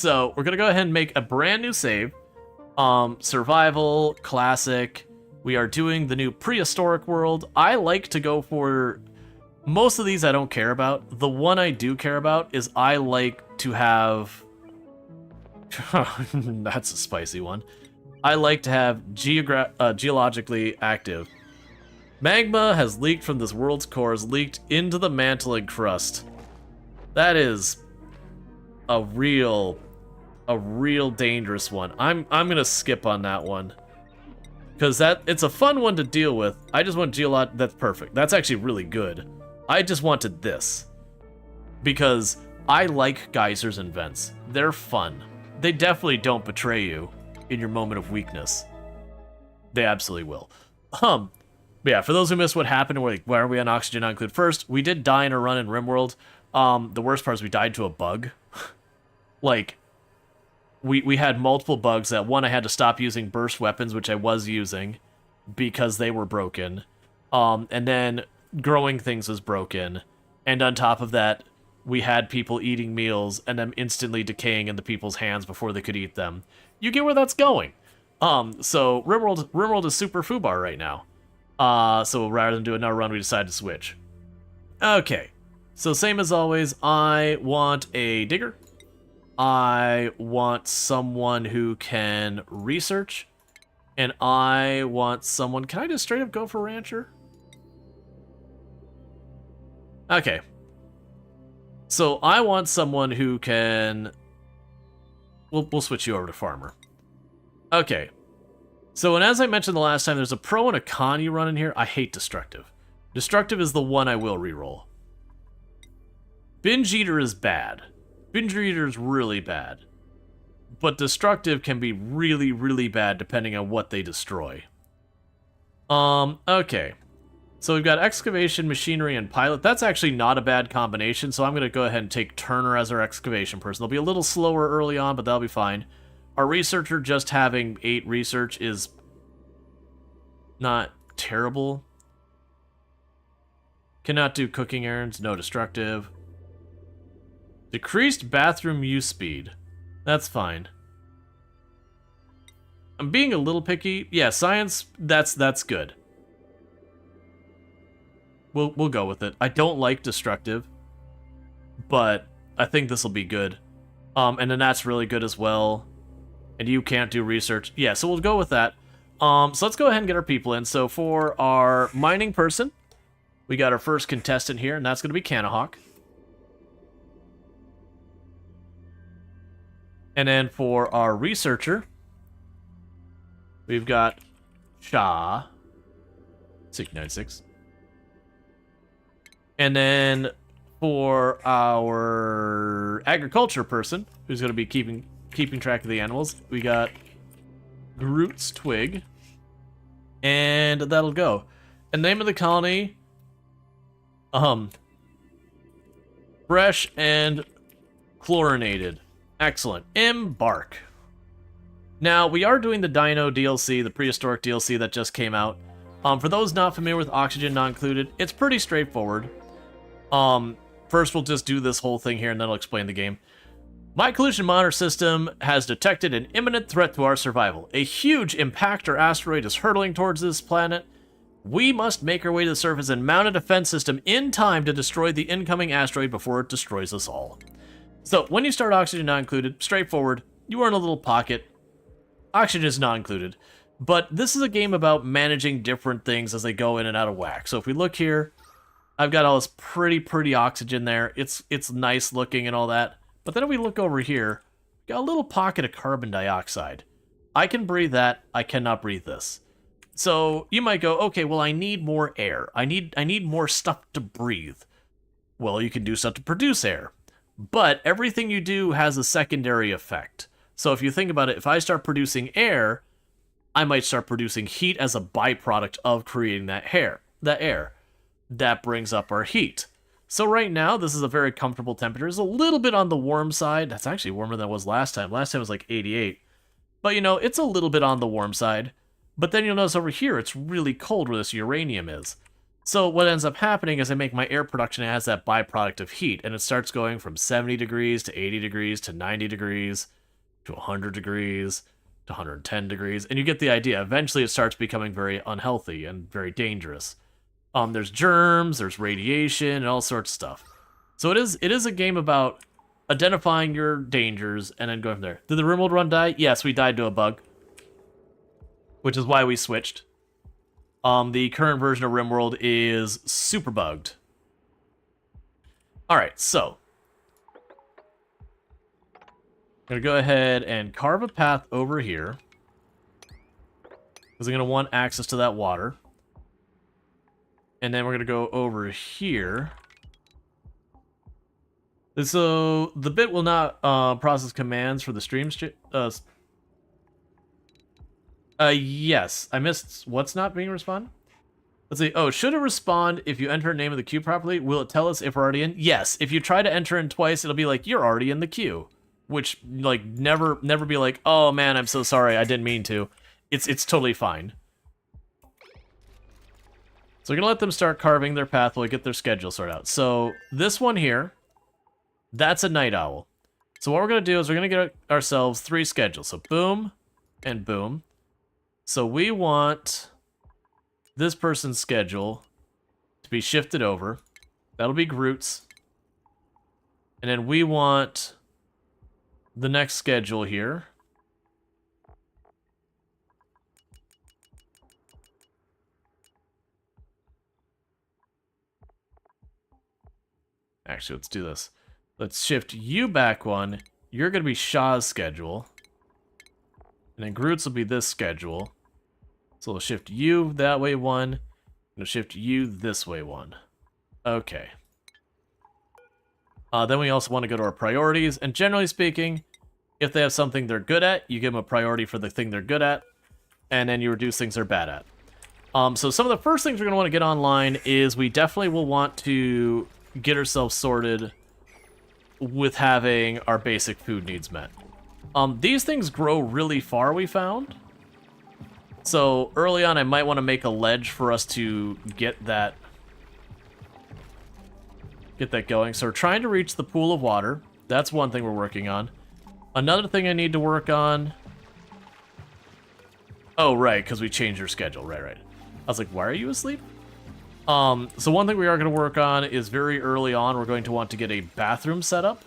So we're gonna go ahead and make a brand new save. Survival, classic. We are doing the new prehistoric world. I like to go for most of these I don't care about. The one I do care about is I like to have that's a spicy one. I like to have geologically active. Magma has leaked from this world's core, has leaked into the mantle and crust. That is a real dangerous one. I'm gonna skip on that one. Because it's a fun one to deal with. I just want that's perfect. That's actually really good. I just wanted this. Because I like geysers and vents. They're fun. They definitely don't betray you in your moment of weakness. They absolutely will. But yeah, for those who missed what happened, why are we on oxygen not included? First, we did die in a run in RimWorld. The worst part is we died to a bug. Like, we had multiple bugs. That one, I had to stop using burst weapons, which I was using, because they were broken. And then growing things was broken. And on top of that, we had people eating meals and them instantly decaying in the people's hands before they could eat them. You get where that's going. So RimWorld is super foobar right now. So rather than do another run, we decided to switch. Okay. So same as always, I want a digger. I want someone who can research. And I want someone... Can I just straight up go for rancher? Okay. So I want someone who can... We'll switch you over to farmer. Okay. So, and as I mentioned the last time, there's a pro and a con you run in here. I hate destructive. Destructive is the one I will reroll. Binge Eater is bad. Binge Eater is really bad. But destructive can be really, really bad depending on what they destroy. Okay. So we've got excavation, machinery, and pilot. That's actually not a bad combination, so I'm going to go ahead and take Turner as our excavation person. They'll be a little slower early on, but that'll be fine. Our researcher just having 8 research is not terrible. Cannot do cooking errands, no destructive. Decreased bathroom use speed. That's fine. I'm being a little picky. Yeah, science, that's good. We'll go with it. I don't like destructive, but I think this will be good. And then that's really good as well. And you can't do research. Yeah, so we'll go with that. So let's go ahead and get our people in. So for our mining person, we got our first contestant here, and that's going to be Canahawk. And then for our researcher, we've got Sha 696. And then for our agriculture person, who's going to be keeping track of the animals, we got Groot's Twig. And that'll go. And name of the colony, fresh and chlorinated. Excellent. Embark. Now, we are doing the Dino DLC, the prehistoric DLC that just came out. For those not familiar with Oxygen Not Included, it's pretty straightforward. First we'll just do this whole thing here and then I'll explain the game. My collision monitor system has detected an imminent threat to our survival. A huge impactor asteroid is hurtling towards this planet. We must make our way to the surface and mount a defense system in time to destroy the incoming asteroid before it destroys us all. So, when you start Oxygen Not Included, straightforward, you are in a little pocket. Oxygen is not included. But this is a game about managing different things as they go in and out of whack. So if we look here, I've got all this pretty oxygen there. It's nice looking and all that. But then if we look over here, got a little pocket of carbon dioxide. I can breathe that, I cannot breathe this. So you might go, okay, well I need more air. I need more stuff to breathe. Well, you can do stuff to produce air. But everything you do has a secondary effect. So if you think about it, if I start producing air, I might start producing heat as a byproduct of creating that air. That brings up our heat. So right now, this is a very comfortable temperature. It's a little bit on the warm side. That's actually warmer than it was last time. Last time it was like 88. But, you know, it's a little bit on the warm side. But then you'll notice over here, it's really cold where this uranium is. So what ends up happening is I make my air production, it has that byproduct of heat, and it starts going from 70 degrees to 80 degrees to 90 degrees to 100 degrees to 110 degrees, and you get the idea. Eventually it starts becoming very unhealthy and very dangerous. There's germs, there's radiation, and all sorts of stuff. So it is a game about identifying your dangers and then going from there. Did the Rimworld run die? Yes, we died to a bug, which is why we switched. The current version of Rimworld is super bugged. Alright, so I'm going to go ahead and carve a path over here, because I'm going to want access to that water. And then we're going to go over here. So the bit will not process commands for the stream. Yes, I missed what's not being responded. Let's see. Oh, should it respond if you enter the name of the queue properly? Will it tell us if we're already in? Yes. If you try to enter in twice, it'll be like you're already in the queue, which like never be like, oh man, I'm so sorry, I didn't mean to. It's totally fine. So we're gonna let them start carving their path while we get their schedule sorted out. So this one here, that's a night owl. So what we're gonna do is we're gonna get ourselves 3 schedules. So boom and boom. So we want this person's schedule to be shifted over. That'll be Groot's. And then we want the next schedule here. Actually, let's do this. Let's shift you back one. You're going to be Shaw's schedule. And then Groot's will be this schedule. So we'll shift you that way one. And we'll shift you this way one. Okay. Then we also want to go to our priorities. And generally speaking, if they have something they're good at, you give them a priority for the thing they're good at. And then you reduce things they're bad at. So some of the first things we're going to want to get online is we definitely will want to get ourselves sorted with having our basic food needs met. These things grow really far, we found. So early on, I might want to make a ledge for us to get that going. So we're trying to reach the pool of water. That's one thing we're working on. Another thing I need to work on. Oh, right, because we changed your schedule. Right. I was like, why are you asleep? So one thing we are going to work on is very early on, we're going to want to get a bathroom set up.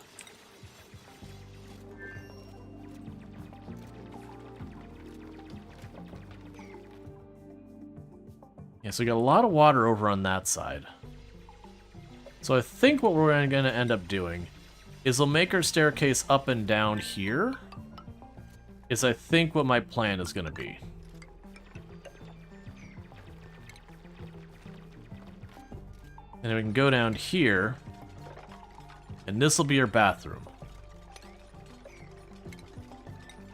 Yeah, so we got a lot of water over on that side. So I think what we're going to end up doing is we'll make our staircase up and down here. Is I think what my plan is going to be. And then we can go down here, and this will be your bathroom.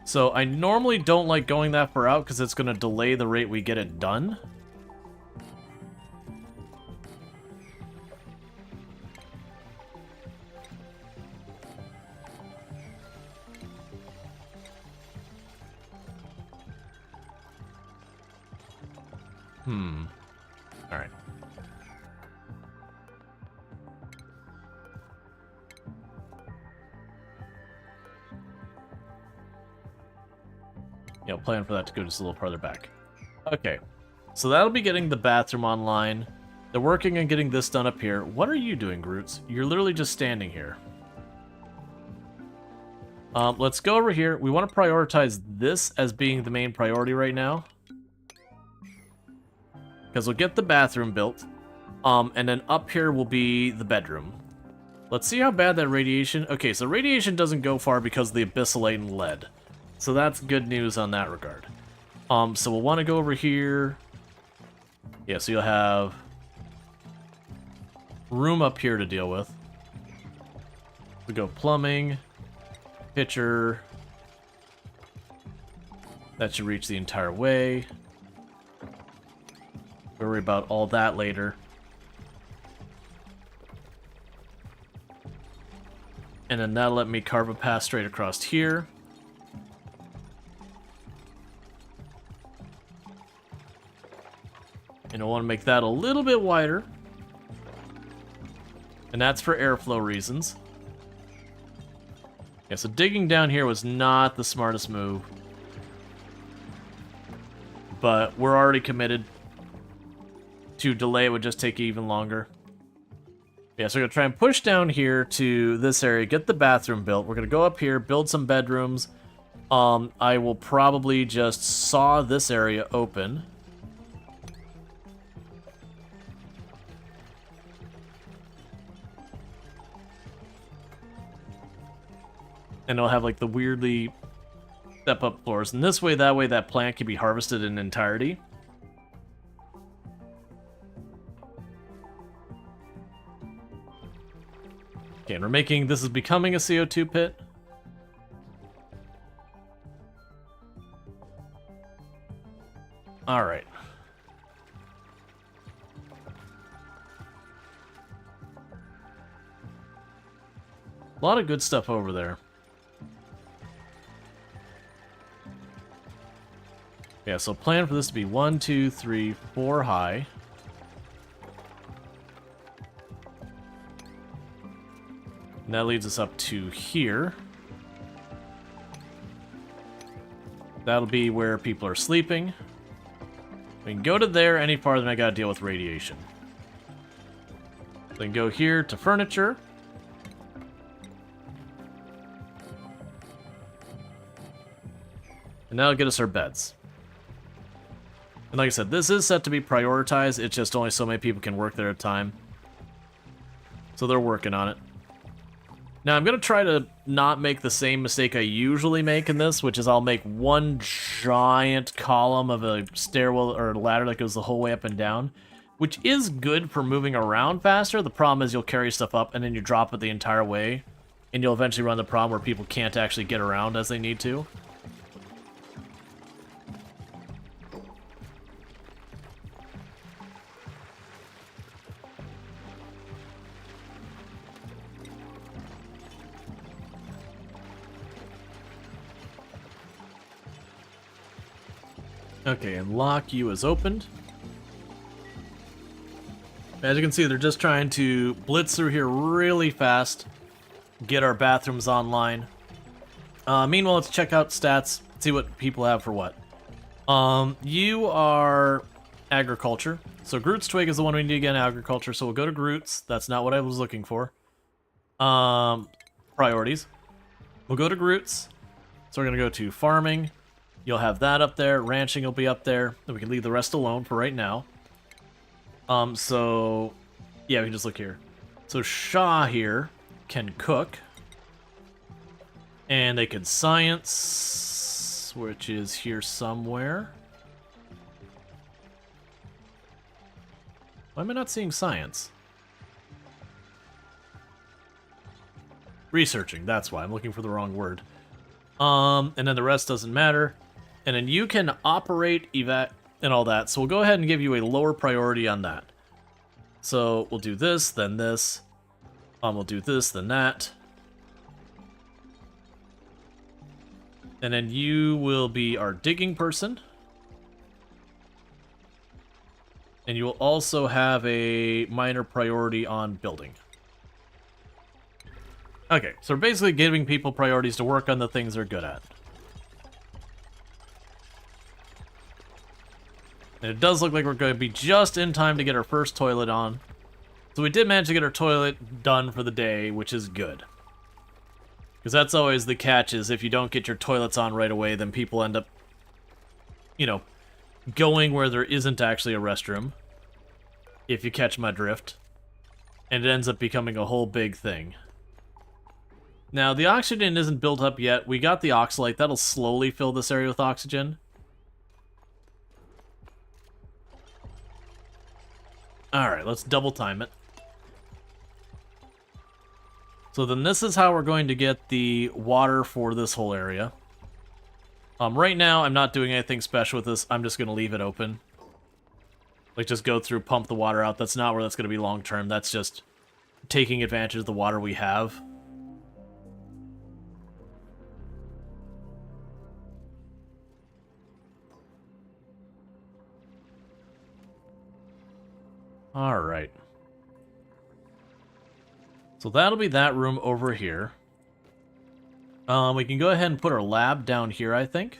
So I normally don't like going that far out because it's going to delay the rate we get it done. Alright. Yeah, plan for that to go just a little farther back. Okay. So that'll be getting the bathroom online. They're working on getting this done up here. What are you doing, Groots? You're literally just standing here. Let's go over here. We want to prioritize this as being the main priority right now. Because we'll get the bathroom built. And then up here will be the bedroom. Let's see how bad that radiation... Okay, so radiation doesn't go far because of the abyssal and lead. So that's good news on that regard. So we'll want to go over here. Yeah, so you'll have room up here to deal with. We go plumbing, pitcher. That should reach the entire way. We'll worry about all that later. And then that'll let me carve a path straight across here. And I want to make that a little bit wider. And that's for airflow reasons. Yeah, so digging down here was not the smartest move. But we're already committed. To delay would just take even longer. Yeah, so we're going to try and push down here to this area, get the bathroom built. We're going to go up here, build some bedrooms. I will probably just saw this area open. And it'll have like the weirdly step up floors. And this way, that plant can be harvested in entirety. Okay, and we're making, this is becoming a CO2 pit. All right. A lot of good stuff over there. Yeah, so plan for this to be 1, 2, 3, 4 high. And that leads us up to here. That'll be where people are sleeping. We can go to there any farther than I gotta deal with radiation. Then go here to furniture. And that'll get us our beds. And like I said, this is set to be prioritized. It's just only so many people can work there at a time. So they're working on it. Now I'm going to try to not make the same mistake I usually make in this, which is I'll make one giant column of a stairwell or ladder that goes the whole way up and down, which is good for moving around faster. The problem is you'll carry stuff up and then you drop it the entire way, and you'll eventually run the problem where people can't actually get around as they need to. Okay, and lock you is opened. As you can see, they're just trying to blitz through here really fast, get our bathrooms online. Meanwhile, let's check out stats, see what people have for what. You are agriculture. So Groot's Twig is the one we need to get in agriculture, so we'll go to Groot's. That's not what I was looking for. Priorities. We'll go to Groot's. So we're going to go to farming. You'll have that up there. Ranching will be up there. Then we can leave the rest alone for right now. So, yeah, we can just look here. So Shaw here can cook. And they could science, which is here somewhere. Why am I not seeing science? Researching, that's why. I'm looking for the wrong word. And then the rest doesn't matter. And then you can operate, evac, and all that. So we'll go ahead and give you a lower priority on that. So we'll do this, then this. We'll do this, then that. And then you will be our digging person. And you will also have a minor priority on building. Okay, so we're basically giving people priorities to work on the things they're good at. And it does look like we're going to be just in time to get our first toilet on. So we did manage to get our toilet done for the day, which is good. Because that's always the catch, is if you don't get your toilets on right away, then people end up, you know, going where there isn't actually a restroom. If you catch my drift. And it ends up becoming a whole big thing. Now, the oxygen isn't built up yet. We got the oxalate. That'll slowly fill this area with oxygen. Alright, let's double time it. So then this is how we're going to get the water for this whole area. Right now, I'm not doing anything special with this. I'm just going to leave it open. Like, just go through, pump the water out. That's not where that's going to be long term. That's just taking advantage of the water we have. Alright. So that'll be that room over here. We can go ahead and put our lab down here, I think.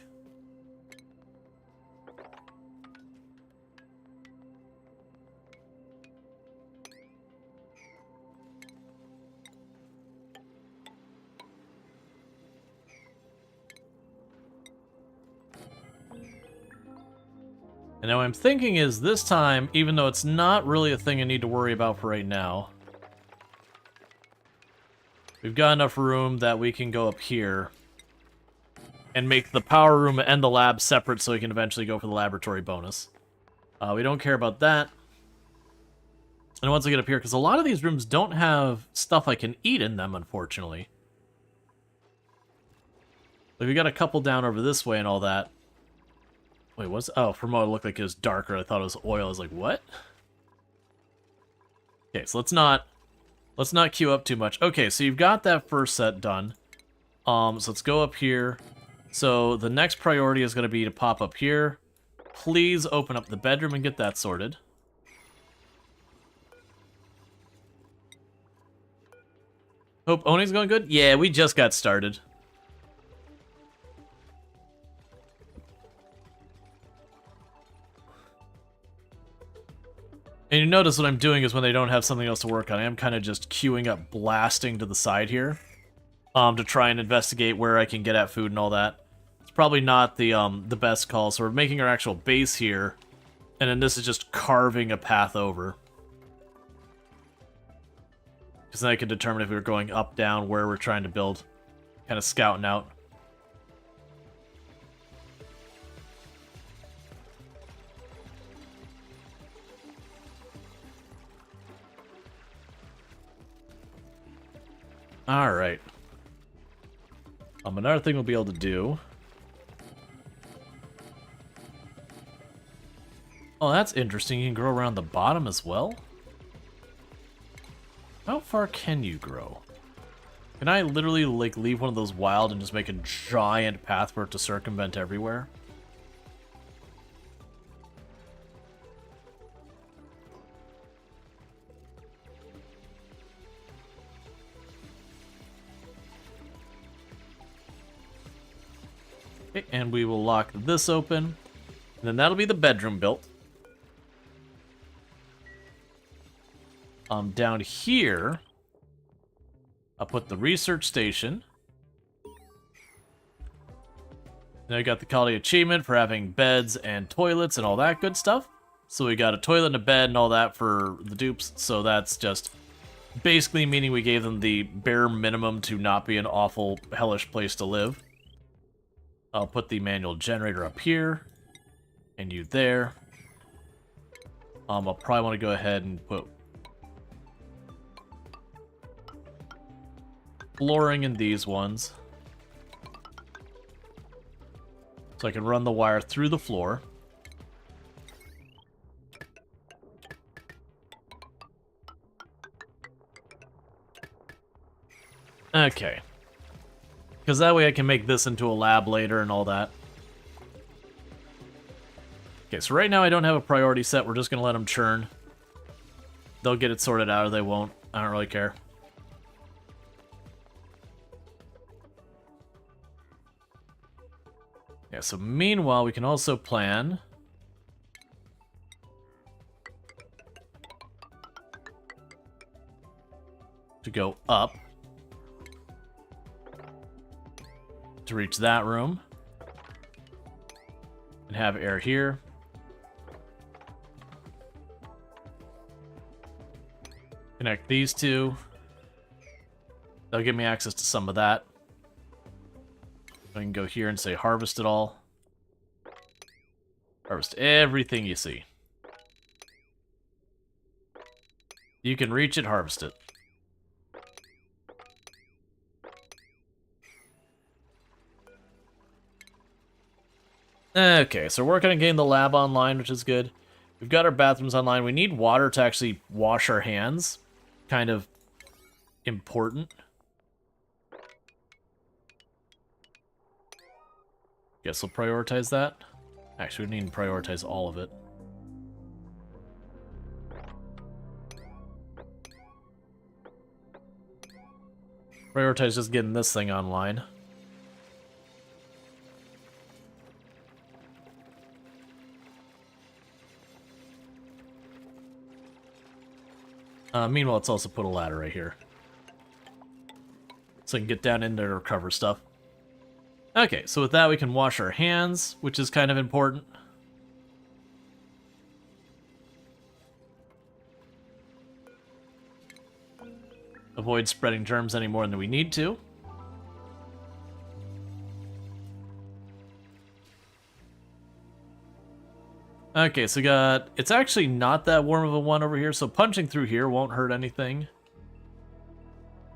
And now what I'm thinking is this time, even though it's not really a thing I need to worry about for right now, we've got enough room that we can go up here and make the power room and the lab separate so we can eventually go for the laboratory bonus. We don't care about that. And once I get up here, because a lot of these rooms don't have stuff I can eat in them, unfortunately. Like, we got a couple down over this way and all that. Wait, what's... Oh, for a moment it looked like it was darker. I thought it was oil. I was like, what? Okay, so let's not queue up too much. Okay, so you've got that first set done. So let's go up here. So the next priority is going to be to pop up here. Please open up the bedroom and get that sorted. Hope Oni's going good? Yeah, we just got started. And you notice what I'm doing is when they don't have something else to work on, I am kind of just queuing up blasting to the side here. To try and investigate where I can get at food and all that. It's probably not the best call, so we're making our actual base here. And then this is just carving a path over. Because then I can determine if we were going up, down, where we're trying to build. Kind of scouting out. Alright. Another thing we'll be able to do... Oh, that's interesting. You can grow around the bottom as well? How far can you grow? Can I literally, like, leave one of those wild and just make a giant path for it to circumvent everywhere? Okay, and we will lock this open. And then that'll be the bedroom built. Down here, I'll put the research station. Now I got the quality achievement for having beds and toilets and all that good stuff. So we got a toilet and a bed and all that for the dupes. So that's just basically meaning we gave them the bare minimum to not be an awful, hellish place to live. I'll put the manual generator up here. And you there. I'll probably want to go ahead and put flooring in these ones. So I can run the wire through the floor. Okay. Because that way I can make this into a lab later and all that. Okay, so right now I don't have a priority set. We're just going to let them churn. They'll get it sorted out or they won't. I don't really care. Yeah, so meanwhile, we can also plan to go up to reach that room and have air here. Connect these two. That'll give me access to some of that. I can go here and say harvest it all. Harvest everything you see. You can reach it, harvest it. Okay, so we're working on getting the lab online, which is good. We've got our bathrooms online. We need water to actually wash our hands. Kind of important. Guess we'll prioritize that. Actually, we need to prioritize all of it. Prioritize just getting this thing online. Meanwhile, let's also put a ladder right here. So I can get down in there to recover stuff. Okay, so with that we can wash our hands, which is kind of important. Avoid spreading germs any more than we need to. Okay, so we got... It's actually not that warm of a one over here, so punching through here won't hurt anything.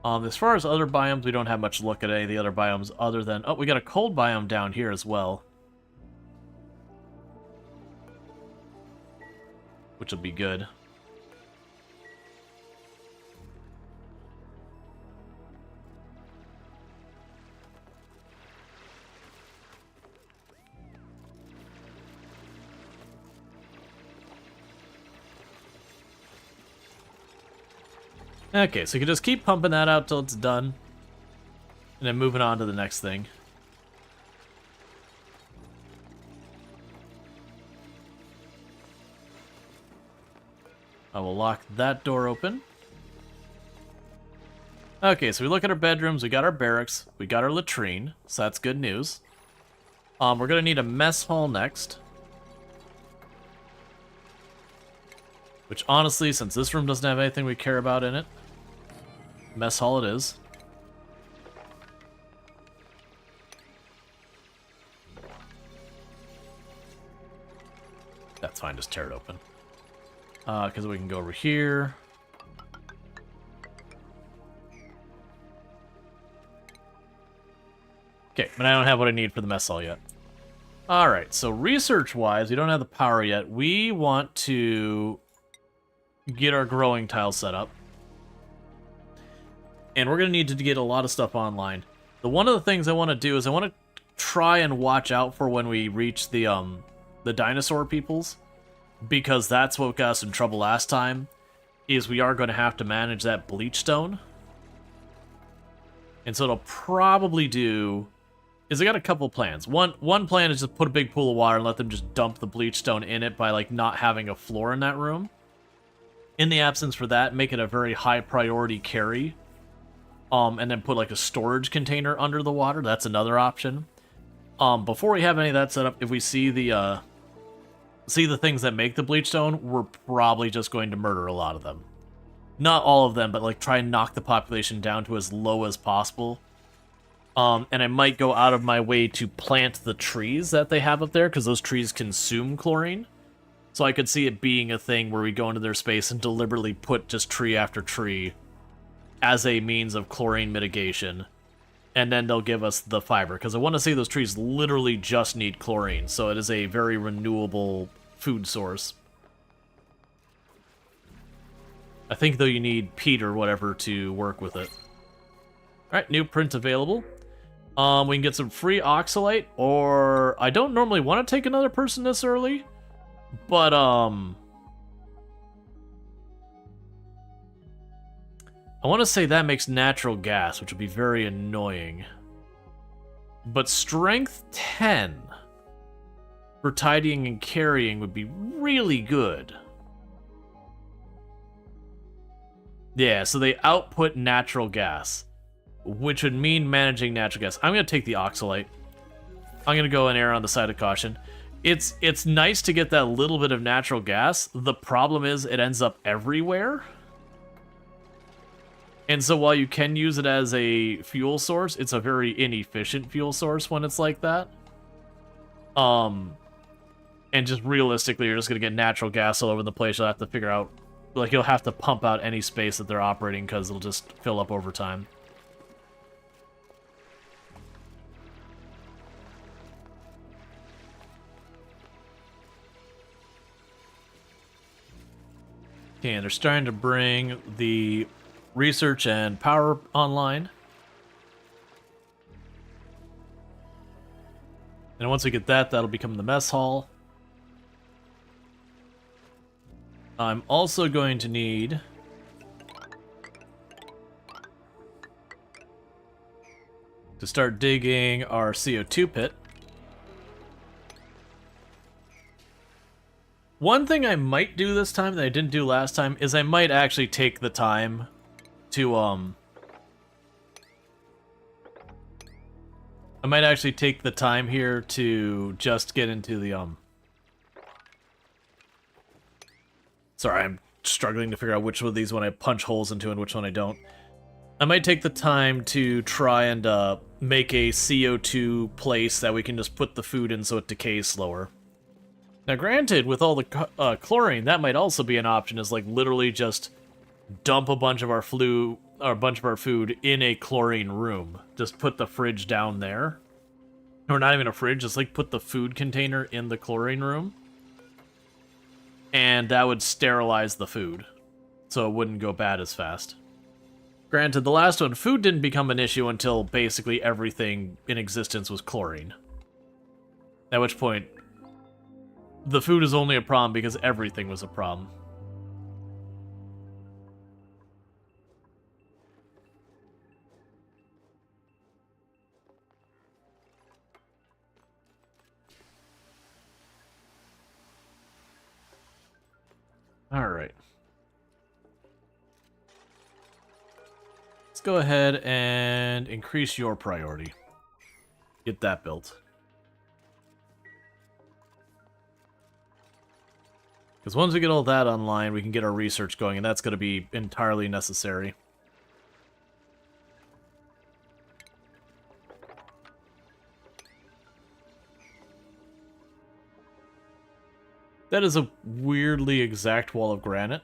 As far as other biomes, we don't have much look at any of the other biomes other than... Oh, we got a cold biome down here as well. Which will be good. Okay, so you can just keep pumping that out till it's done. And then moving on to the next thing. I will lock that door open. Okay, so we look at our bedrooms, we got our barracks, we got our latrine, so that's good news. We're gonna need a mess hall next. Which honestly, since this room doesn't have anything we care about in it, mess hall it is. That's fine, just tear it open. Because we can go over here. Okay, but I don't have what I need for the mess hall yet. Alright, so research-wise, we don't have the power yet. We want to get our growing tile set up. And we're going to need to get a lot of stuff online. One of the things I want to do is I want to try and watch out for when we reach the dinosaur peoples. Because that's what got us in trouble last time, is we are going to have to manage that bleach stone. And so it'll probably do... is I got a couple plans. One plan is just put a big pool of water and let them just dump the bleach stone in it by like not having a floor in that room. In the absence for that, make it a very high priority carry. And then put like a storage container under the water. That's another option. Before we have any of that set up, if we see the things that make the bleach stone, we're probably just going to murder a lot of them. Not all of them, but like try and knock the population down to as low as possible. And I might go out of my way to plant the trees that they have up there, because those trees consume chlorine. So I could see it being a thing where we go into their space and deliberately put just tree after tree as a means of chlorine mitigation. And then they'll give us the fiber, because I want to say those trees literally just need chlorine, so it is a very renewable food source. I think, though, you need peat or whatever to work with it. Alright, new print available. We can get some free oxalate, or... I don't normally want to take another person this early, but, I want to say that makes natural gas, which would be very annoying. But strength 10 for tidying and carrying would be really good. Yeah, so they output natural gas, which would mean managing natural gas. I'm going to take the oxalate. I'm going to go and err on the side of caution. It's nice to get that little bit of natural gas. The problem is it ends up everywhere. And so while you can use it as a fuel source, it's a very inefficient fuel source when it's like that. And just realistically, you're just going to get natural gas all over the place. You'll have to figure out, like, you'll have to pump out any space that they're operating because it'll just fill up over time. Okay, and they're starting to bring the research and power online. And once we get that, that'll become the mess hall. I'm also going to need to start digging our CO2 pit. One thing I might do this time that I didn't do last time is I might actually take the time to, I might actually take the time here to just get into the, Sorry, I'm struggling to figure out which one of these one I punch holes into and which one I don't. I might take the time to try and make a CO2 place that we can just put the food in so it decays slower. Now granted, with all the chlorine, that might also be an option, is like literally just dump a bunch of our food in a chlorine room. Just put the fridge down there. Or not even a fridge, just like put the food container in the chlorine room. And that would sterilize the food, so it wouldn't go bad as fast. Granted, the last one, food didn't become an issue until basically everything in existence was chlorine. At which point, the food is only a problem because everything was a problem. Alright. Let's go ahead and increase your priority. Get that built. Because once we get all that online, we can get our research going, and that's going to be entirely necessary. That is a weirdly exact wall of granite.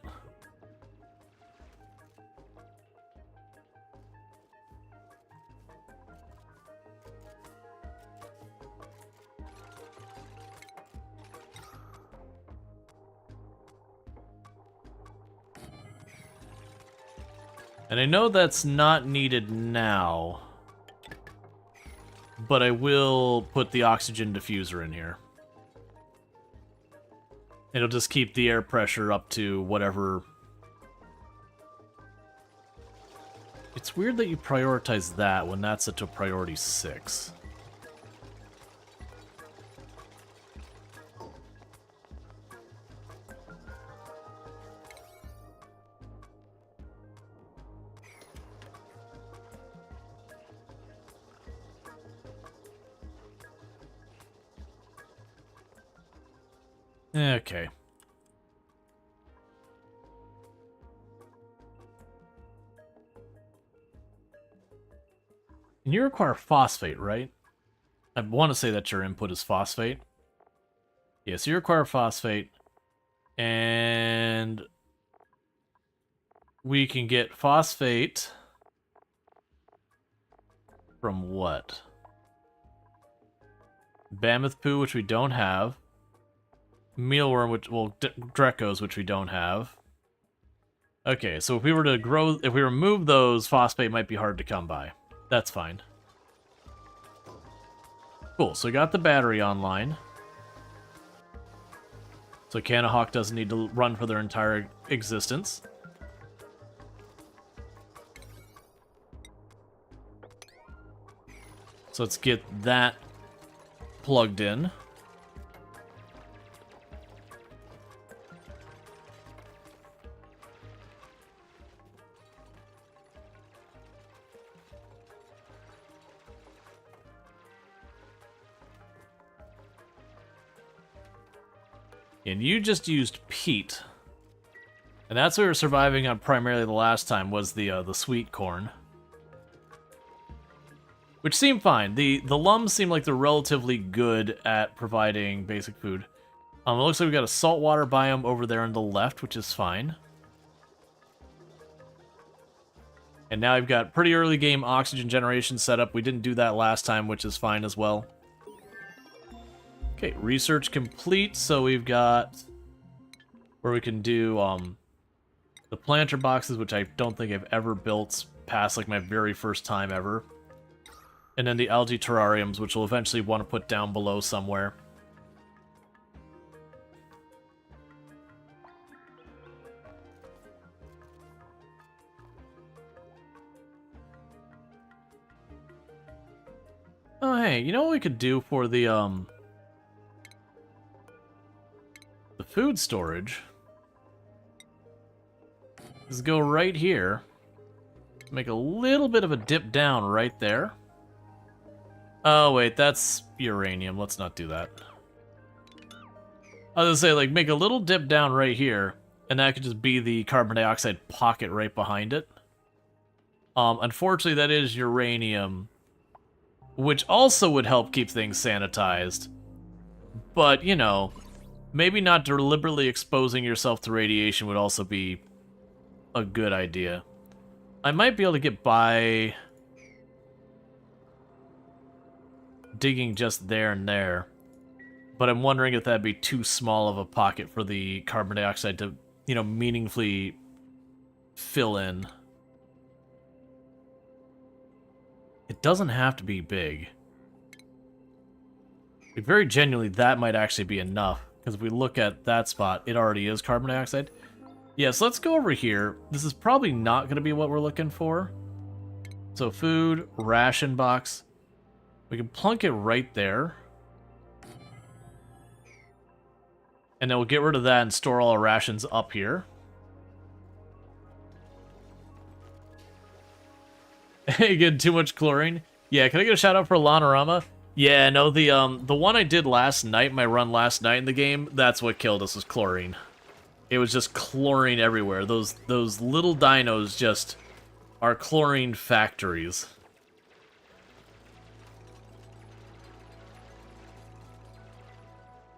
And I know that's not needed now, but I will put the oxygen diffuser in here. It'll just keep the air pressure up to whatever. It's weird that you prioritize that when that's at a priority 6. Okay. And you require phosphate, right? I want to say that your input is phosphate. Yeah, so you require phosphate. And we can get phosphate from what? Mammoth poo, which we don't have. Mealworm, which, well, Drecos, which we don't have. Okay, so if we were to grow, if we remove those, phosphate might be hard to come by. That's fine. Cool, so we got the battery online. So Canahawk doesn't need to run for their entire existence. So let's get that plugged in. And you just used peat. And that's what we were surviving on primarily the last time, was the sweet corn. Which seemed fine. The lums seem like they're relatively good at providing basic food. It looks like we got a saltwater biome over there on the left, which is fine. And now I've got pretty early game oxygen generation set up. We didn't do that last time, which is fine as well. Okay, research complete, so we've got where we can do the planter boxes, which I don't think I've ever built past like my very first time ever. And then the algae terrariums, which we'll eventually want to put down below somewhere. Hey, you know what we could do for the food storage? Is go right here. Make a little bit of a dip down right there. Oh, wait, that's uranium. Let's not do that. I was gonna say, like, make a little dip down right here, and that could just be the carbon dioxide pocket right behind it. Unfortunately, that is uranium, which also would help keep things sanitized. But, you know, maybe not deliberately exposing yourself to radiation would also be a good idea. I might be able to get by digging just there and there, but I'm wondering if that'd be too small of a pocket for the carbon dioxide to, you know, meaningfully fill in. It doesn't have to be big. Like, very genuinely, that might actually be enough, because if we look at that spot, it already is carbon dioxide. Yeah, so let's go over here. This is probably not going to be what we're looking for. So food, ration box. We can plunk it right there. And then we'll get rid of that and store all our rations up here. Again, too much chlorine. Yeah, can I get a shout out for Lanorama? Yeah, no, the one I did last night, my run last night in the game, that's what killed us, was chlorine. It was just chlorine everywhere. Those little dinos just are chlorine factories.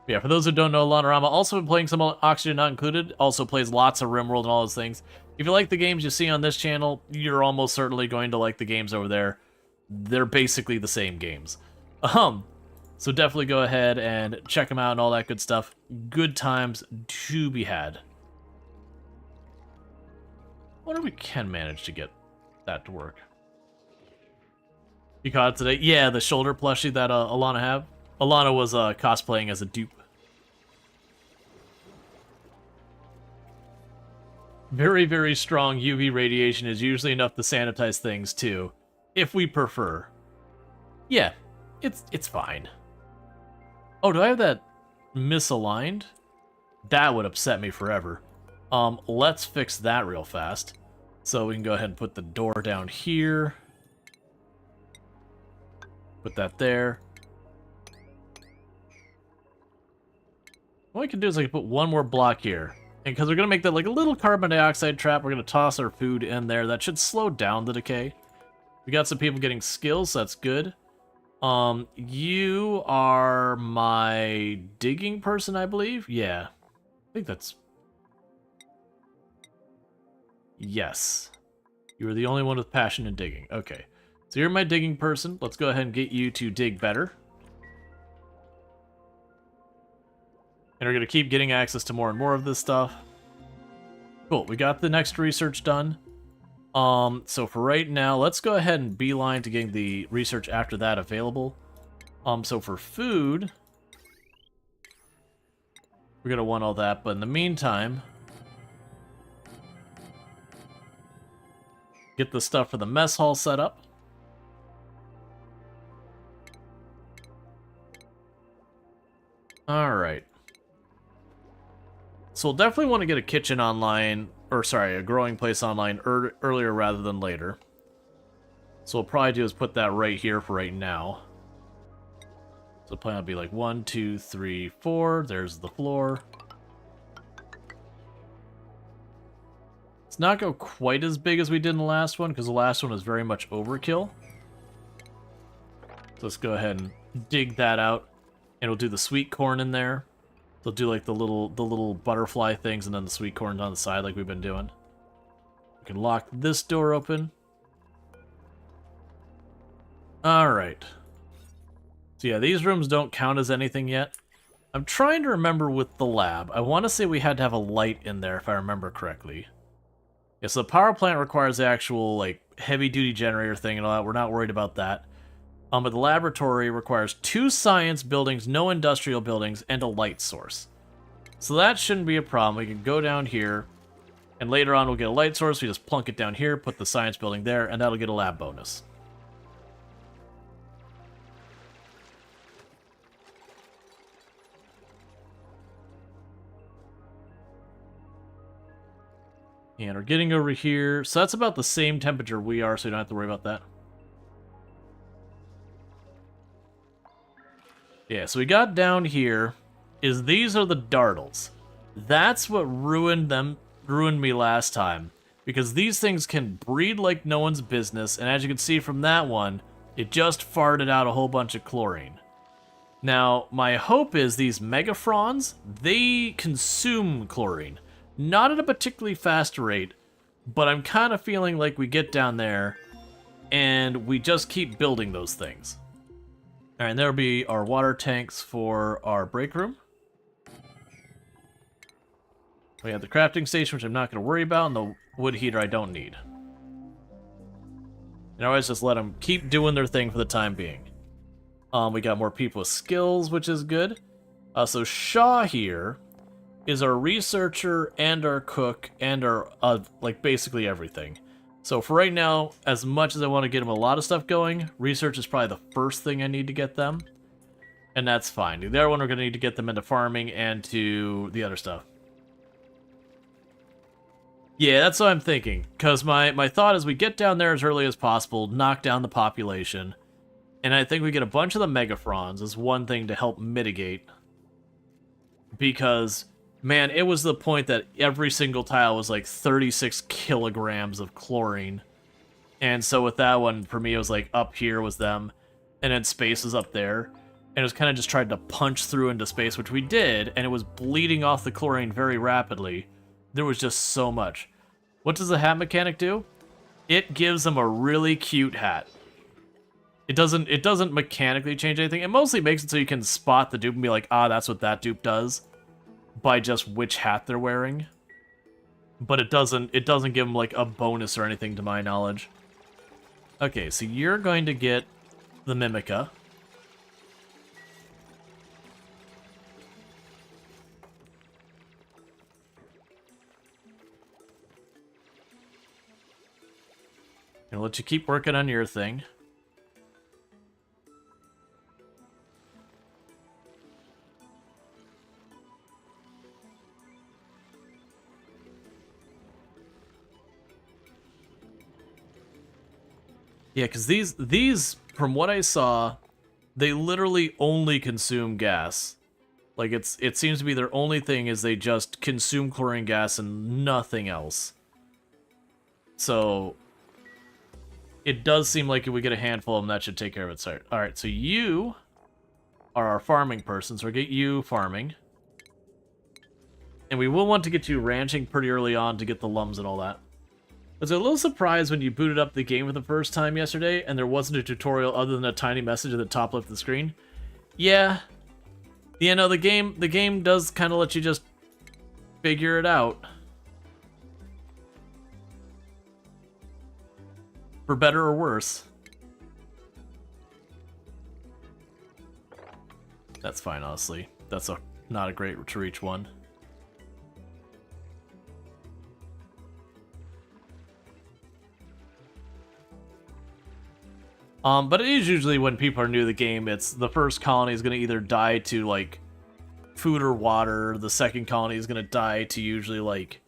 Yeah, for those who don't know, Lanorama also been playing some Oxygen Not Included, also plays lots of RimWorld and all those things. If you like the games you see on this channel, you're almost certainly going to like the games over there. They're basically the same games. So definitely go ahead and check them out and all that good stuff. Good times to be had. I wonder if we can manage to get that to work. You caught it today? Yeah, the shoulder plushie that Alana have. Alana was cosplaying as a dupe. Very, very strong UV radiation is usually enough to sanitize things too, if we prefer. Yeah, it's fine. Oh, do I have that misaligned? That would upset me forever. Let's fix that real fast. So we can go ahead and put the door down here. Put that there. What we can do is I can put one more block here. And because we're going to make that like a little carbon dioxide trap, we're going to toss our food in there. That should slow down the decay. We got some people getting skills, so that's good. You are my digging person, I believe? Yeah. I think that's... Yes. You are the only one with passion in digging. Okay. So you're my digging person. Let's go ahead and get you to dig better. And we're going to keep getting access to more and more of this stuff. Cool, we got the next research done. So for right now, let's go ahead and beeline to getting the research after that available. So for food, we're going to want all that, but in the meantime, get the stuff for the mess hall set up. Alright. So we'll definitely want to get a kitchen online, or sorry, a growing place online earlier rather than later. So what we'll probably do is put that right here for right now. So the plan will be like 1, 2, 3, 4. There's the floor. Let's not go quite as big as we did in the last one, because the last one was very much overkill. So let's go ahead and dig that out, and we'll do the sweet corn in there. They'll do like the little butterfly things, and then the sweet corn on the side like we've been doing. We can lock this door open. Alright. So yeah, these rooms don't count as anything yet. I'm trying to remember with the lab. I want to say we had to have a light in there if I remember correctly. Yeah, so the power plant requires the actual like heavy-duty generator thing and all that. We're not worried about that. But the laboratory requires 2 science buildings, no industrial buildings, and a light source. So that shouldn't be a problem. We can go down here, and later on we'll get a light source. We just plunk it down here, put the science building there, and that'll get a lab bonus. And we're getting over here. So that's about the same temperature we are, so you don't have to worry about that. Yeah, so we got down here. These are the dartles. That's what ruined me last time. Because these things can breed like no one's business, and as you can see from that one, it just farted out a whole bunch of chlorine. Now, my hope is these megafrons, they consume chlorine. Not at a particularly fast rate, but I'm kind of feeling like we get down there, and we just keep building those things. Alright, and there'll be our water tanks for our break room. We have the crafting station, which I'm not going to worry about, and the wood heater I don't need. And I always just let them keep doing their thing for the time being. We got more people with skills, which is good. So Shaw here is our researcher and our cook and our, like, basically everything. So for right now, as much as I want to get them a lot of stuff going, research is probably the first thing I need to get them. And that's fine. The other one, we're going to need to get them into farming and to the other stuff. Yeah, that's what I'm thinking. Because my thought is we get down there as early as possible, knock down the population, and I think we get a bunch of the megafrons as one thing to help mitigate. Because, man, it was the point that every single tile was like 36 kilograms of chlorine. And so with that one, for me, it was like up here was them, and then space is up there. And it was kind of just trying to punch through into space, which we did, and it was bleeding off the chlorine very rapidly. There was just so much. What does the hat mechanic do? It gives them a really cute hat. It doesn't mechanically change anything. It mostly makes it so you can spot the dupe and be like, ah, that's what that dupe does, by just which hat they're wearing. But it doesn't give them like a bonus or anything to my knowledge. Okay, so you're going to get the Mimica. Gonna let you keep working on your thing. Yeah, because these, from what I saw, they literally only consume gas. Like, it seems to be their only thing is they just consume chlorine gas and nothing else. So it does seem like if we get a handful of them, that should take care of it. Alright, so you are our farming person, so we'll get you farming. And we will want to get you ranching pretty early on to get the lums and all that. I was a little surprised when you booted up the game for the first time yesterday, and there wasn't a tutorial other than a tiny message at the top left of the screen. Yeah. Yeah, no, the game does kind of let you just figure it out. For better or worse. That's fine, honestly. That's not a great to reach one. But it is usually when people are new to the game, it's the first colony is going to either die to, like, food or water, the second colony is going to die to usually, like,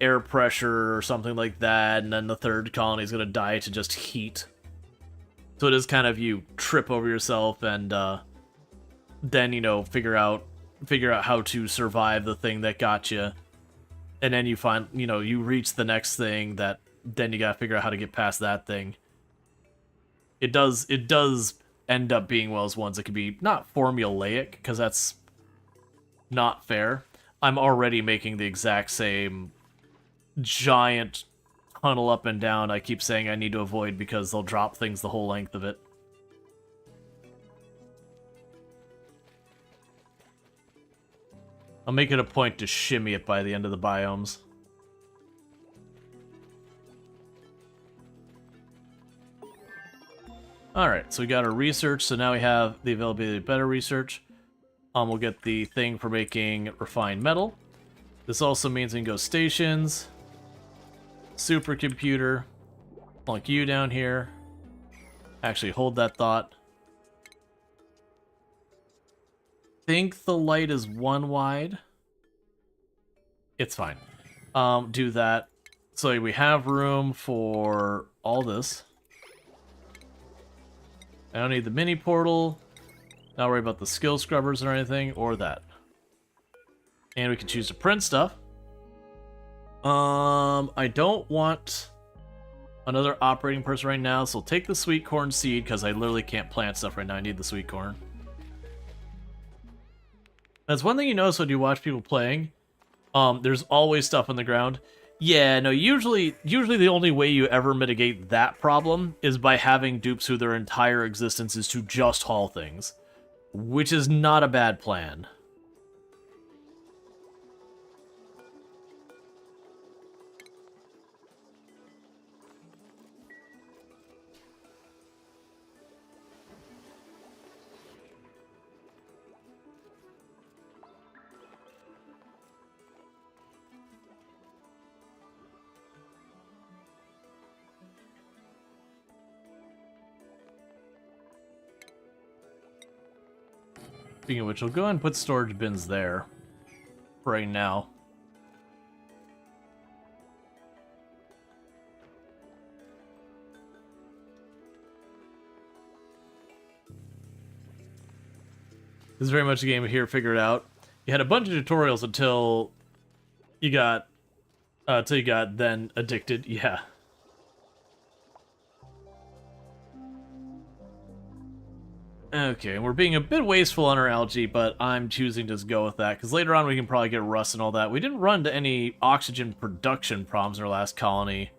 air pressure or something like that, and then the third colony is going to die to just heat. So it is kind of you trip over yourself and then, you know, figure out how to survive the thing that got you. And then you find, you know, you reach the next thing that then you got to figure out how to get past that thing. It does end up being one of those ones that could be not formulaic, because that's not fair. I'm already making the exact same giant tunnel up and down I keep saying I need to avoid because they'll drop things the whole length of it. I'll make it a point to shimmy it by the end of the biomes. Alright, so we got our research, so now we have the availability of better research. We'll get the thing for making refined metal. This also means we can go stations, supercomputer, plunk you down here. Actually, hold that thought. Think the light is 1 wide. It's fine. Do that. So we have room for all this. I don't need the mini portal. Not worry about the skill scrubbers or anything, or that. And we can choose to print stuff. I don't want another operating person right now, so I'll take the sweet corn seed, because I literally can't plant stuff right now. I need the sweet corn. That's one thing you notice when you watch people playing. There's always stuff on the ground. Yeah, no, usually the only way you ever mitigate that problem is by having dupes who their entire existence is to just haul things. Which is not a bad plan. Speaking of which, we'll go ahead and put storage bins there right now. This is very much a game of here, figure it out. You had a bunch of tutorials until you got then addicted. Yeah. Okay, we're being a bit wasteful on our algae, but I'm choosing to just go with that, because later on we can probably get rust and all that. We didn't run into any oxygen production problems in our last colony.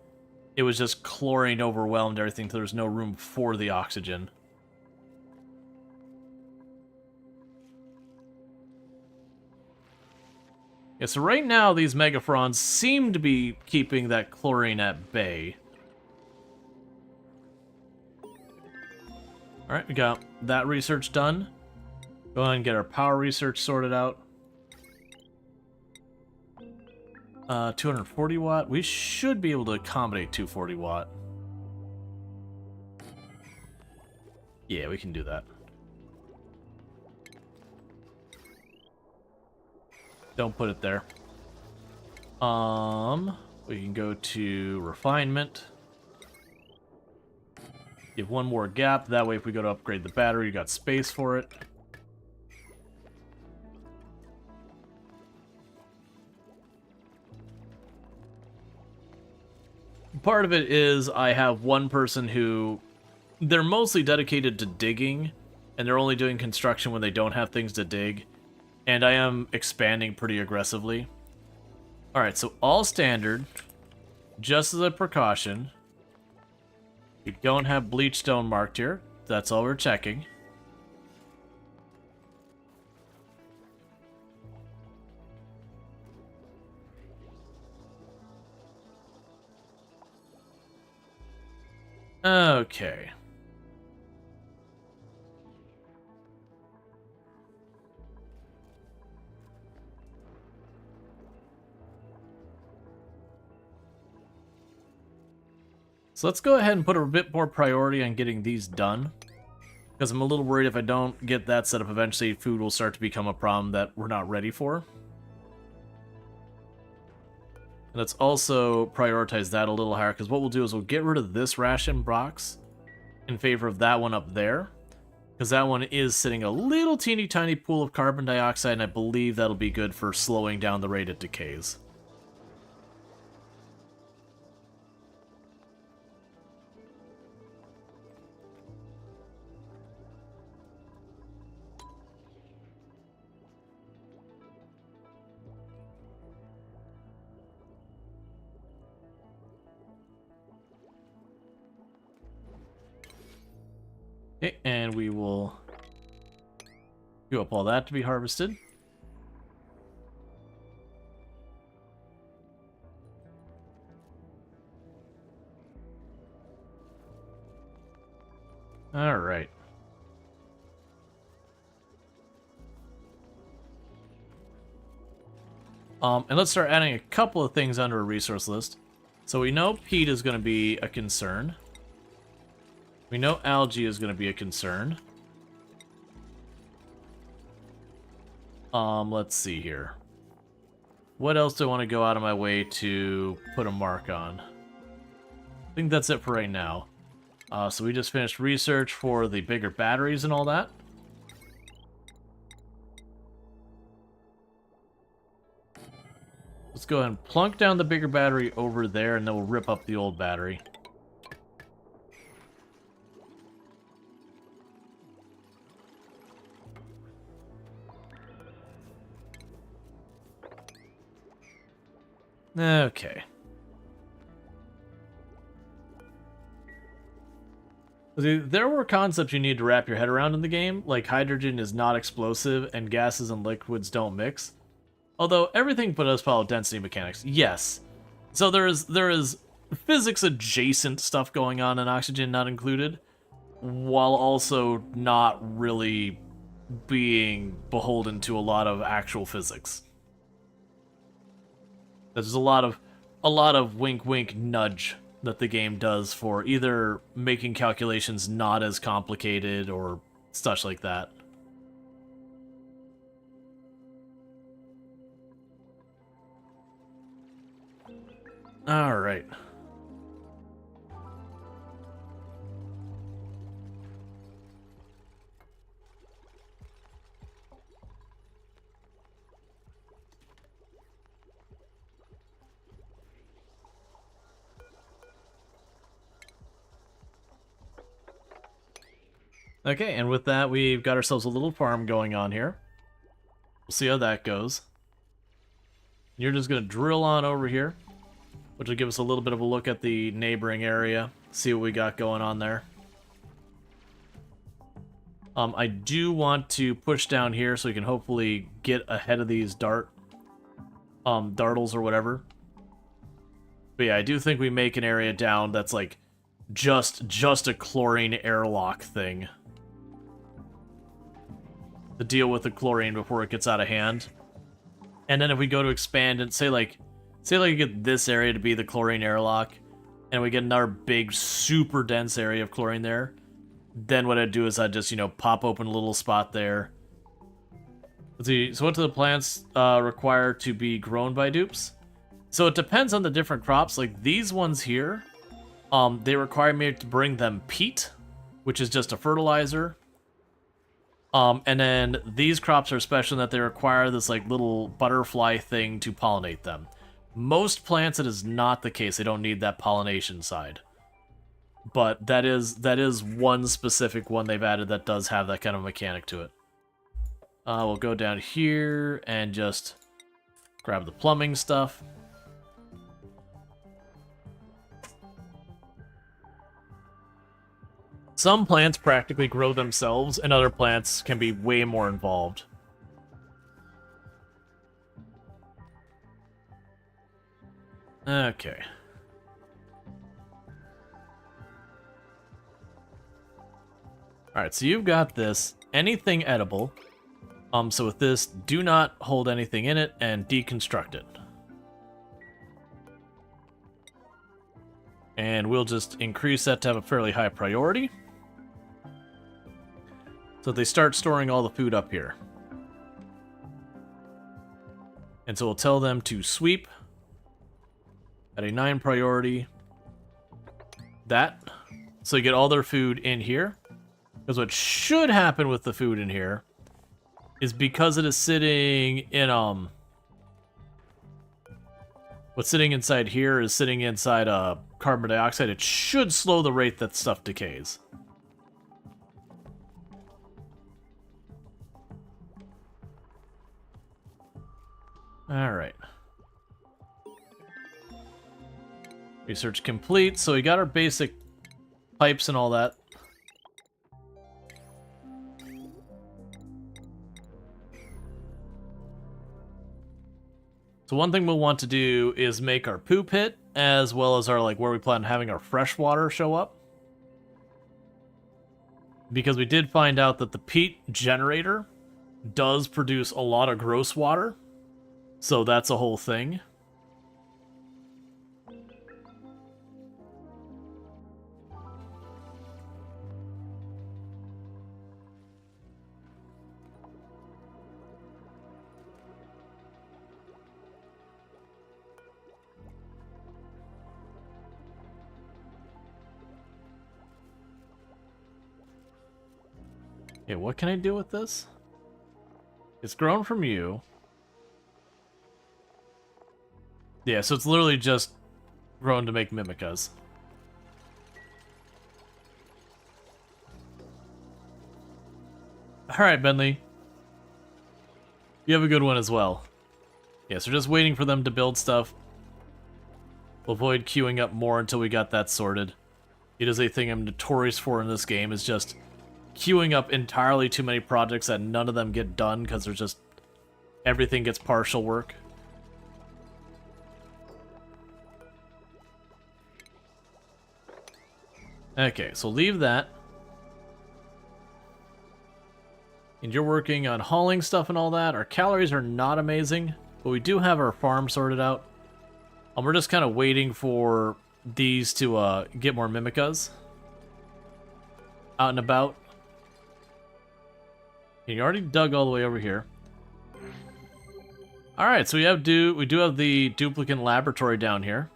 It was just chlorine overwhelmed everything, so there's no room for the oxygen. Yeah, so right now these megafrons seem to be keeping that chlorine at bay. Alright, we got that research done. Go ahead and get our power research sorted out. 240 watt. We should be able to accommodate 240 watt. Yeah, we can do that. Don't put it there. We can go to refinement. Give one more gap. That way, if we go to upgrade the battery, you got space for it. Part of it is I have one person who they're mostly dedicated to digging, and they're only doing construction when they don't have things to dig. And I am expanding pretty aggressively. Alright, so all standard, just as a precaution. We don't have bleach stone marked here. That's all we're checking. Okay. So let's go ahead and put a bit more priority on getting these done. Because I'm a little worried if I don't get that set up, eventually food will start to become a problem that we're not ready for. And let's also prioritize that a little higher, because what we'll do is we'll get rid of this ration box in favor of that one up there. Because that one is sitting a little teeny tiny pool of carbon dioxide, and I believe that'll be good for slowing down the rate it decays. Okay, and we will queue up all that to be harvested. All right. And let's start adding a couple of things under a resource list. So we know peat is going to be a concern. We know algae is going to be a concern. Let's see here. what else do I want to go out of my way to put a mark on? I think that's it for right now. So we just finished research for the bigger batteries and all that. Let's go ahead and plunk down the bigger battery over there, and then we'll rip up the old battery. Okay. See, there were concepts you need to wrap your head around in the game, like hydrogen is not explosive and gases and liquids don't mix. Although everything does follow density mechanics, yes. So there is physics adjacent stuff going on in oxygen not included, while also not really being beholden to a lot of actual physics. There's a lot of wink wink nudge that the game does for either making calculations not as complicated or such like that. All right. Okay, and with that, we've got ourselves a little farm going on here. We'll see how that goes. You're just going to drill on over here, which will give us a little bit of a look at the neighboring area, see what we got going on there. I do want to push down here so we can hopefully get ahead of these dartles or whatever. But yeah, I do think we make an area down that's like just a chlorine airlock thing to deal with the chlorine before it gets out of hand. And then if we go to expand and say like we get this area to be the chlorine airlock, and we get another big super dense area of chlorine there, then what I'd do is I'd just, you know, pop open a little spot there. Let's see, so what do the plants require to be grown by dupes? So it depends on the different crops. Like these ones here, they require me to bring them peat, which is just a fertilizer. And then these crops are special in that they require this like little butterfly thing to pollinate them. Most plants, it is not the case. They don't need that pollination side. But that is one specific one they've added that does have that kind of mechanic to it. We'll go down here and just grab the plumbing stuff. Some plants practically grow themselves, and other plants can be way more involved. Okay. Alright, so you've got this. Anything edible. So with this, do not hold anything in it and deconstruct it. And we'll just increase that to have a fairly high priority. So they start storing all the food up here. And so we'll tell them to sweep at a 9 priority. That. So you get all their food in here. Because what should happen with the food in here is because it is sitting in, what's sitting inside here is sitting inside carbon dioxide. It should slow the rate that stuff decays. Alright. Research complete. So we got our basic pipes and all that. So one thing we'll want to do is make our poo pit, as well as our, like, where we plan on having our fresh water show up. Because we did find out that the peat generator does produce a lot of gross water. So that's a whole thing. Okay, what can I do with this? It's grown from you. Yeah, so it's literally just grown to make Mimicas. Alright, Bentley. You have a good one as well. Yeah, so just waiting for them to build stuff. We'll avoid queuing up more until we got that sorted. It is a thing I'm notorious for in this game, is just queuing up entirely too many projects that none of them get done because there's just... everything gets partial work. Okay, so leave that. And you're working on hauling stuff and all that. Our calories are not amazing, but we do have our farm sorted out. And we're just kind of waiting for these to get more Mimicas out and about. And you already dug all the way over here. Alright, so we do have the duplicate laboratory down here.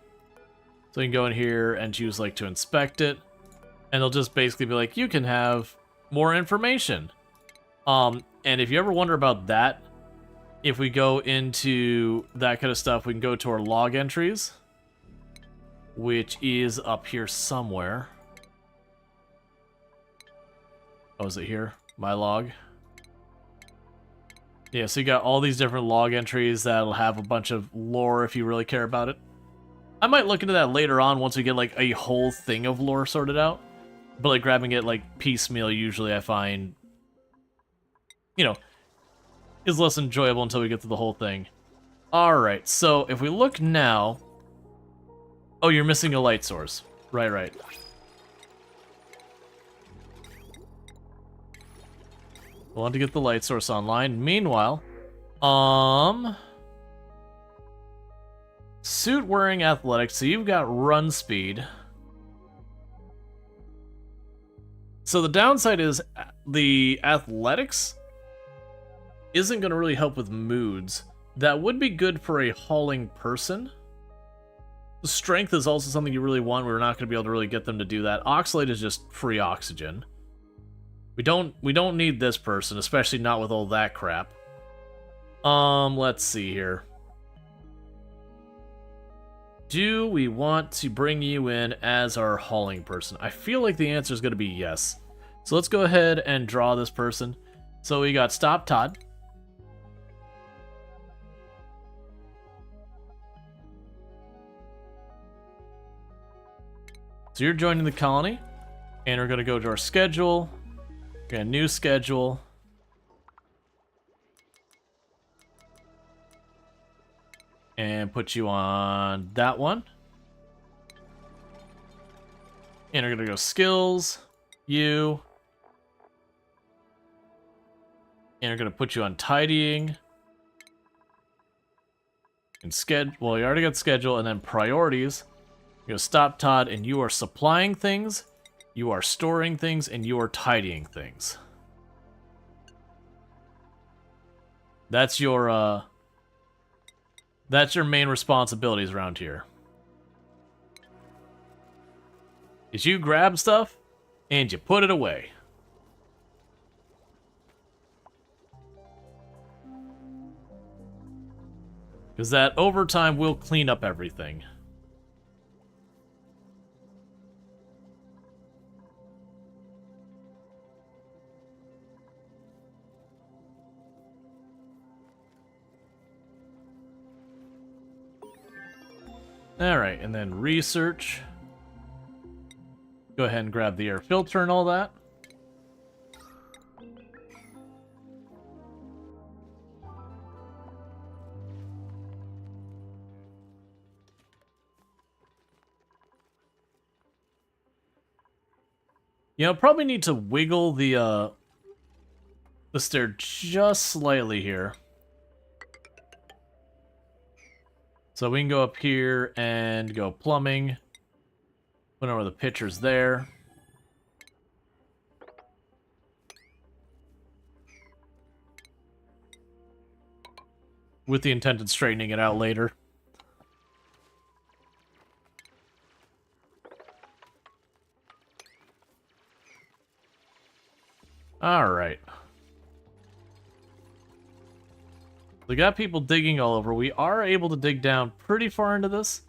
So you can go in here and choose like to inspect it. And they'll just basically be like, you can have more information. And if you ever wonder about that, if we go into that kind of stuff, we can go to our log entries, which is up here somewhere. Oh, is it here? My log. Yeah, so you got all these different log entries that'll have a bunch of lore if you really care about it. I might look into that later on once we get like a whole thing of lore sorted out. But like grabbing it like piecemeal usually I find, you know, is less enjoyable until we get to the whole thing. Alright, so if we look now... Oh, you're missing a light source. Right. We'll want to get the light source online. Meanwhile, suit wearing athletics, so you've got run speed. So the downside is the athletics isn't going to really help with moods. That would be good for a hauling person. The strength is also something you really want. We're not going to be able to really get them to do that. Oxalate is just free oxygen. We don't need this person, especially not with all that crap. Let's see here. Do we want to bring you in as our hauling person? I feel like the answer is going to be yes. So let's go ahead and draw this person. So we got Stop Todd. So you're joining the colony. And we're going to go to our schedule. Get a new schedule. And put you on that one. And we're gonna go skills, you. And we're gonna put you on tidying. And schedule, well, you already got schedule, and then priorities. You go Stop Todd, and you are supplying things, you are storing things, and you are tidying things. That's your main responsibilities around here. Is you grab stuff and you put it away. Because that overtime will clean up everything. Alright, and then research. Go ahead and grab the air filter and all that. You know, probably need to wiggle the stair just slightly here. So we can go up here and go plumbing. Put over the pitchers there. With the intent of straightening it out later. Alright. We got people digging all over. We are able to dig down pretty far into this.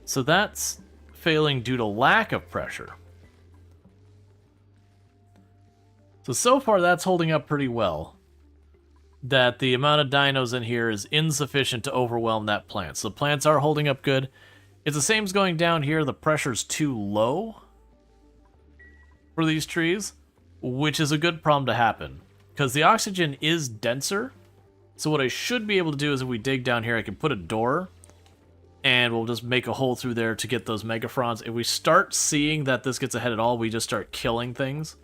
So that's failing due to lack of pressure. So far that's holding up pretty well. That the amount of dinos in here is insufficient to overwhelm that plant. So the plants are holding up good. It's the same as going down here. The pressure's too low for these trees, which is a good problem to happen. Because the oxygen is denser. So what I should be able to do is if we dig down here, I can put a door. And we'll just make a hole through there to get those megafrons. If we start seeing that this gets ahead at all, we just start killing things.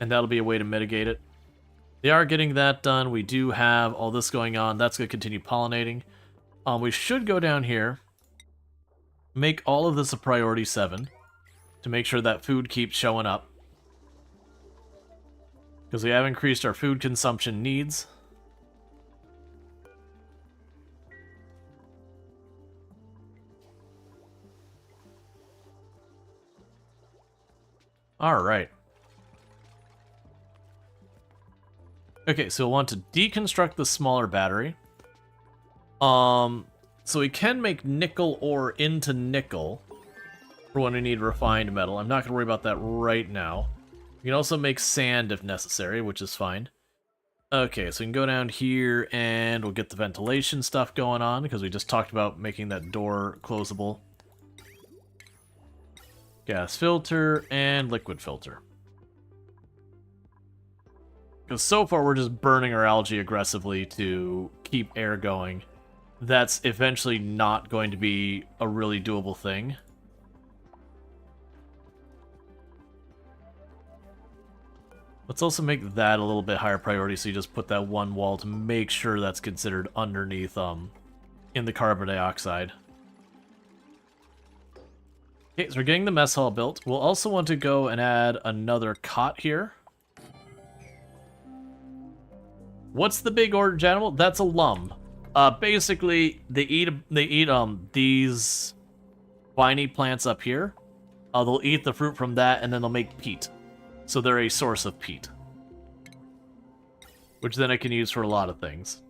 And that'll be a way to mitigate it. They are getting that done. We do have all this going on. That's going to continue pollinating. We should go down here. Make all of this a priority 7. To make sure that food keeps showing up. Because we have increased our food consumption needs. Alright. Okay, so we'll want to deconstruct the smaller battery. So we can make nickel ore into nickel for when we need refined metal. I'm not going to worry about that right now. We can also make sand if necessary, which is fine. Okay, so we can go down here and we'll get the ventilation stuff going on because we just talked about making that door closable. Gas filter and liquid filter. Because so far we're just burning our algae aggressively to keep air going. That's eventually not going to be a really doable thing. Let's also make that a little bit higher priority, so you just put that one wall to make sure that's considered underneath in the carbon dioxide. Okay, so we're getting the mess hall built. We'll also want to go and add another cot here. What's the big orange animal? That's a lum. Basically, they eat these viney plants up here. They'll eat the fruit from that, and then they'll make peat. So they're a source of peat. Which then I can use for a lot of things.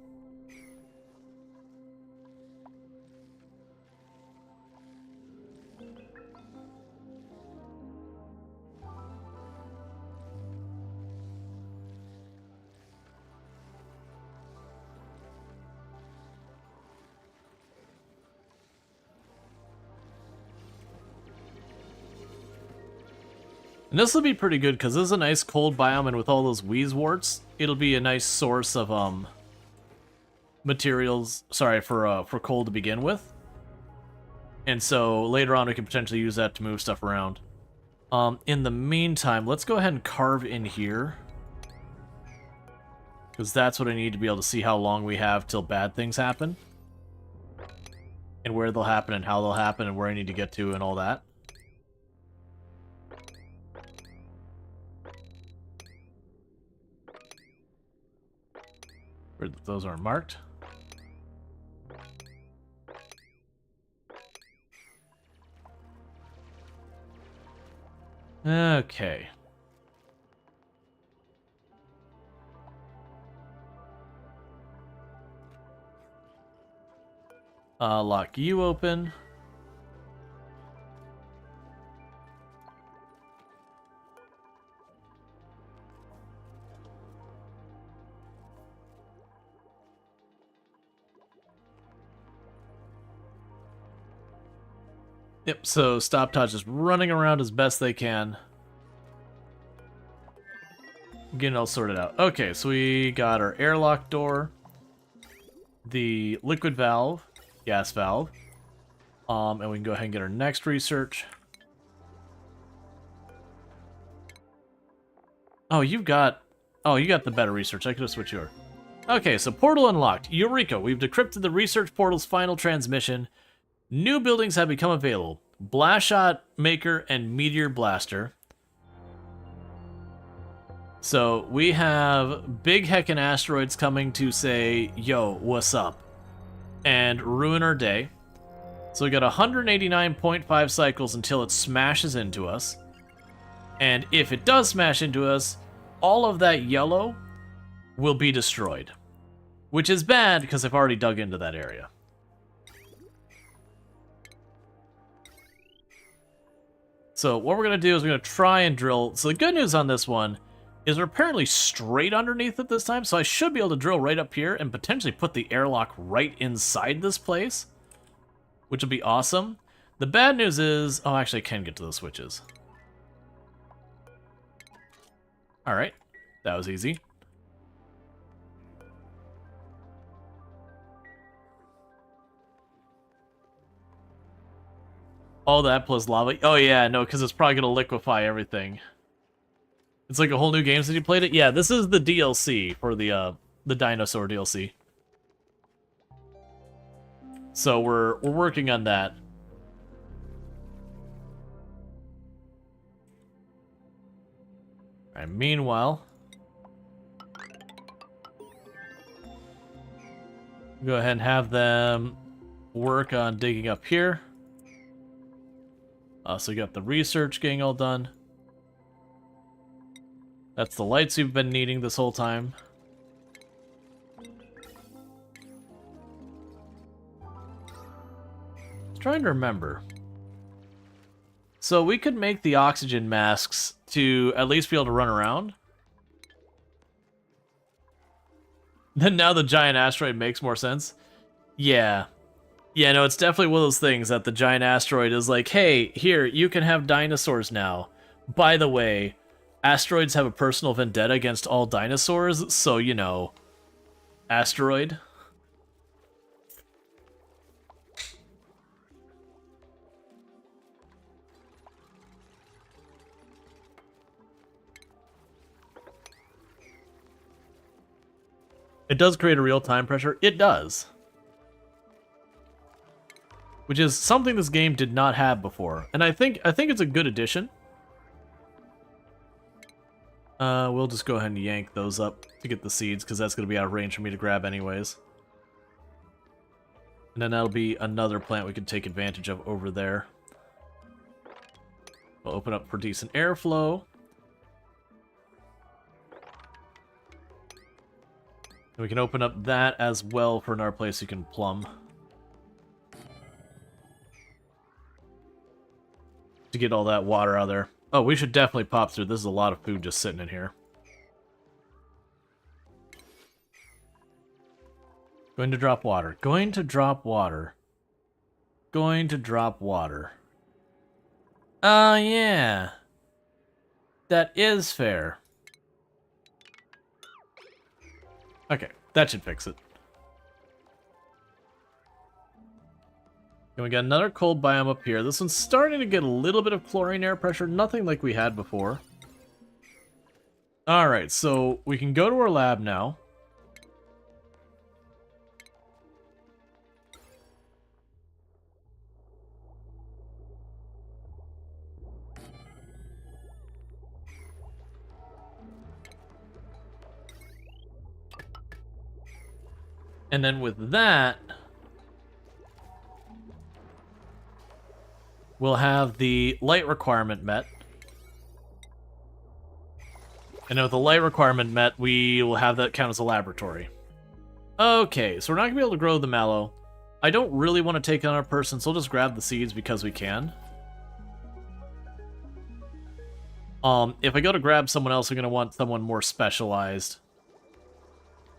And this will be pretty good because this is a nice cold biome, and with all those wheezeworts, it'll be a nice source of materials. Sorry, for coal to begin with. And so later on, we can potentially use that to move stuff around. In the meantime, let's go ahead and carve in here, because that's what I need to be able to see how long we have till bad things happen, and where they'll happen, and how they'll happen, and where I need to get to, and all that. Those aren't marked. Okay. Lock you open. Yep, so Stoptouch is running around as best they can. Getting it all sorted out. Okay, so we got our airlock door, the liquid valve, gas valve, and we can go ahead and get our next research. Oh, you got the better research. I could have switched you over. Okay, so portal unlocked. Eureka, we've decrypted the research portal's final transmission. New buildings have become available. Blast Shot Maker and Meteor Blaster. So we have big heckin' asteroids coming to say, yo, what's up? And ruin our day. So we got 189.5 cycles until it smashes into us. And if it does smash into us, all of that yellow will be destroyed. Which is bad, because I've already dug into that area. So what we're going to do is we're going to try and drill. So the good news on this one is we're apparently straight underneath it this time, so I should be able to drill right up here and potentially put the airlock right inside this place, which would be awesome. The bad news is... Oh, actually, I can get to those switches. Alright, that was easy. All that plus lava. Oh yeah, no, because it's probably going to liquefy everything. It's like a whole new game since you played it? Yeah, this is the DLC for the dinosaur DLC. So we're working on that. Alright, meanwhile... Go ahead and have them work on digging up here. So we got the research getting all done. That's the lights we've been needing this whole time. Trying to remember. So we could make the oxygen masks to at least be able to run around. Then now the giant asteroid makes more sense. Yeah. Yeah, no, it's definitely one of those things that the giant asteroid is like, hey, here, you can have dinosaurs now. By the way, asteroids have a personal vendetta against all dinosaurs, so, you know, asteroid. It does create a real time pressure. It does. Which is something this game did not have before. And I think it's a good addition. We'll just go ahead and yank those up to get the seeds, because that's going to be out of range for me to grab anyways. And then that'll be another plant we can take advantage of over there. We'll open up for decent airflow. And we can open up that as well for another place you can plumb. To get all that water out of there. Oh, we should definitely pop through. This is a lot of food just sitting in here. Going to drop water. Going to drop water. Going to drop water. Yeah. That is fair. Okay, that should fix it. And we got another cold biome up here. This one's starting to get a little bit of chlorine air pressure. Nothing like we had before. Alright, so we can go to our lab now. And then with that, we'll have the light requirement met. And with the light requirement met, we will have that count as a laboratory. Okay, so we're not going to be able to grow the mallow. I don't really want to take on our person, so we'll just grab the seeds because we can. If I go to grab someone else, I'm going to want someone more specialized.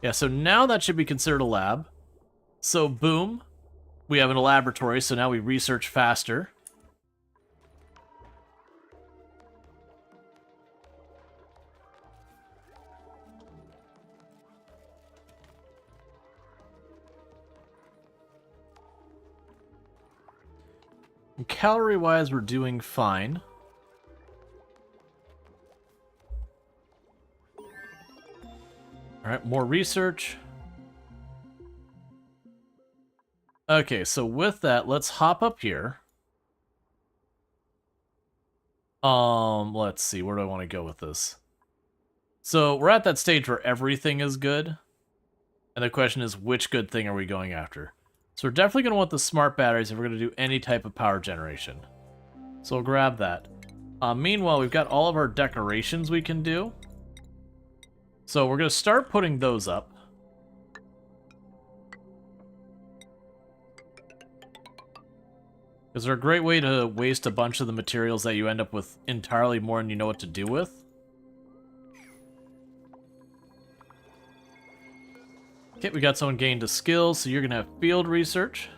Yeah, so now that should be considered a lab. So, boom. We have a laboratory, so now we research faster. Calorie-wise, we're doing fine. Alright, more research. Okay, so with that, let's hop up here. Let's see, where do I want to go with this? So, we're at that stage where everything is good. And the question is, which good thing are we going after? So we're definitely going to want the smart batteries if we're going to do any type of power generation. So we'll grab that. Meanwhile, we've got all of our decorations we can do. So we're going to start putting those up. Because they're a great way to waste a bunch of the materials that you end up with entirely more than you know what to do with. Okay, we got someone gained a skill, so you're going to have field research.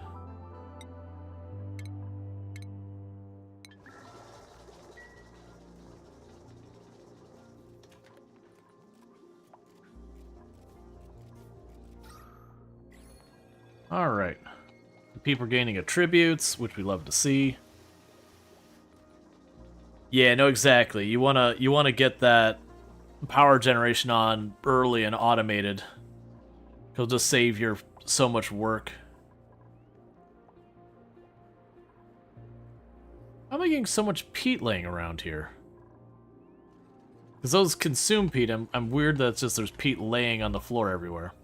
Alright. People are gaining attributes, which we love to see. Yeah, no, exactly. You wanna get that power generation on early and automated. It'll just save you so much work. How am I getting so much peat laying around here? Because those consume peat. I'm weird that it's just there's peat laying on the floor everywhere.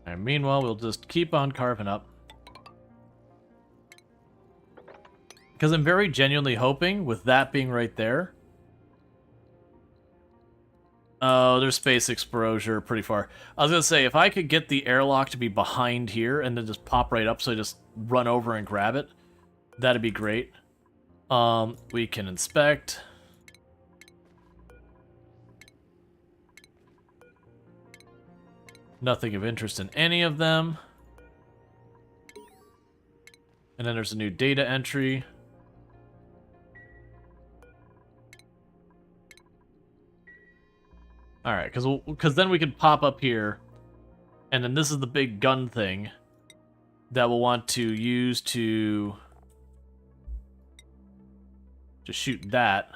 And meanwhile, we'll just keep on carving up. Because I'm very genuinely hoping, with that being right there... Oh, there's space exposure pretty far. I was going to say, if I could get the airlock to be behind here and then just pop right up so I just run over and grab it, that'd be great. We can inspect... Nothing of interest in any of them. And then there's a new data entry. Alright, because then we can pop up here. And then this is the big gun thing that we'll want to use to shoot that.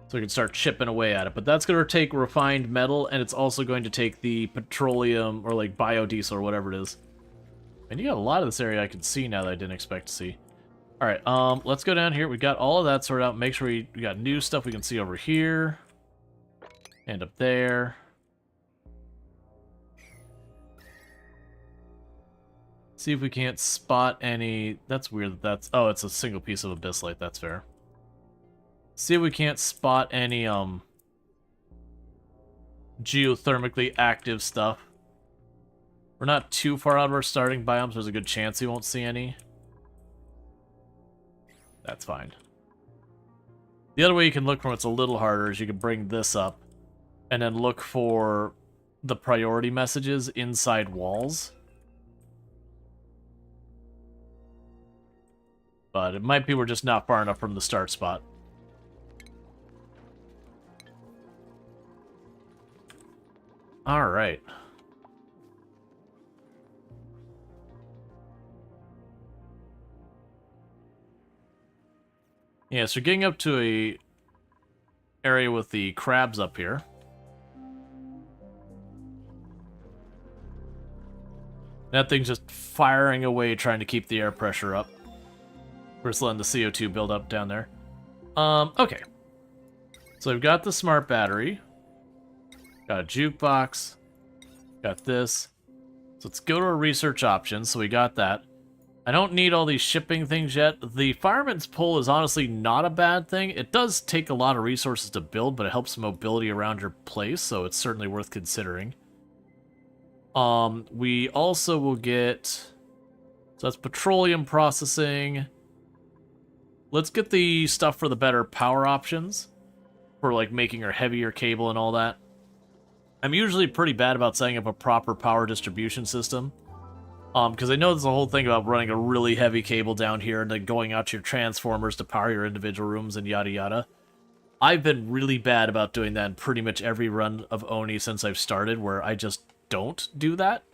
So we can start chipping away at it. But that's going to take refined metal, and it's also going to take the petroleum, or like biodiesel, or whatever it is. And you got a lot of this area I can see now that I didn't expect to see. Alright, let's go down here. We got all of that sorted out. Make sure we got new stuff we can see over here. And up there. See if we can't spot any... That's weird that that's... Oh, it's a single piece of abyssite. That's fair. See if we can't spot any, geothermically active stuff. We're not too far out of our starting biomes. There's a good chance we won't see any. That's fine. The other way you can look for what's a little harder is you can bring this up and then look for the priority messages inside walls. But it might be we're just not far enough from the start spot. Alright. Yeah, so getting up to a area with the crabs up here. That thing's just firing away trying to keep the air pressure up. We're just letting the CO2 build up down there. Okay. So we've got the smart battery. Got a jukebox. Got this. So let's go to our research options. So we got that. I don't need all these shipping things yet. The fireman's pole is honestly not a bad thing. It does take a lot of resources to build, but it helps mobility around your place, so it's certainly worth considering. We also will get... So that's petroleum processing. Let's get the stuff for the better power options. For, like, making our heavier cable and all that. I'm usually pretty bad about setting up a proper power distribution system. Because I know there's a whole thing about running a really heavy cable down here and then going out to your transformers to power your individual rooms and yada yada. I've been really bad about doing that in pretty much every run of Oni since I've started, where I just don't do that.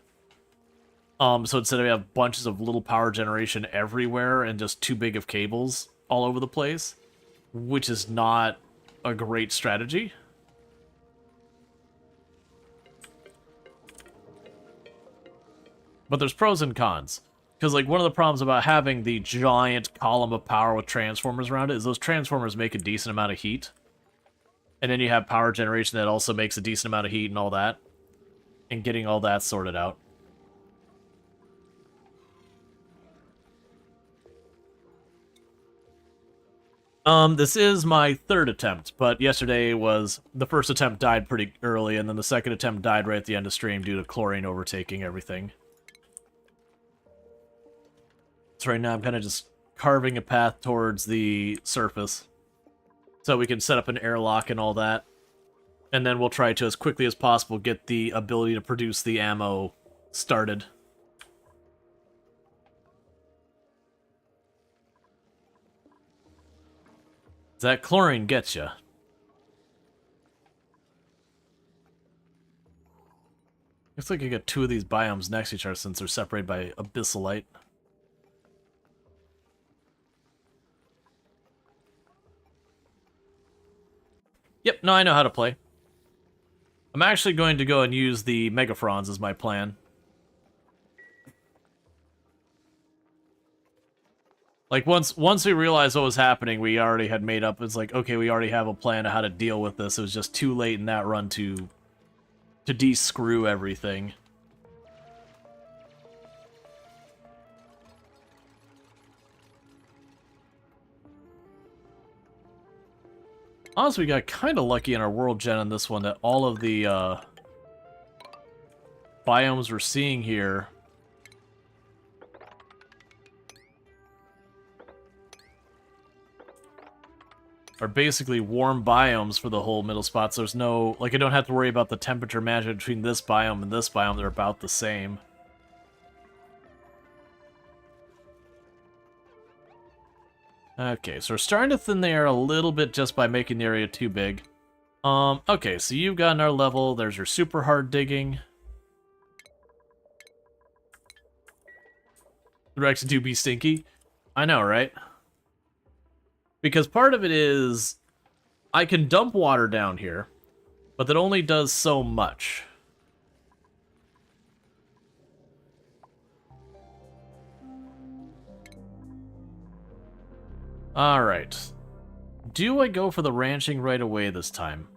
So instead I have bunches of little power generation everywhere and just too big of cables all over the place, which is not a great strategy. But there's pros and cons. Because, like, one of the problems about having the giant column of power with transformers around it is those transformers make a decent amount of heat. And then you have power generation that also makes a decent amount of heat and all that. And getting all that sorted out. This is my third attempt, but yesterday was... The first attempt died pretty early, and then the second attempt died right at the end of stream due to chlorine overtaking everything. So right now I'm kind of just carving a path towards the surface. So we can set up an airlock and all that. And then we'll try to, as quickly as possible, get the ability to produce the ammo started. That chlorine gets you. Looks like you got two of these biomes next to each other since they're separated by abyssalite. Yep, no, I know how to play. I'm actually going to go and use the Megafrons as my plan. Like, once we realized what was happening, we already had made up. It's like, okay, we already have a plan of how to deal with this. It was just too late in that run to de-screw everything. Honestly, we got kind of lucky in our world gen on this one that all of the biomes we're seeing here are basically warm biomes for the whole middle spots. There's no... Like, I don't have to worry about the temperature management between this biome and this biome. They're about the same. Okay, so we're starting to thin the air a little bit just by making the area too big. Okay, so you've gotten our level. There's your super hard digging. The Rex do be stinky. I know, right? Because part of it is I can dump water down here, but that only does so much. Alright. Do I go for the ranching right away this time?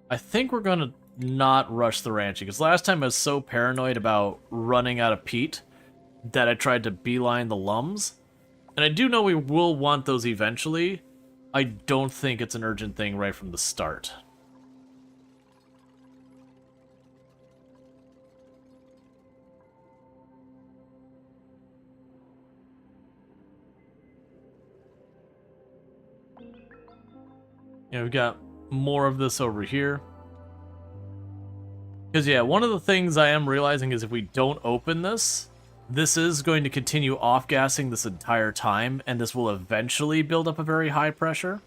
I think we're going to not rush the ranching, because last time I was so paranoid about running out of peat that I tried to beeline the lums. And I do know we will want those eventually. I don't think it's an urgent thing right from the start. Yeah, we've got more of this over here. Because, yeah, one of the things I am realizing is if we don't open this, this is going to continue off-gassing this entire time, and this will eventually build up a very high pressure.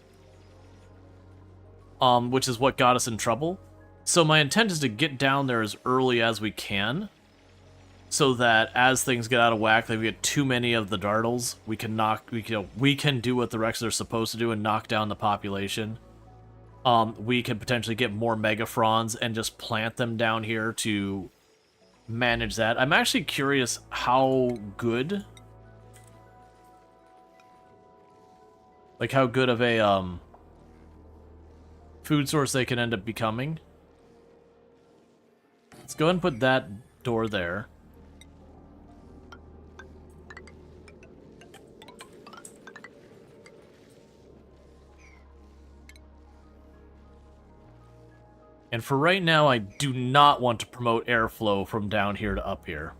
Which is what got us in trouble. So my intent is to get down there as early as we can, so that as things get out of whack, like we get too many of the dartles, we can do what the Rexes are supposed to do and knock down the population. We can potentially get more Megafrons and just plant them down here to manage that. I'm actually curious how good... Like, how good of a, food source they can end up becoming. Let's go ahead and put that door there. And for right now, I do not want to promote airflow from down here to up here.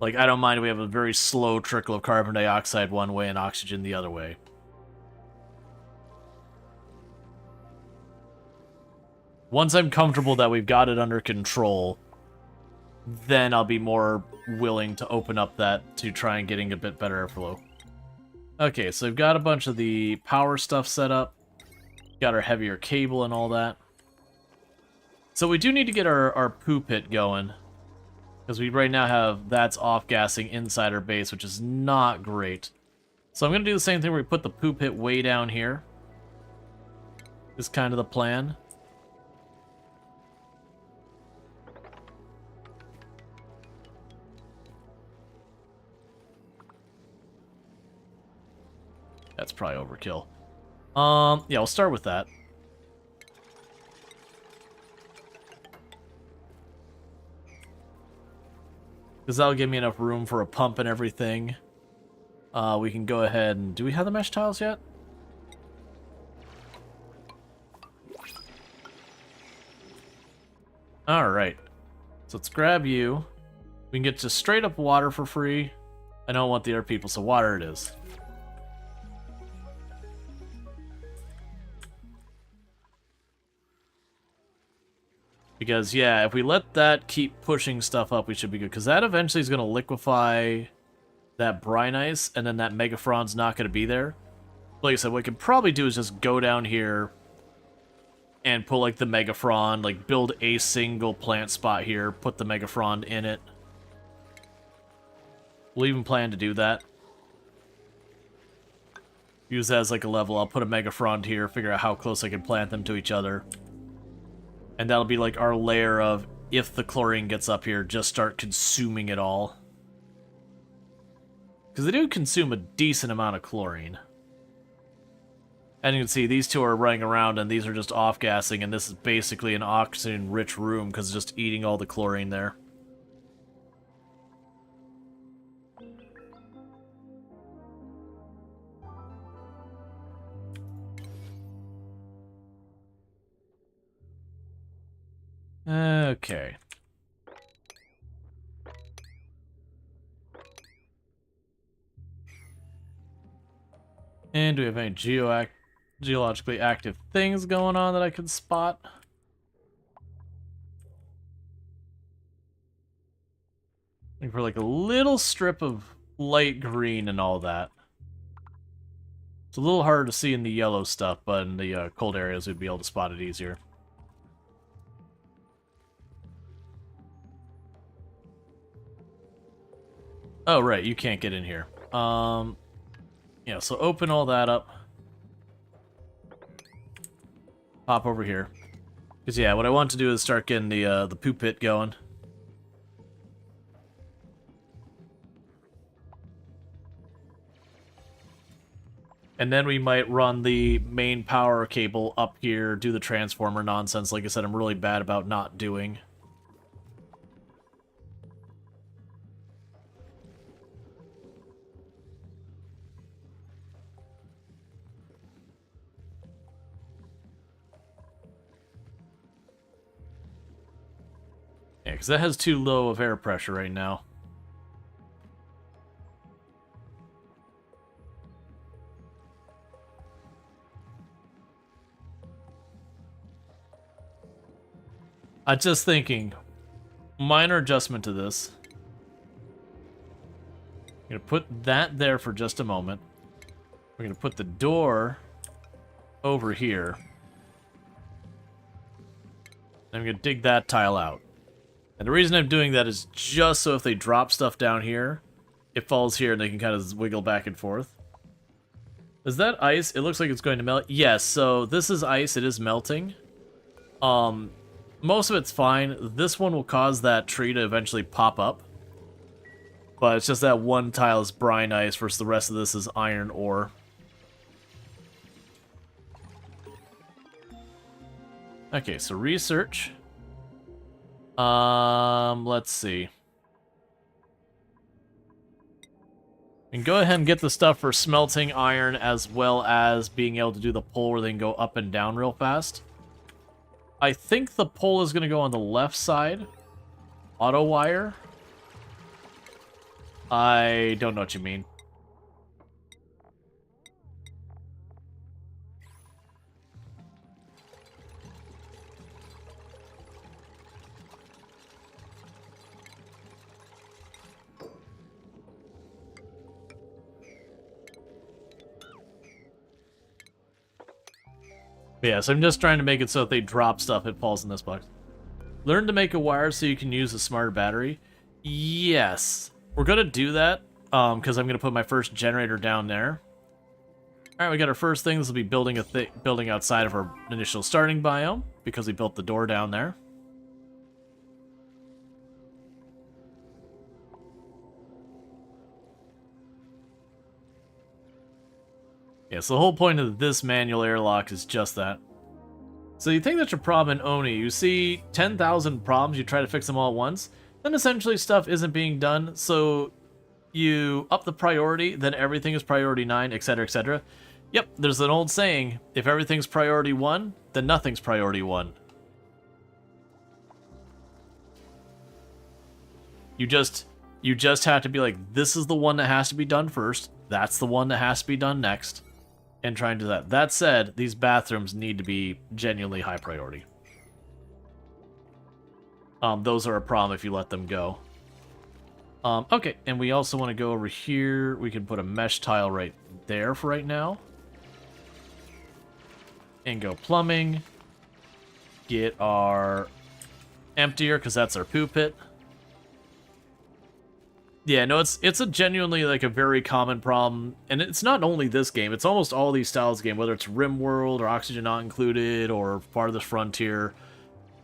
Like, I don't mind if we have a very slow trickle of carbon dioxide one way and oxygen the other way. Once I'm comfortable that we've got it under control, then I'll be more willing to open up that to try and getting a bit better airflow. Okay, so we've got a bunch of the power stuff set up. Got our heavier cable and all that. So we do need to get our poo pit going. Because we right now have that's off-gassing inside our base, which is not great. So I'm going to do the same thing where we put the poo pit way down here. Is kind of the plan. That's probably overkill. Yeah, we'll start with that. Because that'll give me enough room for a pump and everything. We can go ahead and... Do we have the mesh tiles yet? Alright. So let's grab you. We can get just straight up water for free. I don't want the air people, so water it is. Because, yeah, if we let that keep pushing stuff up, we should be good. Because that eventually is going to liquefy that brine ice, and then that Megafron's not going to be there. Like I said, what we could probably do is just go down here and put, like, the Megafron, like, build a single plant spot here, put the Megafron in it. We'll even plan to do that. Use that as, like, a level. I'll put a Megafron here, figure out how close I can plant them to each other. And that'll be like our layer of, if the chlorine gets up here, just start consuming it all. Because they do consume a decent amount of chlorine. And you can see these two are running around and these are just off-gassing, and this is basically an oxygen-rich room because it's just eating all the chlorine there. Okay. And do we have any geologically active things going on that I can spot? Looking for like a little strip of light green and all that. It's a little harder to see in the yellow stuff, but in the cold areas we'd be able to spot it easier. Oh, right, you can't get in here. Yeah, so open all that up. Pop over here. Because, yeah, what I want to do is start getting the poo pit going. And then we might run the main power cable up here, do the transformer nonsense. Like I said, I'm really bad about not doing. Yeah, because that has too low of air pressure right now. I'm just thinking, minor adjustment to this. I'm going to put that there for just a moment. We're going to put the door over here. I'm going to dig that tile out. And the reason I'm doing that is just so if they drop stuff down here, it falls here and they can kind of wiggle back and forth. Is that ice? It looks like it's going to melt. Yes, so this is ice. It is melting. Most of it's fine. This one will cause that tree to eventually pop up. But it's just that one tile is brine ice versus the rest of this is iron ore. Okay, so research. Let's see. And go ahead and get the stuff for smelting iron as well as being able to do the pole where they can go up and down real fast. I think the pole is going to go on the left side. Auto wire. I don't know what you mean. Yeah, so I'm just trying to make it so if they drop stuff, it falls in this box. Learn to make a wire so you can use a smarter battery. Yes. We're going to do that, because I'm going to put my first generator down there. Alright, we got our first thing. This will be building a building outside of our initial starting biome, because we built the door down there. Yeah, so the whole point of this manual airlock is just that. So you think that's your problem in Oni. You see 10,000 problems, you try to fix them all at once. then essentially stuff isn't being done. So you up the priority, then everything is priority 9, etc., etc. Yep, there's an old saying, if everything's priority 1, then nothing's priority 1. You just have to be like, this is the one that has to be done first, that's the one that has to be done next, and try and do that. That said, these bathrooms need to be genuinely high priority. Those are a problem if you let them go. Okay, and we also want to go over here. We can put a mesh tile right there for right now. And go plumbing. Get our emptier, because that's our poo pit. Yeah, no, it's a genuinely, like, a very common problem. And it's not only this game, it's almost all these styles of game, whether it's RimWorld or Oxygen Not Included or Farthest Frontier.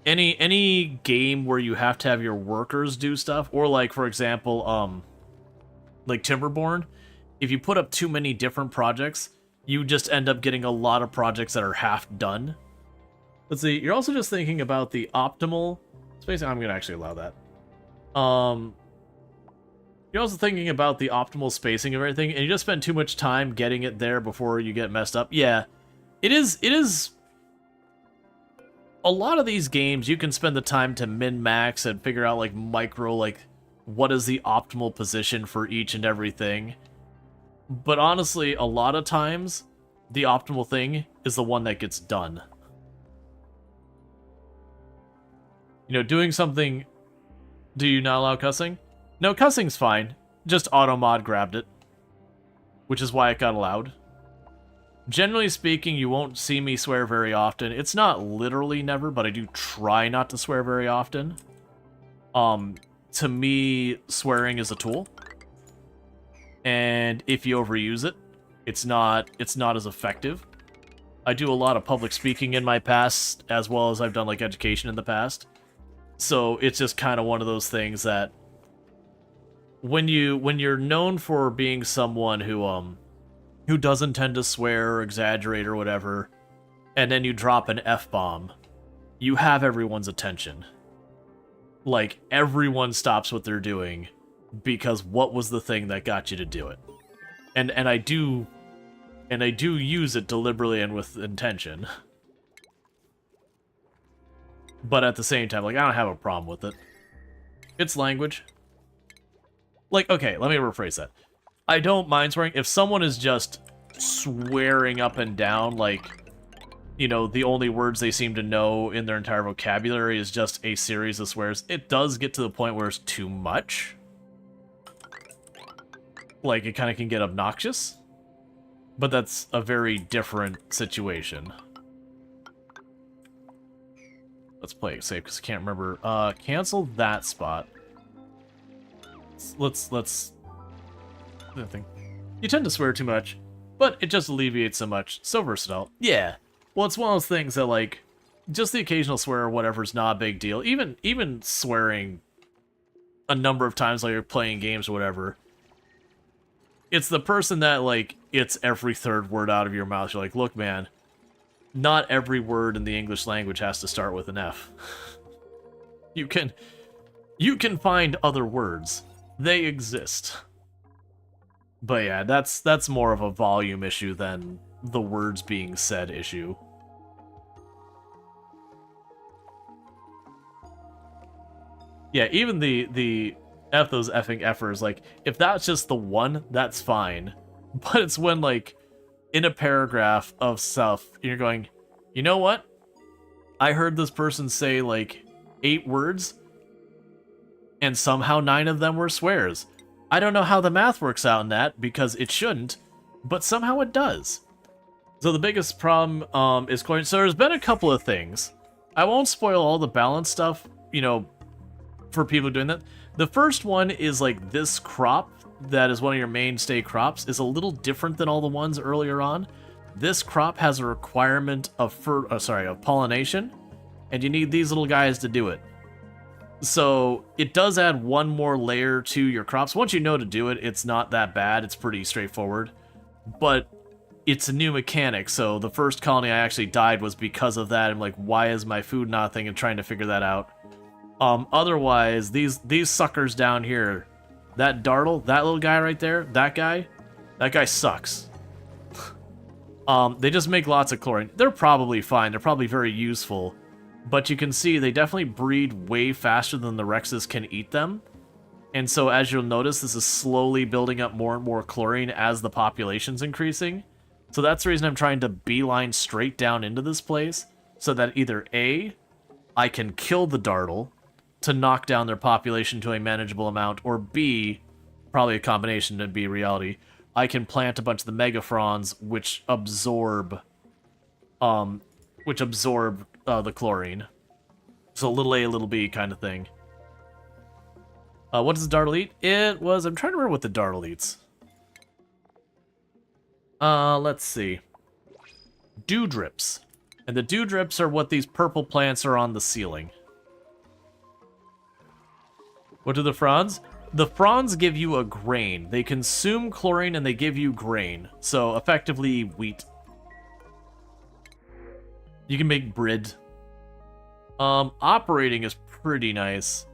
Any game where you have to have your workers do stuff, or like, for example, like Timberborn, if you put up too many different projects, you just end up getting a lot of projects that are half done. Let's see, you're also just thinking about the optimal spacing. I'm gonna actually allow that. You're also thinking about the optimal spacing of everything, and you just spend too much time getting it there before you get messed up. Yeah, it is. A lot of these games, you can spend the time to min-max and figure out, like, like, what is the optimal position for each and everything. But honestly, a lot of times, the optimal thing is the one that gets done. You know, doing something... Do you not allow cussing? No, cussing's fine. Just auto-mod grabbed it. Which is why it got allowed. Generally speaking, you won't see me swear very often. It's not literally never, but I do try not to swear very often. To me, swearing is a tool. And if you overuse it, it's not as effective. I do a lot of public speaking in my past, as well as I've done, like, education in the past. So it's just kind of one of those things that when you're known for being someone who doesn't tend to swear or exaggerate or whatever, and then you drop an F-bomb, you have everyone's attention. Like, everyone stops what they're doing, because what was the thing that got you to do it? And I do use it deliberately and with intention. But at the same time, like, I don't have a problem with it. It's language. Like, okay, let me rephrase that. I don't mind swearing. If someone is just swearing up and down, like, you know, the only words they seem to know in their entire vocabulary is just a series of swears, it does get to the point where it's too much. Like, it kind of can get obnoxious. But that's a very different situation. Let's play it safe, because I can't remember. Cancel that spot. Let's thing. You tend to swear too much, but it just alleviates so much. So versatile. Yeah. Well, it's one of those things that, like, just the occasional swear or whatever is not a big deal. Even swearing a number of times while you're playing games or whatever. It's the person that, like, it's every third word out of your mouth. You're like, look, man, not every word in the English language has to start with an F. You can find other words. They exist. But yeah, that's more of a volume issue than the words being said issue. Yeah, even the F those effing effers, like, if that's just the one, that's fine. But it's when, like, in a paragraph of stuff, you're going, you know what? I heard this person say, like, 8 words, and somehow 9 of them were swears. I don't know how the math works out in that, because it shouldn't, but somehow it does. So the biggest problem is Chlorine. So there's been a couple of things. I won't spoil all the balance stuff, you know, for people doing that. The first one is, like, this crop that is one of your mainstay crops is a little different than all the ones earlier on. This crop has a requirement of pollination, and you need these little guys to do it. So it does add one more layer to your crops. Once you know to do it, it's not that bad. It's pretty straightforward. But it's a new mechanic, so the first colony I actually died was because of that. I'm like, why is my food not a thing? And trying to figure that out. Otherwise, these suckers down here, that Dartle, that little guy right there, that guy sucks. They just make lots of chlorine. They're probably fine. They're probably very useful. But you can see they definitely breed way faster than the Rexes can eat them. And so as you'll notice, this is slowly building up more and more chlorine as the population's increasing. So that's the reason I'm trying to beeline straight down into this place, so that either A, I can kill the Dartle to knock down their population to a manageable amount, or B, probably a combination to be reality, I can plant a bunch of the Megafrons which absorb the chlorine. So little A, little B kind of thing. What does the Dartle eat? I'm trying to remember what the Dartle eats. Let's see. Dewdrips. And the dewdrips are what these purple plants are on the ceiling. What do the fronds? The fronds give you a grain. They consume chlorine and they give you grain. So, effectively, wheat. You can make bread. Operating is pretty nice.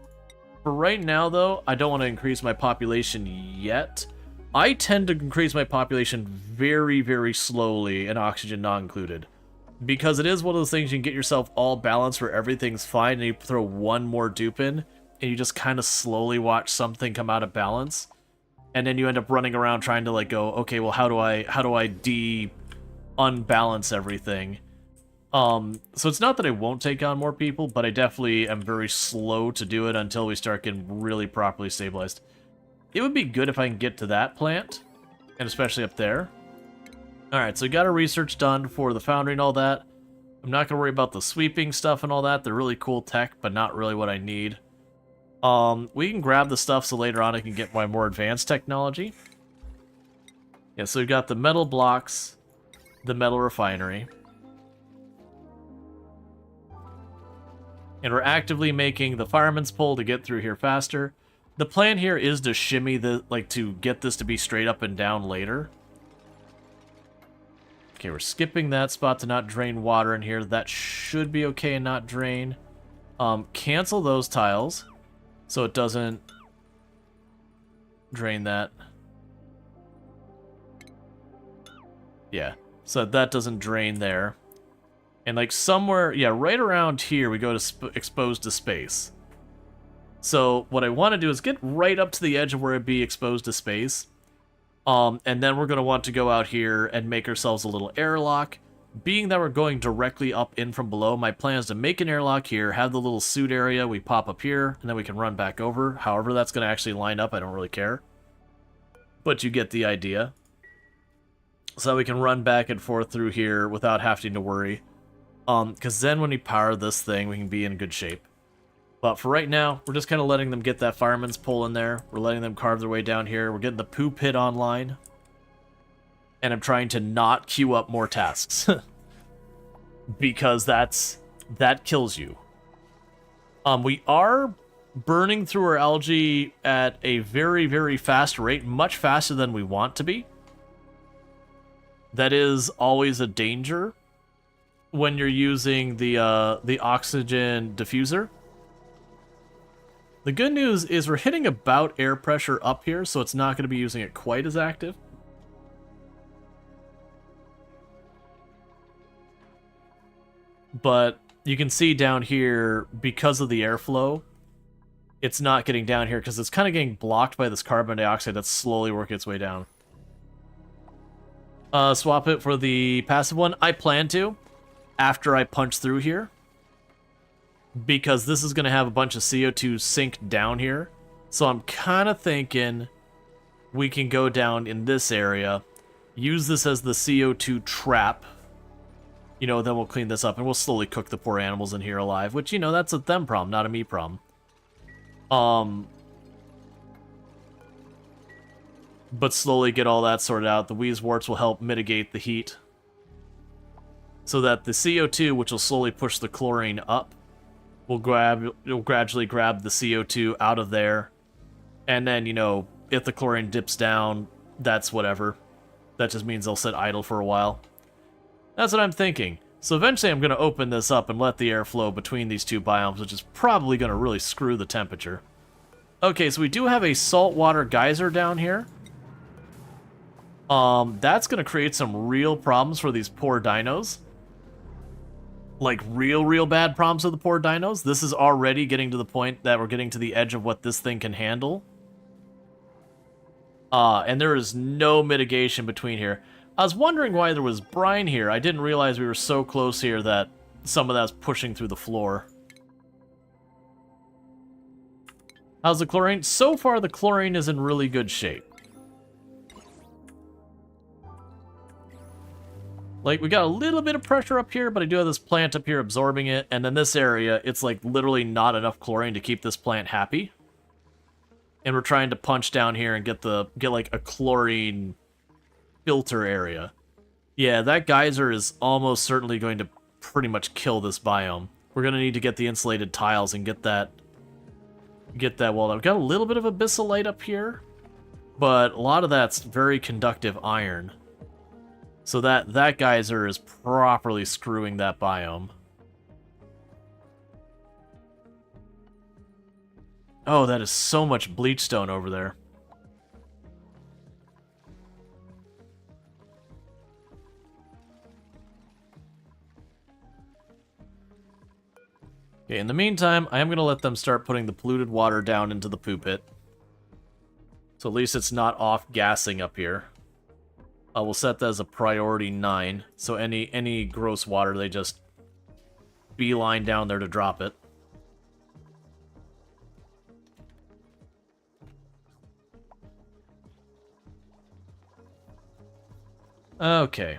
For right now, though, I don't want to increase my population yet. I tend to increase my population very, very slowly, and oxygen not included. Because it is one of those things you can get yourself all balanced where everything's fine, and you throw one more dupe in, and you just kind of slowly watch something come out of balance. And then you end up running around trying to, like, go, okay, well, how do I unbalance everything? So it's not that I won't take on more people, but I definitely am very slow to do it until we start getting really properly stabilized. It would be good if I can get to that plant, and especially up there. Alright, so we got our research done for the foundry and all that. I'm not going to worry about the sweeping stuff and all that. They're really cool tech, but not really what I need. We can grab the stuff so later on I can get my more advanced technology. Yeah, so we've got the metal blocks, the metal refinery. And we're actively making the fireman's pole to get through here faster. The plan here is to shimmy to get this to be straight up and down later. Okay, we're skipping that spot to not drain water in here. That should be okay and not drain. Cancel those tiles so it doesn't drain that. Yeah, so that doesn't drain there. And like somewhere, yeah, right around here we go to exposed to space. So what I want to do is get right up to the edge of where it'd be exposed to space. And then we're going to want to go out here and make ourselves a little airlock. Being that we're going directly up in from below, my plan is to make an airlock here, have the little suit area, we pop up here, and then we can run back over. However that's going to actually line up, I don't really care. But you get the idea. So we can run back and forth through here without having to worry. Because then when we power this thing, we can be in good shape. But for right now, we're just kind of letting them get that fireman's pole in there. We're letting them carve their way down here. We're getting the poo pit online. And I'm trying to not queue up more tasks. Because that kills you. We are burning through our algae at a very, very fast rate. Much faster than we want to be. That is always a danger when you're using the oxygen diffuser. The good news is we're hitting about air pressure up here, so it's not going to be using it quite as active. But you can see down here, because of the airflow, it's not getting down here because it's kind of getting blocked by this carbon dioxide that's slowly working its way down. Swap it for the passive one. I plan to, after I punch through here. Because this is going to have a bunch of CO2 sink down here. So I'm kind of thinking we can go down in this area, use this as the CO2 trap. You know, then we'll clean this up and we'll slowly cook the poor animals in here alive. Which, you know, that's a them problem, not a me problem. But slowly get all that sorted out. The Wheezeworts will help mitigate the heat. So that the CO2, which will slowly push the chlorine up, will gradually grab the CO2 out of there. And then, you know, if the chlorine dips down, that's whatever. That just means they'll sit idle for a while. That's what I'm thinking. So eventually I'm going to open this up and let the air flow between these two biomes, which is probably going to really screw the temperature. Okay, so we do have a saltwater geyser down here. That's going to create some real problems for these poor dinos. Like, real bad problems with the poor dinos. This is already getting to the point that we're getting to the edge of what this thing can handle. And there is no mitigation between here. I was wondering why there was brine here. I didn't realize we were so close here that some of that's pushing through the floor. How's the chlorine? So far, the chlorine is in really good shape. Like, we got a little bit of pressure up here, but I do have this plant up here absorbing it. And then this area, it's like literally not enough chlorine to keep this plant happy. And we're trying to punch down here and get like a chlorine filter area. Yeah, that geyser is almost certainly going to pretty much kill this biome. We're going to need to get the insulated tiles and get that walled up. We've got a little bit of abyssalite up here, but a lot of that's very conductive iron. So that geyser is properly screwing that biome. Oh, that is so much bleach stone over there. Okay, in the meantime, I am going to let them start putting the polluted water down into the poo pit. So at least it's not off-gassing up here. We'll set that as a priority 9. So any gross water, they just beeline down there to drop it. Okay.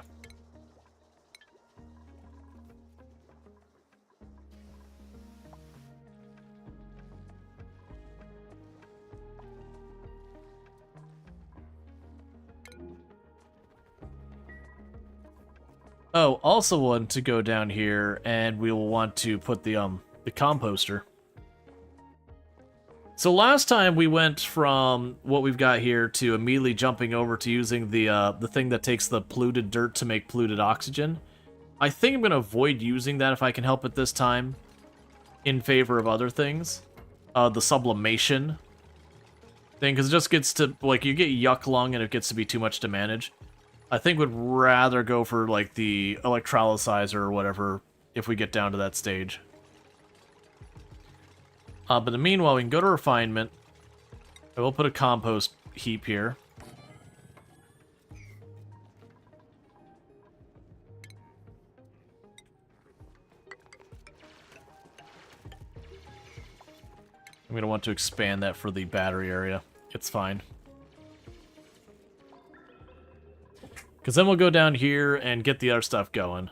Oh, also want to go down here, and we will want to put the composter. So last time we went from what we've got here to immediately jumping over to using the thing that takes the polluted dirt to make polluted oxygen. I think I'm going to avoid using that if I can help it this time, in favor of other things. The sublimation thing, because it just gets to, like, you get yuck lung and it gets to be too much to manage. I think would rather go for, like, the electrolyzer or whatever if we get down to that stage. But in the meanwhile, we can go to refinement. I will put a compost heap here. I'm going to want to expand that for the battery area. It's fine. Because then we'll go down here and get the other stuff going.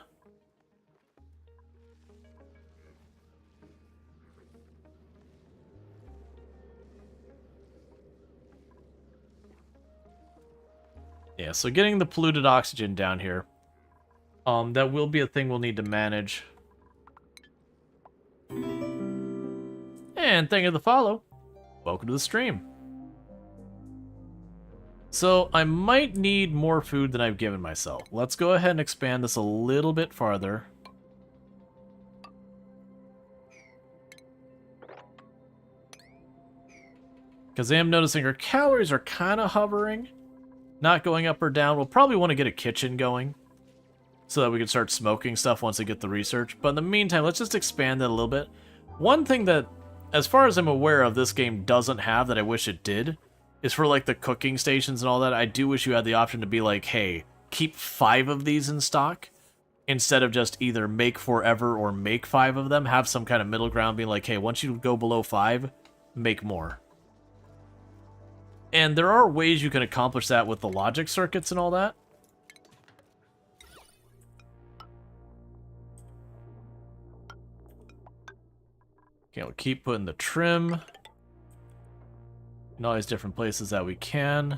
Yeah, so getting the polluted oxygen down here. That will be a thing we'll need to manage. And thank you for the follow. Welcome to the stream. So, I might need more food than I've given myself. Let's go ahead and expand this a little bit farther. Because I am noticing our calories are kind of hovering. Not going up or down. We'll probably want to get a kitchen going, so that we can start smoking stuff once we get the research. But in the meantime, let's just expand that a little bit. One thing that, as far as I'm aware of, this game doesn't have that I wish it did, is for, like, the cooking stations and all that. I do wish you had the option to be like, hey, keep 5 of these in stock, instead of just either make forever or make 5 of them. Have some kind of middle ground being like, hey, once you go below 5, make more. And there are ways you can accomplish that with the logic circuits and all that. Okay, we'll keep putting the trim in all these different places that we can.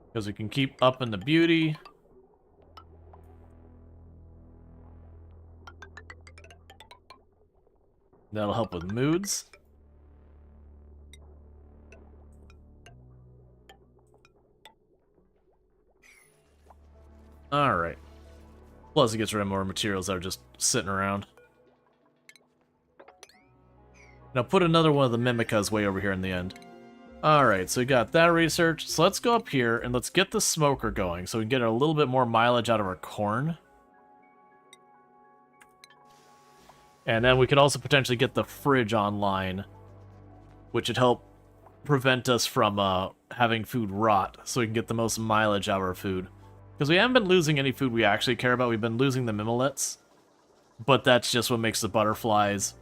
Because we can keep upping the beauty. That'll help with moods. Alright. Plus it gets rid of more materials that are just sitting around. Now put another one of the Mimicas way over here in the end. Alright, so we got that research. So let's go up here and let's get the smoker going so we can get a little bit more mileage out of our corn. And then we could also potentially get the fridge online, which would help prevent us from having food rot, so we can get the most mileage out of our food. Because we haven't been losing any food we actually care about. We've been losing the mimolets, but that's just what makes the butterflies.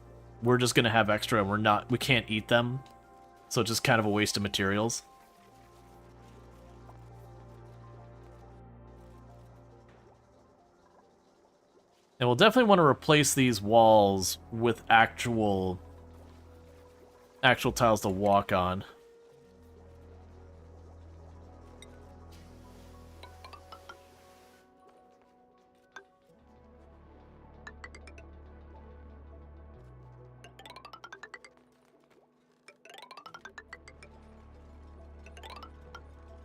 We're just going to have extra, and we can't eat them, so it's just kind of a waste of materials. And we'll definitely want to replace these walls with actual tiles to walk on.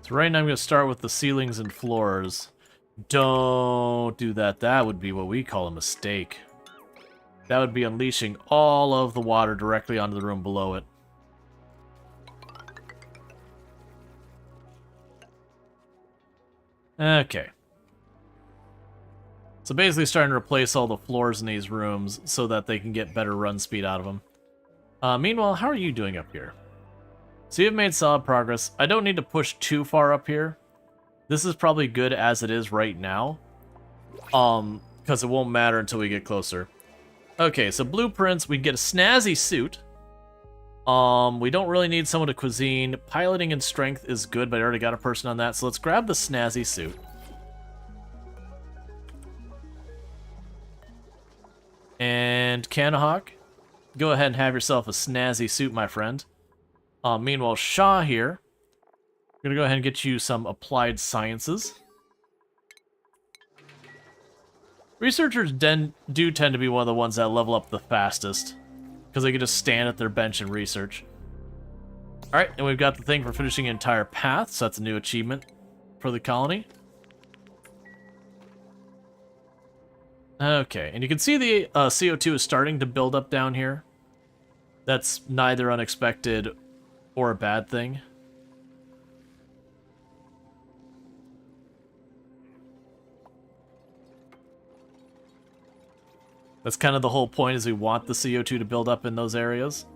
So right now I'm going to start with the ceilings and floors. Don't do that. That would be what we call a mistake. That would be unleashing all of the water directly onto the room below it. Okay. So basically starting to replace all the floors in these rooms so that they can get better run speed out of them. Meanwhile, how are you doing up here? So you've made solid progress. I don't need to push too far up here. This is probably good as it is right now. Because it won't matter until we get closer. Okay, so blueprints, we can get a snazzy suit. We don't really need someone to cuisine. Piloting and strength is good, but I already got a person on that, so let's grab the snazzy suit. And Canahawk, go ahead and have yourself a snazzy suit, my friend. Meanwhile, Shaw here, I'm going to go ahead and get you some applied sciences. Researchers do tend to be one of the ones that level up the fastest, because they can just stand at their bench and research. Alright, and we've got the thing for finishing an entire path, so that's a new achievement for the colony. Okay, and you can see the CO2 is starting to build up down here. That's neither unexpected or a bad thing. That's kind of the whole point, is we want the CO2 to build up in those areas.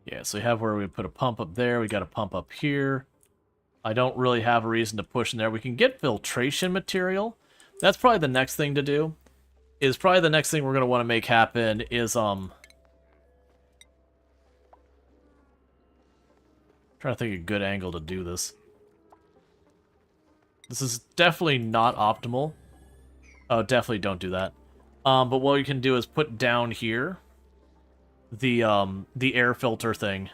Yeah, so we have where we put a pump up there, we got a pump up here. I don't really have a reason to push in there. We can get filtration material. That's probably the next thing to do. Probably the next thing we're going to want to make happen is, trying to think of a good angle to do this. This is definitely not optimal. Oh, definitely don't do that. But what you can do is put down here the air filter thing,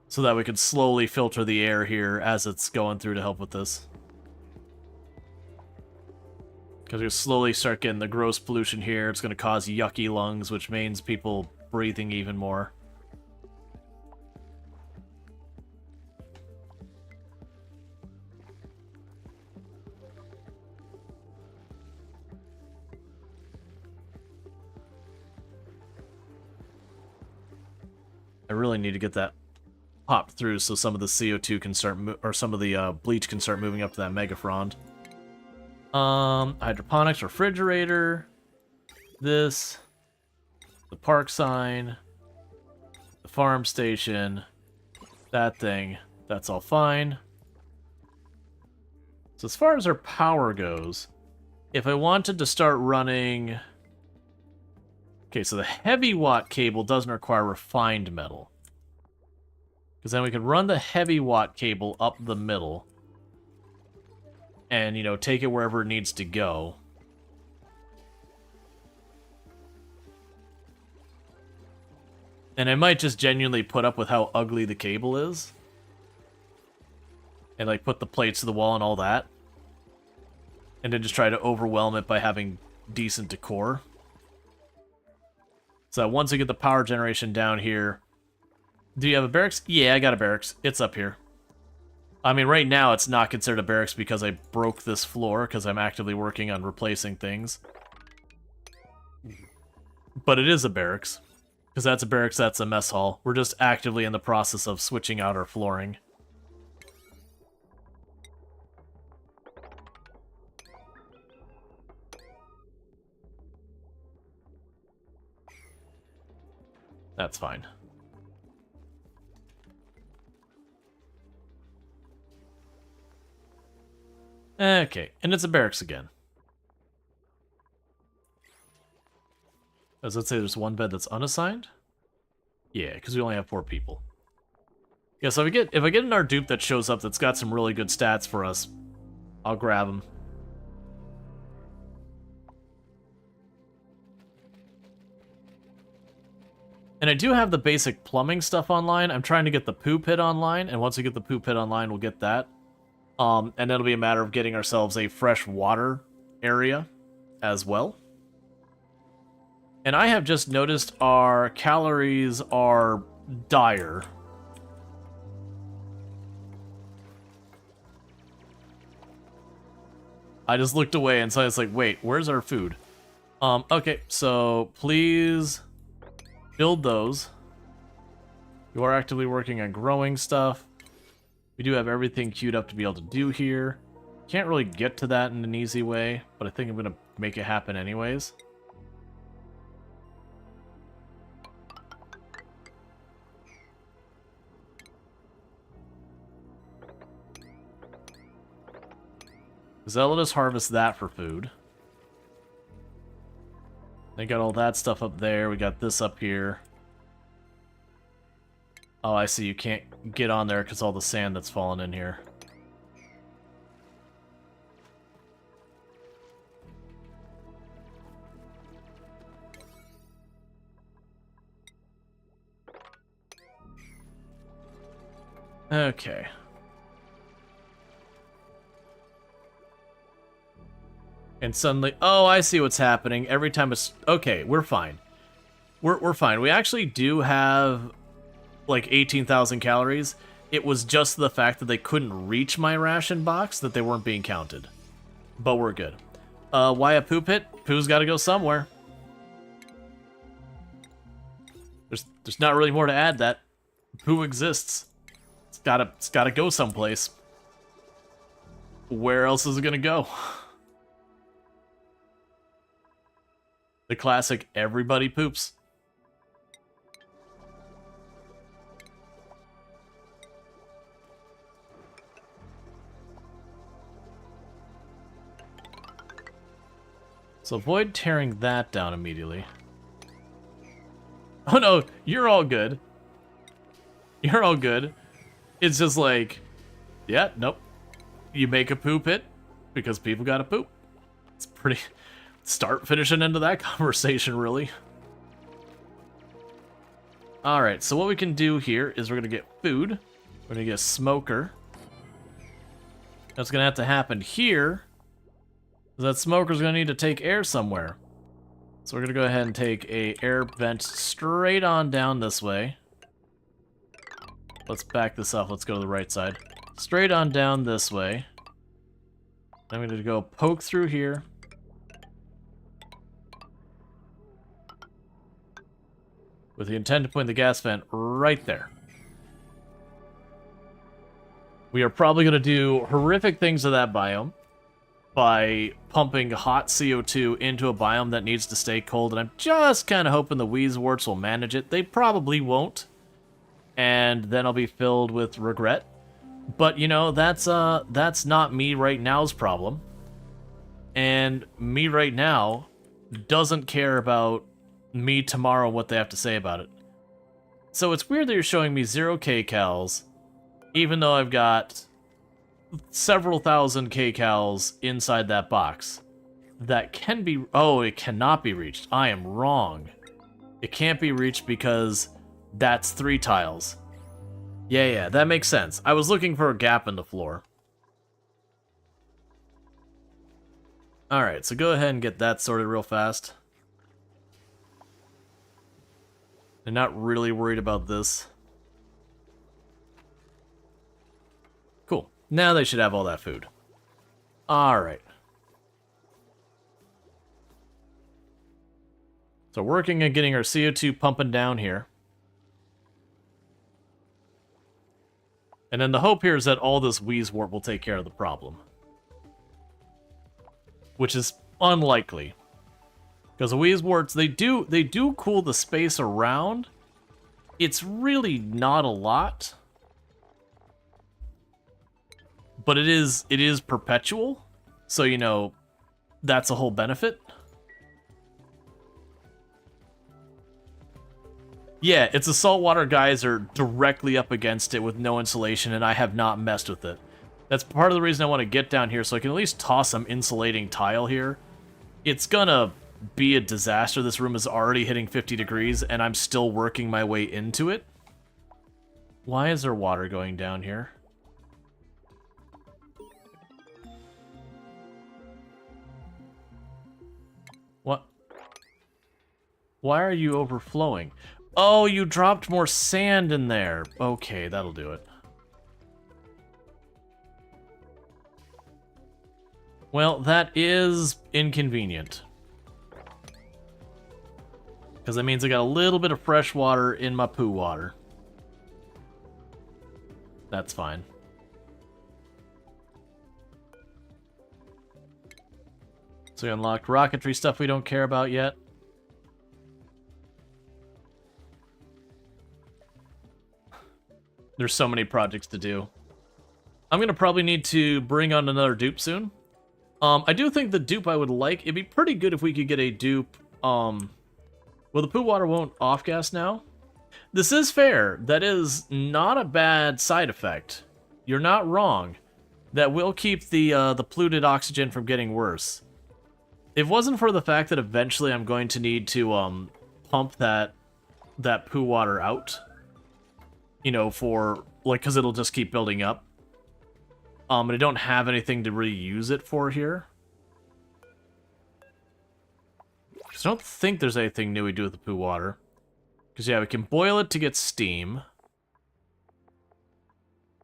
so that we can slowly filter the air here as it's going through to help with this. Because we slowly start getting the gross pollution here. It's going to cause yucky lungs, which means people breathing even more. I really need to get that popped through so some of the CO2 can start, or some of the bleach can start moving up to that Megafrond. Hydroponics, refrigerator, this, the park sign, the farm station, that thing, that's all fine. So as far as our power goes, if I wanted to start running... Okay, so the heavy watt cable doesn't require refined metal. Because then we could run the heavy watt cable up the middle. And, you know, take it wherever it needs to go. And I might just genuinely put up with how ugly the cable is. And, like, put the plates to the wall and all that. And then just try to overwhelm it by having decent decor. So that once we get the power generation down here, Do you have a barracks? Yeah, I got a barracks. It's up here. I mean, right now it's not considered a barracks because I broke this floor because I'm actively working on replacing things. But it is a barracks. Because that's a barracks, that's a mess hall. We're just actively in the process of switching out our flooring. That's fine. Okay, and it's a barracks again. Does it say there's one bed that's unassigned? Yeah, because we only have 4 people. Yeah, so if I get an Ardupe that shows up that's got some really good stats for us, I'll grab them. And I do have the basic plumbing stuff online. I'm trying to get the poo pit online, and once we get the poo pit online, we'll get that. And it'll be a matter of getting ourselves a fresh water area as well. And I have just noticed our calories are dire. I just looked away and so I was like, wait, where's our food? Okay, so please build those. You are actively working on growing stuff. We do have everything queued up to be able to do here. Can't really get to that in an easy way, but I think I'm going to make it happen anyways. Because that'll let us harvest that for food. They got all that stuff up there. We got this up here. Oh, I see. You can't get on there because all the sand that's fallen in here. Okay. And suddenly, oh, I see what's happening. Every time it's... Okay, we're fine. We're fine. We actually do have, like, 18,000 calories. It was just the fact that they couldn't reach my ration box that they weren't being counted. But we're good. Why a poo pit? Poo's got to go somewhere. There's not really more to add that. Poo exists. It's gotta go someplace. Where else is it gonna go? The classic everybody poops. So avoid tearing that down immediately. Oh no, you're all good. You're all good. It's just like, yeah, nope. You make a poo pit because people gotta poop. It's pretty... Start, finish, and end of that conversation, really. Alright, so what we can do here is we're going to get food. We're going to get a smoker. That's going to have to happen here. That smoker's going to need to take air somewhere. So we're going to go ahead and take a air vent straight on down this way. Let's back this up. Let's go to the right side. Straight on down this way. I'm going to go poke through here. With the intent to point the gas vent right there. We are probably going to do horrific things to that biome by pumping hot CO2 into a biome that needs to stay cold, and I'm just kind of hoping the Wheezeworts will manage it. They probably won't, and then I'll be filled with regret. But, you know, that's not me right now's problem. And me right now doesn't care about me tomorrow what they have to say about it. So it's weird that you're showing me 0 kcals, even though I've got several thousand kcals inside that box. That can be... Oh, it cannot be reached. I am wrong. It can't be reached because that's 3 tiles. Yeah, that makes sense. I was looking for a gap in the floor. Alright, so go ahead and get that sorted real fast. I'm not really worried about this. Now they should have all that food. Alright. So working on getting our CO2 pumping down here. And then the hope here is that all this Wheezewort will take care of the problem. Which is unlikely. Because the Wheezeworts, they do cool the space around. It's really not a lot. But it is perpetual. So, you know, that's a whole benefit. Yeah, it's a saltwater geyser directly up against it with no insulation, and I have not messed with it. That's part of the reason I want to get down here, so I can at least toss some insulating tile here. It's gonna be a disaster. This room is already hitting 50 degrees, and I'm still working my way into it. Why is there water going down here? What? Why are you overflowing? Oh, you dropped more sand in there. Okay, that'll do it. Well, that is inconvenient. Because that means I got a little bit of fresh water in my poo water. That's fine. So we unlocked rocketry stuff we don't care about yet. There's so many projects to do. I'm going to probably need to bring on another dupe soon. I do think the dupe I would like, it'd be pretty good if we could get a dupe. Well, the poo water won't off-gas now. This is fair. That is not a bad side effect. You're not wrong. That will keep the polluted oxygen from getting worse. If it wasn't for the fact that eventually I'm going to need to pump that poo water out, you know, for, like, because it'll just keep building up. And I don't have anything to really use it for here. Because I don't think there's anything new we do with the poo water. Because, yeah, we can boil it to get steam.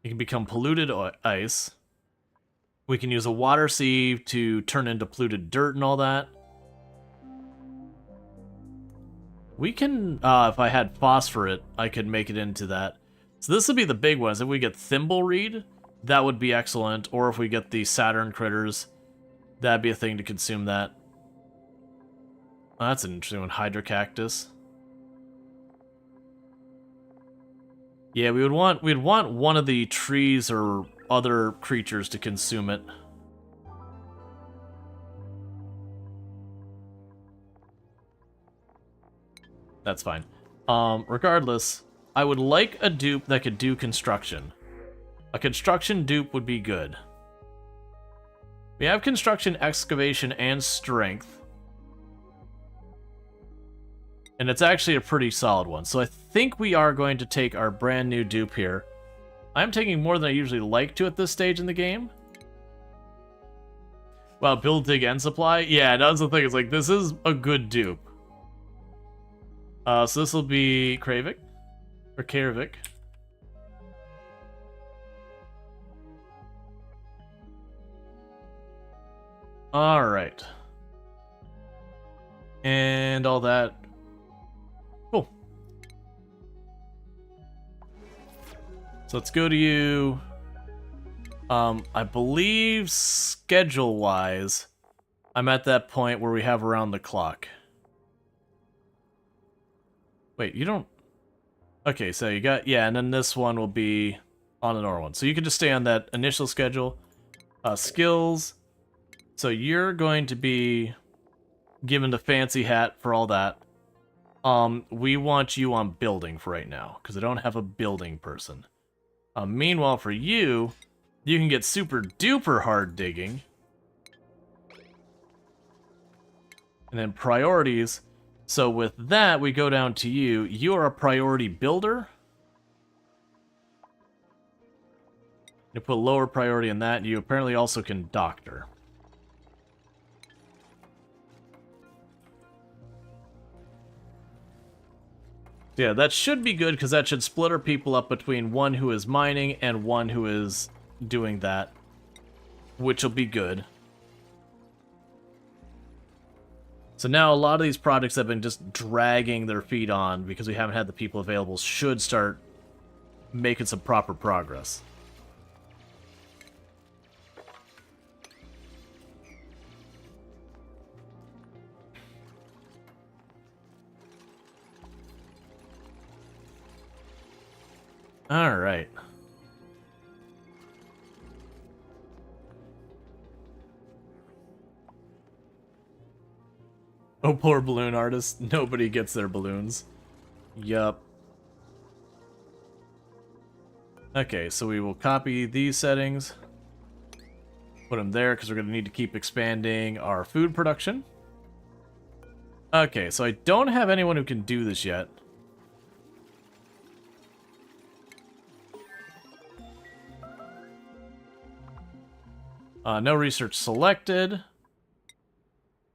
It can become polluted ice. We can use a water sieve to turn into polluted dirt and all that. We can, if I had phosphorate, I could make it into that. So this would be the big ones. If we get thimbleweed, that would be excellent. Or if we get the Saturn critters, that'd be a thing to consume that. Oh, that's an interesting one. Hydrocactus. Yeah, we'd want one of the trees or other creatures to consume it. That's fine. Regardless, I would like a dupe that could do construction. A construction dupe would be good. We have construction, excavation, and strength. And it's actually a pretty solid one. So I think we are going to take our brand new dupe here. I'm taking more than I usually like to at this stage in the game. Wow, build, dig, and supply? Yeah, that's the thing. It's like, this is a good dupe. So this will be Kravik. Or Karavik. Alright. And all that. Cool. So let's go to you. I believe schedule-wise, I'm at that point where we have around the clock. Wait, you don't... Okay, so you got... Yeah, and then this one will be on the normal one. So you can just stay on that initial schedule. Skills. So you're going to be given the fancy hat for all that. We want you on building for right now, because I don't have a building person. Meanwhile, for you, you can get super duper hard digging. And then priorities. So with that, we go down to you. You are a priority builder. You put lower priority on that. You apparently also can doctor. Yeah, that should be good, because that should split our people up between one who is mining and one who is doing that, which will be good. So now a lot of these projects have been just dragging their feet on because we haven't had the people available should start making some proper progress. All right. Oh, poor balloon artist. Nobody gets their balloons. Yup. Okay, so we will copy these settings. Put them there because we're going to need to keep expanding our food production. Okay, so I don't have anyone who can do this yet. No research selected.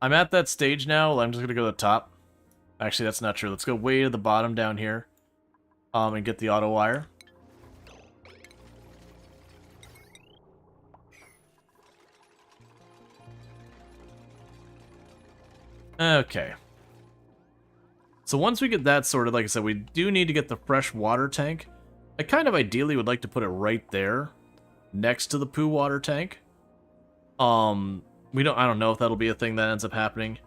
I'm at that stage now. I'm just going to go to the top. Actually, that's not true. Let's go way to the bottom down here. And get the auto wire. Okay. So once we get that sorted, like I said, we do need to get the fresh water tank. I kind of ideally would like to put it right there, next to the poo water tank. I don't know if that'll be a thing that ends up happening.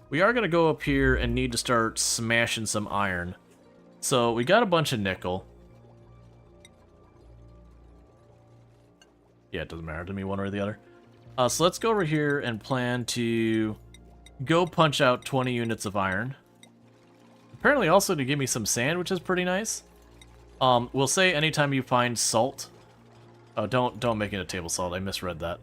We are gonna go up here and need to start smashing some iron. So we got a bunch of nickel. Yeah, it doesn't matter to me one way or the other. So let's go over here and plan to go punch out 20 units of iron. Apparently also to give me some sand, which is pretty nice. We'll say anytime you find salt. Oh, don't make it a table salt. I misread that.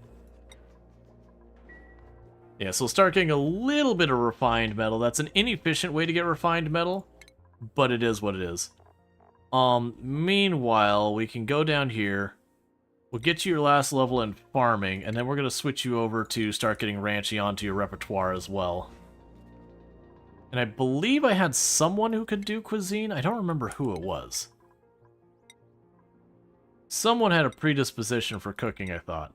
Yeah, so we'll start getting a little bit of refined metal. That's an inefficient way to get refined metal, but it is what it is. Meanwhile, we can go down here. We'll get you your last level in farming, and then we're going to switch you over to start getting ranchy onto your repertoire as well. And I believe I had someone who could do cuisine. I don't remember who it was. Someone had a predisposition for cooking, I thought.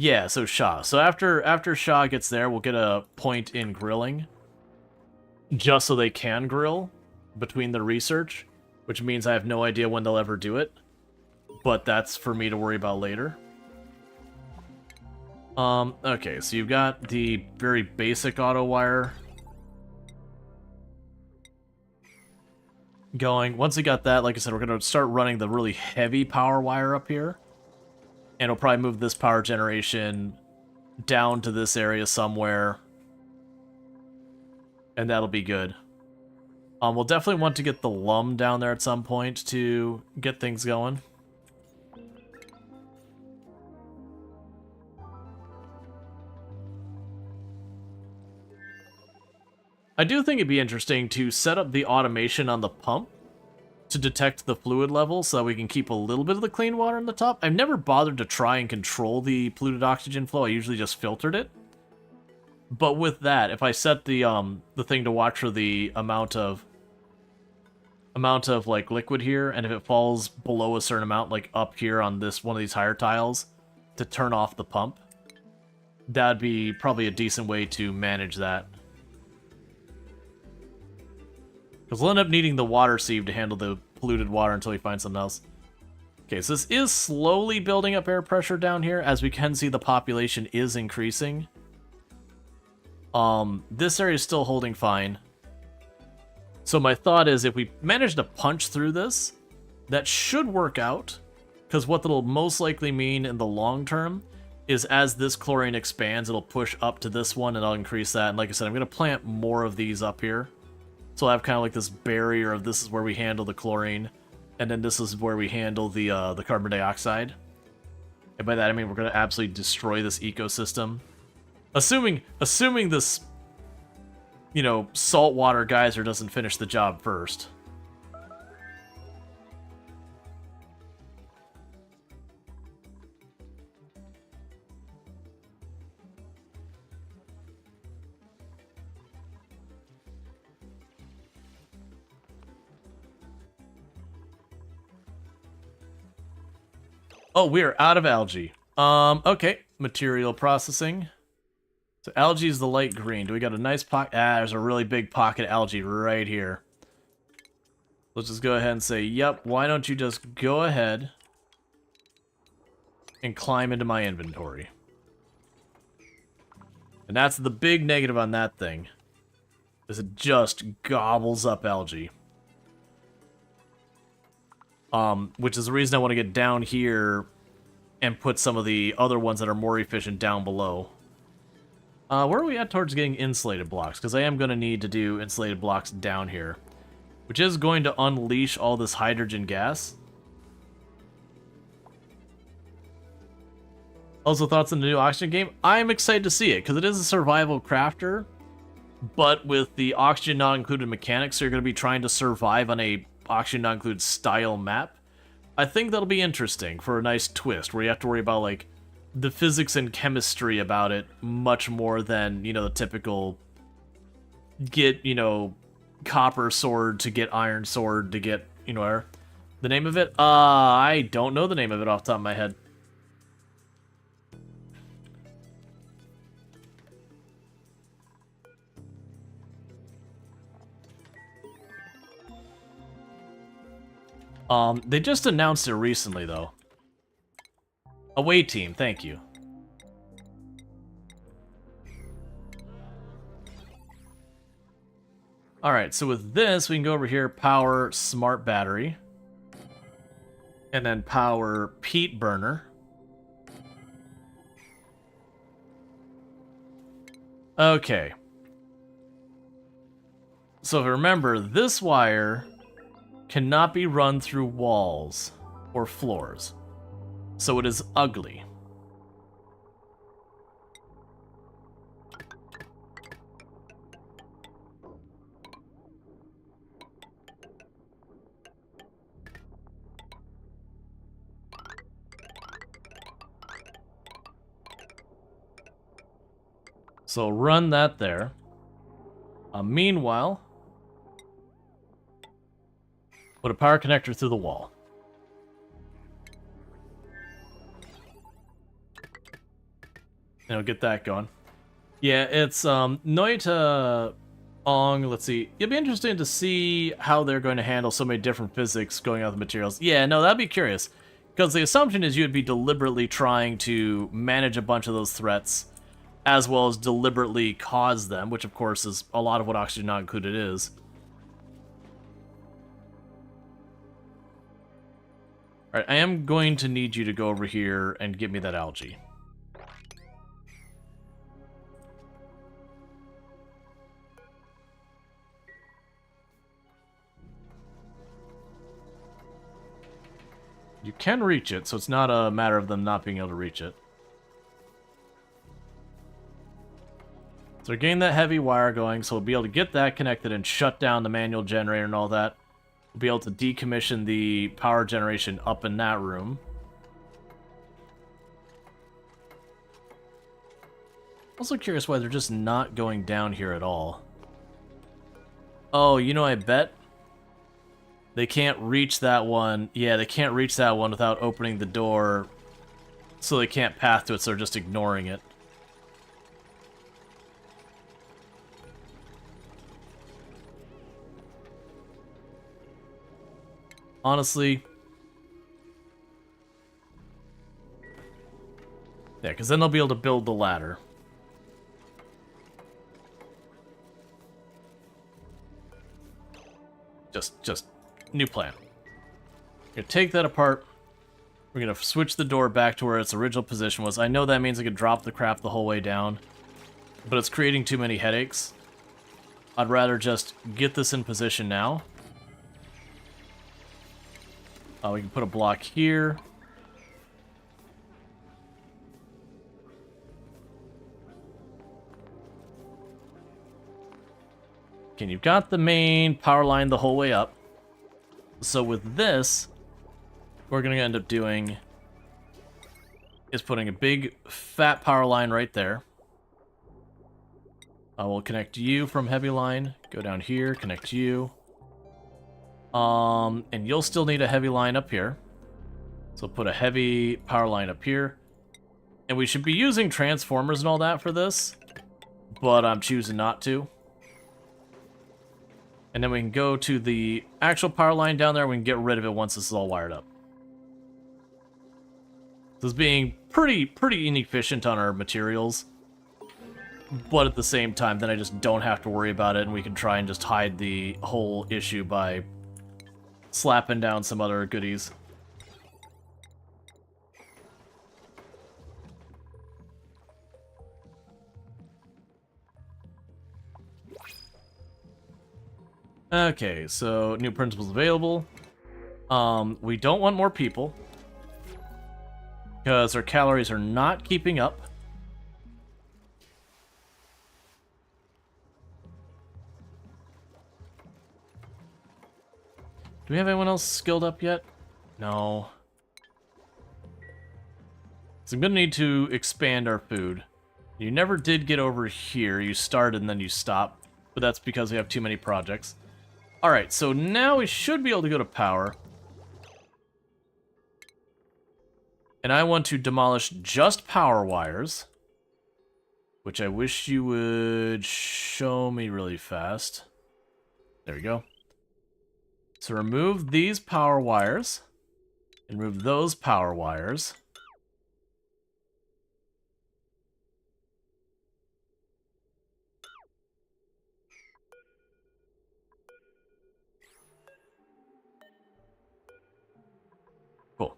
Yeah, so Shah. So after Shah gets there, we'll get a point in grilling. Just so they can grill between the research, which means I have no idea when they'll ever do it. But that's for me to worry about later. Okay, so you've got the very basic auto wire going. Once we got that, like I said, we're going to start running the really heavy power wire up here. And we'll probably move this power generation down to this area somewhere. And that'll be good. We'll definitely want to get the lum down there at some point to get things going. I do think it'd be interesting to set up the automation on the pump to detect the fluid level so that we can keep a little bit of the clean water in the top. I've never bothered to try and control the polluted oxygen flow. I usually just filtered it. But with that, if I set the thing to watch for the amount of like liquid here, and if it falls below a certain amount, like up here on this one of these higher tiles, to turn off the pump, that'd be probably a decent way to manage that. Because we'll end up needing the water sieve to handle the polluted water until we find something else. Okay, so this is slowly building up air pressure down here. As we can see, the population is increasing. This area is still holding fine. So my thought is if we manage to punch through this, that should work out. Because what that'll most likely mean in the long term is as this chlorine expands, it'll push up to this one and I'll increase that. And like I said, I'm going to plant more of these up here. So I'll have kind of like this barrier of this is where we handle the chlorine, and then this is where we handle the carbon dioxide. And by that I mean we're going to absolutely destroy this ecosystem. Assuming this, you know, saltwater geyser doesn't finish the job first. Oh, we are out of algae. Okay. Material processing. So algae is the light green. Do we got a nice pocket? Ah, there's a really big pocket of algae right here. Let's just go ahead and say, yep, why don't you just go ahead and climb into my inventory. And that's the big negative on that thing, is it just gobbles up algae. Which is the reason I want to get down here and put some of the other ones that are more efficient down below. Where are we at towards getting insulated blocks? Because I am going to need to do insulated blocks down here, which is going to unleash all this hydrogen gas. Also, thoughts on the new oxygen game? I'm excited to see it, because it is a survival crafter, but with the oxygen not included mechanics, so you're going to be trying to survive on a oxygen not included style map. I think that'll be interesting for a nice twist, where you have to worry about, like, the physics and chemistry about it much more than, you know, the typical get, you know, copper sword to get iron sword to get, you know, the name of it? I don't know the name of it off the top of my head. They just announced it recently, though. Away team, thank you. Alright, so with this, we can go over here, power smart battery. And then power peat burner. Okay. So if you remember, this wire cannot be run through walls or floors. So it is ugly. So run that there. Meanwhile, put a power connector through the wall. And I'll get that going. Yeah, it's Noita Ong, let's see. It'll be interesting to see how they're going to handle so many different physics going out of the materials. Yeah, no, that'd be curious. Because the assumption is you'd be deliberately trying to manage a bunch of those threats, as well as deliberately cause them, which of course is a lot of what Oxygen Not Included is. Alright, I am going to need you to go over here and give me that algae. You can reach it, so it's not a matter of them not being able to reach it. So we're getting that heavy wire going, so we'll be able to get that connected and shut down the manual generator and all that. We'll be able to decommission the power generation up in that room. Also curious why they're just not going down here at all. Oh, you know, I bet they can't reach that one. Yeah, they can't reach that one without opening the door, so they can't path to it, so they're just ignoring it. Honestly, yeah, because then they'll be able to build the ladder. Just new plan. We're gonna take that apart. We're gonna switch the door back to where its original position was. I know that means I could drop the crap the whole way down, but it's creating too many headaches. I'd rather just get this in position now. We can put a block here. Okay, you've got the main power line the whole way up. So with this, what we're going to end up doing is putting a big fat power line right there. I will connect you from heavy line, go down here, connect you. And you'll still need a heavy line up here. So put a heavy power line up here. And we should be using transformers and all that for this, but I'm choosing not to. And then we can go to the actual power line down there, and we can get rid of it once this is all wired up. This is being pretty inefficient on our materials, but at the same time, then I just don't have to worry about it, and we can try and just hide the whole issue by slapping down some other goodies. Okay, so new principles available. We don't want more people, because our calories are not keeping up. Do we have anyone else skilled up yet? No. So I'm gonna need to expand our food. You never did get over here. You started and then you stopped, but that's because we have too many projects. Alright, so now we should be able to go to power. And I want to demolish just power wires, which I wish you would show me really fast. There we go. So remove these power wires, and remove those power wires. Cool.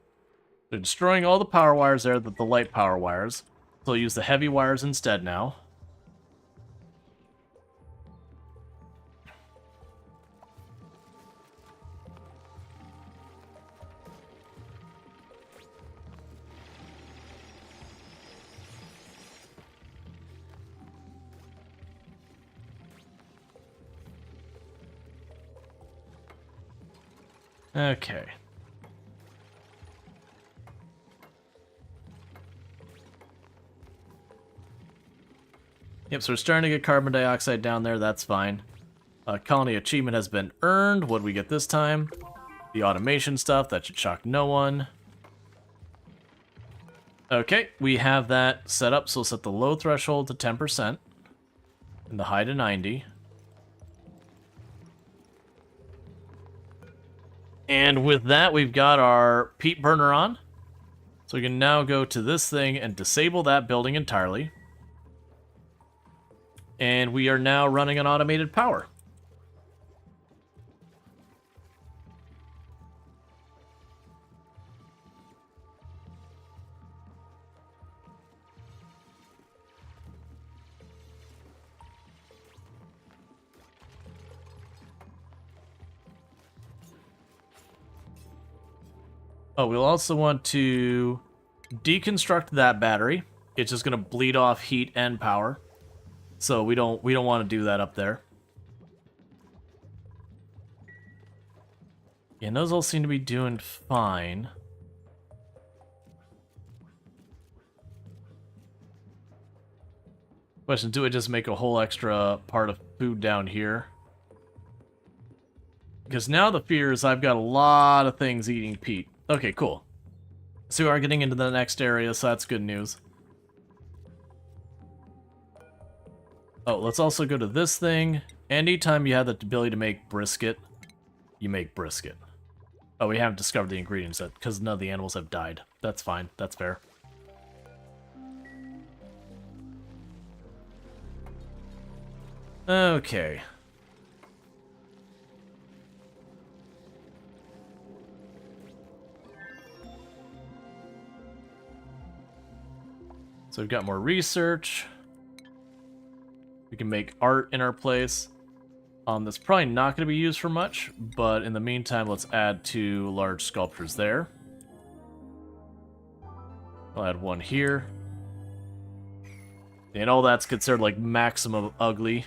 They're destroying all the power wires there, the light power wires. So I'll use the heavy wires instead now. Okay. Yep, so we're starting to get carbon dioxide down there, that's fine. Colony achievement has been earned. What do we get this time? The automation stuff, that should shock no one. Okay, we have that set up, so we'll set the low threshold to 10% and the high to 90. And with that, we've got our peat burner on. So we can now go to this thing and disable that building entirely. And we are now running on automated power. Oh, we'll also want to deconstruct that battery. It's just going to bleed off heat and power. So we don't want to do that up there. And those all seem to be doing fine. Question, do I just make a whole extra part of food down here? Because now the fear is I've got a lot of things eating peat. Okay, cool. So we are getting into the next area, so that's good news. Oh, let's also go to this thing. Anytime you have the ability to make brisket, you make brisket. Oh, we haven't discovered the ingredients yet, because none of the animals have died. That's fine. That's fair. Okay. So we've got more research. We can make art in our place. That's probably not going to be used for much, but in the meantime, let's add 2 large sculptures there. I'll add one here. And all that's considered like maximum ugly.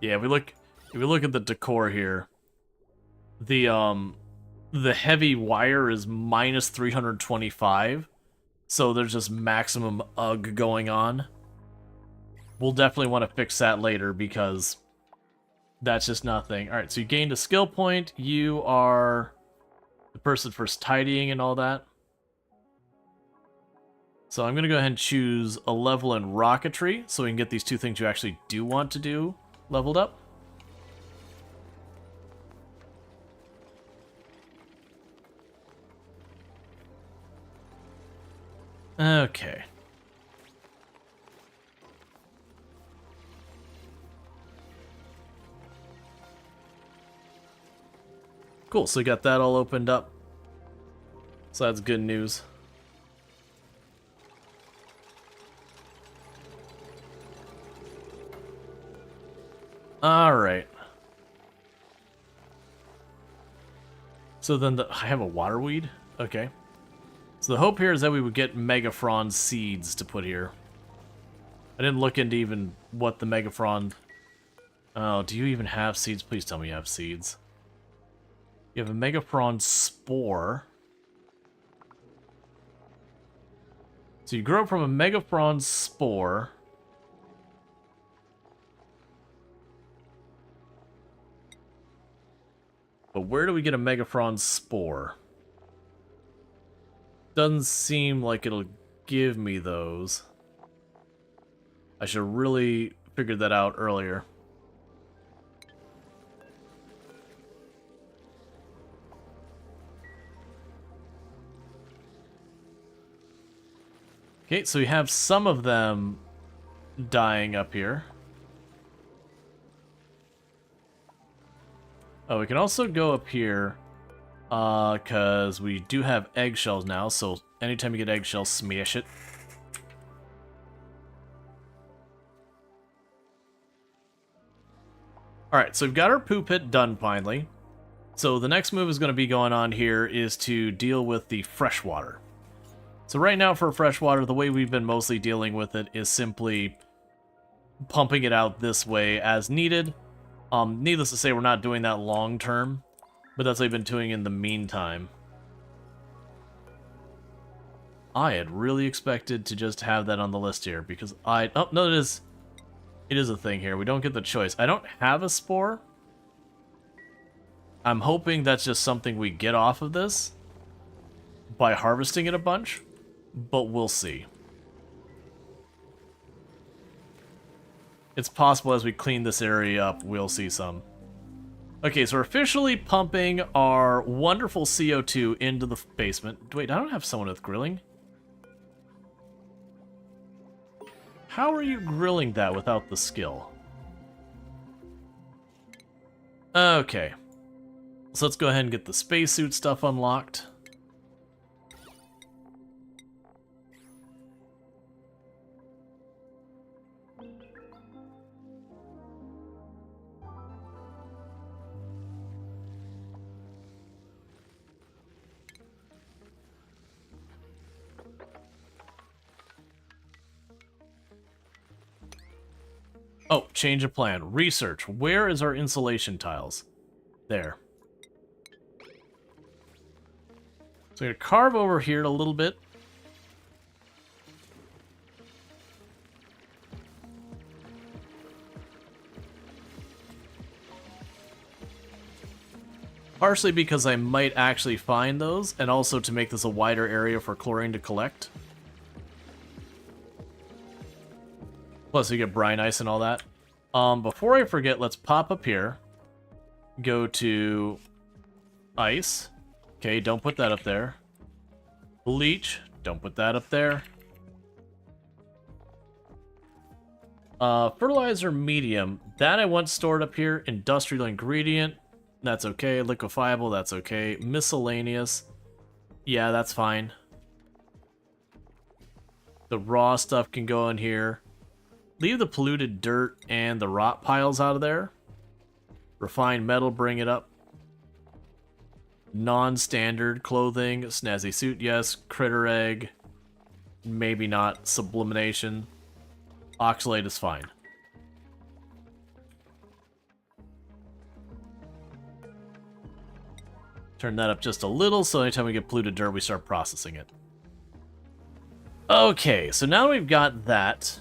Yeah, if we look at the decor here, the heavy wire is minus 325. So there's just maximum ugh going on. We'll definitely want to fix that later because that's just nothing. Alright, so you gained a skill point. You are the person for tidying and all that. So I'm going to go ahead and choose a level in rocketry so we can get these two things you actually do want to do leveled up. Okay. Cool, so we got that all opened up. So that's good news. Alright. So then I have a water weed? Okay. So the hope here is that we would get Megafron seeds to put here. I didn't look into even what the Megafron... Oh, do you even have seeds? Please tell me you have seeds. You have a Megafron spore. So you grow from a Megafron spore. But where do we get a Megafron spore? Doesn't seem like it'll give me those. I should have really figured that out earlier. Okay, so we have some of them dying up here. Oh, we can also go up here, because we do have eggshells now, so anytime you get eggshells, smash it. Alright, so we've got our poo pit done finally. So the next move is going to be going on here is to deal with the freshwater. So right now for freshwater, the way we've been mostly dealing with it is simply pumping it out this way as needed. Needless to say, we're not doing that long term, but that's what I've been doing in the meantime. I had really expected to just have that on the list here, because oh, no, it is a thing here. We don't get the choice. I don't have a spore. I'm hoping that's just something we get off of this by harvesting it a bunch, but we'll see. It's possible as we clean this area up, we'll see some. Okay, so we're officially pumping our wonderful CO2 into the basement. Wait, I don't have someone with grilling. How are you grilling that without the skill? Okay. So let's go ahead and get the spacesuit stuff unlocked. Oh, change of plan. Research. Where is our insulation tiles? There. So I'm going to carve over here a little bit. Partially because I might actually find those, and also to make this a wider area for chlorine to collect. Plus, you get brine ice and all that. Before I forget, let's pop up here. Go to ice. Okay, don't put that up there. Bleach. Don't put that up there. Fertilizer medium. That I want stored up here. Industrial ingredient. That's okay. Liquefiable. That's okay. Miscellaneous. Yeah, that's fine. The raw stuff can go in here. Leave the polluted dirt and the rot piles out of there. Refined metal, bring it up. Non-standard clothing, snazzy suit, yes. Critter egg, maybe not. Sublimation. Oxalate is fine. Turn that up just a little, so anytime we get polluted dirt, we start processing it. Okay, so now we've got that.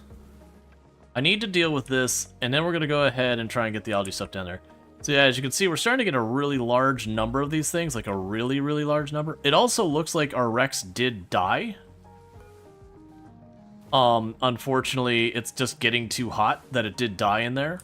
I need to deal with this, and then we're going to go ahead and try and get the algae stuff down there. So yeah, as you can see, we're starting to get a really large number of these things, like a really, really large number. It also looks like our Rex did die. Unfortunately, it's just getting too hot that it did die in there.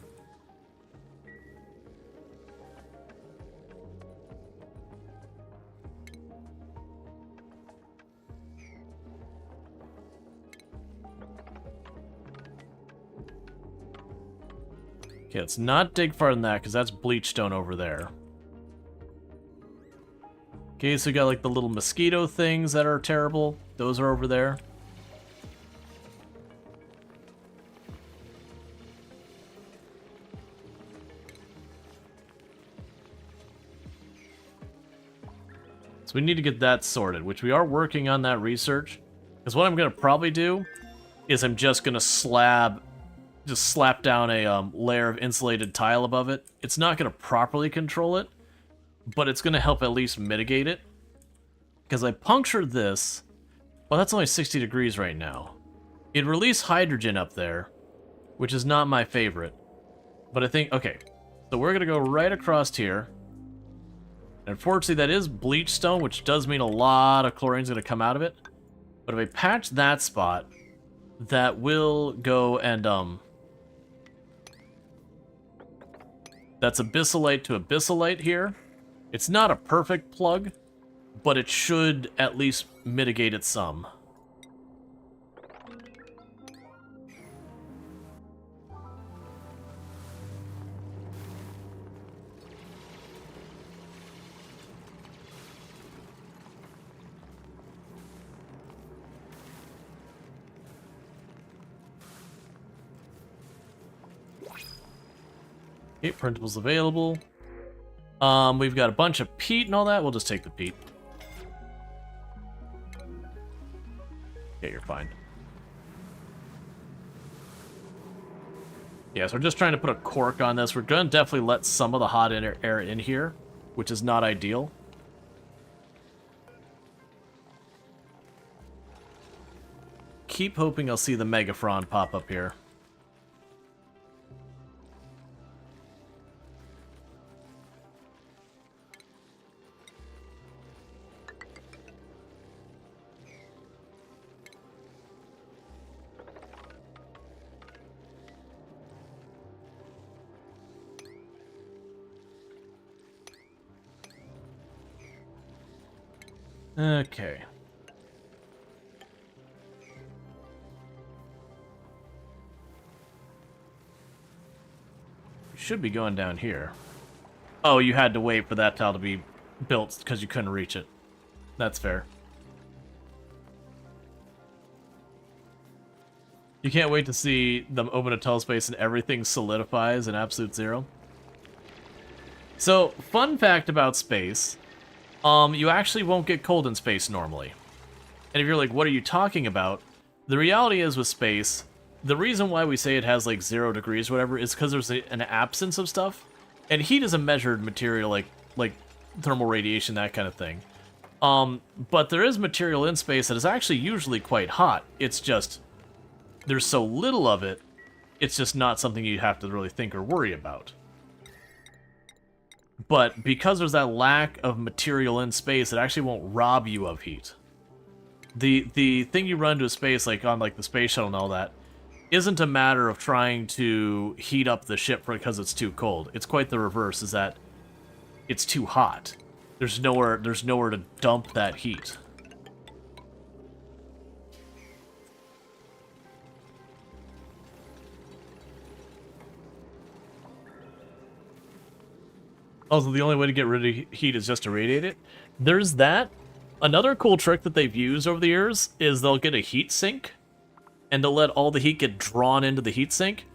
Okay, let's not dig farther than that, because that's bleach stone over there. Okay, so we got like the little mosquito things that are terrible. Those are over there. So we need to get that sorted, which we are working on that research. Because what I'm going to probably do is I'm just going to slap down a layer of insulated tile above it. It's not going to properly control it, but it's going to help at least mitigate it. Because I punctured this. Well, that's only 60 degrees right now. It released hydrogen up there, which is not my favorite. But I think, okay, so we're going to go right across here. Unfortunately, that is bleach stone, which does mean a lot of chlorine is going to come out of it. But if I patch that spot, that will go and, that's abyssalite to abyssalite here. It's not a perfect plug, but it should at least mitigate it some. Okay, printables available. We've got a bunch of peat and all that. We'll just take the peat. Okay, you're fine. Yeah, so we're just trying to put a cork on this. We're going to definitely let some of the hot air in here, which is not ideal. Keep hoping I'll see the Megafron pop up here. Okay. You should be going down here. Oh, you had to wait for that tile to be built because you couldn't reach it. That's fair. You can't wait to see them open a tunnel space and everything solidifies in absolute zero. So, fun fact about space. You actually won't get cold in space normally. And if you're like, what are you talking about? The reality is with space, the reason why we say it has like 0 degrees or whatever is because there's an absence of stuff. And heat is a measured material like thermal radiation, that kind of thing. But there is material in space that is actually usually quite hot. It's just, there's so little of it, it's just not something you have to really think or worry about. But because there's that lack of material in space, it actually won't rob you of heat. The thing you run into space, like on like the space shuttle and all that, isn't a matter of trying to heat up the ship because it's too cold. It's quite the reverse, is that it's too hot. There's nowhere to dump that heat. Also, the only way to get rid of heat is just to radiate it. There's that. Another cool trick that they've used over the years is they'll get a heat sink, and they'll let all the heat get drawn into the heat sink,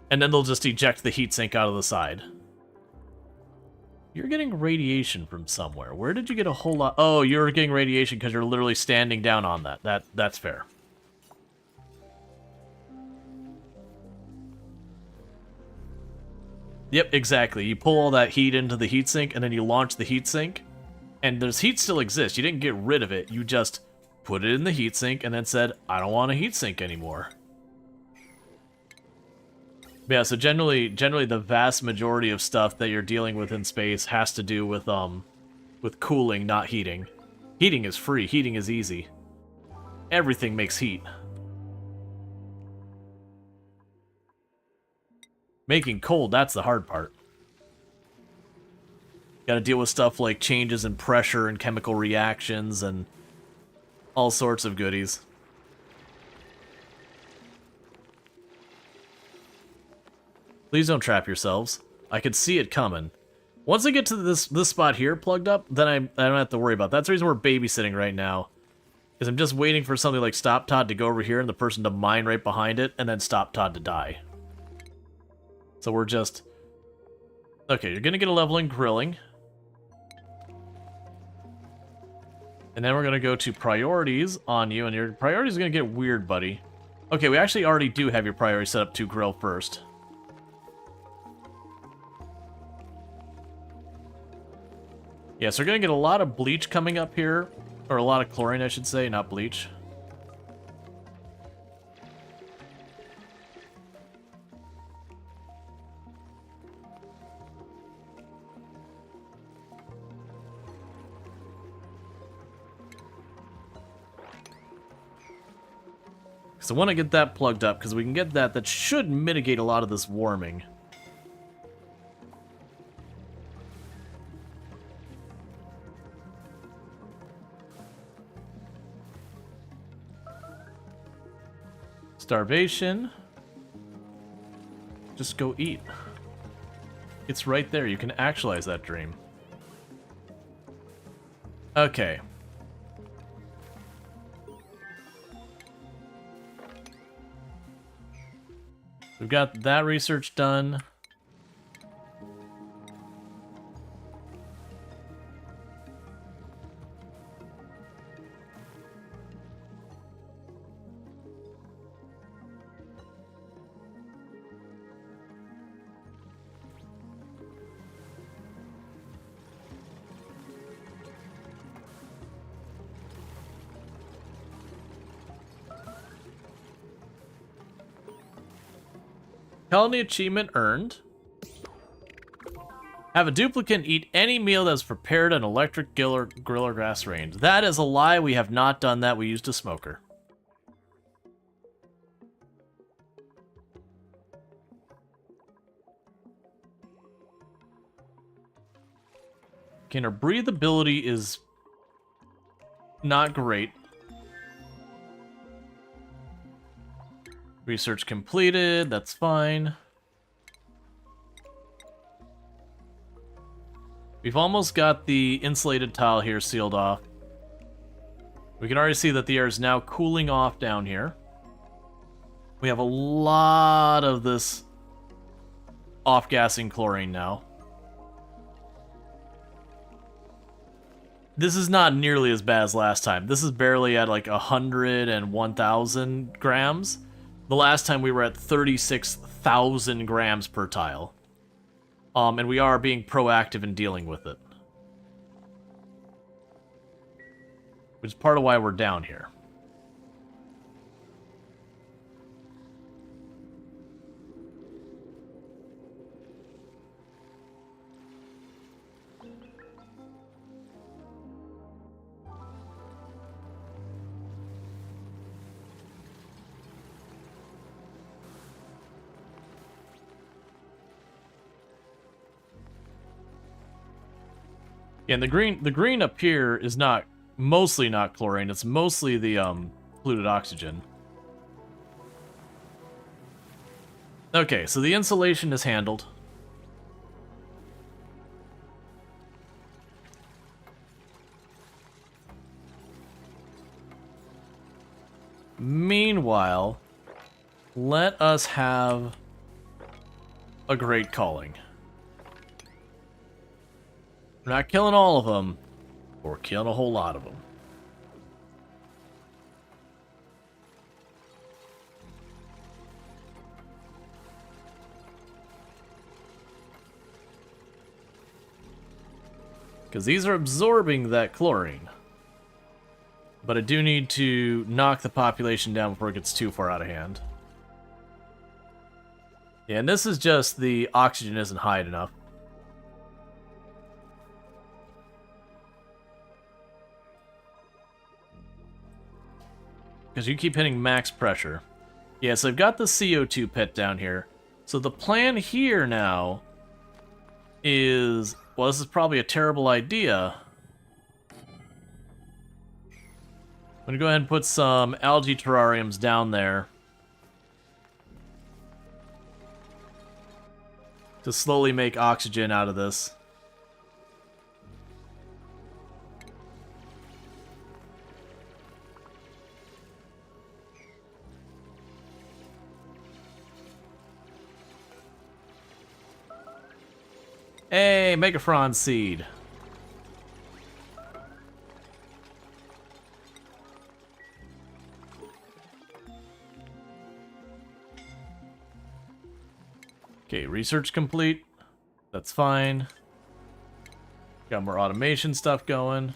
and then they'll just eject the heat sink out of the side. You're getting radiation from somewhere. Where did you get a whole lot? Oh, you're getting radiation because you're literally standing down on that. That's fair. Yep, exactly. You pull all that heat into the heatsink, and then you launch the heatsink, and there's heat still exists. You didn't get rid of it. You just put it in the heatsink, and then said, I don't want a heatsink anymore. But yeah, so generally the vast majority of stuff that you're dealing with in space has to do with cooling, not heating. Heating is free. Heating is easy. Everything makes heat. Making cold, that's the hard part. Gotta deal with stuff like changes in pressure and chemical reactions and all sorts of goodies. Please don't trap yourselves. I could see it coming. Once I get to this spot here plugged up, then I don't have to worry about that. That's the reason we're babysitting right now. Because I'm just waiting for something like Stop Todd to go over here and the person to mine right behind it, and then Stop Todd to die. So we're just... Okay, you're gonna get a level in grilling. And then we're gonna go to priorities on you, and your priorities are gonna get weird, buddy. Okay, we actually already do have your priority set up to grill first. Yeah, so we're gonna get a lot of bleach coming up here. Or a lot of chlorine, I should say, not bleach. So I want to get that plugged up, because we can get that. That should mitigate a lot of this warming. Starvation. Just go eat. It's right there. You can actualize that dream. Okay. We've got that research done. Colony achievement earned. Have a duplicate eat any meal that's prepared on electric grill or gas range. That is a lie. We have not done that. We used a smoker. Okay, and our breathability is not great. Research completed, that's fine. We've almost got the insulated tile here sealed off. We can already see that the air is now cooling off down here. We have a lot of this off-gassing chlorine now. This is not nearly as bad as last time. This is barely at like 100 and 1,000 grams. The last time we were at 36,000 grams per tile. And we are being proactive in dealing with it. Which is part of why we're down here. Yeah, and the green up here is mostly not chlorine, it's mostly the polluted oxygen. Okay, so the insulation is handled. Meanwhile, let us have a great calling. We're not killing all of them, but we're killing a whole lot of them. Because these are absorbing that chlorine. But I do need to knock the population down before it gets too far out of hand. Yeah, and this is just the oxygen isn't high enough. Because you keep hitting max pressure. Yeah, so I've got the CO2 pit down here. So the plan here now is, well, this is probably a terrible idea. I'm gonna go ahead and put some algae terrariums down there to slowly make oxygen out of this. Hey, Megafron seed. Okay, research complete. That's fine. Got more automation stuff going.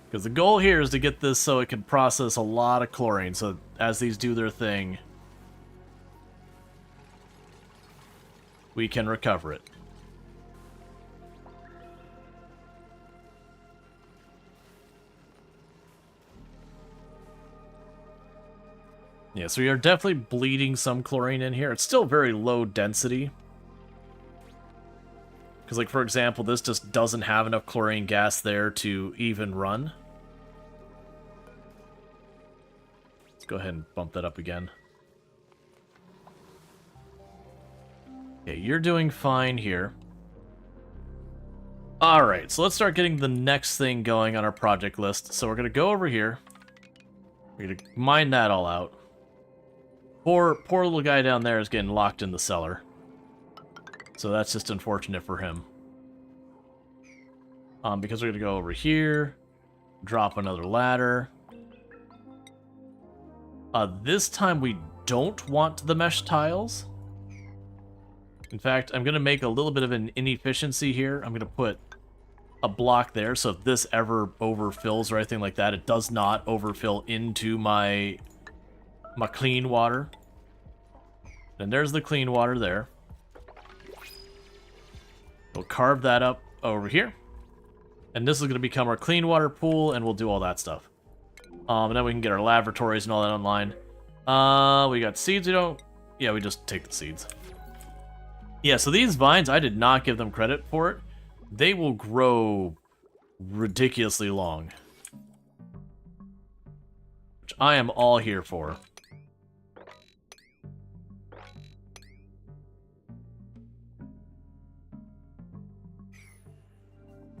Because the goal here is to get this so it can process a lot of chlorine, so as these do their thing, we can recover it. Yeah, so we are definitely bleeding some chlorine in here. It's still very low density. Because, like, for example, this just doesn't have enough chlorine gas there to even run. Let's go ahead and bump that up again. Okay, you're doing fine here. Alright, so let's start getting the next thing going on our project list. So we're going to go over here. We're going to mine that all out. Poor little guy down there is getting locked in the cellar. So that's just unfortunate for him. Because we're going to go over here, drop another ladder. This time we don't want the mesh tiles. In fact, I'm going to make a little bit of an inefficiency here. I'm going to put a block there, so if this ever overfills or anything like that, it does not overfill into my clean water. And there's the clean water there. We'll carve that up over here. And this is going to become our clean water pool, and we'll do all that stuff. And then we can get our laboratories and all that online. We got seeds we don't... Yeah, we just take the seeds. Yeah, so these vines, I did not give them credit for it. They will grow ridiculously long. Which I am all here for.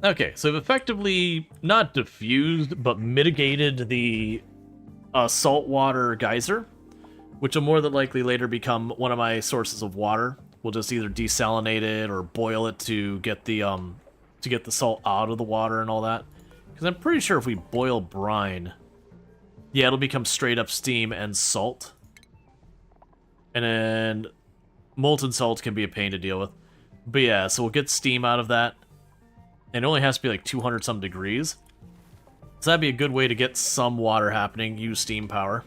Okay, so we've effectively not diffused, but mitigated the saltwater geyser, which will more than likely later become one of my sources of water. We'll just either desalinate it or boil it to get the salt out of the water and all that. Because I'm pretty sure if we boil brine, yeah, it'll become straight up steam and salt. And then molten salt can be a pain to deal with. But yeah, so we'll get steam out of that. And it only has to be like 200 some degrees. So that'd be a good way to get some water happening, use steam power.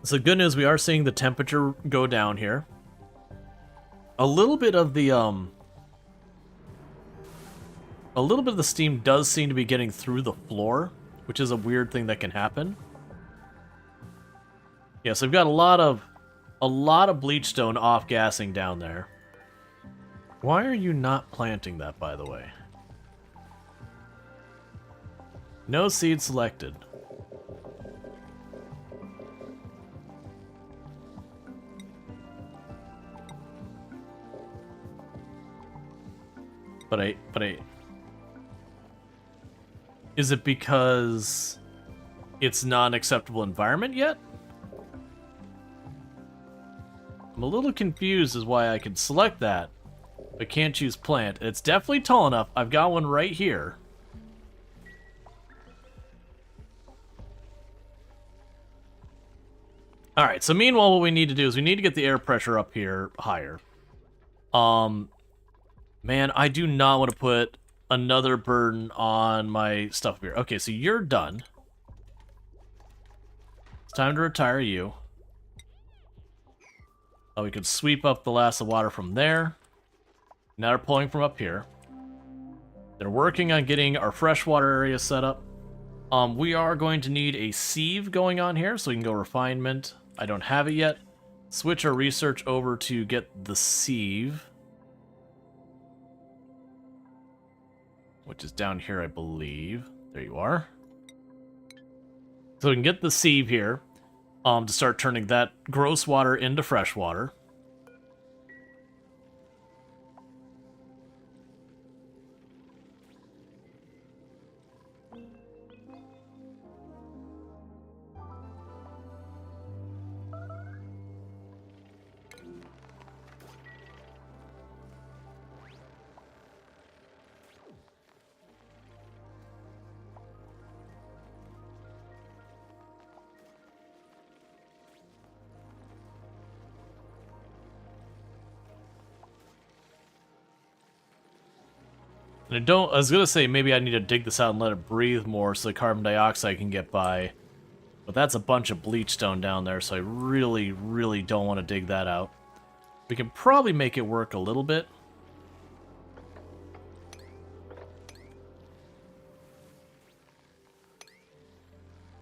So good news, we are seeing the temperature go down here. A little bit of the steam does seem to be getting through the floor, which is a weird thing that can happen. Yeah, so we've got a lot of bleachstone off-gassing down there. Why are you not planting that, by the way? No seed selected. But I... Is it because it's not an acceptable environment yet? I'm a little confused as why I can select that, but can't choose plant. It's definitely tall enough. I've got one right here. Alright, so meanwhile what we need to do is we need to get the air pressure up here higher. Man, I do not want to put another burden on my stuff here. Okay, so you're done. It's time to retire you. Oh, we could sweep up the last of water from there. Now we're pulling from up here. They're working on getting our freshwater area set up. We are going to need a sieve going on here, so we can go refinement. I don't have it yet. Switch our research over to get the sieve, which is down here, I believe. There you are. So we can get the sieve here to start turning that gross water into fresh water. And I was gonna say maybe I need to dig this out and let it breathe more so the carbon dioxide can get by. But that's a bunch of bleach stone down there, so I really, really don't want to dig that out. We can probably make it work a little bit.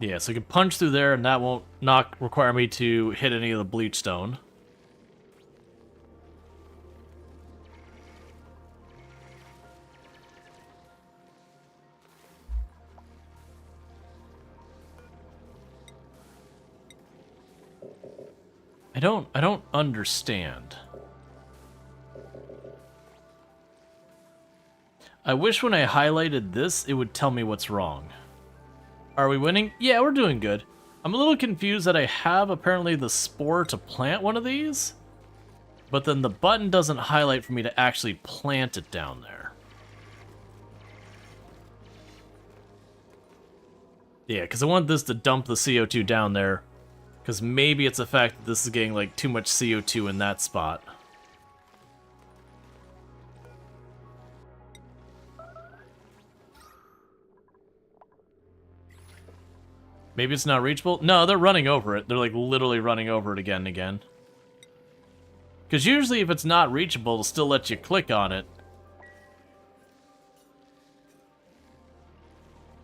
Yeah, so we can punch through there and that won't not require me to hit any of the bleach stone. I don't understand. I wish when I highlighted this, it would tell me what's wrong. Are we winning? Yeah, we're doing good. I'm a little confused that I have apparently the spore to plant one of these, but then the button doesn't highlight for me to actually plant it down there. Yeah, because I want this to dump the CO2 down there. Because maybe it's the fact that this is getting, like, too much CO2 in that spot. Maybe it's not reachable? No, they're running over it. They're, like, literally running over it again and again. Because usually if it's not reachable, it'll still let you click on it.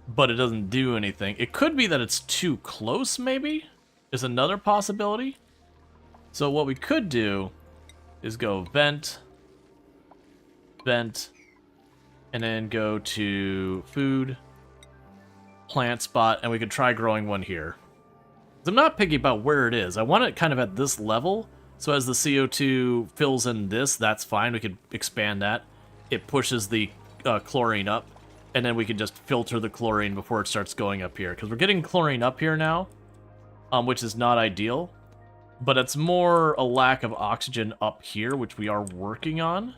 But it doesn't do anything. It could be that it's too close, maybe? Is another possibility. So what we could do is go vent, vent, and then go to food, plant spot, and we could try growing one here. I'm not picky about where it is. I want it kind of at this level, so as the CO2 fills in this, that's fine. We could expand that. It pushes the chlorine up, and then we can just filter the chlorine before it starts going up here. Because we're getting chlorine up here now, which is not ideal, but it's more a lack of oxygen up here, which we are working on,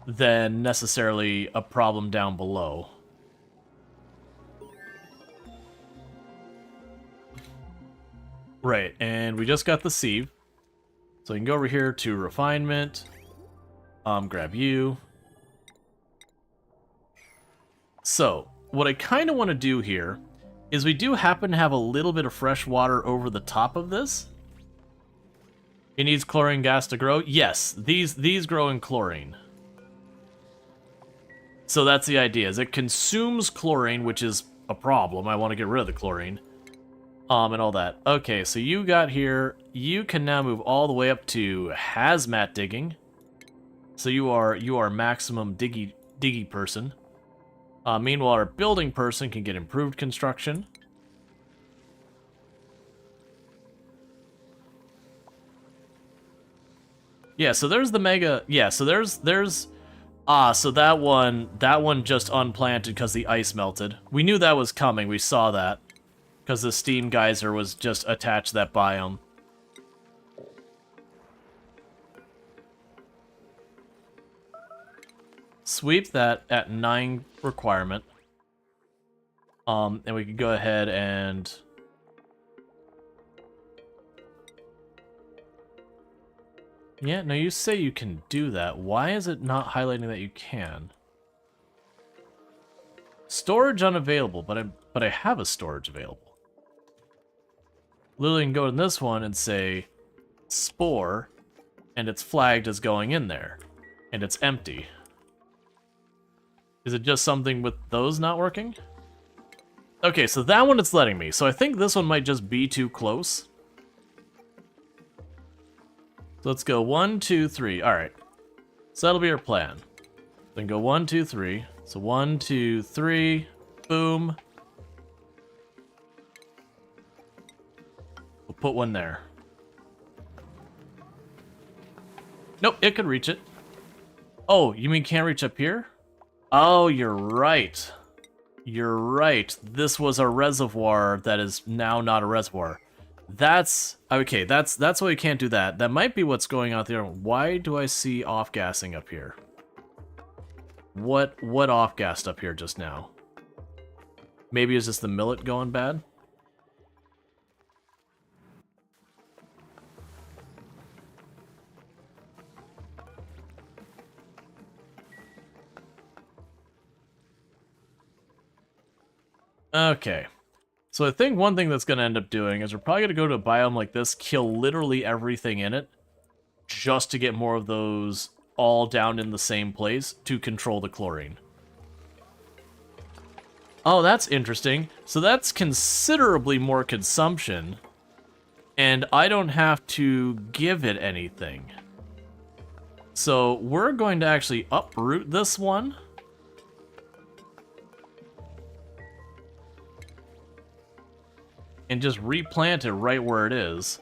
than necessarily a problem down below. Right, and we just got the sieve, so we can go over here to refinement, grab you. So, what I kind of want to do here is we do happen to have a little bit of fresh water over the top of this. It needs chlorine gas to grow. Yes, these grow in chlorine. So that's the idea, is it consumes chlorine, which is a problem. I want to get rid of the chlorine. And all that. Okay, so you got here. You can now move all the way up to hazmat digging. So you are maximum diggy person. Meanwhile, our building person can get improved construction. Yeah, so there's the mega. Yeah, so there's so that one just unplanted because the ice melted. We knew that was coming. We saw that because the steam geyser was just attached to that biome. Sweep that at 9 requirement. And we can go ahead and yeah, no, you say you can do that. Why is it not highlighting that you can? Storage unavailable, but I have a storage available. Literally can go in this one and say spore, and it's flagged as going in there, and it's empty. Is it just something with those not working? Okay, so that one it's letting me. So I think this one might just be too close. So let's go 1, 2, 3. All right. So that'll be our plan. Then go 1, 2, 3. So 1, 2, 3. Boom. We'll put one there. Nope, it could reach it. Oh, you mean can't reach up here? Oh, you're right. You're right. This was a reservoir that is now not a reservoir. That's okay. That's why we can't do that. That might be what's going on there. Why do I see off-gassing up here? What off-gassed up here just now? Maybe is this the millet going bad? Okay. So I think one thing that's going to end up doing is we're probably going to go to a biome like this, kill literally everything in it, just to get more of those all down in the same place to control the chlorine. Oh, that's interesting. So that's considerably more consumption, and I don't have to give it anything. So we're going to actually uproot this one. And just replant it right where it is.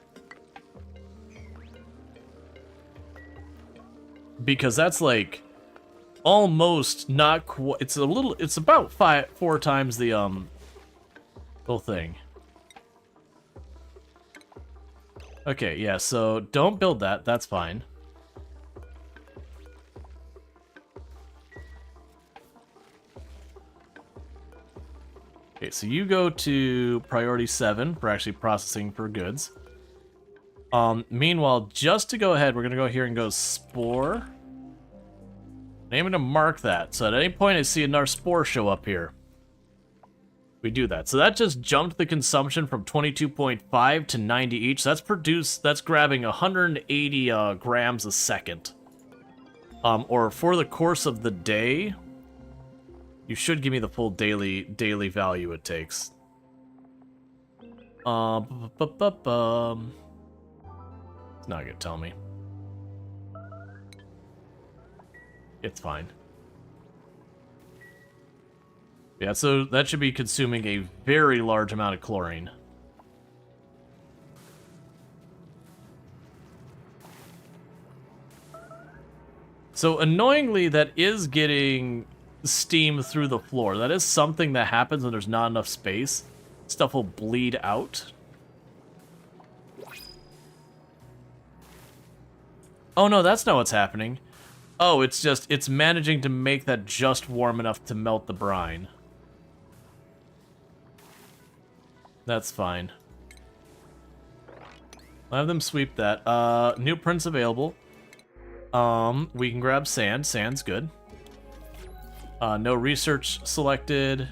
Because that's like almost not quite. It's a little. It's about 4 times the whole thing. Okay, yeah. So don't build that. That's fine. Okay, so you go to priority 7 for actually processing for goods. Meanwhile, just to go ahead, we're gonna go here and go spore. And I'm gonna mark that, so at any point I see another spore show up here, we do that. So that just jumped the consumption from 22.5 to 90 each. So that's grabbing 180 grams a second. Or for the course of the day, you should give me the full daily value it takes. It's not gonna tell me. It's fine. Yeah, so that should be consuming a very large amount of chlorine. So annoyingly, that is getting steam through the floor. That is something that happens when there's not enough space. Stuff will bleed out. Oh no, that's not what's happening. Oh, it's managing to make that just warm enough to melt the brine. That's fine. I'll have them sweep that. New prints available. We can grab sand. Sand's good. No research selected.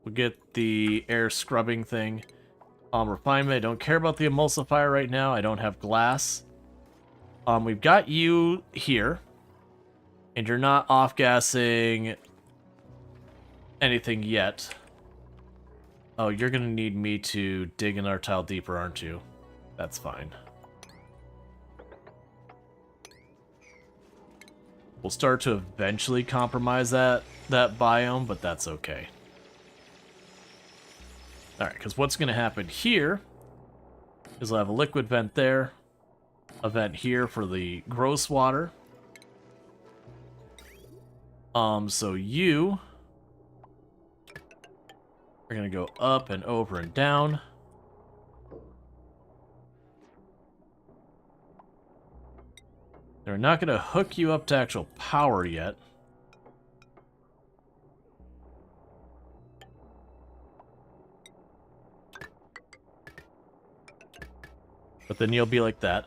We'll get the air scrubbing thing. Refinement, I don't care about the emulsifier right now. I don't have glass. We've got you here. And you're not off-gassing anything yet. Oh, you're gonna need me to dig another tile deeper, aren't you? That's fine. We'll start to eventually compromise that biome, but that's okay. Alright, because what's going to happen here is I'll have a liquid vent there, a vent here for the gross water. So you are going to go up and over and down. They're not going to hook you up to actual power yet. But then you'll be like that.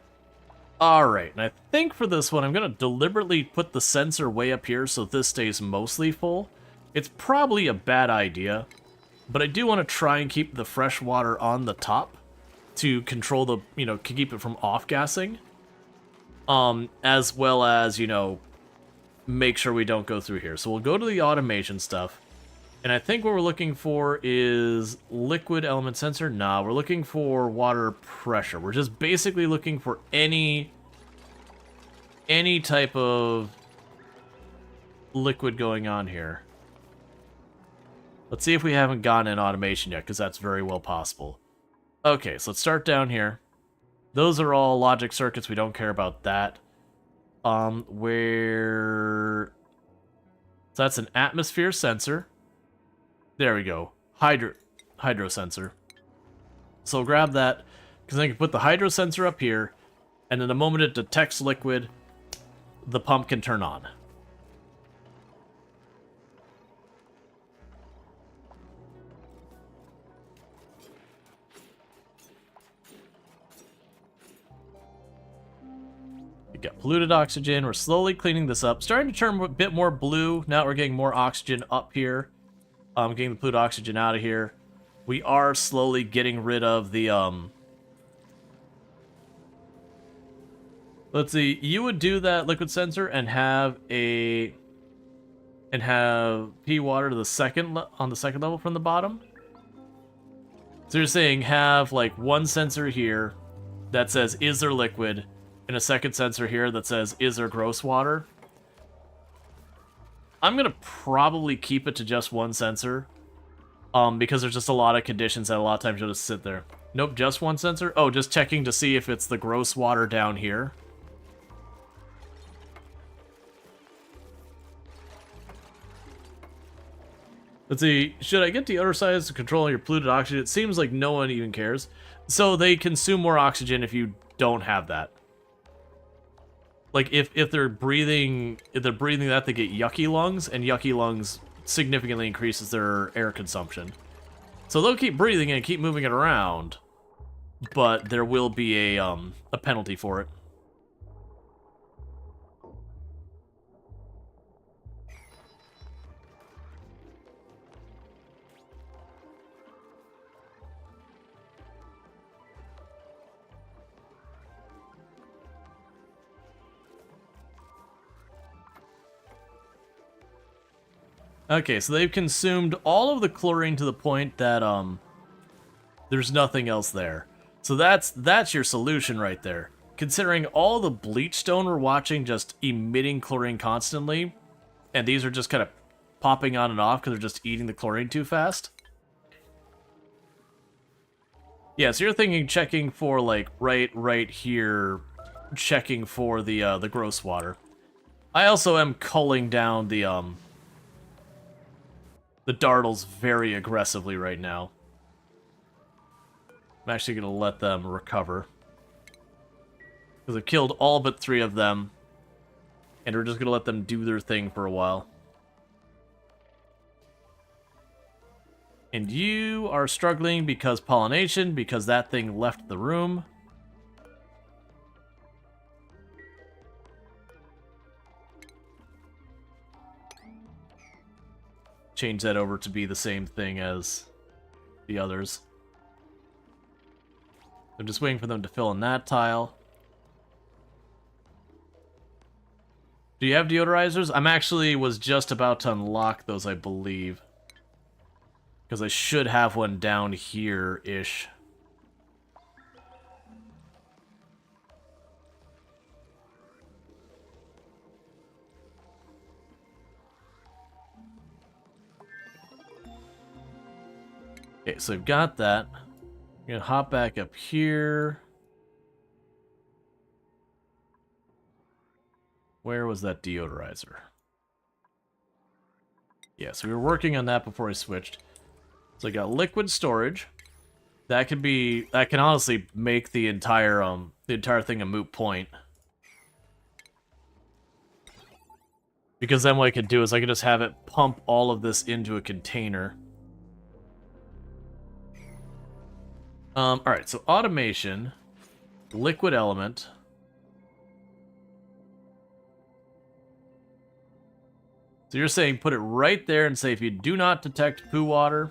Alright, and I think for this one, I'm going to deliberately put the sensor way up here so this stays mostly full. It's probably a bad idea, but I do want to try and keep the fresh water on the top to control the, keep it from off-gassing. As well as, make sure we don't go through here. So we'll go to the automation stuff. And I think what we're looking for is liquid element sensor. Nah, we're looking for water pressure. We're just basically looking for any type of liquid going on here. Let's see if we haven't gotten an automation yet, because that's very well possible. Okay, so let's start down here. Those are all logic circuits. We don't care about that. So that's an atmosphere sensor. There we go. Hydro sensor. So we'll grab that, because I can put the hydro sensor up here, and in the moment it detects liquid, the pump can turn on. We got polluted oxygen. We're slowly cleaning this up. Starting to turn a bit more blue. Now we're getting more oxygen up here. Getting the polluted oxygen out of here. We are slowly getting rid of the, let's see, you would do that liquid sensor and have P water to the on the second level from the bottom. So you're saying have like one sensor here that says, is there liquid? And a second sensor here that says, is there gross water? I'm going to probably keep it to just one sensor. Because there's just a lot of conditions that a lot of times you'll just sit there. Nope, just one sensor? Oh, just checking to see if it's the gross water down here. Let's see, should I get the other sides to control your polluted oxygen? It seems like no one even cares. So they consume more oxygen if you don't have that. Like if they're breathing that, they get yucky lungs, and yucky lungs significantly increases their air consumption. So they'll keep breathing and keep moving it around, but there will be a penalty for it. Okay, so they've consumed all of the chlorine to the point that there's nothing else there. So that's your solution right there. Considering all the bleach stone we're watching just emitting chlorine constantly, and these are just kind of popping on and off because they're just eating the chlorine too fast. Yeah, so you're thinking checking for like right here, checking for the gross water. I also am culling down the dartles very aggressively right now. I'm actually going to let them recover. Because I've killed all but 3 of them. And we're just going to let them do their thing for a while. And you are struggling because pollination, because that thing left the room. Change that over to be the same thing as the others. I'm just waiting for them to fill in that tile. Do you have deodorizers? I'm actually was just about to unlock those, I believe. Because I should have one down here-ish. Okay, so I've got that. I'm gonna hop back up here. Where was that deodorizer? Yeah, so we were working on that before I switched. So I got liquid storage. That can honestly make the entire thing a moot point. Because then what I could do is I could just have it pump all of this into a container. Alright, so automation, liquid element. So you're saying put it right there and say if you do not detect poo water,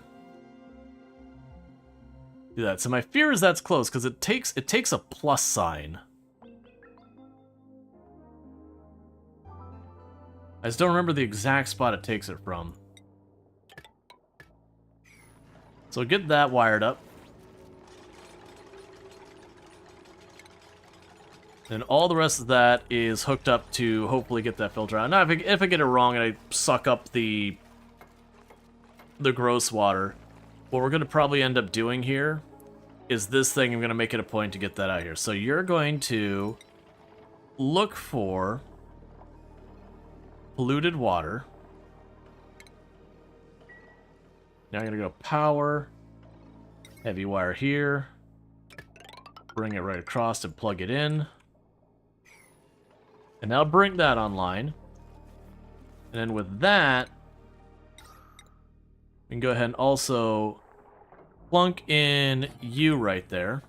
do that. So my fear is that's close because it takes a plus sign. I just don't remember the exact spot it takes it from. So get that wired up. And all the rest of that is hooked up to hopefully get that filter out. Now, if I get it wrong and I suck up the gross water, what we're going to probably end up doing here is this thing. I'm going to make it a point to get that out here. So you're going to look for polluted water. Now I'm going to go power, heavy wire here, bring it right across and plug it in. And now bring that online. And then with that, we can go ahead and also plunk in you right there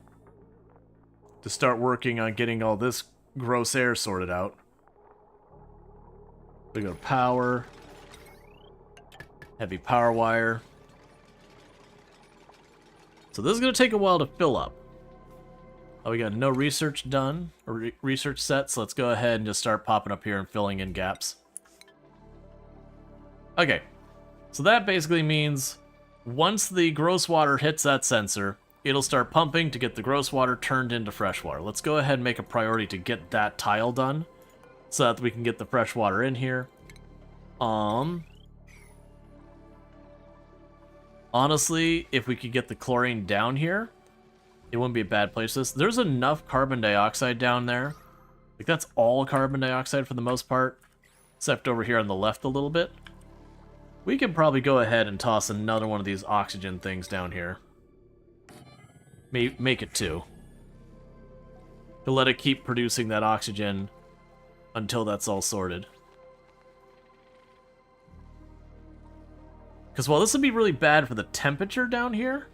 to start working on getting all this gross air sorted out. We go to power, heavy power wire. So this is going to take a while to fill up. Oh, we got no research done, or research set, so let's go ahead and just start popping up here and filling in gaps. Okay, so that basically means once the gross water hits that sensor, it'll start pumping to get the gross water turned into fresh water. Let's go ahead and make a priority to get that tile done so that we can get the fresh water in here. Honestly, if we could get the chlorine down here, it wouldn't be a bad place. There's enough carbon dioxide down there. Like, that's all carbon dioxide for the most part, except over here on the left a little bit. We could probably go ahead and toss another one of these oxygen things down here. Make it 2. To let it keep producing that oxygen until that's all sorted. Because while this would be really bad for the temperature down here,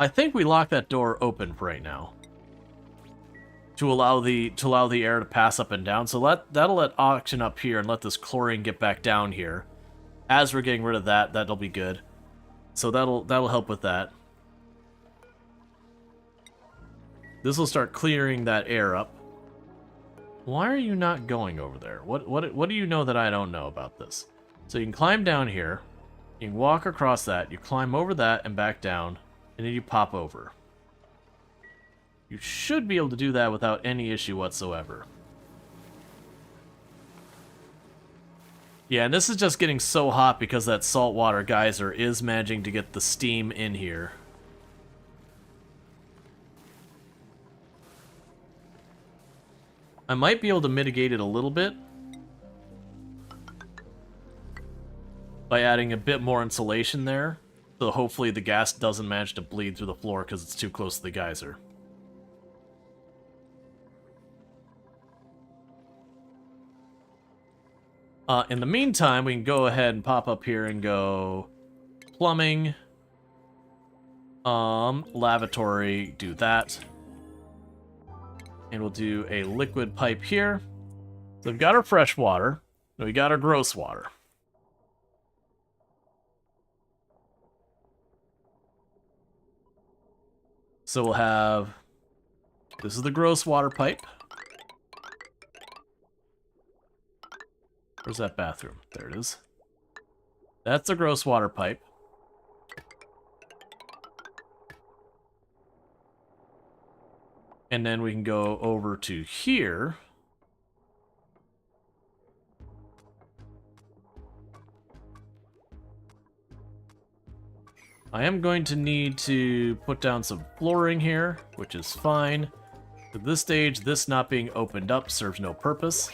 I think we lock that door open for right now to allow the air to pass up and down. So that'll let oxygen up here and let this chlorine get back down here. As we're getting rid of that, that'll be good. So that'll help with that. This will start clearing that air up. Why are you not going over there? What do you know that I don't know about this? So you can climb down here, you can walk across that, you climb over that and back down, and then you pop over. You should be able to do that without any issue whatsoever. Yeah, and this is just getting so hot because that saltwater geyser is managing to get the steam in here. I might be able to mitigate it a little bit by adding a bit more insulation there. So hopefully the gas doesn't manage to bleed through the floor because it's too close to the geyser. In the meantime, we can go ahead and pop up here and go plumbing, lavatory, do that. And we'll do a liquid pipe here. So we've got our fresh water, and we got our gross water. So we'll have, this is the gross water pipe. Where's that bathroom? There it is. That's the gross water pipe. And then we can go over to here. I am going to need to put down some flooring here, which is fine. At this stage, this not being opened up serves no purpose,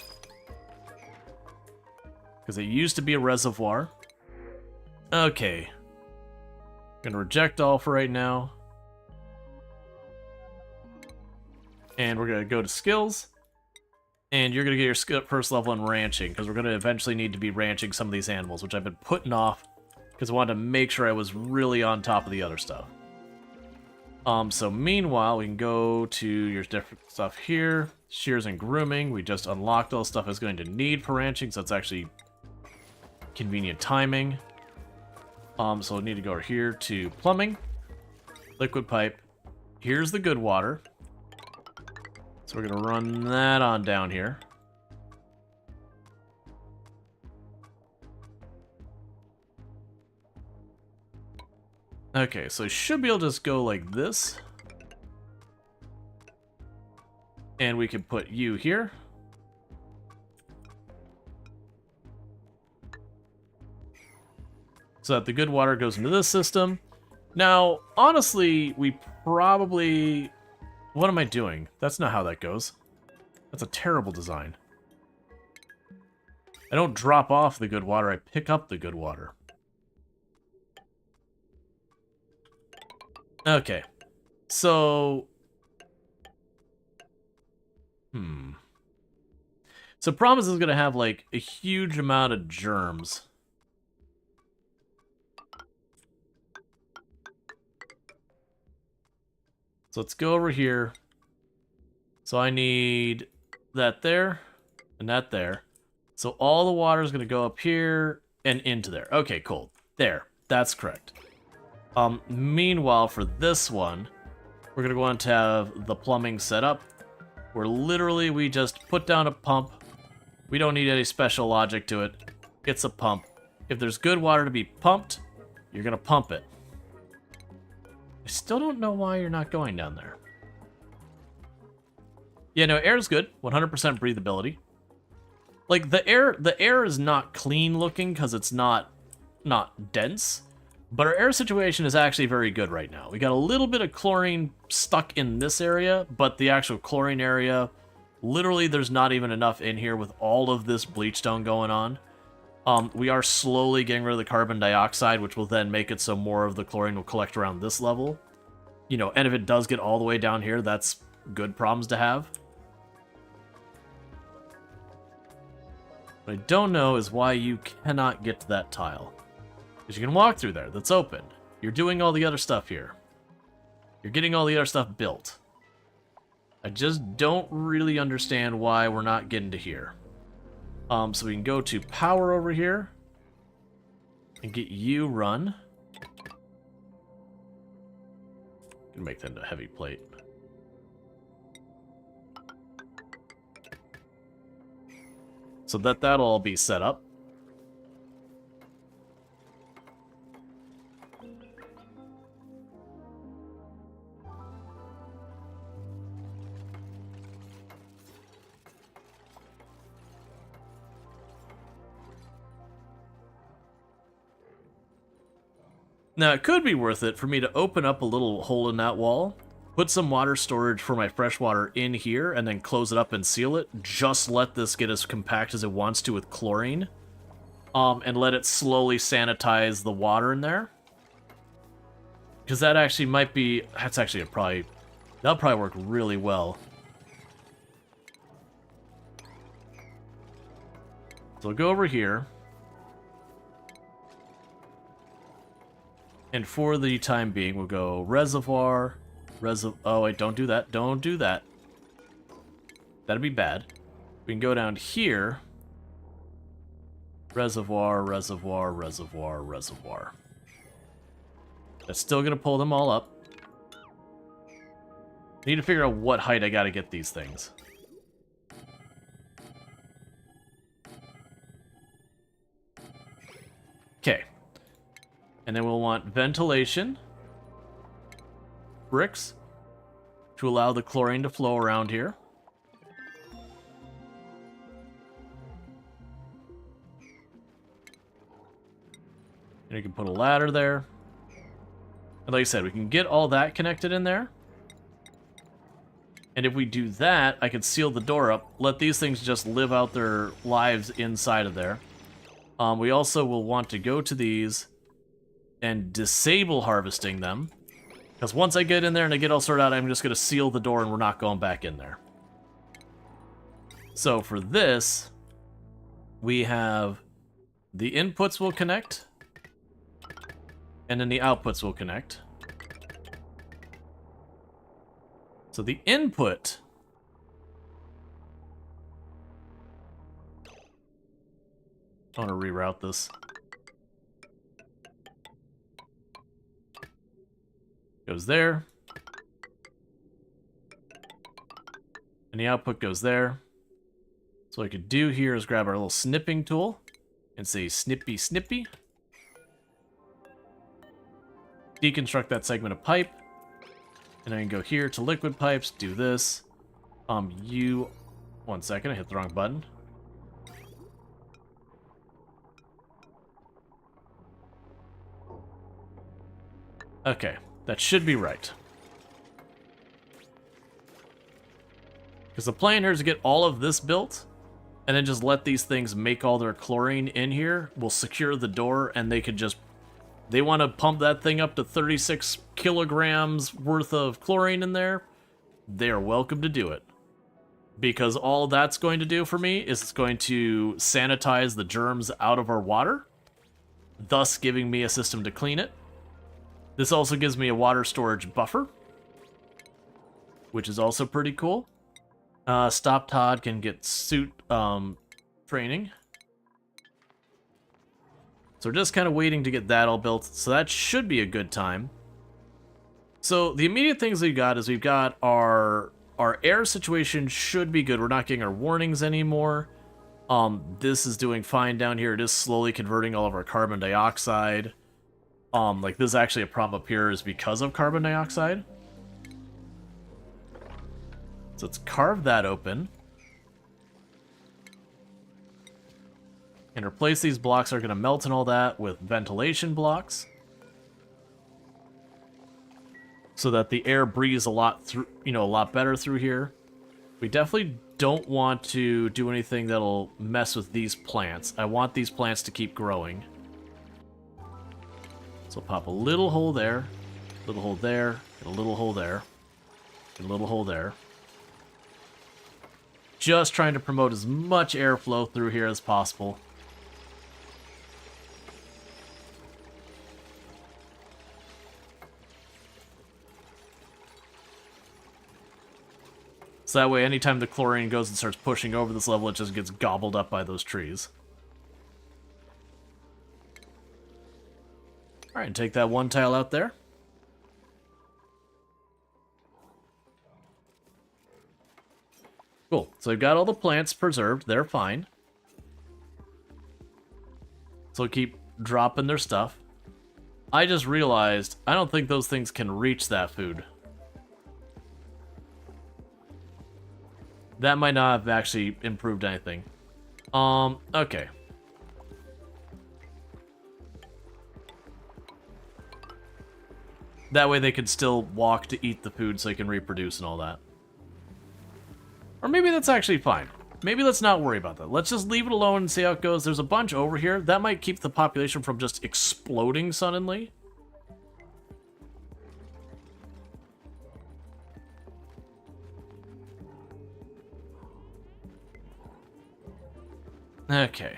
because it used to be a reservoir. Okay. Gonna reject all for right now. And we're gonna go to skills. And you're gonna get your first level in ranching, because we're gonna eventually need to be ranching some of these animals, which I've been putting off because I wanted to make sure I was really on top of the other stuff. So meanwhile, we can go to your different stuff here. Shears and grooming. We just unlocked all the stuff I was going to need for ranching, so it's actually convenient timing. So we need to go over here to plumbing, liquid pipe. Here's the good water. So we're gonna run that on down here. Okay, so I should be able to just go like this. And we can put you here. So that the good water goes into this system. Now, honestly, we probably... What am I doing? That's not how that goes. That's a terrible design. I don't drop off the good water, I pick up the good water. Okay. So... So Promise is going to have, like, a huge amount of germs. So let's go over here. So I need that there and that there. So all the water is going to go up here and into there. Okay, cool. There. That's correct. Meanwhile, for this one, we're going to want to have the plumbing set up where literally we just put down a pump. We don't need any special logic to it. It's a pump. If there's good water to be pumped, you're going to pump it. I still don't know why you're not going down there. Yeah, no, air is good. 100% breathability. Like, the air is not clean looking because it's not dense. But our air situation is actually very good right now. We got a little bit of chlorine stuck in this area, but the actual chlorine area, literally there's not even enough in here with all of this bleachstone going on. We are slowly getting rid of the carbon dioxide, which will then make it so more of the chlorine will collect around this level. You know, and if it does get all the way down here, that's good problems to have. What I don't know is why you cannot get to that tile. Because you can walk through there, that's open. You're doing all the other stuff here. You're getting all the other stuff built. I just don't really understand why we're not getting to here. So we can go to power over here and get you run. Gonna make that into a heavy plate. So that'll all be set up. Now, it could be worth it for me to open up a little hole in that wall, put some water storage for my fresh water in here, and then close it up and seal it. Just let this get as compact as it wants to with chlorine, and let it slowly sanitize the water in there. Because that actually might be... That's actually that'll probably work really well. So I'll go over here. And for the time being, we'll go reservoir, oh wait, don't do that, don't do that. That'd be bad. We can go down here. Reservoir, reservoir, reservoir, reservoir. That's still gonna pull them all up. I need to figure out what height I gotta get these things. Okay. And then we'll want ventilation, bricks, to allow the chlorine to flow around here. And you can put a ladder there. And like I said, we can get all that connected in there. And if we do that, I can seal the door up, let these things just live out their lives inside of there. We also will want to go to these and disable harvesting them. Because once I get in there and I get all sorted out, I'm just going to seal the door and we're not going back in there. So for this, we have the inputs will connect, and then the outputs will connect. So the input... I want to reroute this. Goes there. And the output goes there. So what I could do here is grab our little snipping tool and say snippy snippy. deconstruct that segment of pipe. And I can go here to liquid pipes, do this. One second, I hit the wrong button. Okay, that should be right. Because the plan here is to get all of this built, and then just let these things make all their chlorine in here. We'll secure the door, and they could just... They want to pump that thing up to 36 kilograms worth of chlorine in there. They're welcome to do it. Because all that's going to do for me is it's going to sanitize the germs out of our water, thus giving me a system to clean it. This also gives me a water storage buffer, which is also pretty cool. Stop Todd can get suit training. So we're just kind of waiting to get that all built, so that should be a good time. So the immediate things we've got is we've got our air situation should be good. We're not getting our warnings anymore. This is doing fine down here. It is slowly converting all of our carbon dioxide. Like this is actually a problem up here is because of carbon dioxide. So let's carve that open. And replace these blocks that are going to melt and all that with ventilation blocks. So that the air breathes a lot through, a lot better through here. We definitely don't want to do anything that'll mess with these plants. I want these plants to keep growing. So pop a little hole there, little hole there, and a little hole there, and a little hole there. Just trying to promote as much airflow through here as possible. So that way, anytime the chlorine goes and starts pushing over this level, it just gets gobbled up by those trees. Alright, and take that one tile out there. Cool. So we've got all the plants preserved. They're fine. So keep dropping their stuff. I just realized I don't think those things can reach that food. That might not have actually improved anything. Okay. That way they could still walk to eat the food so they can reproduce and all that. Or maybe that's actually fine. Maybe let's not worry about that. Let's just leave it alone and see how it goes. There's a bunch over here. That might keep the population from just exploding suddenly. Okay.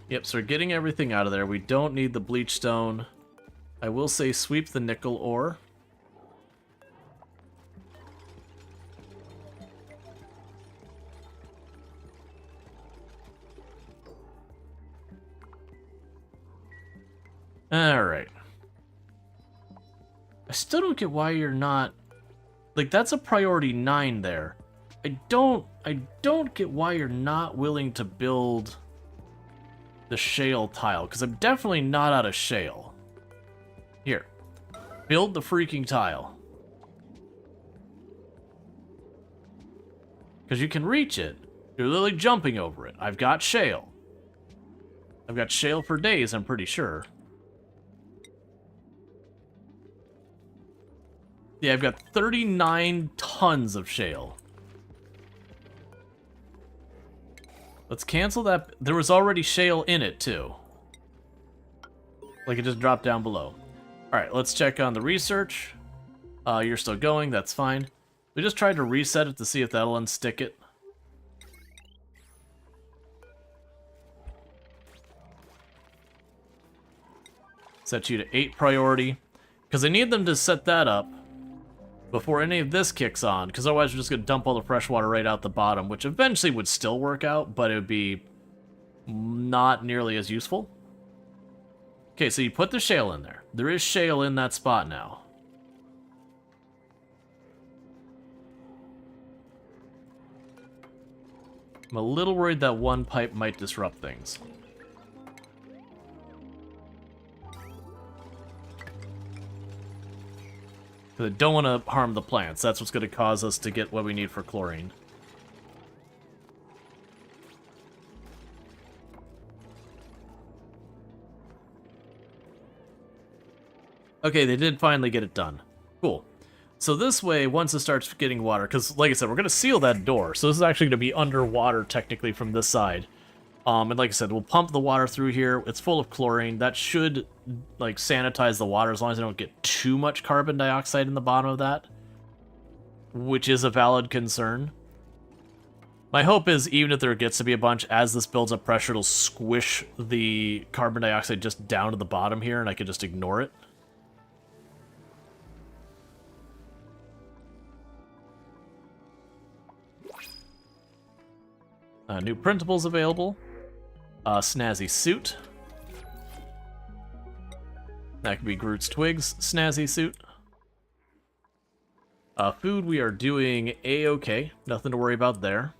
Yep, so we're getting everything out of there. We don't need the bleach stone. I will say sweep the nickel ore. Alright. I still don't get why you're not... Like, that's a priority 9 there. I don't get why you're not willing to build the shale tile, because I'm definitely not out of shale. Here. Build the freaking tile. Because you can reach it. You're literally jumping over it. I've got shale. I've got shale for days, I'm pretty sure. Yeah, I've got 39 tons of shale. Let's cancel that. There was already shale in it, too. Like, it just dropped down below. Alright, let's check on the research. You're still going, that's fine. We just tried to reset it to see if that'll unstick it. Set you to 8 priority. Because I need them to set that up before any of this kicks on, because otherwise we're just going to dump all the fresh water right out the bottom, which eventually would still work out, but it would be not nearly as useful. Okay, so you put the shale in there. There is shale in that spot now. I'm a little worried that one pipe might disrupt things. Because I don't want to harm the plants. That's what's going to cause us to get what we need for chlorine. Okay, they did finally get it done. Cool. So this way, once it starts getting water, because like I said, we're going to seal that door. So this is actually going to be underwater, technically, from this side. And like I said, we'll pump the water through here. It's full of chlorine. That should, like, sanitize the water as long as I don't get too much carbon dioxide in the bottom of that. Which is a valid concern. My hope is, even if there gets to be a bunch, as this builds up pressure, it'll squish the carbon dioxide just down to the bottom here, and I can just ignore it. New printables available. Snazzy suit. That could be Groot's Twigs snazzy suit. Food we are doing A-okay. Nothing to worry about there.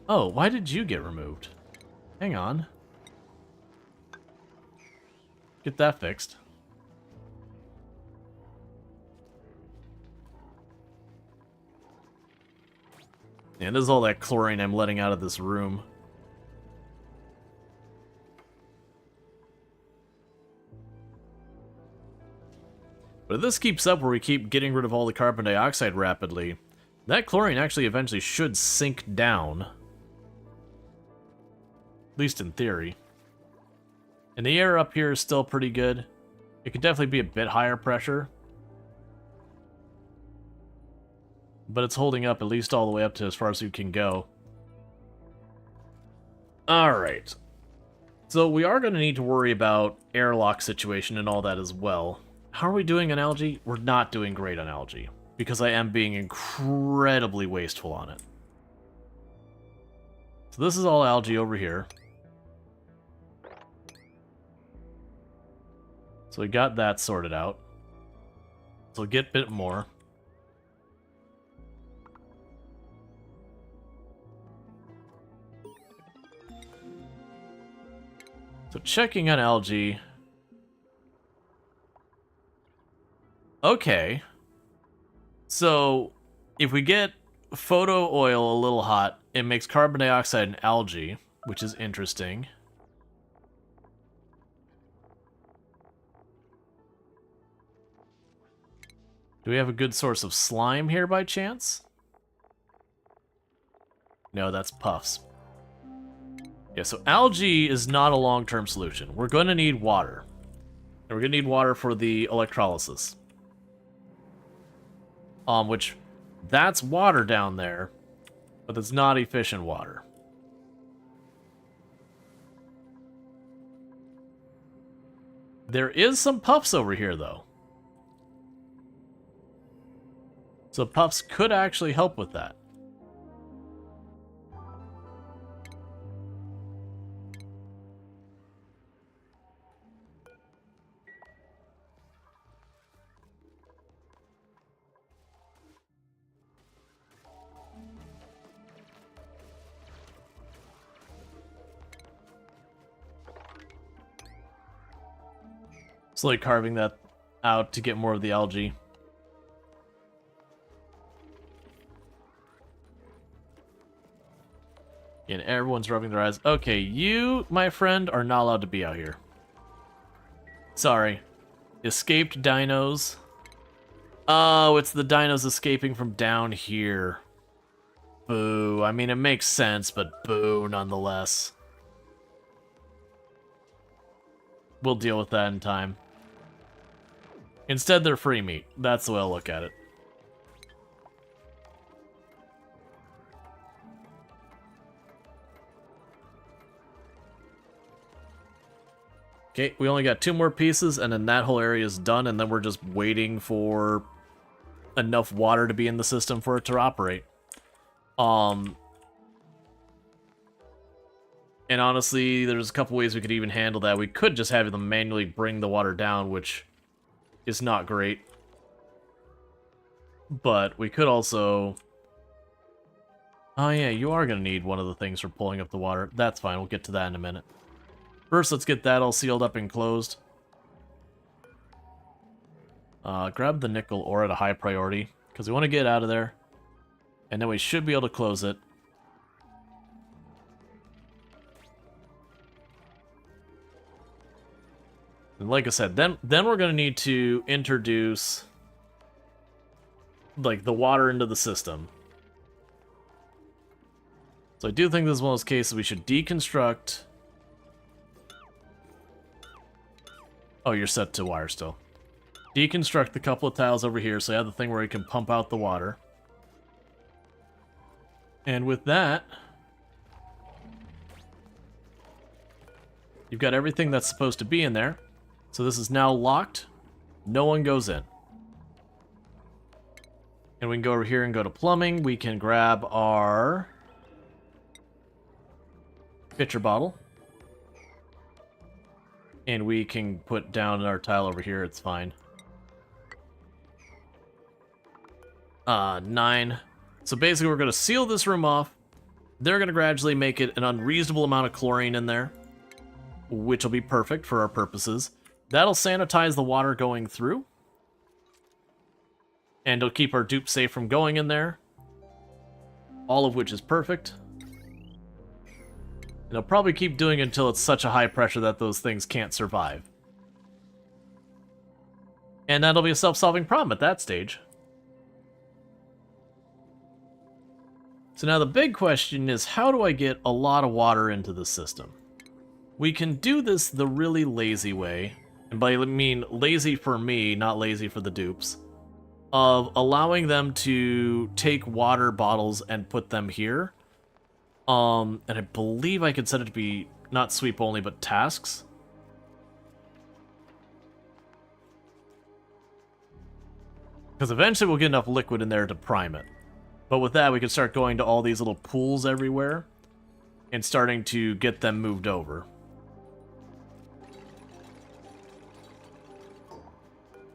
Oh, why did you get removed? Hang on. Get that fixed. And this is all that chlorine I'm letting out of this room. But if this keeps up where we keep getting rid of all the carbon dioxide rapidly, that chlorine actually eventually should sink down. At least in theory. And the air up here is still pretty good. It could definitely be a bit higher pressure. But it's holding up at least all the way up to as far as you can go. Alright. So we are going to need to worry about airlock situation and all that as well. How are we doing on algae? We're not doing great on algae. Because I am being incredibly wasteful on it. So this is all algae over here. So we got that sorted out. So we'll get a bit more. So checking on algae. Okay. So if we get photo oil a little hot, it makes carbon dioxide and algae, which is interesting. Do we have a good source of slime here by chance? No, that's puffs. Yeah, so algae is not a long-term solution. We're going to need water. And we're going to need water for the electrolysis. Which, that's water down there, but it's not efficient water. There is some puffs over here, though. So puffs could actually help with that. Slowly carving that out to get more of the algae. And everyone's rubbing their eyes. Okay, you, my friend, are not allowed to be out here. Sorry. Escaped dinos. Oh, it's the dinos escaping from down here. Boo. I mean, it makes sense, but boo nonetheless. We'll deal with that in time. Instead, they're free meat. That's the way I'll look at it. Okay, we only got 2 more pieces, and then that whole area is done, and then we're just waiting for enough water to be in the system for it to operate. And honestly, there's a couple ways we could even handle that. We could just have them manually bring the water down, which is not great. But we could also Oh yeah, you are going to need one of the things for pulling up the water. That's fine, we'll get to that in a minute. First, let's get that all sealed up and closed. Grab the nickel ore at a high priority, because we want to get out of there. And then we should be able to close it. And like I said, then we're going to need to introduce like the water into the system. So I do think this is one of those cases we should deconstruct. Oh, you're set to wire still. Deconstruct the couple of tiles over here so you have the thing where you can pump out the water. And with that, you've got everything that's supposed to be in there. So this is now locked. No one goes in. And we can go over here and go to plumbing. We can grab our pitcher bottle. And we can put down our tile over here. It's fine. 9. So basically we're going to seal this room off. They're going to gradually make it an unreasonable amount of chlorine in there, which will be perfect for our purposes. That'll sanitize the water going through. And it'll keep our dupe safe from going in there. All of which is perfect. And it'll probably keep doing it until it's such a high pressure that those things can't survive. And that'll be a self-solving problem at that stage. So now the big question is, how do I get a lot of water into the system? We can do this the really lazy way, and by I mean lazy for me, not lazy for the dupes, of allowing them to take water bottles and put them here. And I believe I could set it to be not sweep only, but tasks. Because eventually we'll get enough liquid in there to prime it. But with that, we can start going to all these little pools everywhere and starting to get them moved over.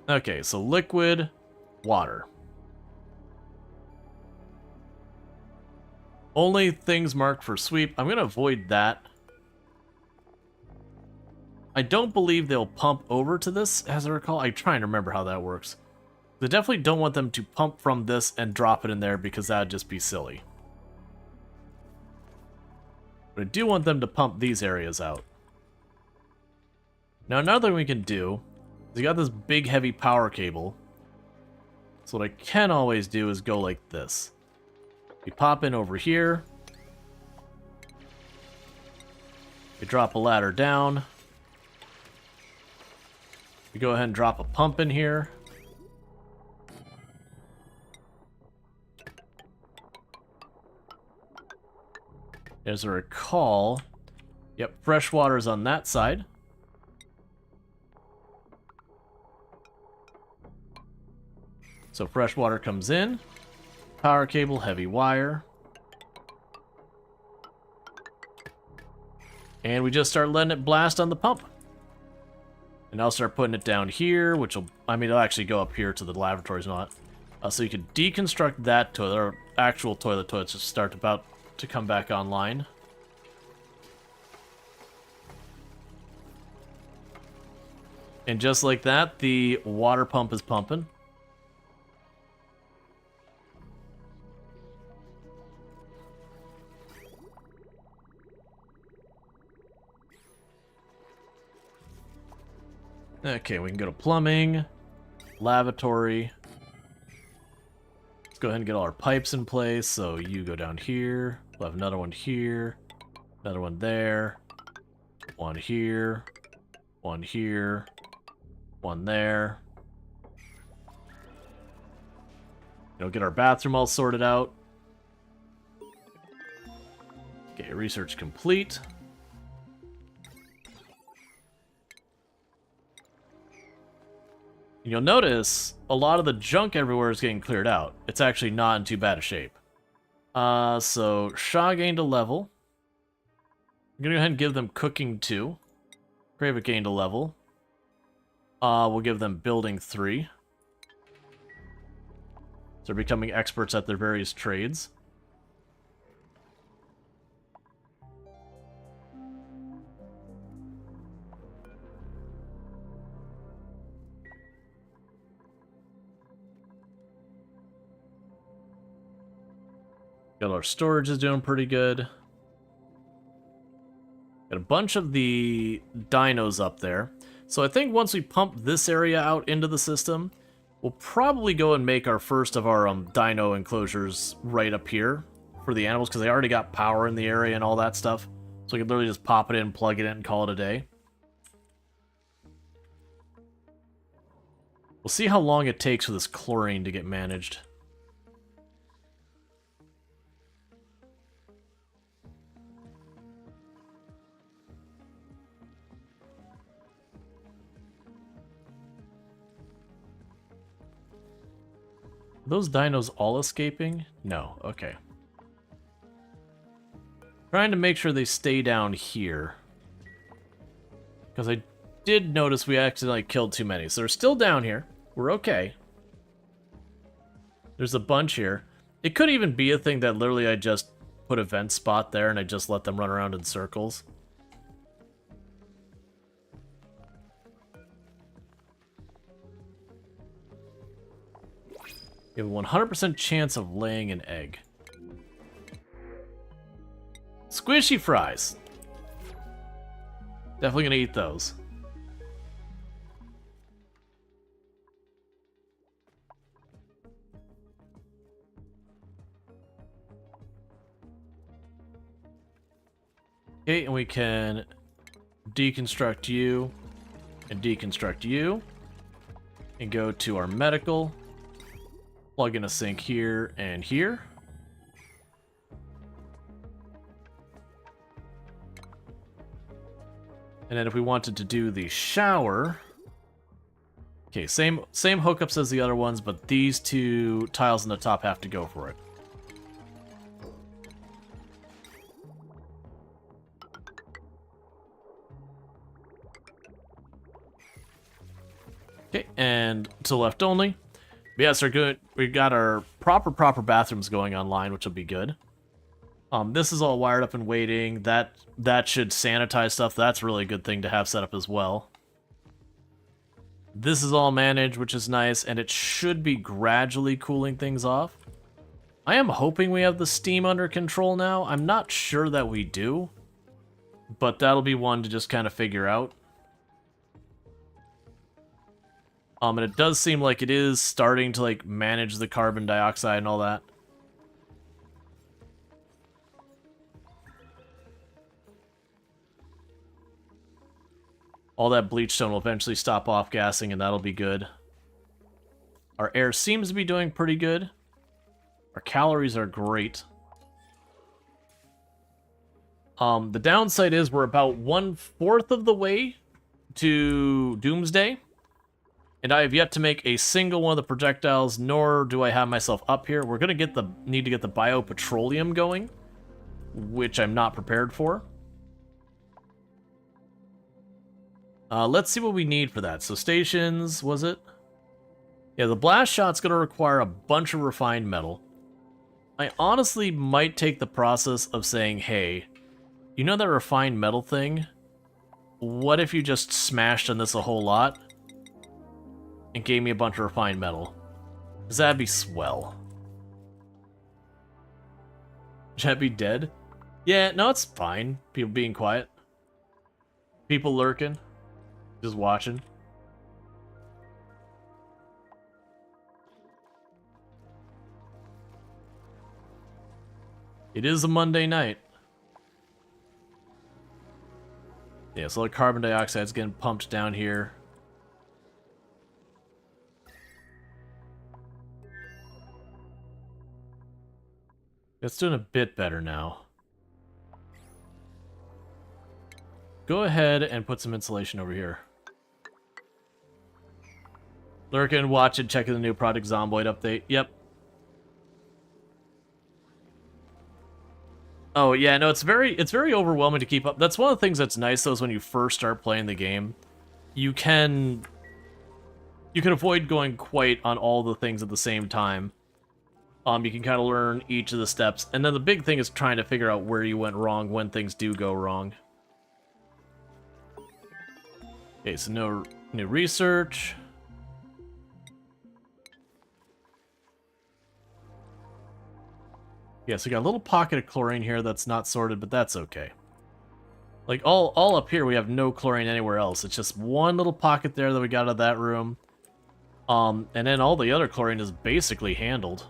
Okay, so liquid, water. Only things marked for sweep. I'm going to avoid that. I don't believe they'll pump over to this, as I recall. I'm trying to remember how that works. They definitely don't want them to pump from this and drop it in there because that would just be silly. But I do want them to pump these areas out. Now another thing we can do is you got this big heavy power cable. So what I can always do is go like this. We pop in over here. We drop a ladder down. We go ahead and drop a pump in here. As I recall, yep, fresh water is on that side. So fresh water comes in. Power cable, heavy wire. And we just start letting it blast on the pump. And I'll start putting it down here, which will, I mean, it'll actually go up here to the lavatories and all that. So you can deconstruct that toilet, or actual toilets to start about to come back online. And just like that, the water pump is pumping. Okay, we can go to plumbing, lavatory. Let's go ahead and get all our pipes in place. So you go down here. We'll have another one here, another one there, one here, one here, one there. Get our bathroom all sorted out. Okay, research complete. You'll notice a lot of the junk everywhere is getting cleared out. It's actually not in too bad a shape. So Shaw gained a level. I'm gonna go ahead and give them cooking 2. Kravet gained a level. We'll give them building 3. So they're becoming experts at their various trades. Got our storage is doing pretty good. Got a bunch of the dinos up there. So I think once we pump this area out into the system, we'll probably go and make our first of our dino enclosures right up here for the animals, because they already got power in the area and all that stuff. So we can literally just pop it in, plug it in, and call it a day. We'll see how long it takes for this chlorine to get managed. Are those dinos all escaping? No, okay. Trying to make sure they stay down here. Because I did notice we accidentally killed too many. So they're still down here. We're okay. There's a bunch here. It could even be a thing that literally I just put a vent spot there and I just let them run around in circles. You have a 100% chance of laying an egg. Squishy fries. Definitely gonna eat those. Okay, and we can deconstruct you and deconstruct you and go to our medical. Plug in a sink here and here. And then if we wanted to do the shower, okay, same hookups as the other ones, but these two tiles in the top have to go for it. Okay, and to left only. But yes, we got our proper bathrooms going online, which will be good. This is all wired up and waiting. That should sanitize stuff. That's really a good thing to have set up as well. This is all managed, which is nice, and it should be gradually cooling things off. I am hoping we have the steam under control now. I'm not sure that we do, but that'll be one to just kind of figure out. And it does seem like it is starting to like manage the carbon dioxide and all that. All that bleach stone will eventually stop off-gassing, and that'll be good. Our air seems to be doing pretty good. Our calories are great. The downside is we're about 1/4 of the way to Doomsday. And I have yet to make a single one of the projectiles, nor do I have myself up here. We're going to need to get the biopetroleum going, which I'm not prepared for. Let's see what we need for that. So stations, was it? Yeah, the blast shot's going to require a bunch of refined metal. I honestly might take the process of saying, hey, you know that refined metal thing? What if you just smashed on this a whole lot and gave me a bunch of refined metal? Because that'd be swell. Should I be dead? Yeah, no, it's fine. People being quiet. People lurking. Just watching. It is a Monday night. Yeah, so the carbon dioxide's getting pumped down here. It's doing a bit better now. Go ahead and put some insulation over here. Lurking, watching, checking the new Project Zomboid update. Yep. Oh yeah, no, it's very overwhelming to keep up. That's one of the things that's nice though, is when you first start playing the game, you can avoid going quite on all the things at the same time. You can kind of learn each of the steps, and then the big thing is trying to figure out where you went wrong when things do go wrong. Okay, so no new research. Yeah, so we got a little pocket of chlorine here that's not sorted, but that's okay. Like, all up here, we have no chlorine anywhere else. It's just one little pocket there that we got out of that room. And then all the other chlorine is basically handled.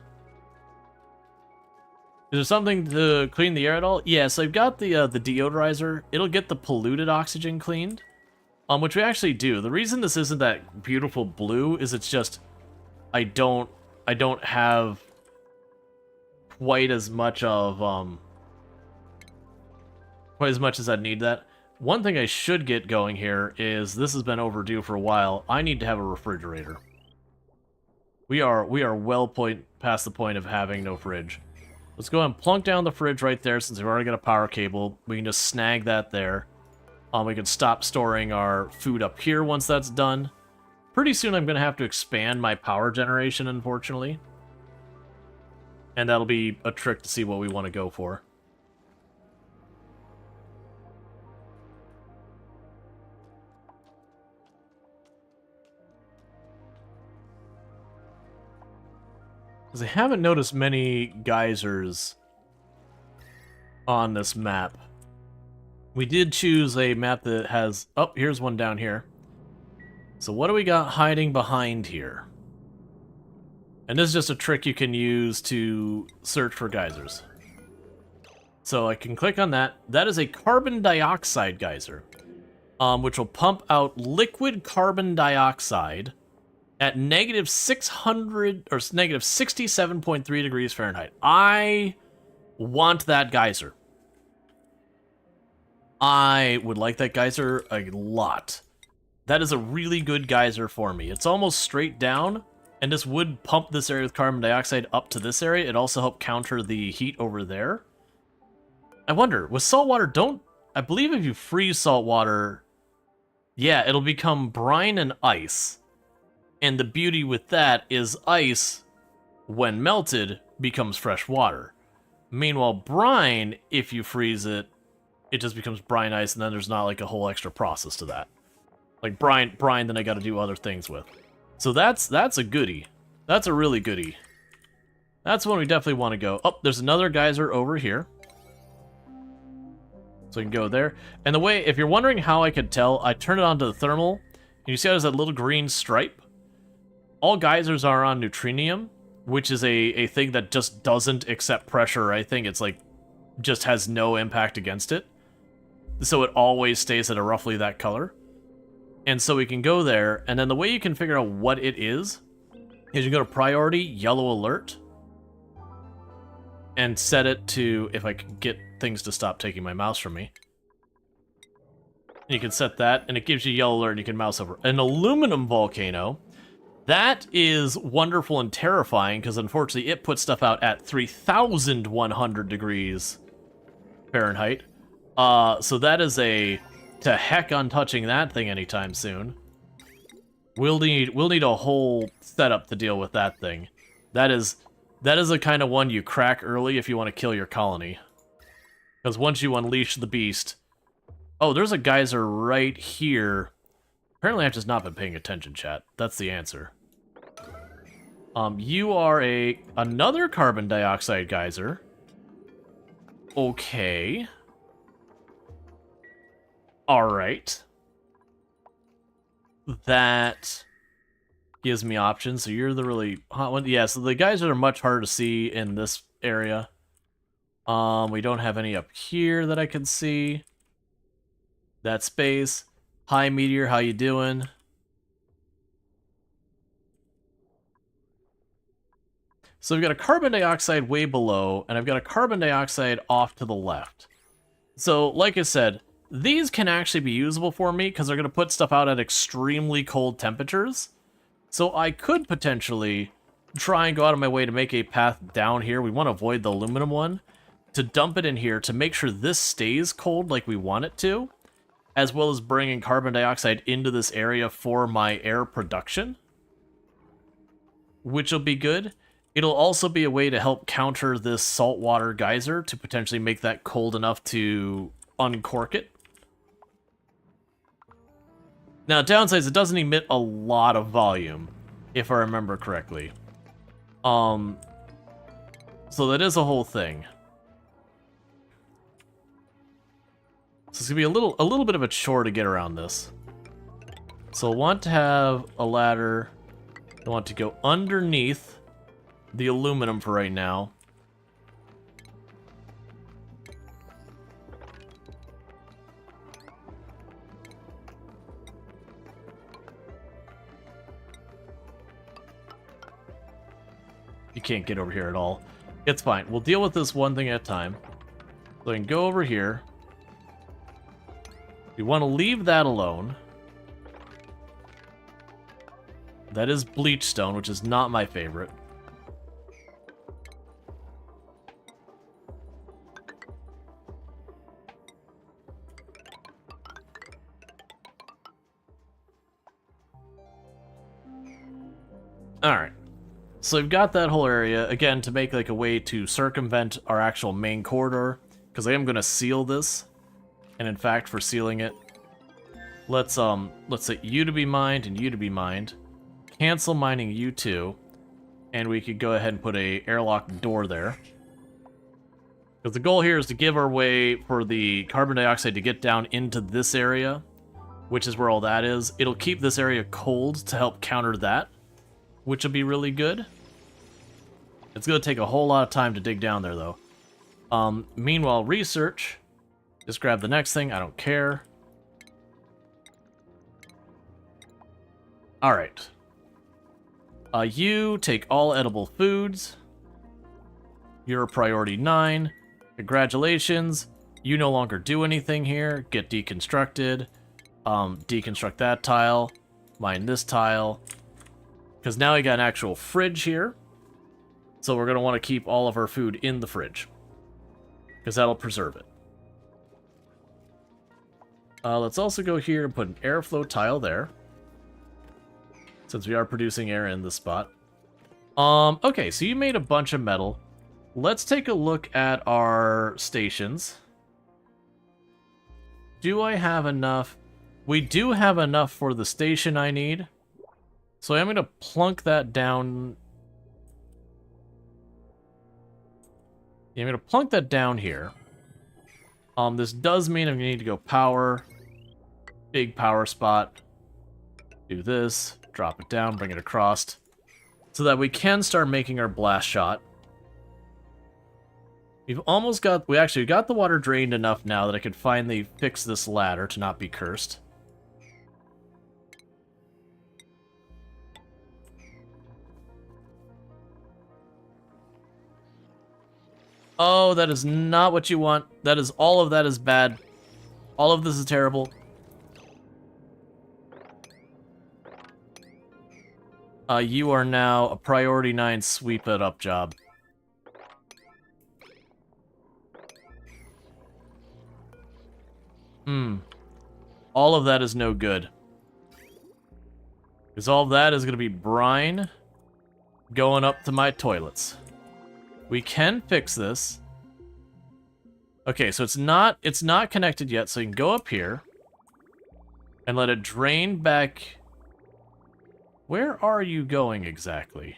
Is there something to clean the air at all? Yeah, so I've got the deodorizer. It'll get the polluted oxygen cleaned, which we actually do. The reason this isn't that beautiful blue is it's just I don't have quite as much of quite as much as I'd need that. One thing I should get going here is this has been overdue for a while. I need to have a refrigerator. We are well past the point of having no fridge. Let's go and plunk down the fridge right there since we've already got a power cable. We can just snag that there. We can stop storing our food up here once that's done. Pretty soon I'm going to have to expand my power generation, unfortunately. And that'll be a trick to see what we want to go for. Because I haven't noticed many geysers on this map. We did choose a map that has... Oh, here's one down here. So what do we got hiding behind here? And this is just a trick you can use to search for geysers. So I can click on that. That is a carbon dioxide geyser, which will pump out liquid carbon dioxide at negative 600 or negative 67.3 degrees Fahrenheit. I want that geyser. I would like that geyser a lot. That is a really good geyser for me. It's almost straight down, and this would pump this area with carbon dioxide up to this area. It also helped counter the heat over there. I wonder, with salt water, I believe if you freeze salt water, yeah, it'll become brine and ice. And the beauty with that is ice, when melted, becomes fresh water. Meanwhile, brine, if you freeze it, it just becomes brine ice, and then there's not like a whole extra process to that. Like brine then I gotta do other things with. So that's a goodie. That's a really goodie. That's one we definitely want to go. Oh, there's another geyser over here. So we can go there. And the way, if you're wondering how I could tell, I turn it on to the thermal, and you see how there's that little green stripe? All geysers are on neutrinium, which is a thing that just doesn't accept pressure. I think it's like, just has no impact against it. So it always stays at a roughly that color. And so we can go there, and then the way you can figure out what it is you go to priority, yellow alert, and set it to, if I can get things to stop taking my mouse from me. You can set that, and it gives you yellow alert, and you can mouse over. An aluminum volcano, that is wonderful and terrifying, because unfortunately it puts stuff out at 3,100 degrees Fahrenheit. So that is a... to heck on touching that thing anytime soon. We'll need a whole setup to deal with that thing. That is the kind of one you crack early if you want to kill your colony. Because once you unleash the beast... Oh, there's a geyser right here. Apparently I've just not been paying attention, chat. That's the answer. You are another carbon dioxide geyser. Okay. Alright. That gives me options. So you're the really hot one. Yeah, so the geysers are much harder to see in this area. We don't have any up here that I can see. That space. Hi, Meteor, how you doing? So we've got a carbon dioxide way below, and I've got a carbon dioxide off to the left. So, like I said, these can actually be usable for me, because they're going to put stuff out at extremely cold temperatures. So I could potentially try and go out of my way to make a path down here. We want to avoid the aluminum one. To dump it in here to make sure this stays cold like we want it to, as well as bringing carbon dioxide into this area for my air production, which will be good. It'll also be a way to help counter this saltwater geyser to potentially make that cold enough to uncork it. Now, downside is it doesn't emit a lot of volume, if I remember correctly. So that is a whole thing. So it's gonna be a little bit of a chore to get around this. So I want to have a ladder. I want to go underneath the aluminum for right now. You can't get over here at all. It's fine. We'll deal with this one thing at a time. So I can go over here. We want to leave that alone. That is bleach stone, which is not my favorite. Alright. So we've got that whole area, again, to make like a way to circumvent our actual main corridor, because I am going to seal this. And in fact, for sealing it, let's set you to be mined and you to be mined. Cancel mining you two, and we could go ahead and put a airlock door there. Because the goal here is to give our way for the carbon dioxide to get down into this area, which is where all that is. It'll keep this area cold to help counter that, which will be really good. It's going to take a whole lot of time to dig down there, though. Meanwhile, research. Just grab the next thing. I don't care. Alright. You take all edible foods. You're a priority 9. Congratulations. You no longer do anything here. Get deconstructed. Deconstruct that tile. Mine this tile. Because now we got an actual fridge here. So we're going to want to keep all of our food in the fridge. Because that'll preserve it. Let's also go here and put an airflow tile there. Since we are producing air in this spot. Okay, so you made a bunch of metal. Let's take a look at our stations. Do I have enough? We do have enough for the station I need. So I'm going to plunk that down. Yeah, I'm going to plunk that down here. This does mean I'm going to need to go power. Big power spot. Do this. Drop it down, bring it across. So that we can start making our blast shot. We've almost got... We actually got the water drained enough now that I could finally fix this ladder to not be cursed. Oh, that is not what you want. That is... All of that is bad. All of this is terrible. You are now a priority 9 sweep it up job. All of that is no good. Because all of that is going to be brine going up to my toilets. We can fix this. Okay, so it's not connected yet, so you can go up here and let it drain back. Where are you going exactly?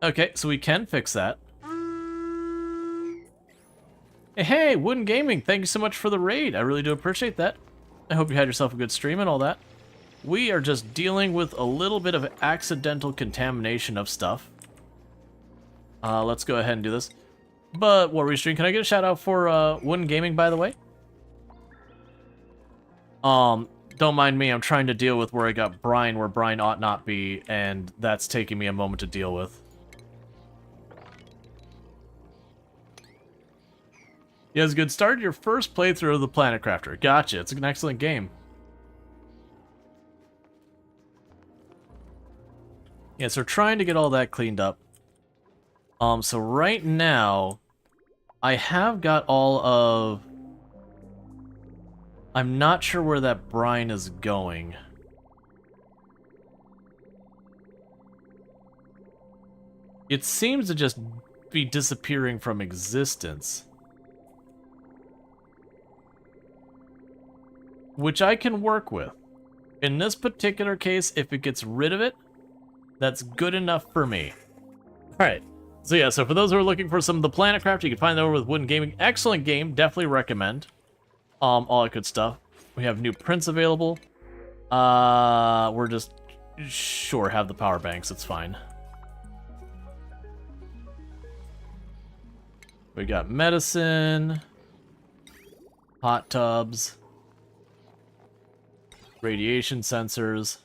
Okay, so we can fix that. Hey, Wooden Gaming, thank you so much for the raid. I really do appreciate that. I hope you had yourself a good stream and all that. We are just dealing with a little bit of accidental contamination of stuff. Let's go ahead and do this. But, what restream, can I get a shout out for Wooden Gaming, by the way? Don't mind me, I'm trying to deal with where I got brine where brine ought not be, and that's taking me a moment to deal with. Yeah, it's good. Start your first playthrough of the Planet Crafter. Gotcha, it's an excellent game. Yeah, so we're trying to get all that cleaned up. So right now, I have got all of... I'm not sure where that brine is going. It seems to just be disappearing from existence. Which I can work with. In this particular case, if it gets rid of it, that's good enough for me. Alright, so yeah, so for those who are looking for some of the Planet Craft, you can find that over with Wooden Gaming. Excellent game, definitely recommend. All that good stuff. We have new prints available. We're just, sure, have the power banks, it's fine. We got medicine, hot tubs, radiation sensors.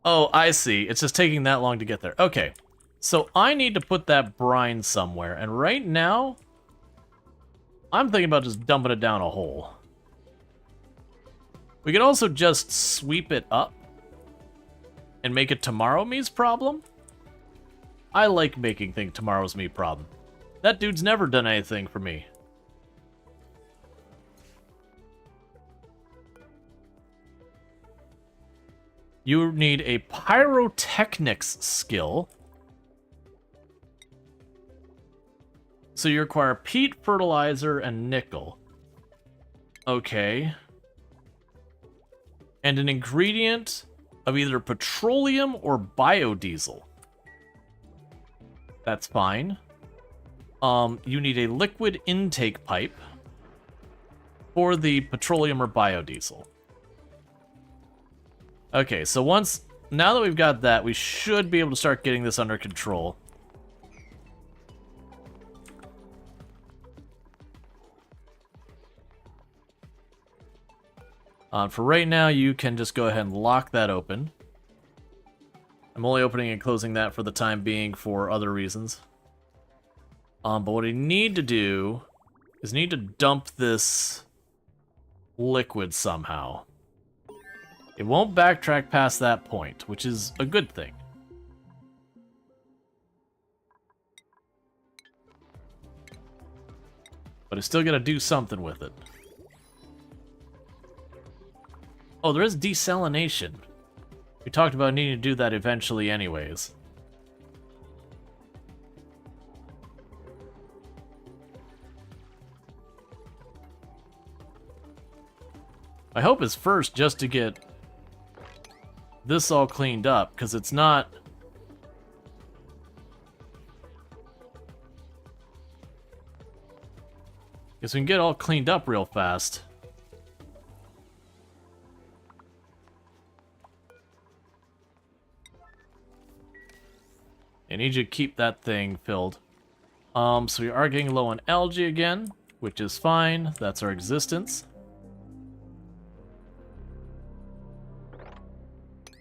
Oh, I see. It's just taking that long to get there. Okay. So I need to put that brine somewhere, and right now, I'm thinking about just dumping it down a hole. We could also just sweep it up and make it Tomorrow Me's problem. I like making things Tomorrow's Me problem. That dude's never done anything for me. You need a pyrotechnics skill. So you require peat, fertilizer, and nickel. Okay. And an ingredient of either petroleum or biodiesel. That's fine. You need a liquid intake pipe for the petroleum or biodiesel. Okay, so now that we've got that, we should be able to start getting this under control. For right now, you can just go ahead and lock that open. I'm only opening and closing that for the time being for other reasons. But what I need to do is need to dump this liquid somehow. It won't backtrack past that point, which is a good thing. But it's still gonna do something with it. Oh, there is desalination. We talked about needing to do that eventually anyways. My hope is first just to get this all cleaned up, because it's not... Guess we can get all cleaned up real fast. I need you to keep that thing filled. So we are getting low on algae again, which is fine. That's our existence.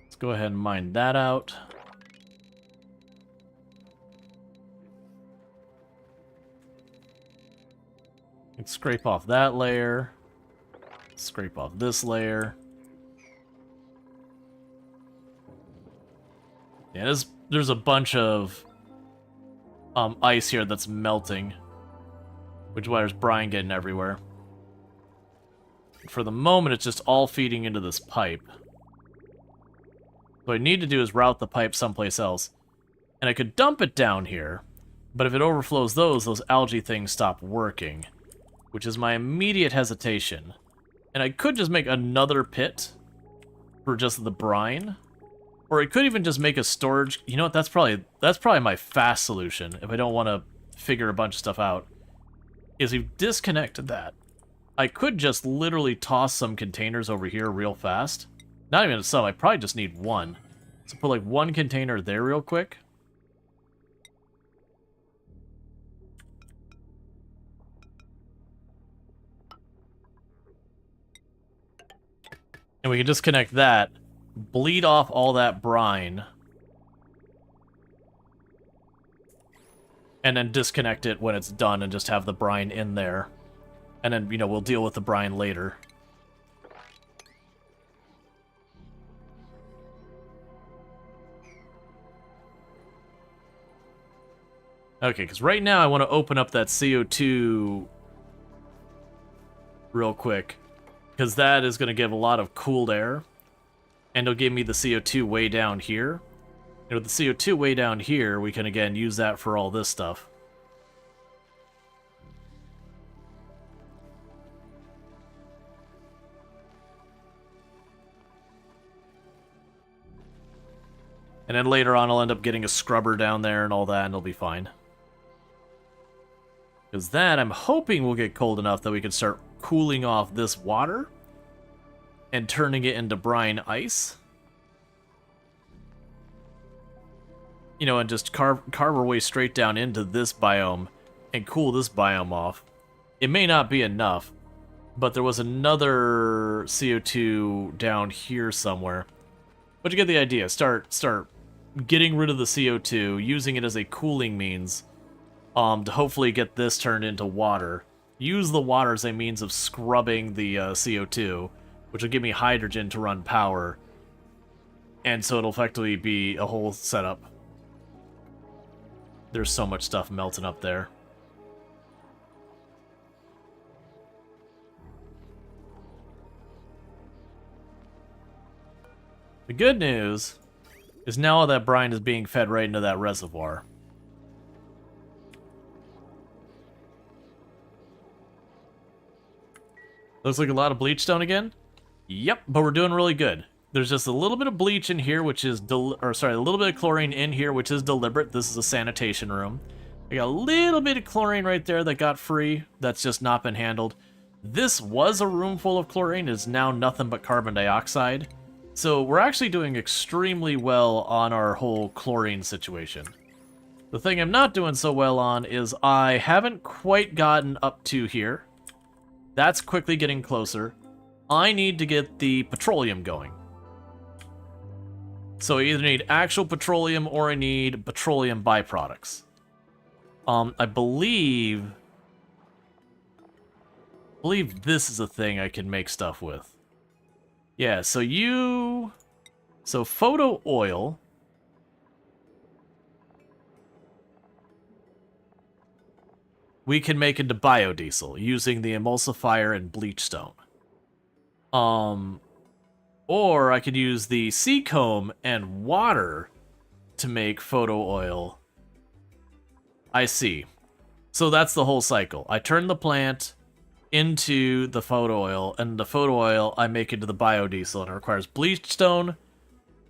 Let's go ahead and mine that out. Let's scrape off that layer. Scrape off this layer. Yeah, there's a bunch of ice here that's melting, which is why there's brine getting everywhere. For the moment, it's just all feeding into this pipe. What I need to do is route the pipe someplace else. And I could dump it down here, but if it overflows those algae things stop working, which is my immediate hesitation. And I could just make another pit for just the brine. Or I could even just make a storage. You know what? That's probably my fast solution if I don't want to figure a bunch of stuff out. Is we've disconnected that. I could just literally toss some containers over here real fast. Not even some. I probably just need one. So put like one container there real quick. And we can just connect that. Bleed off all that brine. And then disconnect it when it's done and just have the brine in there. And then, we'll deal with the brine later. Okay, because right now I want to open up that CO2 real quick. Because that is going to give a lot of cooled air. and it'll give me the CO2 way down here. And with the CO2 way down here, we can again use that for all this stuff. And then later on, I'll end up getting a scrubber down there and all that, and it'll be fine. Because that, I'm hoping will get cold enough that we can start cooling off this water and turning it into brine ice. You know, and just carve our way straight down into this biome and cool this biome off. It may not be enough, but there was another CO2 down here somewhere. But you get the idea. Start getting rid of the CO2, using it as a cooling means, to hopefully get this turned into water. Use the water as a means of scrubbing the CO2, which will give me hydrogen to run power. And so it'll effectively be a whole setup. There's so much stuff melting up there. The good news is now all that brine is being fed right into that reservoir. Looks like a lot of bleach stone again. Yep, but we're doing really good. There's just a little bit of bleach in here, which is a little bit of chlorine in here, which is deliberate. This is a sanitation room. I got a little bit of chlorine right there that got free. That's just not been handled. This was a room full of chlorine. It's now nothing but carbon dioxide. So we're actually doing extremely well on our whole chlorine situation. The thing I'm not doing so well on is I haven't quite gotten up to here. That's quickly getting closer. I need to get the petroleum going. So I either need actual petroleum or I need petroleum byproducts. I believe this is a thing I can make stuff with. Yeah, so photo oil. We can make into biodiesel using the emulsifier and bleach stone. Or I could use the sea comb and water to make photo oil. I see. So that's the whole cycle. I turn the plant into the photo oil, and the photo oil I make into the biodiesel, and it requires bleach stone,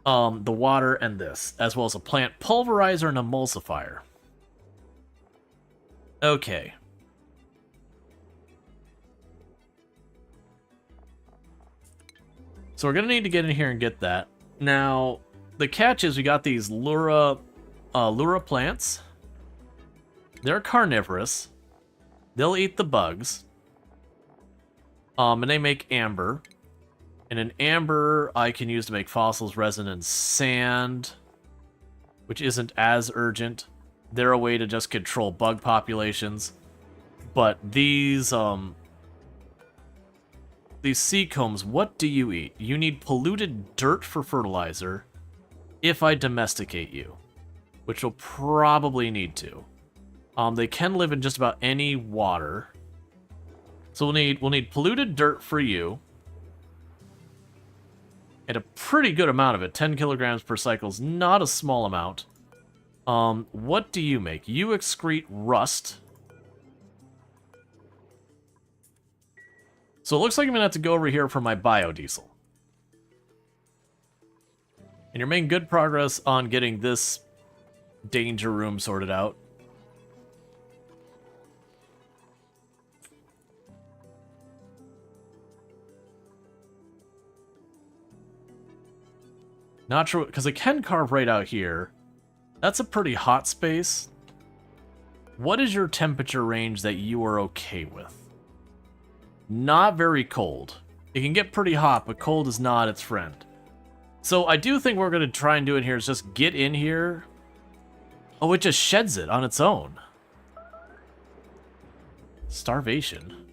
the water, and this, as well as a plant pulverizer and emulsifier. Okay. So we're gonna need to get in here and get that. Now, the catch is we got these Lura plants. They're carnivorous. They'll eat the bugs. And they make amber. And an amber I can use to make fossils, resin, and sand, which isn't as urgent. They're a way to just control bug populations. But these sea combs, what do you eat? You need polluted dirt for fertilizer if I domesticate you, which will probably need to. They can live in just about any water. So we'll need polluted dirt for you. And a pretty good amount of it. 10 kilograms per cycle is not a small amount. What do you make? You excrete rust. So it looks like I'm going to have to go over here for my biodiesel. And you're making good progress on getting this danger room sorted out. Not sure, because I can carve right out here. That's a pretty hot space. What is your temperature range that you are okay with? Not very cold. It can get pretty hot, but cold is not its friend. So I do think we're going to try and do it here is just get in here. Oh, it just sheds it on its own. Starvation.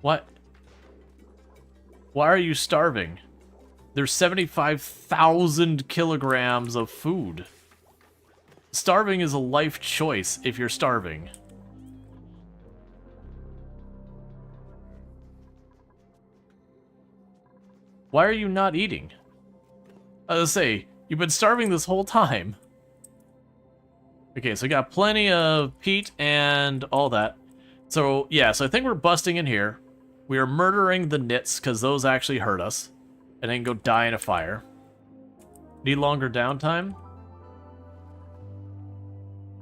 What? Why are you starving? There's 75,000 kilograms of food. Starving is a life choice if you're starving. Why are you not eating? I was gonna say, you've been starving this whole time. Okay, so we got plenty of peat and all that. So, yeah, so I think we're busting in here. We are murdering the nits, because those actually hurt us. And then go die in a fire. Need longer downtime?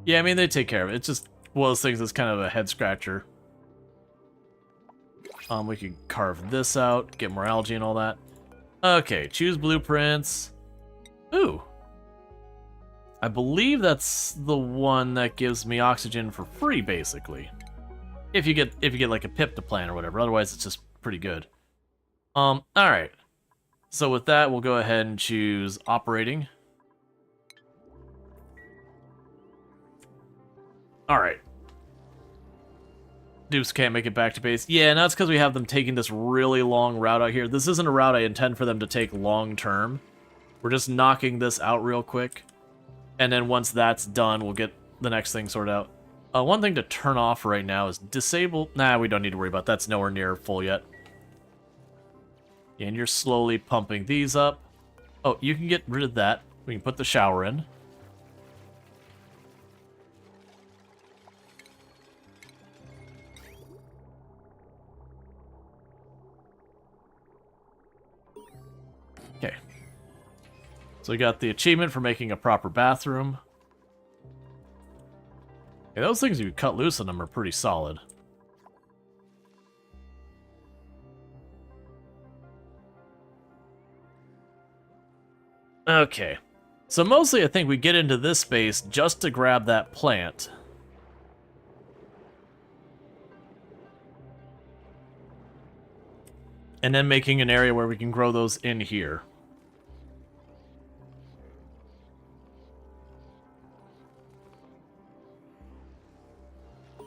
Yeah, I mean, they take care of it. It's just one of those things that's kind of a head-scratcher. We could carve this out, get more algae and all that. Okay, choose blueprints. Ooh. I believe that's the one that gives me oxygen for free, basically. If you get like a pip to plant or whatever. Otherwise, it's just pretty good. Alright. So with that, we'll go ahead and choose operating. Alright. Dupes can't make it back to base. Yeah, and that's because we have them taking this really long route out here. This isn't a route I intend for them to take long term. We're just knocking this out real quick. And then once that's done, we'll get the next thing sorted out. One thing to turn off right now is disable... Nah, we don't need to worry about that. That's nowhere near full yet. And you're slowly pumping these up. Oh, you can get rid of that. We can put the shower in. Okay. So we got the achievement for making a proper bathroom. Yeah, those things you cut loose on them are pretty solid. Okay. So mostly I think we get into this space just to grab that plant. And then making an area where we can grow those in here.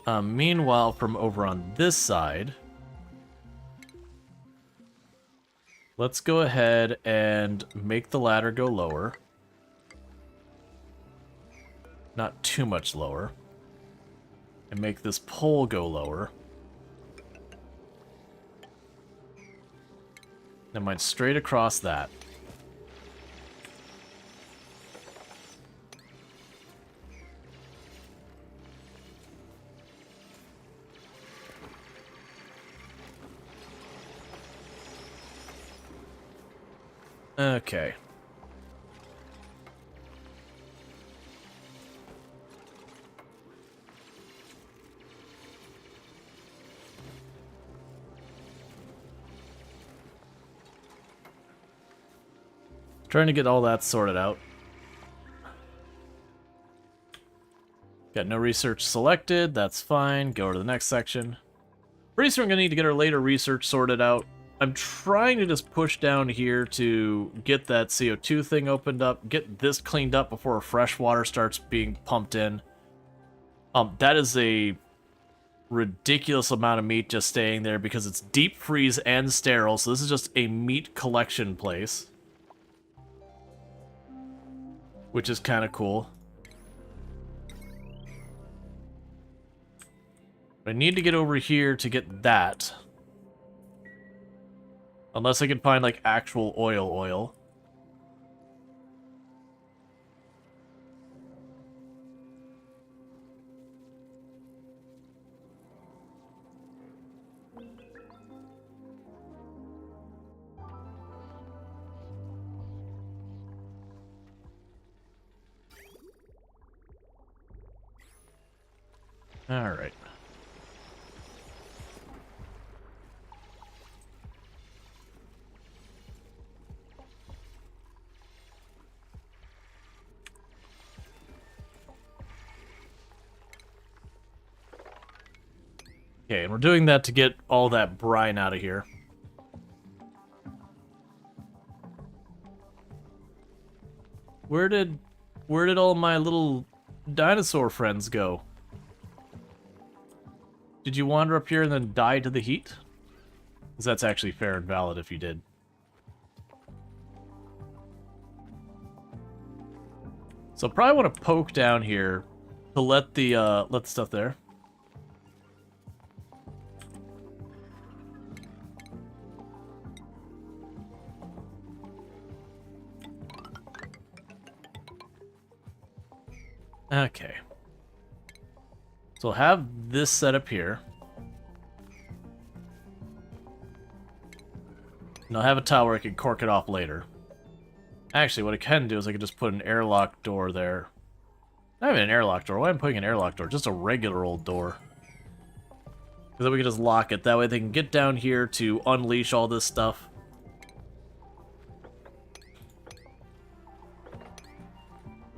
Meanwhile, from over on this side, let's go ahead and make the ladder go lower. Not too much lower. And make this pole go lower. Then mine straight across that. Okay. Trying to get all that sorted out. Got no research selected, that's fine. Go to the next section. Pretty soon we're going to need to get our later research sorted out. I'm trying to just push down here to get that CO2 thing opened up, get this cleaned up before fresh water starts being pumped in. That is a ridiculous amount of meat just staying there because it's deep freeze and sterile, so this is just a meat collection place. Which is kind of cool. I need to get over here to get that. Unless I can find, like, actual oil. Alright. Okay, and we're doing that to get all that brine out of here. Where did all my little dinosaur friends go? Did you wander up here and then die to the heat? Because that's actually fair and valid if you did. So probably want to poke down here to let the stuff there. Okay. So we'll have this set up here. And I'll have a tile where I can cork it off later. Actually, what I can do is I can just put an airlock door there. Not even an airlock door. Why am I putting an airlock door? Just a regular old door. Because then we can just lock it. That way they can get down here to unleash all this stuff.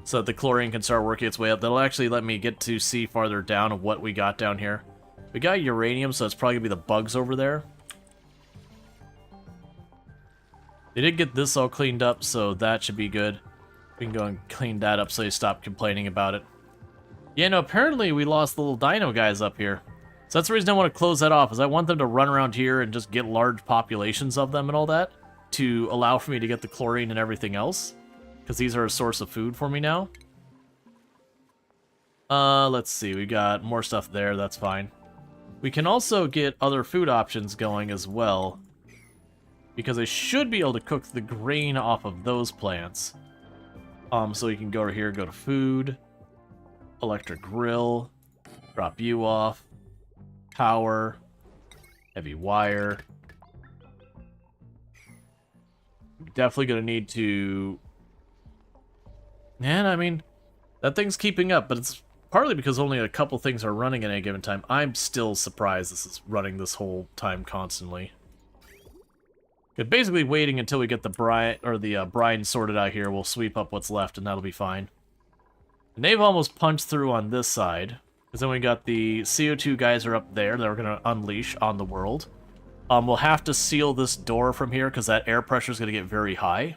So that the chlorine can start working its way up. That'll actually let me get to see farther down of what we got down here. We got uranium, so it's probably going to be the bugs over there. They did get this all cleaned up, so that should be good. We can go and clean that up so they stop complaining about it. Yeah, no, apparently we lost the little dino guys up here. So that's the reason I want to close that off, is I want them to run around here and just get large populations of them and all that, to allow for me to get the chlorine and everything else. Because these are a source of food for me now. Let's see, we got more stuff there, that's fine. We can also get other food options going as well. Because I should be able to cook the grain off of those plants. So you can go over here, go to food, electric grill, drop you off, power, heavy wire. Definitely gonna need to... And I mean, that thing's keeping up, but it's partly because only a couple things are running at any given time. I'm still surprised this is running this whole time constantly. But basically waiting until we get the brine sorted out here, we'll sweep up what's left and that'll be fine. And they've almost punched through on this side, because then we got the CO2 guys are up there that we're going to unleash on the world. We'll have to seal this door from here because that air pressure is going to get very high.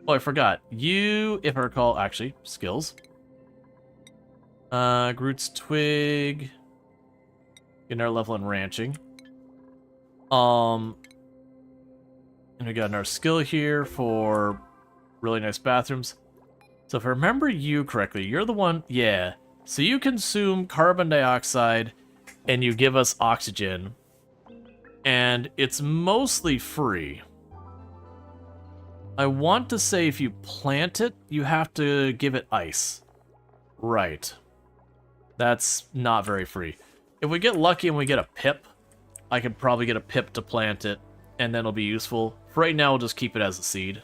Oh, I forgot. You, if I recall, actually, skills. Groot's Twig. Getting our level in ranching. And we got our skill here for really nice bathrooms. So if I remember you correctly, you're the one, yeah. So you consume carbon dioxide and you give us oxygen. And it's mostly free. I want to say if you plant it, you have to give it ice. Right. That's not very free. If we get lucky and we get a pip, I could probably get a pip to plant it, and then it'll be useful. For right now, we'll just keep it as a seed.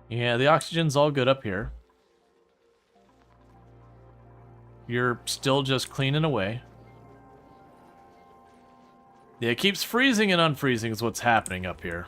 Yeah, the oxygen's all good up here. You're still just cleaning away. Yeah, it keeps freezing and unfreezing is what's happening up here.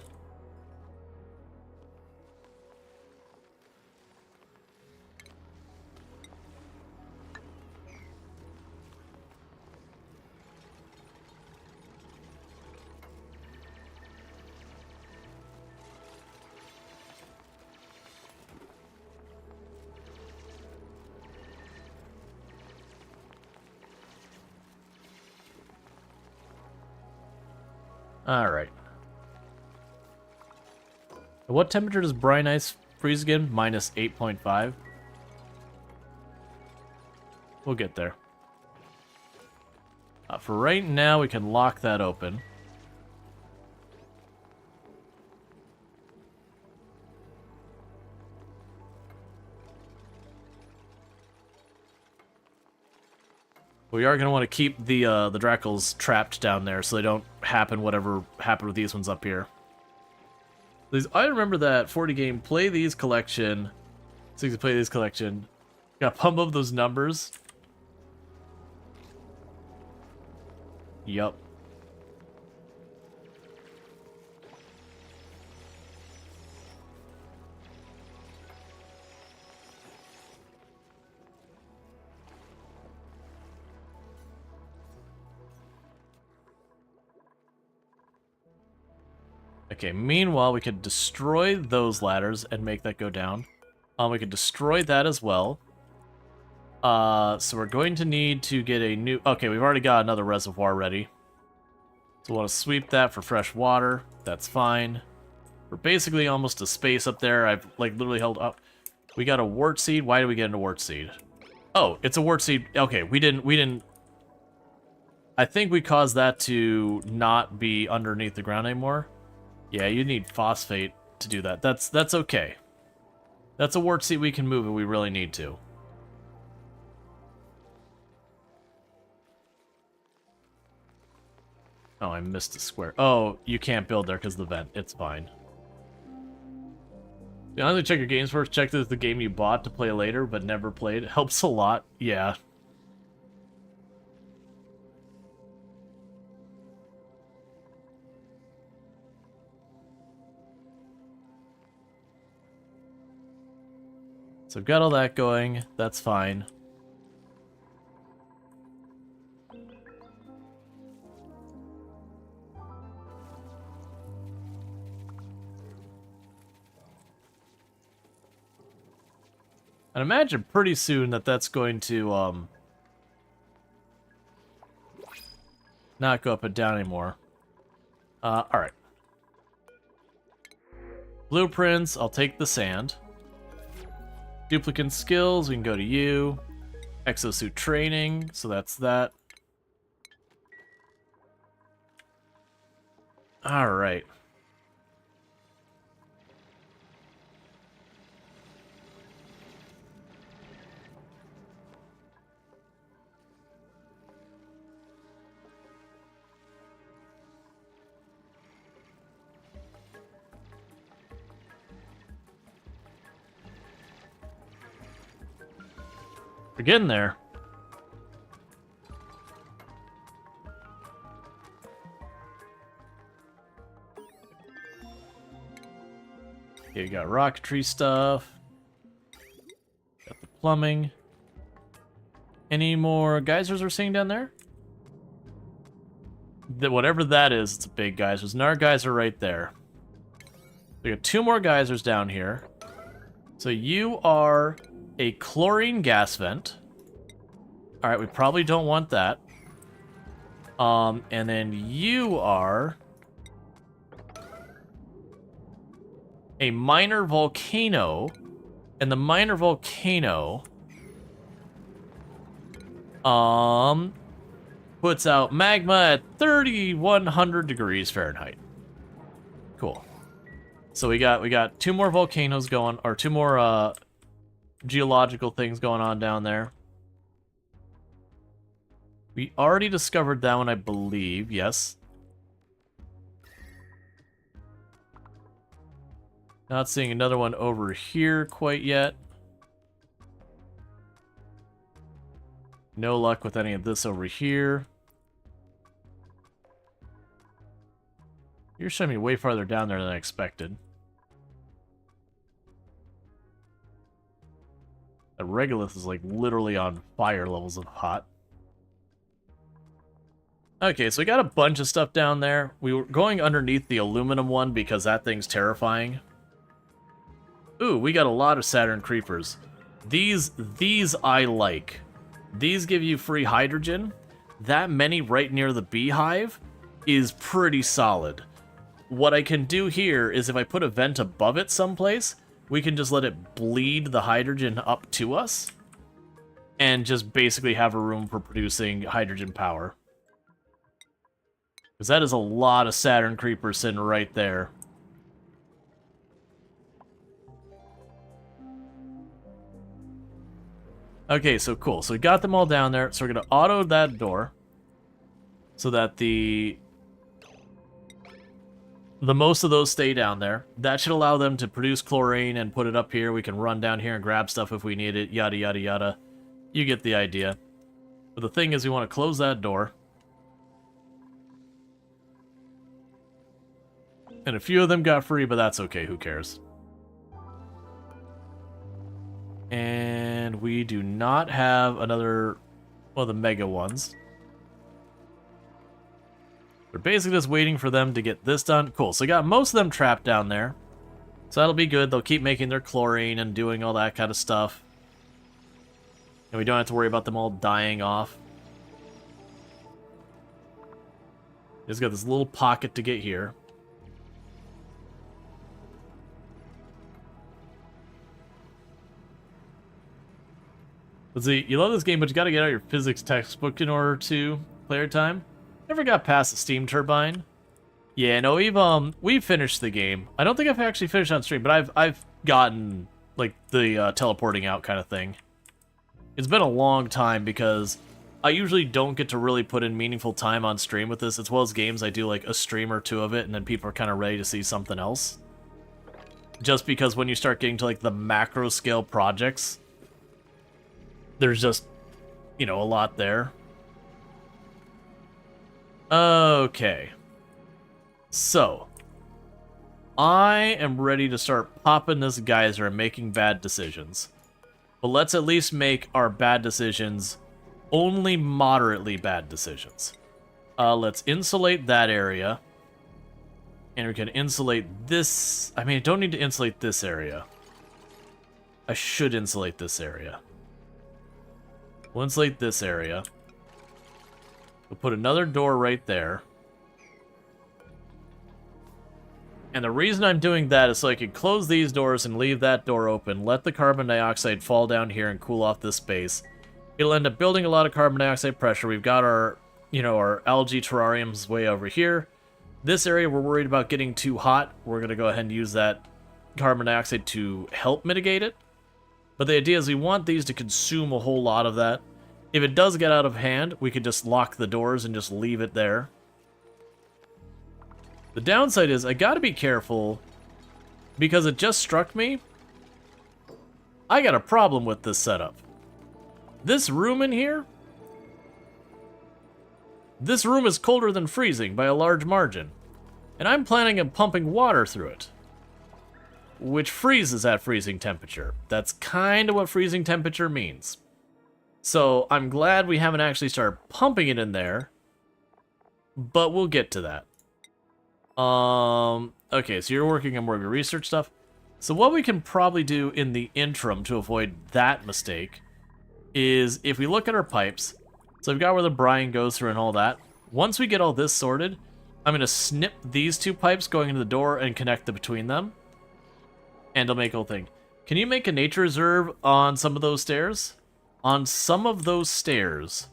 Alright. What temperature does brine ice freeze again? Minus 8.5. We'll get there. For right now, we can lock that open. We are going to want to keep the Drackles trapped down there so they don't happen whatever happened with these ones up here. I remember that 40 game play these collection, 60 play these collection. Got pump up those numbers. Yup. Okay, meanwhile, we could destroy those ladders and make that go down. We could destroy that as well. So we're going to need to get a new... Okay, we've already got another reservoir ready. So we'll want to sweep that for fresh water. That's fine. We're basically almost to space up there. I've, like, literally held up. We got a wart seed. Why did we get into wart seed? Oh, it's a wart seed. Okay, we didn't I think we caused that to not be underneath the ground anymore. Yeah, you need phosphate to do that. That's okay. That's a wart seed we can move if we really need to. Oh, I missed a square. Oh, you can't build there because of the vent. It's fine. You honestly check your games first. Check this is the game you bought to play later, but never played. It helps a lot. Yeah. So I've got all that going. That's fine. And imagine pretty soon that that's going to not go up and down anymore. Alright. Blueprints, I'll take the sand. Duplicant skills, we can go to you. Exosuit training, so that's that. Alright. We're getting there. Okay, you got rocketry stuff. Got the plumbing. Any more geysers we're seeing down there? Whatever that is, it's a big geyser. There's another geyser right there. We got 2 more geysers down here. So you are a chlorine gas vent. Alright, we probably don't want that. And then you are a minor volcano. And the minor volcano puts out magma at 3,100 degrees Fahrenheit. Cool. So we got 2 more volcanoes going, or 2 more geological things going on down there. We already discovered that one, I believe. Yes. Not seeing another one over here quite yet. No luck with any of this over here. You're showing me way farther down there than I expected. The regolith is like literally on fire levels of hot. Okay, so we got a bunch of stuff down there. We were going underneath the aluminum one because that thing's terrifying. Ooh, we got a lot of Saturn creepers. These I like. These give you free hydrogen. That many right near the beehive is pretty solid. What I can do here is if I put a vent above it someplace, we can just let it bleed the hydrogen up to us and just basically have a room for producing hydrogen power. Because that is a lot of Saturn creepers sitting right there. Okay, so cool. So we got them all down there. So we're going to auto that door so that the most of those stay down there. That should allow them to produce chlorine and put it up here. We can run down here and grab stuff if we need it, yada, yada, yada. You get the idea. But the thing is, we want to close that door. And a few of them got free, but that's okay. Who cares? And we do not have another one of the mega ones. We're basically just waiting for them to get this done. Cool, so we got most of them trapped down there. So that'll be good. They'll keep making their chlorine and doing all that kind of stuff. And we don't have to worry about them all dying off. Just got this little pocket to get here. Let's see, you love this game, but you gotta get out your physics textbook in order to player time. Never got past the steam turbine. Yeah, no, we've finished the game. I don't think I've actually finished on stream, but I've gotten like the teleporting out kind of thing. It's been a long time because I usually don't get to really put in meaningful time on stream with this, as well as games. I do like a stream or two of it, and then people are kind of ready to see something else. Just because when you start getting to like the macro scale projects, there's just, you know, a lot there. Okay. So, I am ready to start popping this geyser and making bad decisions. But let's at least make our bad decisions only moderately bad decisions. Let's insulate that area. And we can insulate this. I mean, I don't need to insulate this area. I should insulate this area. We'll insulate this area. We'll put another door right there. And the reason I'm doing that is so I can close these doors and leave that door open, let the carbon dioxide fall down here and cool off this space. It'll end up building a lot of carbon dioxide pressure. We've got our, you know, our algae terrariums way over here. This area we're worried about getting too hot. We're going to go ahead and use that carbon dioxide to help mitigate it. But the idea is we want these to consume a whole lot of that. If it does get out of hand, we could just lock the doors and just leave it there. The downside is I gotta be careful because it just struck me. I got a problem with this setup. This room in here, this room is colder than freezing by a large margin, and I'm planning on pumping water through it, which freezes at freezing temperature. That's kind of what freezing temperature means. So I'm glad we haven't actually started pumping it in there, but we'll get to that. Okay, so you're working on more of your research stuff. So what we can probably do in the interim to avoid that mistake is if we look at our pipes, so we've got where the brine goes through and all that. Once we get all this sorted, I'm going to snip these two pipes going into the door and connect them between them. And I'll make a whole thing. Can you make a nature reserve on some of those stairs? On some of those stairs.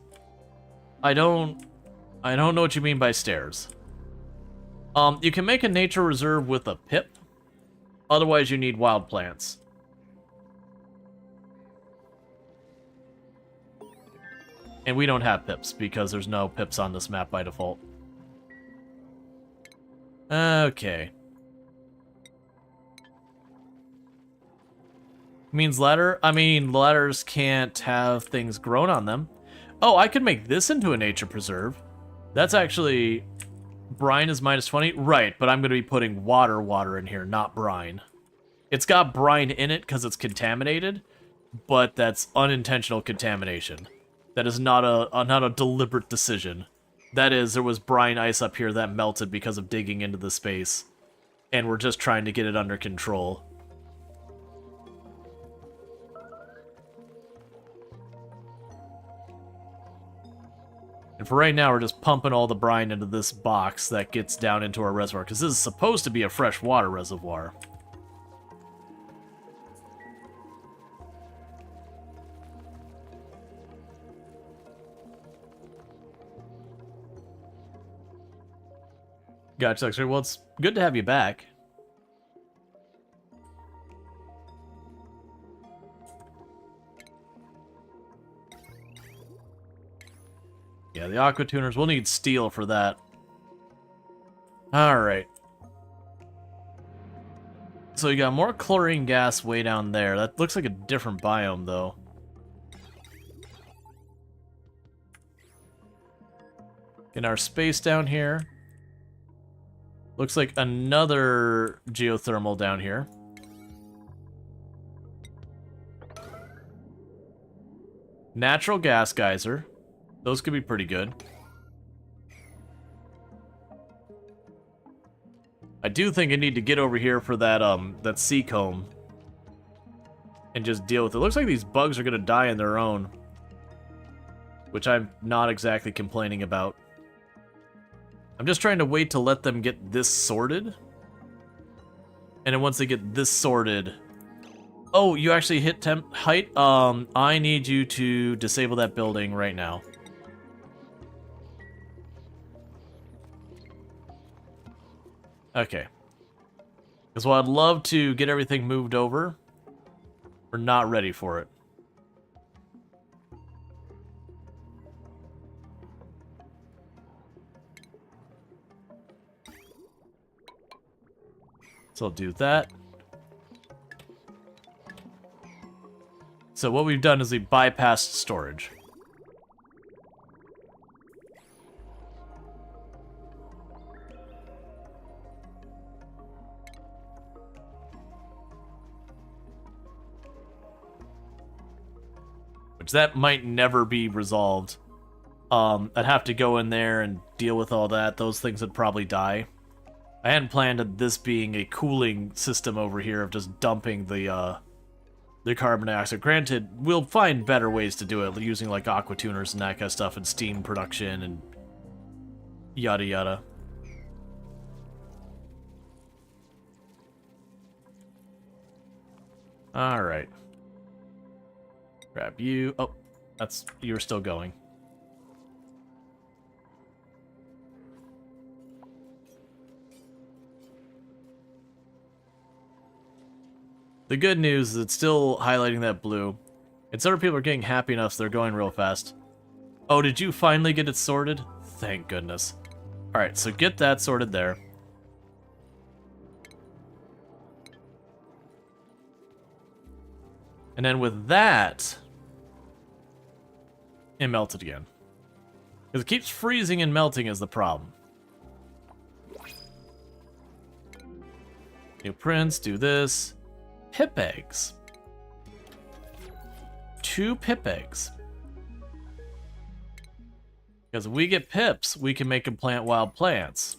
I don't know what you mean by stairs. You can make a nature reserve with a pip. Otherwise, you need wild plants. And we don't have pips because there's no pips on this map by default. Okay. Means ladder? I mean, ladders can't have things grown on them. Oh, I could make this into a nature preserve. That's actually... Brine is -20? Right, but I'm going to be putting water in here, not brine. It's got brine in it because it's contaminated, but that's unintentional contamination. That is not a deliberate decision. That is, there was brine ice up here that melted because of digging into the space, and we're just trying to get it under control. And for right now, we're just pumping all the brine into this box that gets down into our reservoir, because this is supposed to be a fresh water reservoir. Gotcha, Secretary. Well, it's good to have you back. Yeah, the aqua tuners, we'll need steel for that. Alright. So you got more chlorine gas way down there. That looks like a different biome, though. In our space down here. Looks like another geothermal down here. Natural gas geyser. Those could be pretty good. I do think I need to get over here for that that sea comb and just deal with it. Looks like these bugs are gonna die on their own, which I'm not exactly complaining about. I'm just trying to wait to let them get this sorted, and then once they get this sorted. Oh, you actually hit temp height? I need you to disable that building right now. Okay. Because while I'd love to get everything moved over, we're not ready for it. So I'll do that. So what we've done is we bypassed storage. Which that might never be resolved. I'd have to go in there and deal with all that. Those things would probably die. I hadn't planned on this being a cooling system over here of just dumping the carbon dioxide. Granted, we'll find better ways to do it, using like aqua tuners and that kind of stuff, and steam production and yada yada. All right. Grab you. Oh, you're still going. The good news is it's still highlighting that blue. And some people are getting happy enough, so they're going real fast. Oh, did you finally get it sorted? Thank goodness. Alright, so get that sorted there. And then with that, it melted again. Because it keeps freezing and melting is the problem. New prints, do this. Pip eggs. 2 pip eggs. Because if we get pips, we can make them plant wild plants.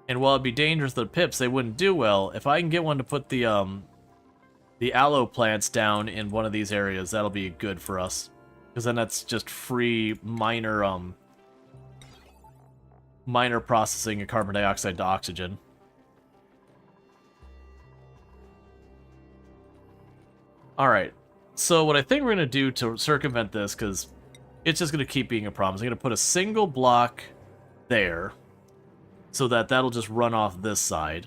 And while it'd be dangerous to the pips, they wouldn't do well. If I can get one to put the aloe plants down in one of these areas, that'll be good for us. Because then that's just free minor processing of carbon dioxide to oxygen. Alright, so what I think we're going to do to circumvent this, because it's just going to keep being a problem, is I'm going to put a single block there, so that that'll just run off this side,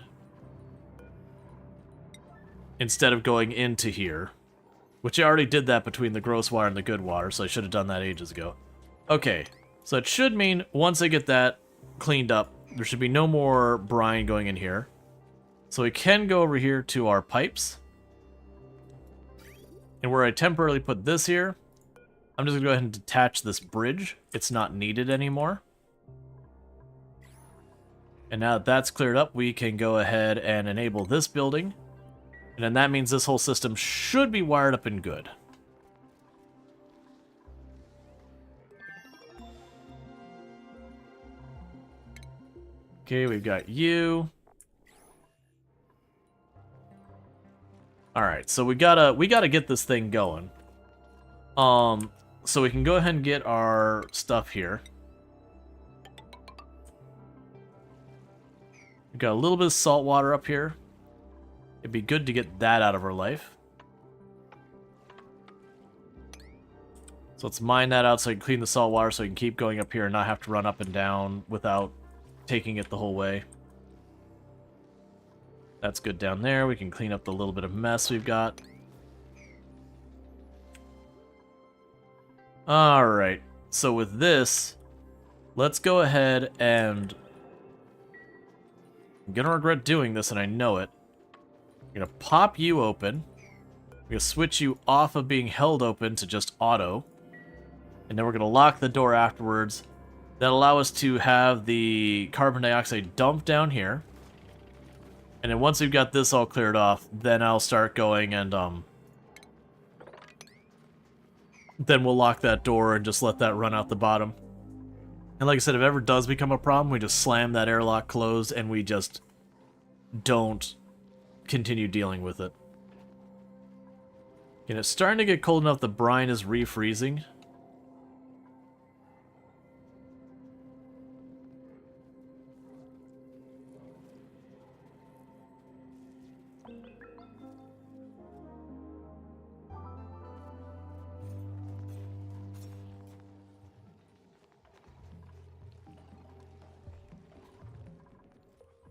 instead of going into here, which I already did that between the gross water and the good water, so I should have done that ages ago. Okay, so it should mean once I get that cleaned up, there should be no more brine going in here. So we can go over here to our pipes. And where I temporarily put this here, I'm just going to go ahead and detach this bridge. It's not needed anymore. And now that that's cleared up, we can go ahead and enable this building. And then that means this whole system should be wired up and good. Okay, we've got you. Alright, so we gotta get this thing going. So we can go ahead and get our stuff here. We've got a little bit of salt water up here. It'd be good to get that out of our life. So let's mine that out so I can clean the salt water so we can keep going up here and not have to run up and down without taking it the whole way. That's good down there. We can clean up the little bit of mess we've got. Alright, so with this, let's go ahead and... I'm gonna regret doing this, and I know it. I'm gonna pop you open. I'm gonna switch you off of being held open to just auto. And then we're gonna lock the door afterwards. That'll allow us to have the carbon dioxide dump down here. And then once we've got this all cleared off, then I'll start going and, then we'll lock that door and just let that run out the bottom. And like I said, if it ever does become a problem, we just slam that airlock closed and we just don't continue dealing with it. And it's starting to get cold enough the brine is refreezing.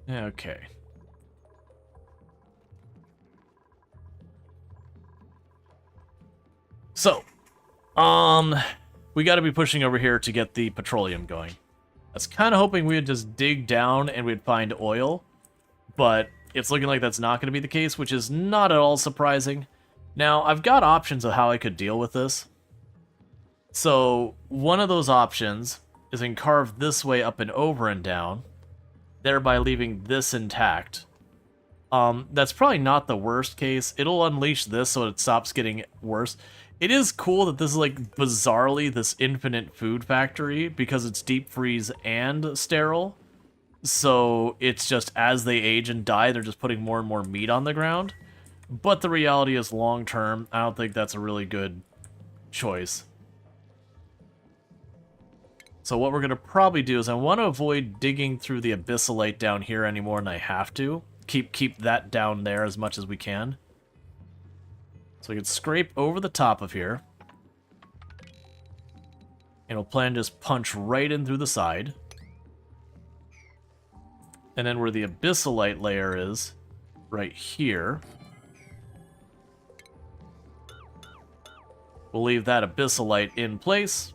Okay. So, we got to be pushing over here to get the petroleum going. I was kind of hoping we would just dig down and we'd find oil, but it's looking like that's not going to be the case, which is not at all surprising. Now, I've got options of how I could deal with this. So, one of those options is in carve this way up and over and down, thereby leaving this intact. That's probably not the worst case. It'll unleash this so it stops getting worse. It is cool that this is, like, bizarrely this infinite food factory because it's deep freeze and sterile. So it's just as they age and die, they're just putting more and more meat on the ground. But the reality is long term, I don't think that's a really good choice. So what we're going to probably do is I want to avoid digging through the abyssalite down here any more than I have to. Keep that down there as much as we can. So we can scrape over the top of here. And we'll plan to just punch right in through the side. And then where the abyssalite layer is, right here, we'll leave that abyssalite in place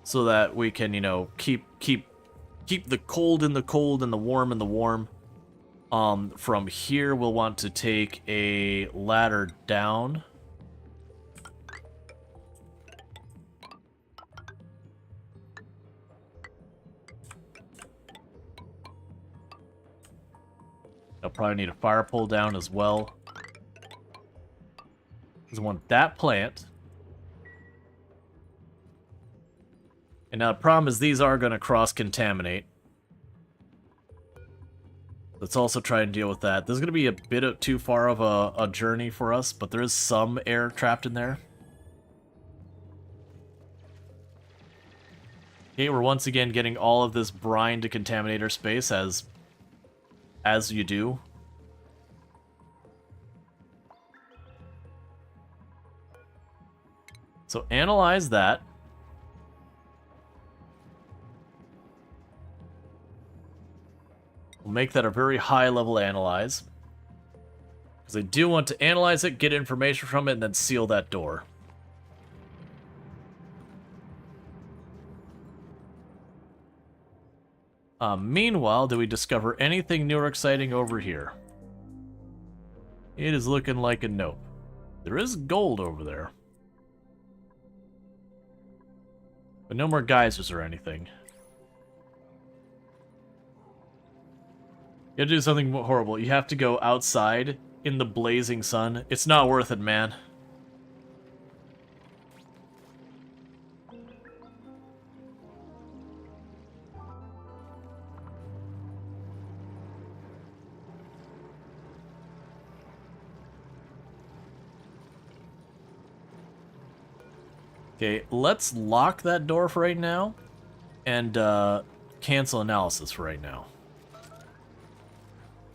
so that we can, you know, keep the cold in the cold and the warm in the warm. From here, we'll want to take a ladder down. I'll probably need a fire pole down as well. Because I want that plant. And now the problem is these are going to cross-contaminate. Let's also try and deal with that. This is going to be a bit too far of a journey for us, but there is some air trapped in there. Okay, we're once again getting all of this brine to contaminate our space, as you do. So analyze that. We'll make that a very high level analyze. Because I do want to analyze it, get information from it, and then seal that door. Meanwhile, do we discover anything new or exciting over here? It is looking like a nope. There is gold over there. But no more geysers or anything. You gotta do something horrible. You have to go outside in the blazing sun. It's not worth it, man. Okay, let's lock that door for right now and cancel analysis for right now.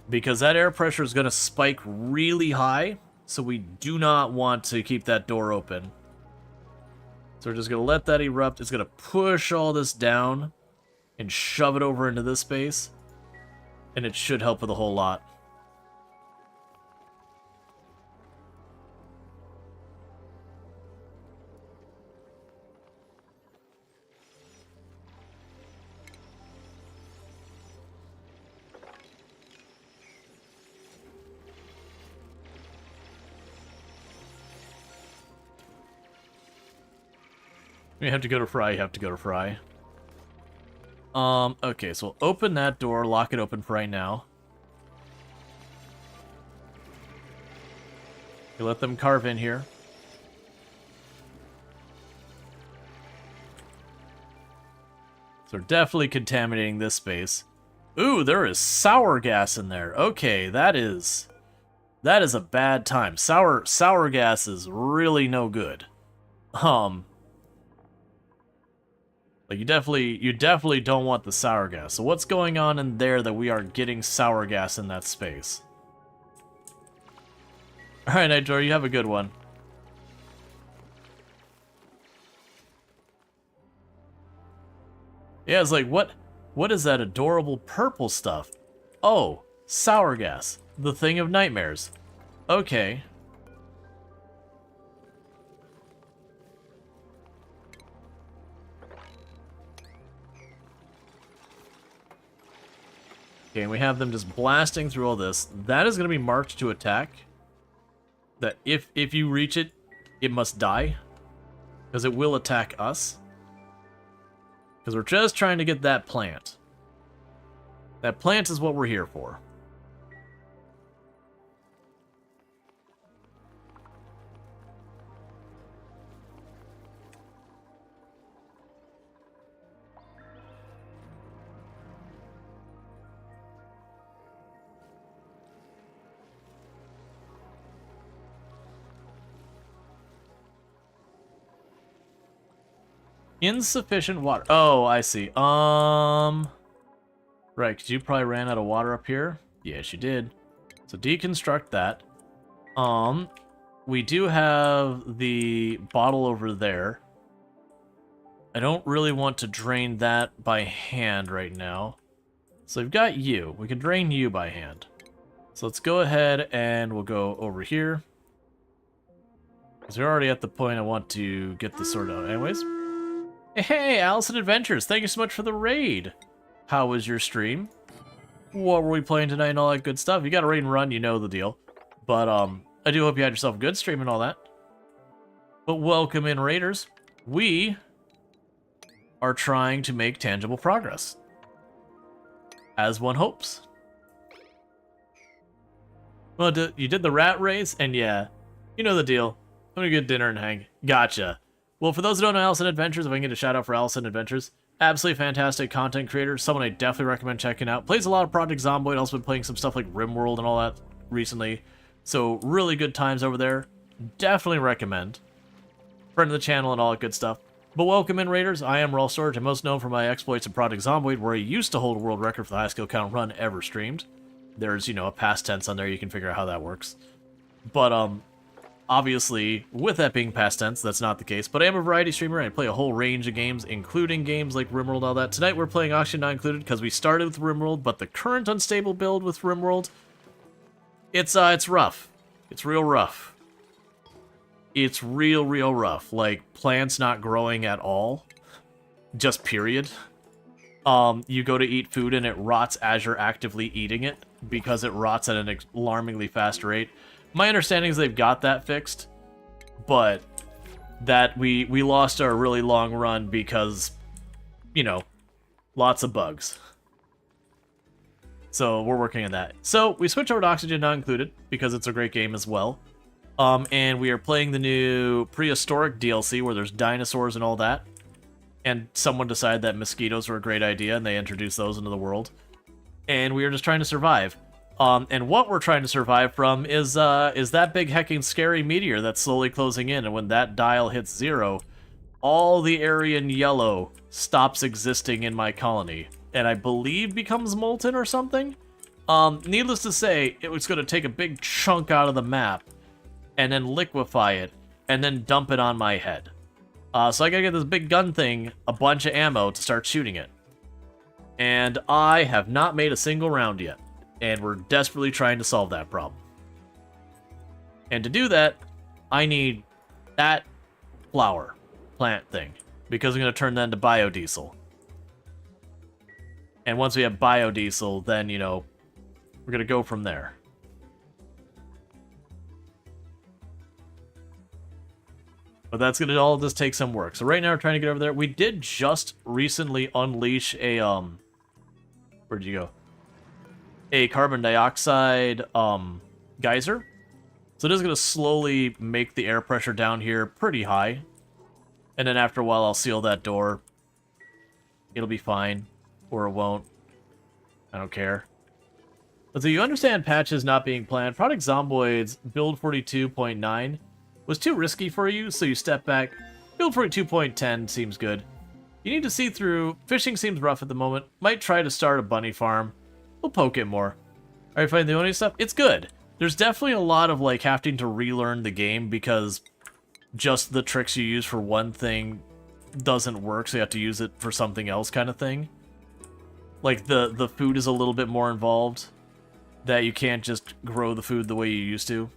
Because that air pressure is going to spike really high, so we do not want to keep that door open. So we're just going to let that erupt. It's going to push all this down and shove it over into this space, and it should help with a whole lot. You have to go to Fry, you have to go to Fry. Okay, so we'll open that door, lock it open for right now. You let them carve in here. So we're definitely contaminating this space. Ooh, there is sour gas in there. Okay, that is a bad time. Sour gas is really no good. Like you definitely don't want the sour gas. So what's going on in there that we are getting sour gas in that space? Alright, Nitro, you have a good one. Yeah, it's like, what is that adorable purple stuff? Oh, sour gas. The thing of nightmares. Okay. Okay, and we have them just blasting through all this. That is going to be marked to attack. That if you reach it, it must die. Because it will attack us. Because we're just trying to get that plant. That plant is what we're here for. Insufficient water. Oh, I see. Right, because you probably ran out of water up here. Yes, you did. So deconstruct that. We do have the bottle over there. I don't really want to drain that by hand right now. So we've got you. We can drain you by hand. So let's go ahead and we'll go over here. Because we're already at the point I want to get this sorted out anyways. Hey, Allison Adventures, thank you so much for the raid. How was your stream? What were we playing tonight and all that good stuff? You got a raid and run, you know the deal. But, I do hope you had yourself a good stream and all that. But welcome in, raiders. We are trying to make tangible progress. As one hopes. Well, you did the rat race, and yeah, you know the deal. I'm gonna get dinner and hang. Gotcha. Well, for those who don't know Allison Adventures, if I can get a shout out for Allison Adventures, absolutely fantastic content creator, someone I definitely recommend checking out. Plays a lot of Project Zomboid, also been playing some stuff like RimWorld and all that recently. So really good times over there. Definitely recommend. Friend of the channel and all that good stuff. But welcome in, raiders. I am Rual Storge. I'm most known for my exploits in Project Zomboid, where I used to hold a world record for the highest kill count run ever streamed. There's, you know, a past tense on there. You can figure out how that works. But, obviously, with that being past tense, that's not the case. But I am a variety streamer, and I play a whole range of games, including games like RimWorld and all that. Tonight we're playing Oxygen Not Included, because we started with RimWorld, but the current unstable build with RimWorld, it's rough. It's real rough. It's real rough. Like, plants not growing at all. Just period. You go to eat food and it rots as you're actively eating it, because it rots at an alarmingly fast rate. My understanding is they've got that fixed, but that we lost our really long run because, you know, lots of bugs. So we're working on that. So we switch over to Oxygen Not Included because it's a great game as well. And we are playing the new Prehistoric DLC where there's dinosaurs and all that. And someone decided that mosquitoes were a great idea and they introduced those into the world. And we are just trying to survive. And what we're trying to survive from is that big hecking scary meteor that's slowly closing in, and when that dial hits 0, all the area in yellow stops existing in my colony, and I believe becomes molten or something? Needless to say, it was going to take a big chunk out of the map, and then liquefy it, and then dump it on my head. So I gotta get this big gun thing a bunch of ammo to start shooting it. And I have not made a single round yet. And we're desperately trying to solve that problem. And to do that, I need that flower plant thing, because I'm going to turn that into biodiesel. And once we have biodiesel, then, you know, we're going to go from there. But that's going to all just take some work. So right now we're trying to get over there. We did just recently unleash a, where'd you go? A carbon dioxide geyser. So it is going to slowly make the air pressure down here pretty high. And then after a while I'll seal that door. It'll be fine. Or it won't. I don't care. But so you understand patches not being planned. Project Zomboid's build 42.9 was too risky for you, so you step back. Build 42.10 seems good. You need to see through. Fishing seems rough at the moment. Might try to start a bunny farm. We'll poke it more. Alright, find the only stuff. It's good. There's definitely a lot of, like, having to relearn the game because just the tricks you use for one thing doesn't work, so you have to use it for something else kind of thing. Like, the food is a little bit more involved. That you can't just grow the food the way you used to.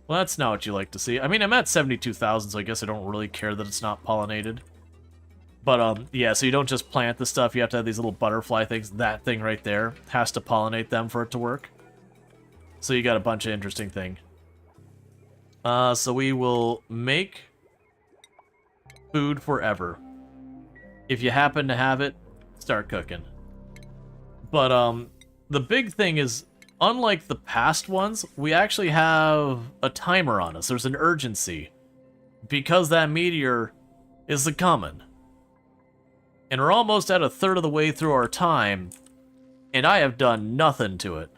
Well, that's not what you like to see. I mean, I'm at 72,000, so I guess I don't really care that it's not pollinated. But, yeah, so you don't just plant the stuff, you have to have these little butterfly things. That thing right there has to pollinate them for it to work. So you got a bunch of interesting things. So we will make food forever. If you happen to have it, start cooking. But, the big thing is, unlike the past ones, we actually have a timer on us. There's an urgency. Because that meteor is coming. And we're almost at a third of the way through our time, and I have done nothing to it.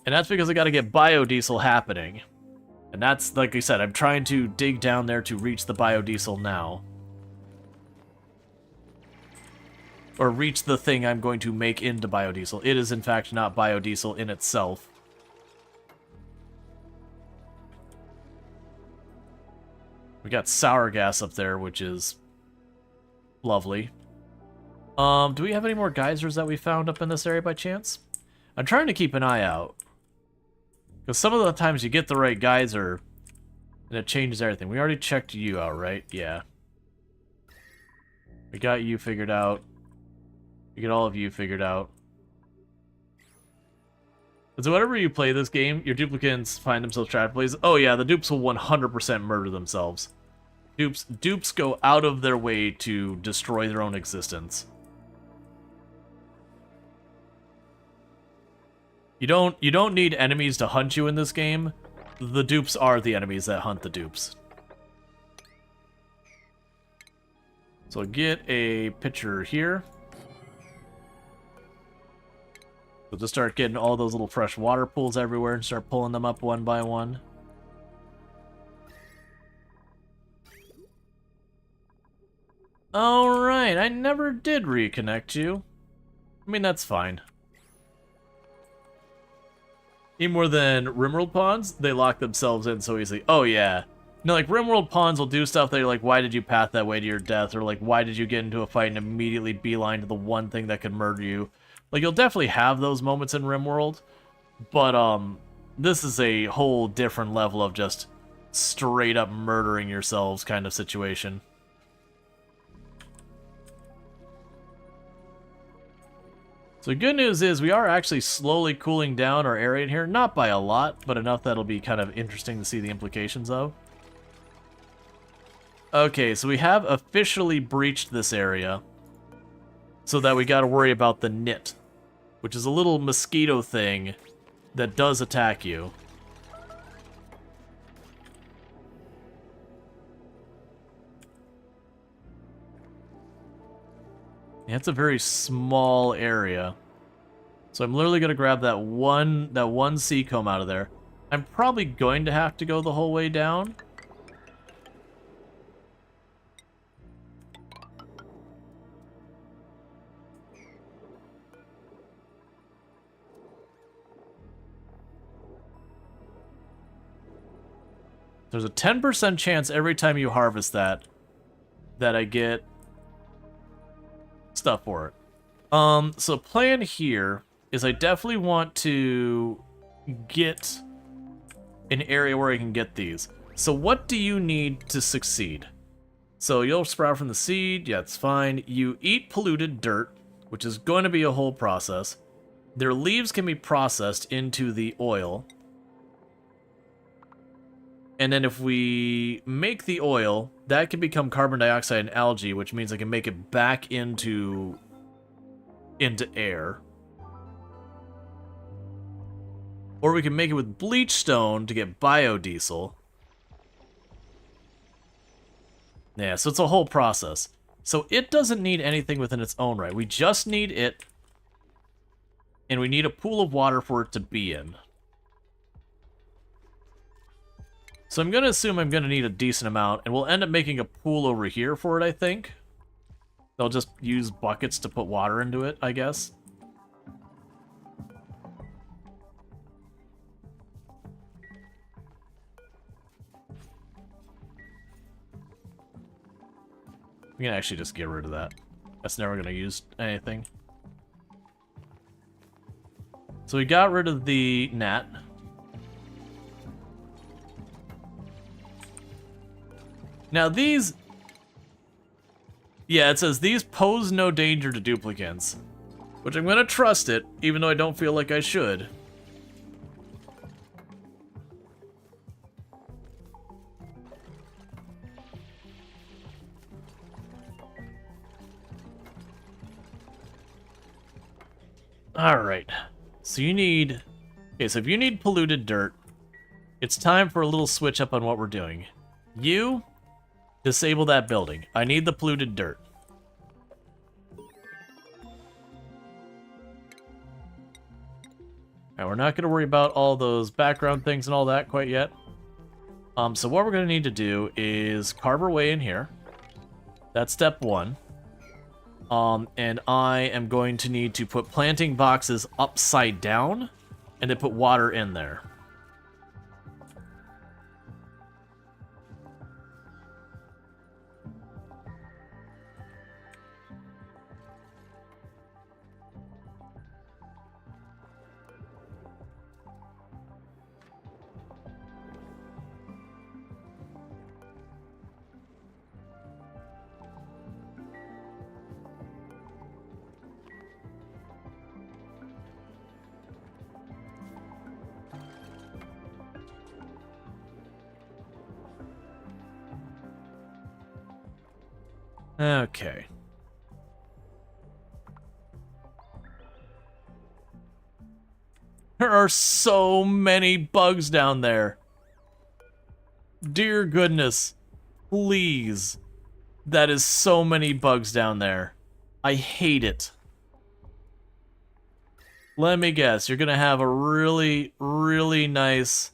And that's because I gotta get biodiesel happening. And that's, like I said, I'm trying to dig down there to reach the biodiesel now. Or reach the thing I'm going to make into biodiesel. It is, in fact, not biodiesel in itself. We got sour gas up there, which is lovely. Do we have any more geysers that we found up in this area by chance? I'm trying to keep an eye out. Because some of the times you get the right geyser, and it changes everything. We already checked you out, right? Yeah. We got you figured out. We get all of you figured out. So whenever you play this game, your duplicates find themselves trapped places. Oh yeah, the dupes will 100% murder themselves. Dupes go out of their way to destroy their own existence. You don't need enemies to hunt you in this game. The dupes are the enemies that hunt the dupes. So get a pitcher here. We'll just start getting all those little fresh water pools everywhere and start pulling them up one by one. Alright, I never did reconnect you. I mean, that's fine. Any more than Rimworld pawns? They lock themselves in so easily. Oh, yeah. No, like, Rimworld pawns will do stuff that you're like, why did you path that way to your death? Or, like, why did you get into a fight and immediately beeline to the one thing that could murder you? Like, you'll definitely have those moments in Rimworld. But, this is a whole different level of just straight up murdering yourselves kind of situation. So good news is we are actually slowly cooling down our area in here. Not by a lot, but enough that'll be kind of interesting to see the implications of. Okay, so we have officially breached this area. So that we gotta worry about the knit, which is a little mosquito thing that does attack you. Yeah, it's a very small area. So I'm literally gonna grab that one sea comb out of there. I'm probably going to have to go the whole way down. There's a 10% chance every time you harvest that I get stuff for it. So plan here is I definitely want to get an area where I can get these. So what do you need to succeed? So you'll sprout from the seed, yeah, it's fine. You eat polluted dirt, which is going to be a whole process. Their leaves can be processed into the oil. And then if we make the oil, that can become carbon dioxide and algae, which means I can make it back into air. Or we can make it with bleach stone to get biodiesel. Yeah, so it's a whole process. So it doesn't need anything within its own right. We just need it, and we need a pool of water for it to be in. So I'm going to assume I'm going to need a decent amount, and we'll end up making a pool over here for it, I think. They'll just use buckets to put water into it, I guess. We can actually just get rid of that. That's never going to use anything. So we got rid of the gnat. Now these... Yeah, it says these pose no danger to duplicants. Which I'm gonna trust it, even though I don't feel like I should. Alright. So you need... Okay, so if you need polluted dirt, it's time for a little switch up on what we're doing. You, disable that building. I need the polluted dirt. Alright, we're not going to worry about all those background things and all that quite yet. So what we're going to need to do is carve our way in here. That's step one. And I am going to need to put planting boxes upside down and then put water in there. Okay. There are so many bugs down there. Dear goodness. Please. That is so many bugs down there. I hate it. Let me guess. You're gonna have a really, really nice...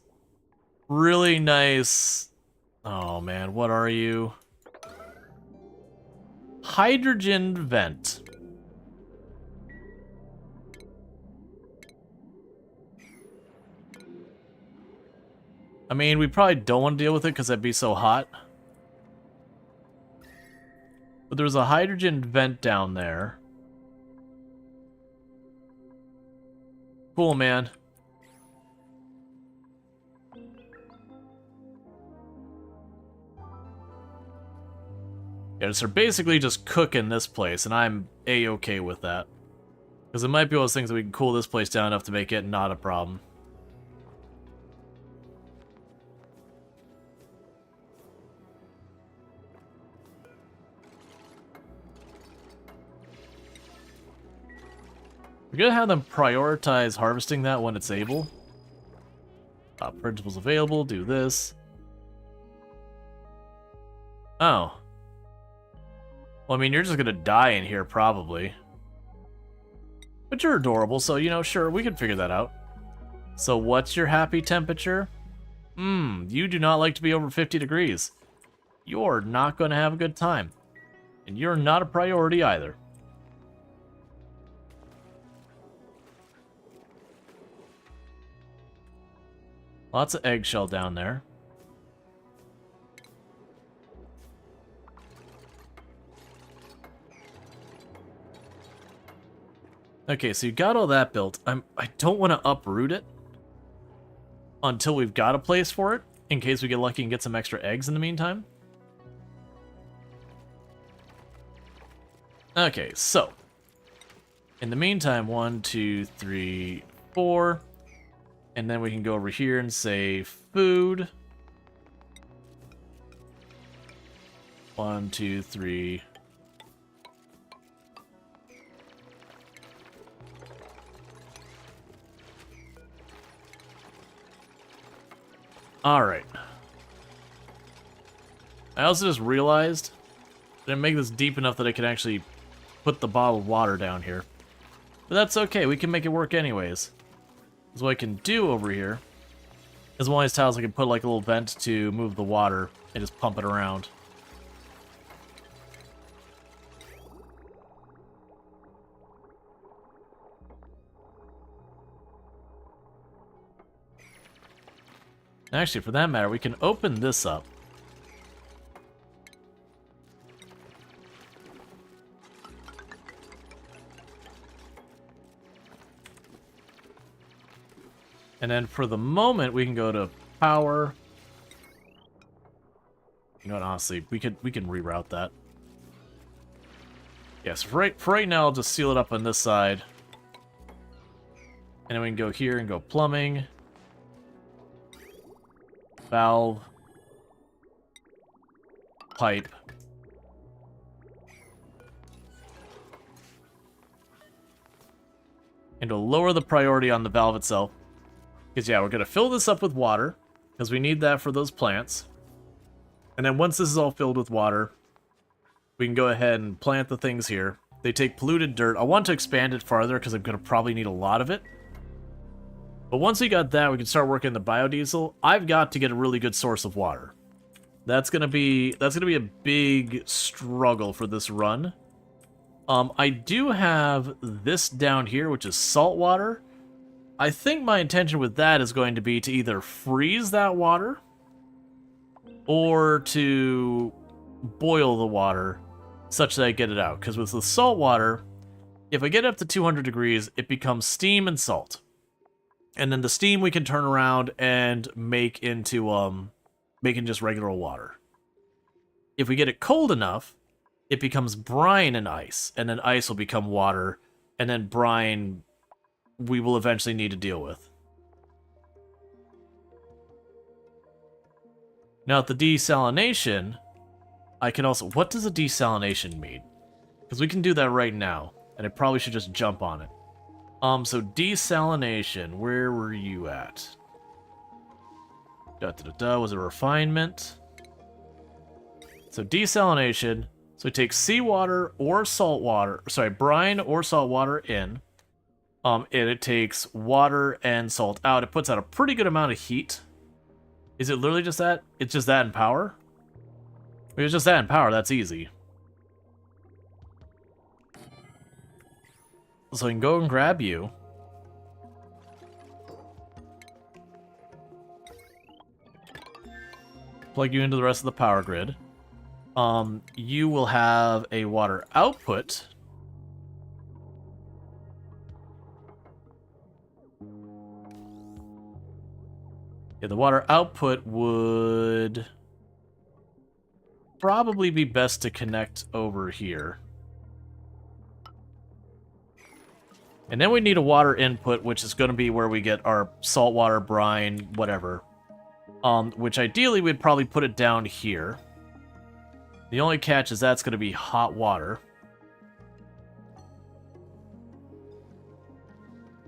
Oh man, what are you? Hydrogen vent. I mean, we probably don't want to deal with it because that'd be so hot. But there's a hydrogen vent down there. Cool, man. Yeah, so basically just cooking this place, and I'm A-okay with that. Because it might be one of those things that we can cool this place down enough to make it not a problem. We're gonna have them prioritize harvesting that when it's able. Principles available, do this. Oh. Well, I mean, you're just gonna die in here, probably. But you're adorable, so, you know, sure, we can figure that out. So what's your happy temperature? You do not like to be over 50 degrees. You're not gonna have a good time. And you're not a priority either. Lots of eggshell down there. Okay, so you got all that built. I don't want to uproot it until we've got a place for it, in case we get lucky and get some extra eggs in the meantime. Okay, so in the meantime, 1, 2, 3, 4, and then we can go over here and say food. 1, 2, 3. Alright. I also just realized I didn't make this deep enough that I can actually put the bottled water down here. But that's okay, we can make it work anyways. Because what I can do over here is one of these tiles I can put like a little vent to move the water and just pump it around. Actually, for that matter, we can open this up. And then for the moment, we can go to power. You know what, honestly, we can reroute that. Yes, for right now, I'll just seal it up on this side. And then we can go here and go plumbing. Valve. Pipe. And to lower the priority on the valve itself. Because, yeah, we're going to fill this up with water. Because we need that for those plants. And then once this is all filled with water, we can go ahead and plant the things here. They take polluted dirt. I want to expand it farther because I'm going to probably need a lot of it. But once we got that, we can start working the biodiesel. I've got to get a really good source of water. That's gonna be a big struggle for this run. I do have this down here, which is salt water. I think my intention with that is going to be to either freeze that water or to boil the water such that I get it out. Because with the salt water, if I get up to 200 degrees, it becomes steam and salt. And then the steam we can turn around and make into making just regular water. If we get it cold enough, it becomes brine and ice, and then ice will become water, and then brine we will eventually need to deal with. Now at the desalination, I can also... What does a desalination mean? Because we can do that right now, and I probably should just jump on it. So desalination, where were you at? Was it refinement? So desalination, so it takes seawater or salt water, sorry, brine or salt water in, and it takes water and salt out. It puts out a pretty good amount of heat. Is it literally just that? It's just that in power? If it's just that in power, that's easy. So we can go and grab you. Plug you into the rest of the power grid. You will have a water output. Yeah, the water output would probably be best to connect over here. And then we need a water input, which is going to be where we get our saltwater, brine, whatever. Which ideally we'd probably put it down here. The only catch is that's going to be hot water.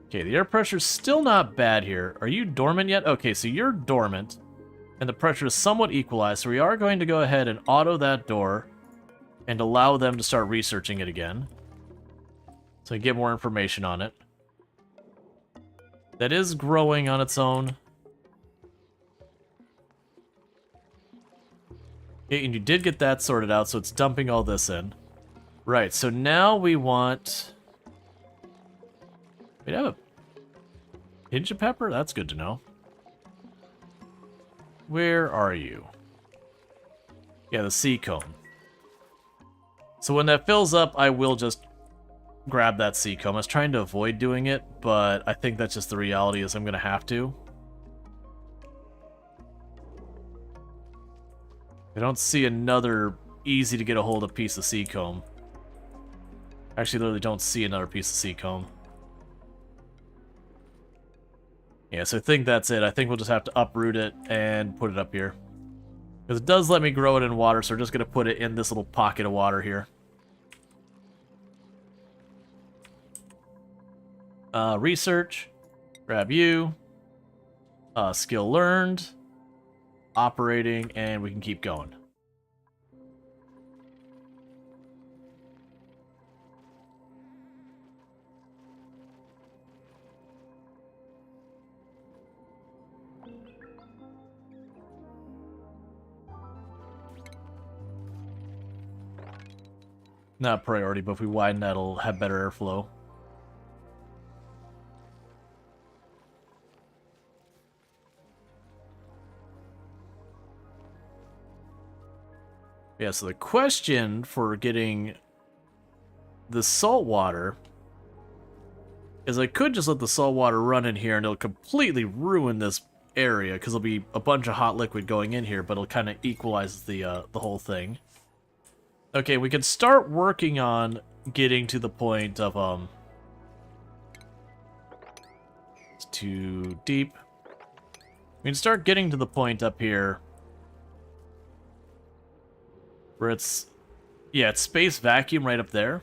Okay, the air pressure's still not bad here. Are you dormant yet? Okay, so you're dormant. And the pressure is somewhat equalized, so we are going to go ahead and auto that door and allow them to start researching it again. So I get more information on it. That is growing on its own. Okay, and you did get that sorted out, so it's dumping all this in. Right, so now we want... We have a pinch of pepper? That's good to know. Where are you? Yeah, the sea cone. So when that fills up, I will just grab that sea comb. I was trying to avoid doing it, but I think that's just the reality is I'm going to have to. I don't see another easy to get a hold of piece of sea comb. Actually, literally don't see another piece of sea comb. Yeah, so I think that's it. I think we'll just have to uproot it and put it up here. Because it does let me grow it in water, so we're just going to put it in this little pocket of water here. Research. Grab you. Skill learned. Operating, and we can keep going. Not priority, but if we widen that, it'll have better airflow. Yeah, so the question for getting the salt water is I could just let the salt water run in here and it'll completely ruin this area because there'll be a bunch of hot liquid going in here, but it'll kind of equalize the whole thing. Okay, we can start working on getting to the point of it's too deep. We can start getting to the point up here where it's, yeah, it's space vacuum right up there.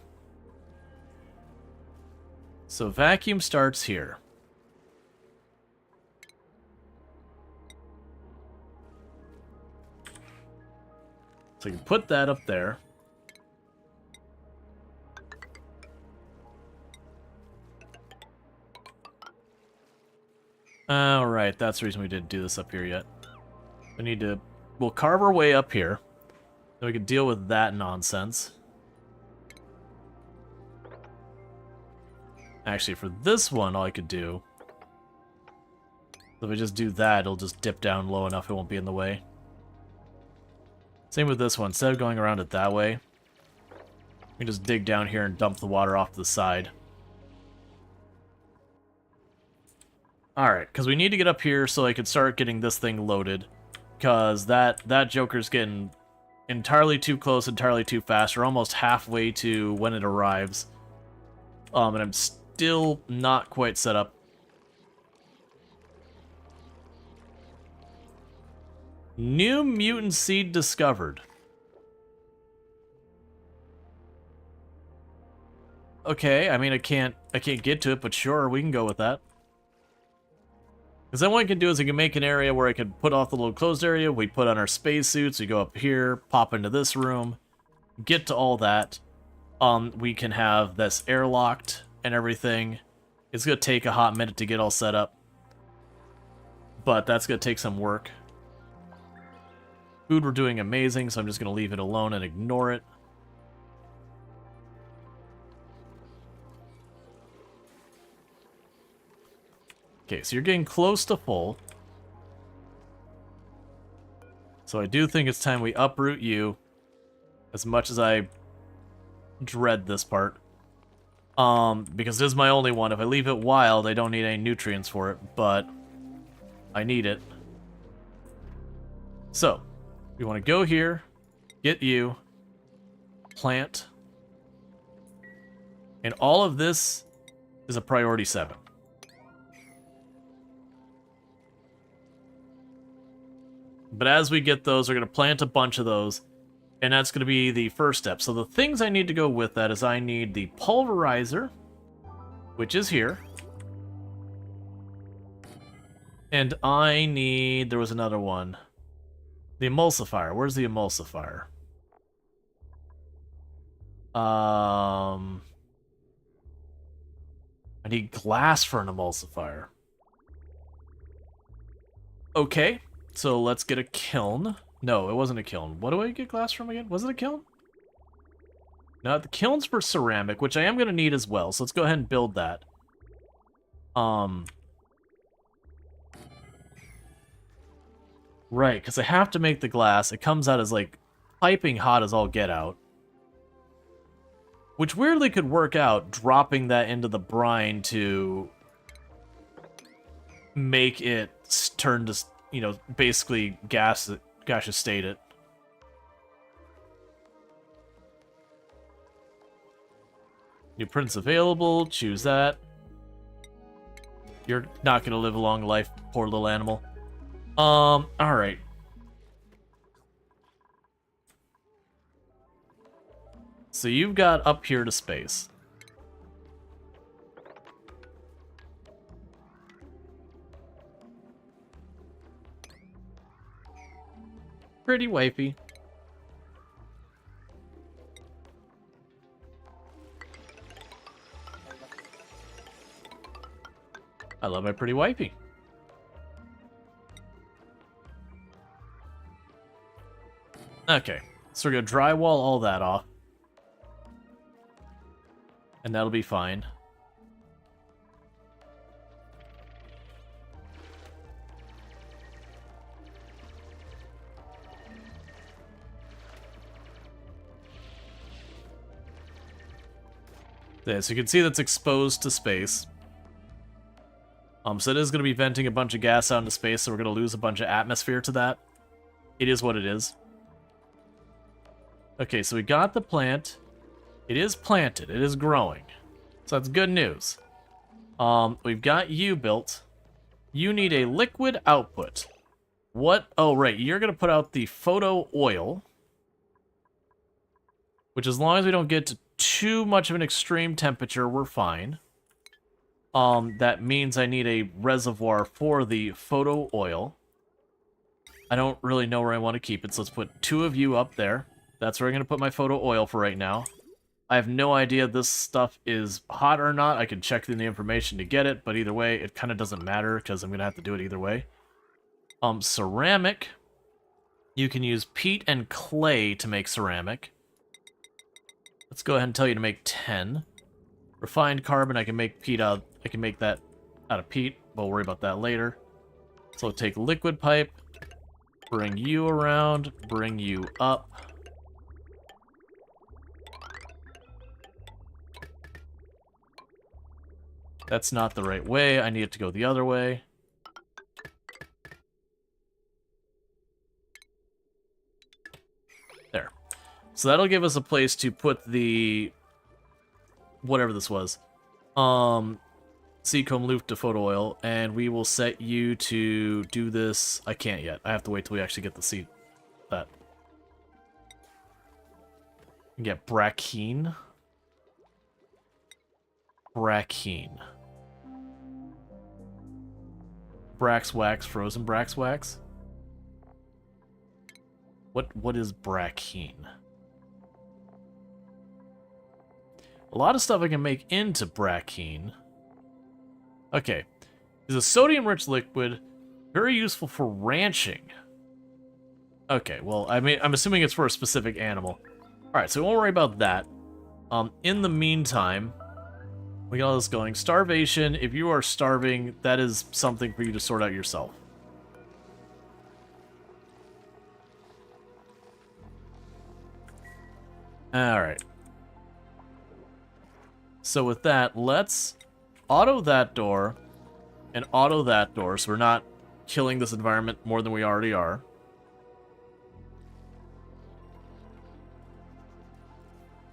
So vacuum starts here. So you can put that up there. Alright, that's the reason we didn't do this up here yet. We need to... We'll carve our way up here. Then we can deal with that nonsense. Actually, for this one, all I could do... If I just do that, it'll just dip down low enough it won't be in the way. Same with this one. Instead of going around it that way, we can just dig down here and dump the water off to the side. Alright, because we need to get up here so I can start getting this thing loaded. Because that Joker's getting entirely too close, entirely too fast. We're almost halfway to when it arrives. And I'm still not quite set up. New mutant seed discovered. Okay, I mean I can't get to it, but sure, we can go with that. Because then what I can do is I can make an area where I can put off the little closed area, we put on our spacesuits, we go up here, pop into this room, get to all that. We can have this airlocked and everything. It's going to take a hot minute to get all set up. But that's going to take some work. Food we're doing amazing, so I'm just going to leave it alone and ignore it. Okay, so you're getting close to full. So I do think it's time we uproot you. As much as I dread this part. Because this is my only one. If I leave it wild, I don't need any nutrients for it, but I need it. So, we want to go here, get you, plant, and all of this is a priority 7. But as we get those, we're going to plant a bunch of those, and that's going to be the first step. So the things I need to go with that is I need the pulverizer, which is here. And I need... there was another one. The emulsifier. Where's the emulsifier? I need glass for an emulsifier. Okay, so let's get a kiln. No, it wasn't a kiln. What do I get glass from again? Was it a kiln? No, the kiln's for ceramic, which I am going to need as well, so let's go ahead and build that. Right, because I have to make the glass. It comes out as, like, piping hot as all get out. Which weirdly could work out, dropping that into the brine to make it turn to, you know, basically gaseous state it. New prints available, choose that. You're not going to live a long life, poor little animal. Alright. So you've got up here to space. Pretty wifey. I love my pretty wifey. Okay, so we're gonna drywall all that off. And that'll be fine. There, so you can see that's exposed to space. So it is going to be venting a bunch of gas out into space, so we're going to lose a bunch of atmosphere to that. It is what it is. Okay, so we got the plant. It is planted. It is growing. So that's good news. We've got you built. You need a liquid output. What? Oh, right. You're going to put out the photo oil. Which, as long as we don't get to too much of an extreme temperature, we're fine. That means I need a reservoir for the photo oil. I don't really know where I want to keep it, so let's put 2 of you up there. That's where I'm going to put my photo oil for right now. I have no idea if this stuff is hot or not. I can check in the information to get it, but either way, it kind of doesn't matter because I'm going to have to do it either way. Ceramic. You can use peat and clay to make ceramic. Let's go ahead and tell you to make 10. Refined carbon, I can make peat out. I can make that out of peat. We'll worry about that later. So take liquid pipe, bring you around, bring you up. That's not the right way. I need it to go the other way. There. So that'll give us a place to put the... whatever this was. Seacomb loop to photo oil, and we will set you to do this. I can't yet. I have to wait till we actually get the seed. That. Get Brackeen. Brackeen. Brax wax, frozen Brax wax. What is Brackeen? A lot of stuff I can make into Brackeen. Okay. It's a sodium-rich liquid, very useful for ranching. Okay, well, I mean, I'm assuming it's for a specific animal. Alright, so we won't worry about that. In the meantime, we got all this going. Starvation, if you are starving, that is something for you to sort out yourself. Alright. So with that, let's auto that door and auto that door so we're not killing this environment more than we already are.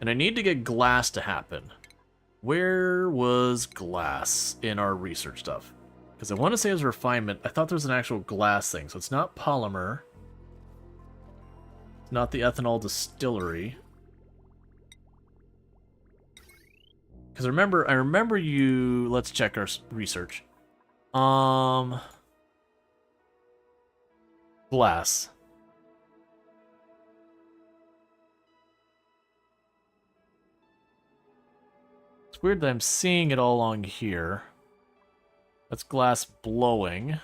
And I need to get glass to happen. Where was glass in our research stuff? Because I want to say it was refinement. I thought there was an actual glass thing. So it's not polymer. It's not the ethanol distillery. Because I remember you... Let's check our research. Glass. It's weird that I'm seeing it all along here. That's glass blowing.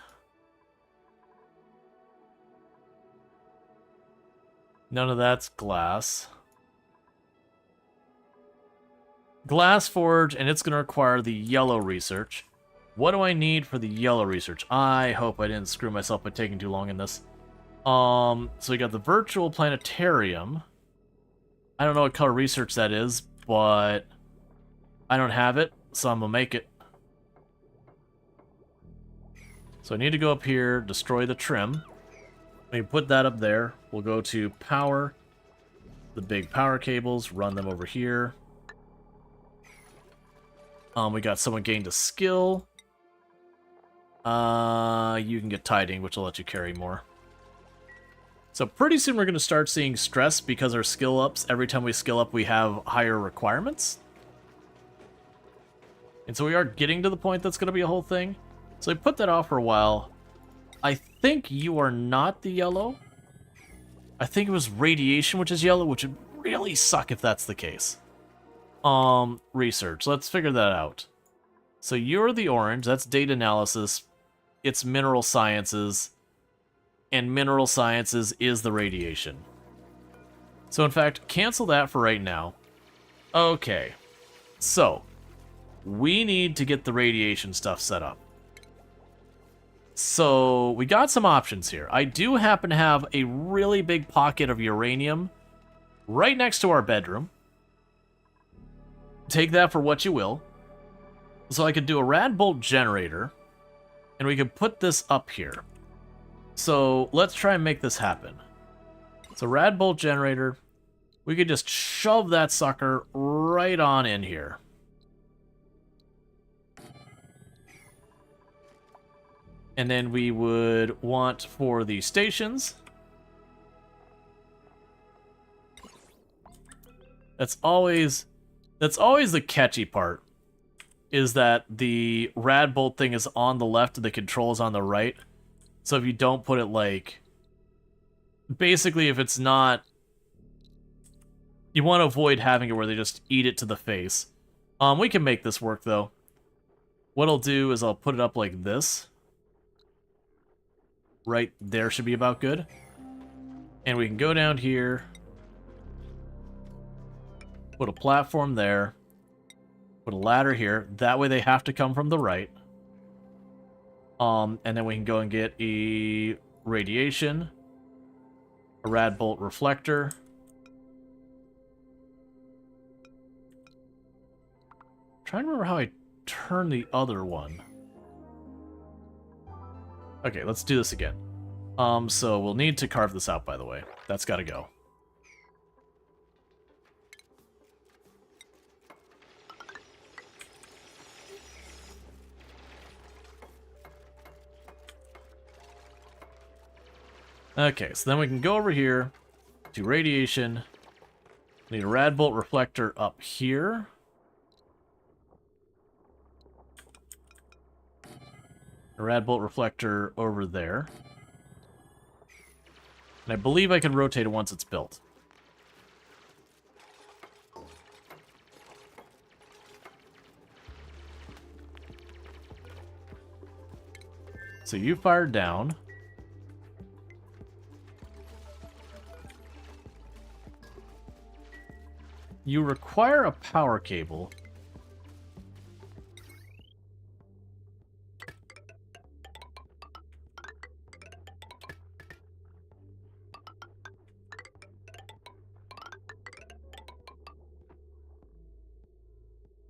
None of that's glass. Glass forge, and it's going to require the yellow research. What do I need for the yellow research? I hope I didn't screw myself by taking too long in this. So we got the virtual planetarium. I don't know what color research that is, but I don't have it, so I'm going to make it. So I need to go up here, destroy the trim. When you put that up there, we'll go to power, the big power cables, run them over here. We got someone gained a skill. You can get tiding, which will let you carry more. So pretty soon we're going to start seeing stress because our skill ups, every time we skill up, we have higher requirements. And so we are getting to the point that's going to be a whole thing. So I put that off for a while. I think you are not the yellow. I think it was radiation, which is yellow, which would really suck if that's the case. Research. Let's figure that out. So you're the orange. That's data analysis. It's mineral sciences. And mineral sciences is the radiation. So in fact, cancel that for right now. Okay. So, we need to get the radiation stuff set up. So, we got some options here. I do happen to have a really big pocket of uranium right next to our bedroom. Take that for what you will. So I could do a rad bolt generator. And we could put this up here. So let's try and make this happen. So rad bolt generator. We could just shove that sucker right on in here. And then we would want for the stations. That's always the catchy part, is that the rad bolt thing is on the left and the control is on the right. So if you don't put it like... Basically, if it's not... You want to avoid having it where they just eat it to the face. We can make this work, though. What I'll do is I'll put it up like this. Right there should be about good. And we can go down here. Put a platform there. Put a ladder here. That way they have to come from the right. And then we can go and get a radiation. A rad bolt reflector. I'm trying to remember how I turned the other one. Okay, let's do this again. So we'll need to carve this out, by the way. That's got to go. Okay, so then we can go over here to radiation. Need a rad bolt reflector up here. A rad bolt reflector over there. And I believe I can rotate it once it's built. So you fire down. You require a power cable.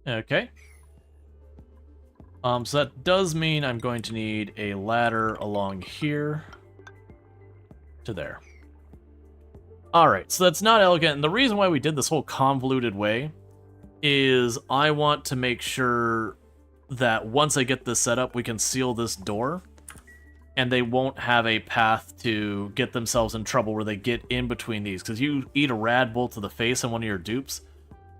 Okay. So that does mean I'm going to need a ladder along here to there. Alright, so that's not elegant, and the reason why we did this whole convoluted way is I want to make sure that once I get this set up, we can seal this door, and they won't have a path to get themselves in trouble where they get in between these, because you eat a rad bolt to the face on one of your dupes.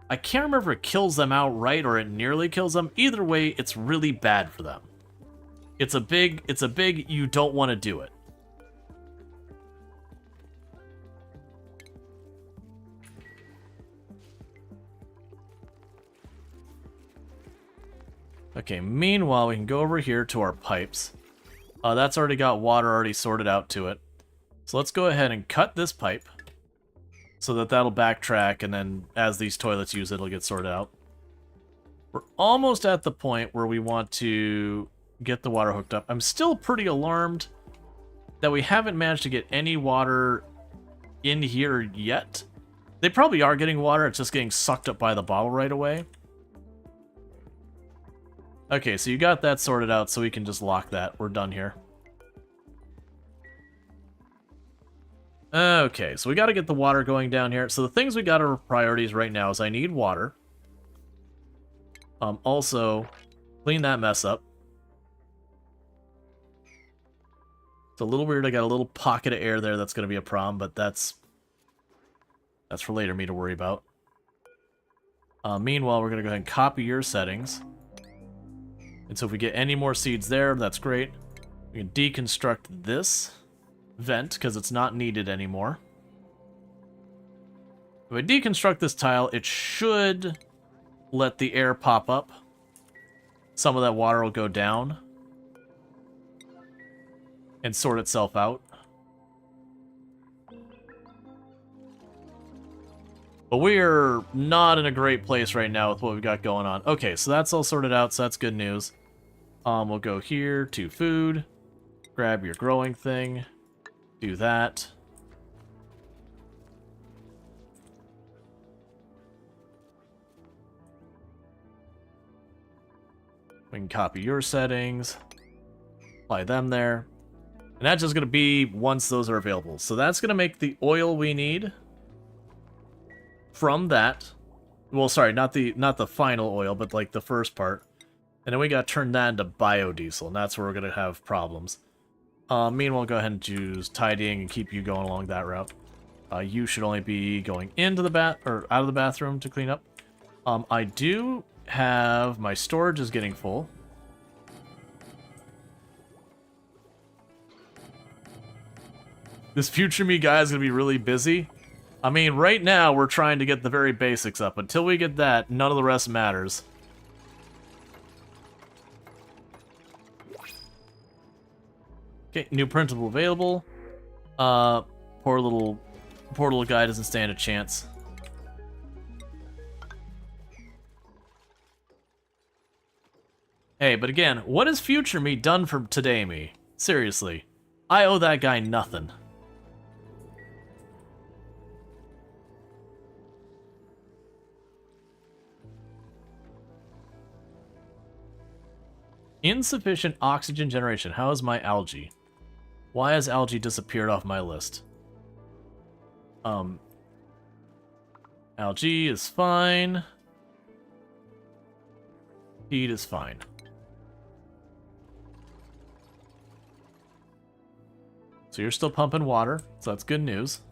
I can't remember if it kills them outright or it nearly kills them. Either way, it's really bad for them. It's a big you don't want to do it. Okay, meanwhile, we can go over here to our pipes. That's already got water already sorted out to it. So let's go ahead and cut this pipe so that that'll backtrack, and then as these toilets use it, it'll get sorted out. We're almost at the point where we want to get the water hooked up. I'm still pretty alarmed that we haven't managed to get any water in here yet. They probably are getting water, it's just getting sucked up by the bottle right away. Okay, so you got that sorted out, so we can just lock that. We're done here. Okay, so we got to get the water going down here. So the things we got are priorities right now is I need water. Also, clean that mess up. It's a little weird. I got a little pocket of air there that's going to be a problem, but that's for later me to worry about. Meanwhile, we're going to go ahead and copy your settings. And so if we get any more seeds there, that's great. We can deconstruct this vent because it's not needed anymore. If I deconstruct this tile, it should let the air pop up. Some of that water will go down and sort itself out. But we're not in a great place right now with what we've got going on. Okay, so that's all sorted out, so that's good news. We'll go here to food, grab your growing thing, do that. We can copy your settings. Apply them there. And that's just going to be once those are available. So that's going to make the oil we need from that. Well, sorry, not the final oil, but like the first part. And then we got to turn that into biodiesel, and that's where we're going to have problems. Meanwhile, go ahead and choose tidying and keep you going along that route. You should only be going into the out of the bathroom to clean up. I do have my storage is getting full. This future me guy is going to be really busy. I mean, right now we're trying to get the very basics up. Until we get that, none of the rest matters. Okay, new printable available. Poor little guy doesn't stand a chance. Hey, but again, what has future me done for today me? Seriously, I owe that guy nothing. Insufficient oxygen generation. How is my algae? Why has algae disappeared off my list? Algae is fine. Heat is fine. So you're still pumping water, so that's good news.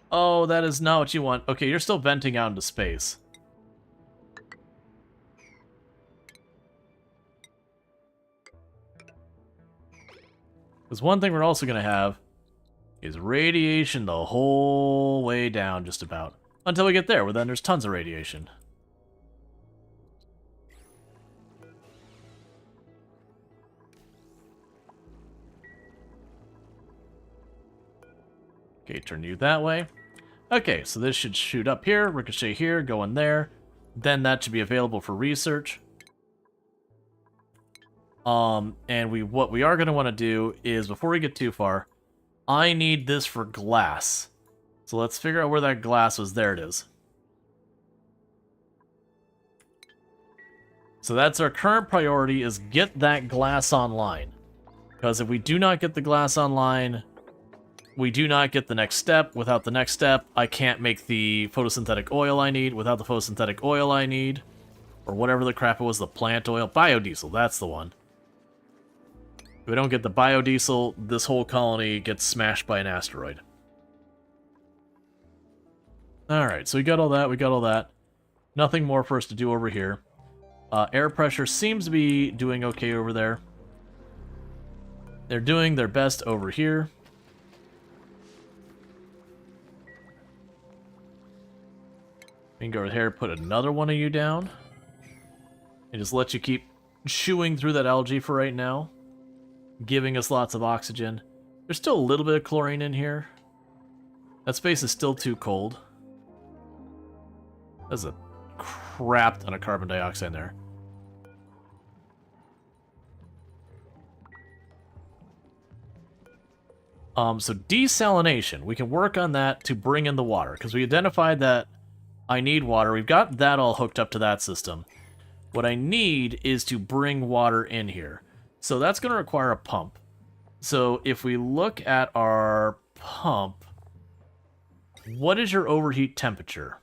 Oh, that is not what you want. Okay, you're still venting out into space. Because one thing we're also going to have is radiation the whole way down, just about. Until we get there, where then there's tons of radiation. Okay, turn you that way. Okay, so this should shoot up here, ricochet here, go in there. Then that should be available for research. And what we are going to want to do is, before we get too far, I need this for glass. So let's figure out where that glass was. There it is. So that's our current priority, is get that glass online. Because if we do not get the glass online, we do not get the next step. Without the next step, I can't make the photosynthetic oil I need. Without the photosynthetic oil I need, or whatever the crap it was, the plant oil, biodiesel, that's the one. If we don't get the biodiesel, this whole colony gets smashed by an asteroid. Alright, so we got all that, Nothing more for us to do over here. Air pressure seems to be doing okay over there. They're doing their best over here. We can go over here, put another one of you down. And just let you keep chewing through that algae for right now. Giving us lots of oxygen. There's still a little bit of chlorine in here. That space is still too cold. There's a crap ton of carbon dioxide in there. So desalination. We can work on that to bring in the water, because we identified that I need water. We've got that all hooked up to that system. What I need is to bring water in here. So that's going to require a pump. So if we look at our pump, what is your overheat temperature?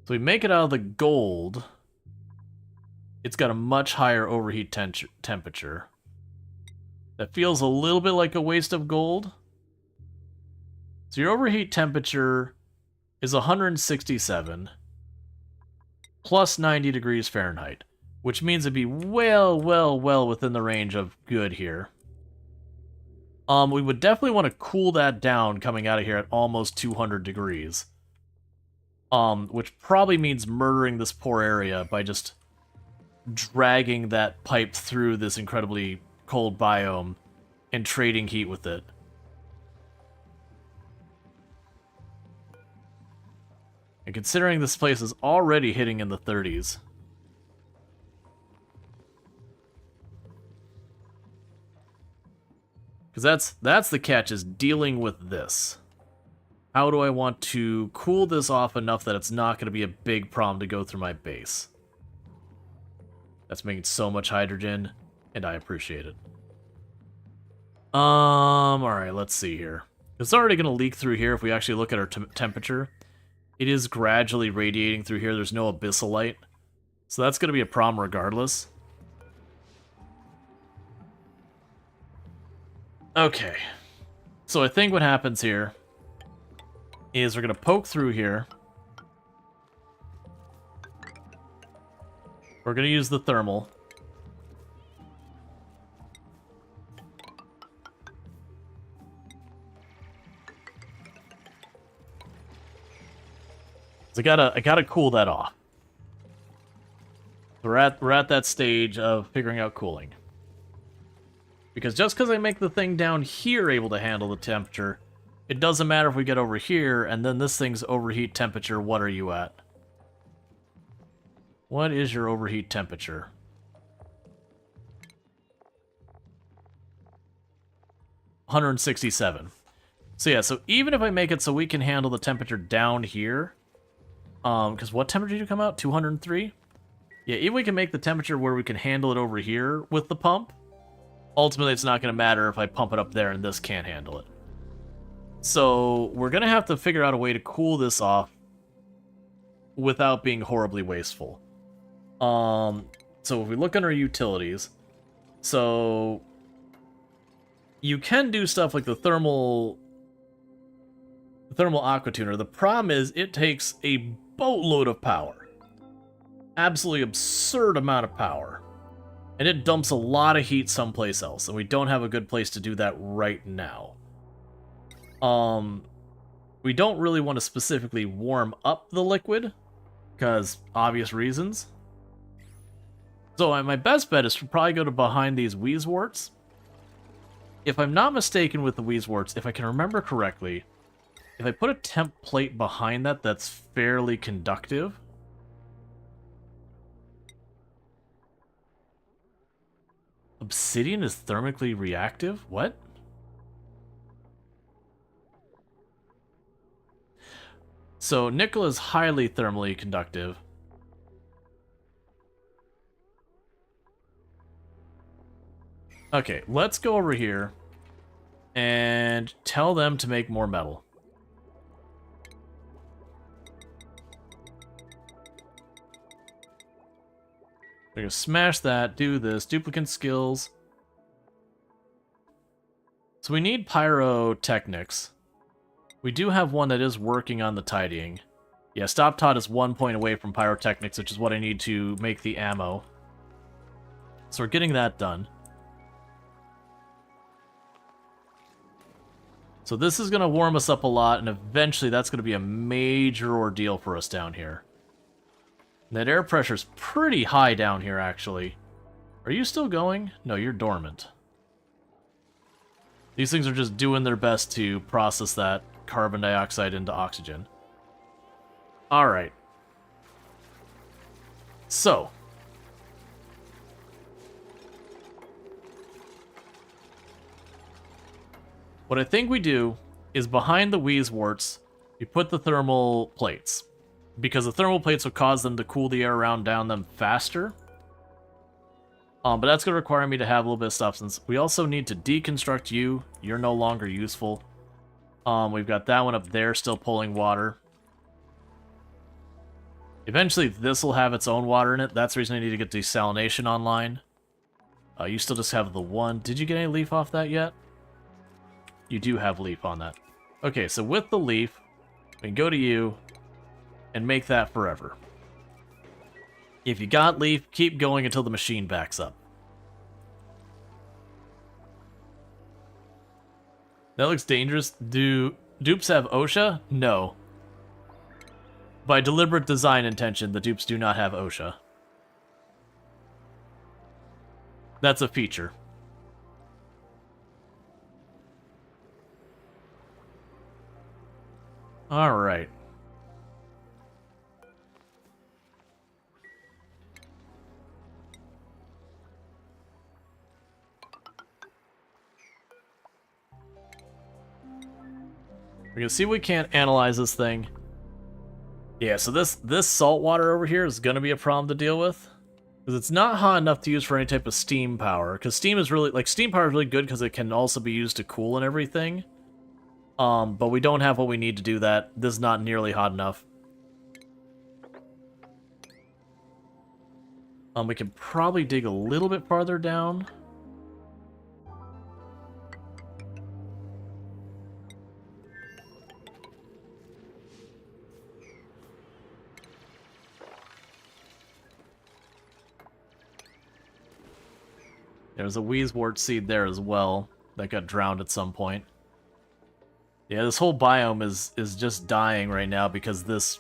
So we make it out of the gold. It's got a much higher overheat temperature. That feels a little bit like a waste of gold. So your overheat temperature is 167 plus 90 degrees Fahrenheit, which means it'd be well within the range of good here. We would definitely want to cool that down coming out of here at almost 200 degrees. Which probably means murdering this poor area by just dragging that pipe through this incredibly cold biome and trading heat with it. And considering this place is already hitting in the 30s. Because that's the catch, is dealing with this. How do I want to cool this off enough that it's not going to be a big problem to go through my base? That's making so much hydrogen, and I appreciate it. Alright, let's see here. It's already going to leak through here if we actually look at our temperature. It is gradually radiating through here. There's no abyssal light. So that's going to be a problem regardless. Okay. So I think what happens here is we're going to poke through here. We're going to use the thermal. So I gotta cool that off. We're at that stage of figuring out cooling. Because just because I make the thing down here able to handle the temperature, it doesn't matter if we get over here, and then this thing's overheat temperature, what are you at? What is your overheat temperature? $167. So yeah, so even if I make it so we can handle the temperature down here, because what temperature did you come out? 203? Yeah, if we can make the temperature where we can handle it over here with the pump, ultimately it's not going to matter if I pump it up there and this can't handle it. So we're going to have to figure out a way to cool this off without being horribly wasteful. So if we look under utilities, so you can do stuff like the thermal aqua tuner. The problem is it takes a boatload of power. Absolutely absurd amount of power. And it dumps a lot of heat someplace else, and we don't have a good place to do that right now. We don't really want to specifically warm up the liquid, because obvious reasons. So my best bet is to probably go to behind these Wheezeworts. If I'm not mistaken with the Wheezeworts, if I can remember correctly, if I put a temp plate behind that that's fairly conductive, obsidian is thermically reactive? What? So nickel is highly thermally conductive. Okay, let's go over here and tell them to make more metal. We're gonna smash that, do this, duplicate skills. So we need pyrotechnics. We do have one that is working on the tidying. Yeah, Stop Tot is 1 point away from pyrotechnics, which is what I need to make the ammo. So we're getting that done. So this is going to warm us up a lot, and eventually that's going to be a major ordeal for us down here. That air pressure's pretty high down here, actually. Are you still going? No, you're dormant. These things are just doing their best to process that carbon dioxide into oxygen. Alright. So. What I think we do is behind the Wheezeworts, we put the thermal plates. Because the thermal plates will cause them to cool the air around down them faster. But that's going to require me to have a little bit of substance. We also need to deconstruct you. You're no longer useful. We've got that one up there still pulling water. Eventually this will have its own water in it. That's the reason I need to get desalination online. You still just have the one. Did you get any leaf off that yet? You do have leaf on that. Okay, so with the leaf, we can go to you and make that forever. If you got leaf, keep going until the machine backs up. That looks dangerous. Do dupes have OSHA? No. By deliberate design intention, the dupes do not have OSHA. That's a feature. Alright. We're gonna see if we can't analyze this thing. Yeah, so this salt water over here is gonna be a problem to deal with. Because it's not hot enough to use for any type of steam power. Because steam is really, like, steam power is really good because it can also be used to cool and everything. But we don't have what we need to do that. This is not nearly hot enough. We can probably dig a little bit farther down. There's a Wheezewort seed there as well that got drowned at some point. Yeah, this whole biome is just dying right now because this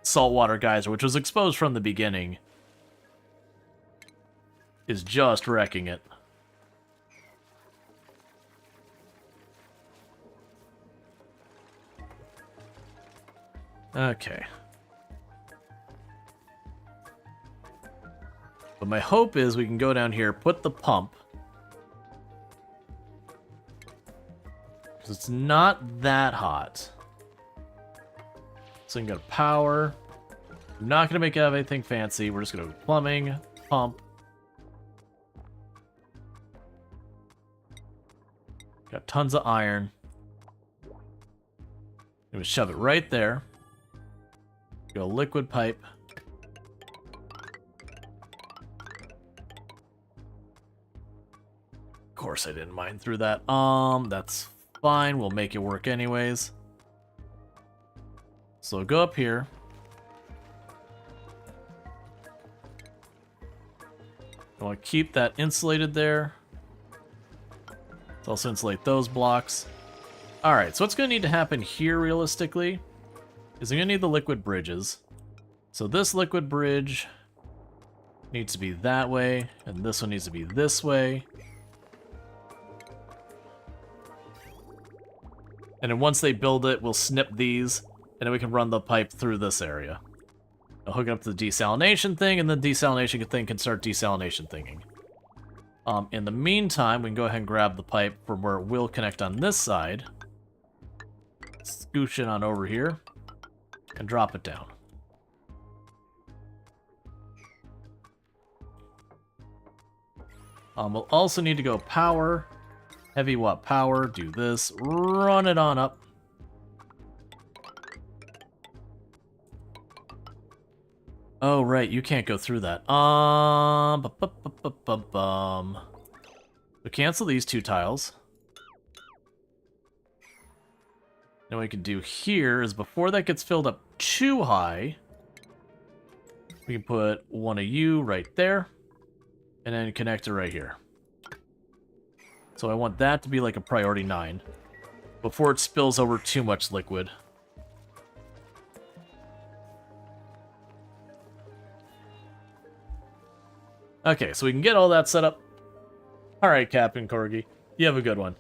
saltwater geyser, which was exposed from the beginning, is just wrecking it. Okay. But my hope is we can go down here, put the pump. Because it's not that hot. So we can go to power. I'm not going to make it have anything fancy. We're just going to go plumbing, pump. Got tons of iron. I'm going to shove it right there. Go liquid pipe. Of course I didn't mine through that. That's fine. We'll make it work anyways. So go up here. I want to keep that insulated there. Let's also insulate those blocks. Alright, so what's going to need to happen here realistically is I'm going to need the liquid bridges. So this liquid bridge needs to be that way, and this one needs to be this way. And then once they build it, we'll snip these, and then we can run the pipe through this area. I'll hook it up to the desalination thing, and the desalination thing can start desalination thinging. In the meantime, we can go ahead and grab the pipe from where it will connect on this side. Scooch it on over here, and drop it down. We'll also need to go power. Heavy watt power, do this, run it on up. Oh, right, you can't go through that. So cancel these two tiles. Now what we can do here is before that gets filled up too high, we can put one of you right there, and then connect it right here. So I want that to be like a priority 9 before it spills over too much liquid. Okay, so we can get all that set up. Alright, Captain Corgi. You have a good one.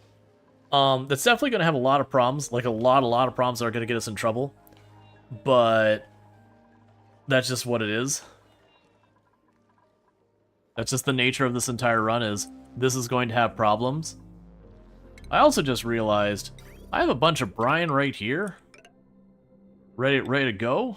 That's definitely going to have a lot of problems. Like, a lot of problems that are going to get us in trouble. But that's just what it is. That's just the nature of this entire run is this is going to have problems. I also just realized I have a bunch of brine right here. Ready to go.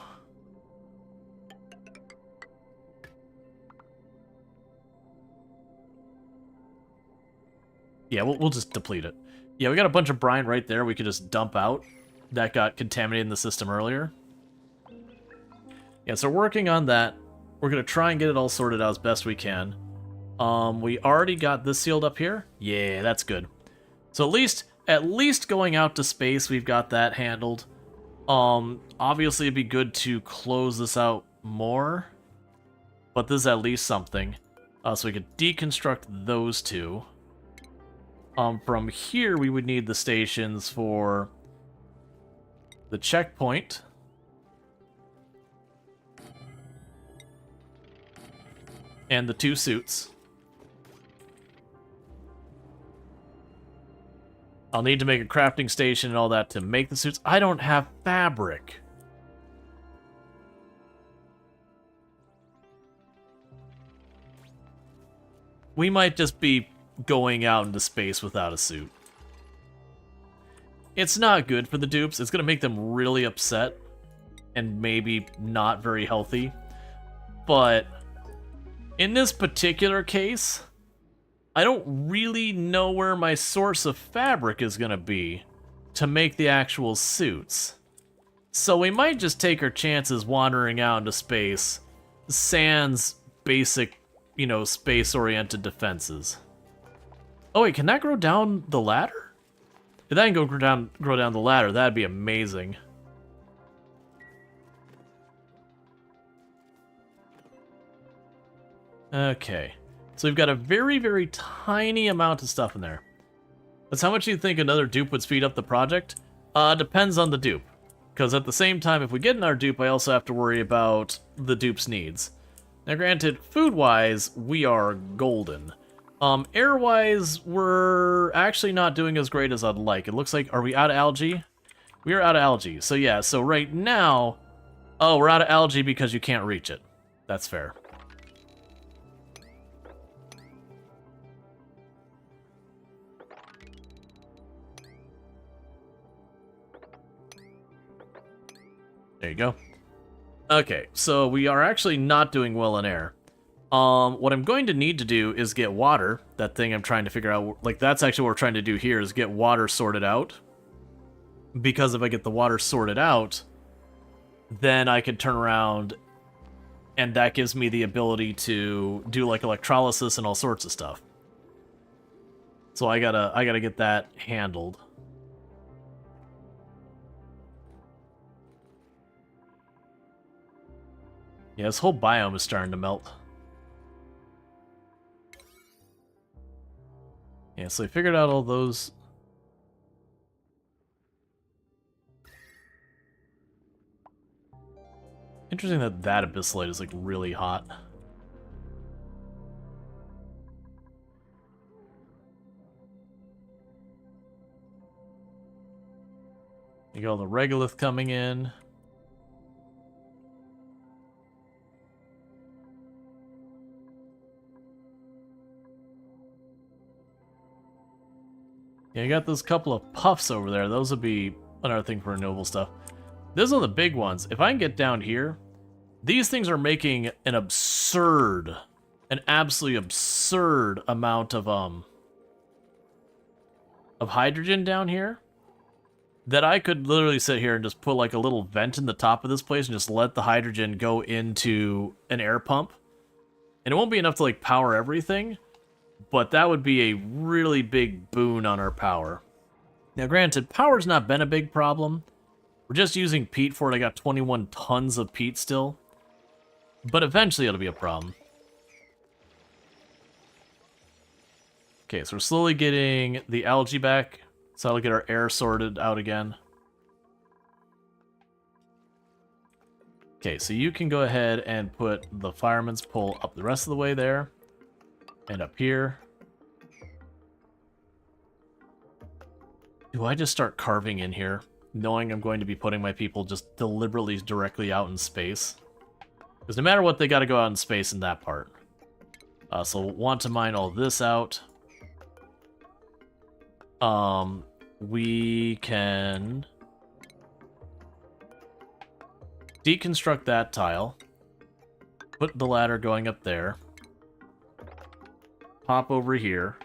Yeah, we'll just deplete it. Yeah, we got a bunch of brine right there we could just dump out. That got contaminated in the system earlier. Yeah, so working on that. We're going to try and get it all sorted out as best we can. We already got this sealed up here. Yeah, that's good. So at least going out to space, we've got that handled. Obviously it'd be good to close this out more. But this is at least something. So we could deconstruct those two. From here, we would need the stations for the checkpoint. And the 2 suits. I'll need to make a crafting station and all that to make the suits. I don't have fabric. We might just be going out into space without a suit. It's not good for the dupes. It's going to make them really upset and maybe not very healthy. But in this particular case, I don't really know where my source of fabric is going to be to make the actual suits. So we might just take our chances wandering out into space, sans basic, you know, space-oriented defenses. Oh wait, can that grow down the ladder? If that can grow down the ladder, that'd be amazing. Okay, so we've got a very, very tiny amount of stuff in there. That's how much you think another dupe would speed up the project? Depends on the dupe. Because at the same time, if we get another dupe, I also have to worry about the dupe's needs. Now granted, food-wise, we are golden. Air-wise, we're actually not doing as great as I'd like. It looks like, are we out of algae? We are out of algae. So yeah, so right now, oh, we're out of algae because you can't reach it. That's fair. There you go. Okay, so we are actually not doing well in air. What I'm going to need to do is get water. That thing I'm trying to figure out, like that's actually what we're trying to do here, is get water sorted out. Because if I get the water sorted out, then I can turn around and that gives me the ability to do like electrolysis and all sorts of stuff. So I gotta get that handled. Yeah, this whole biome is starting to melt. Yeah, so I figured out all those. Interesting that that abyssalite is like really hot. You got all the regolith coming in. Yeah, you got those couple of puffs over there. Those would be another thing for renewable stuff. Those are the big ones. If I can get down here, these things are making an absolutely absurd amount of hydrogen down here that I could literally sit here and just put like a little vent in the top of this place and just let the hydrogen go into an air pump. And it won't be enough to like power everything, but that would be a really big boon on our power. Now granted, power's not been a big problem. We're just using peat for it. I got 21 tons of peat still. But eventually it'll be a problem. Okay, so we're slowly getting the algae back. So that'll get our air sorted out again. Okay, so you can go ahead and put the fireman's pole up the rest of the way there. And up here. Do I just start carving in here, knowing I'm going to be putting my people just deliberately directly out in space? Because no matter what, they got to go out in space in that part. So want to mine all this out. We can deconstruct that tile. Put the ladder going up there. Pop over here.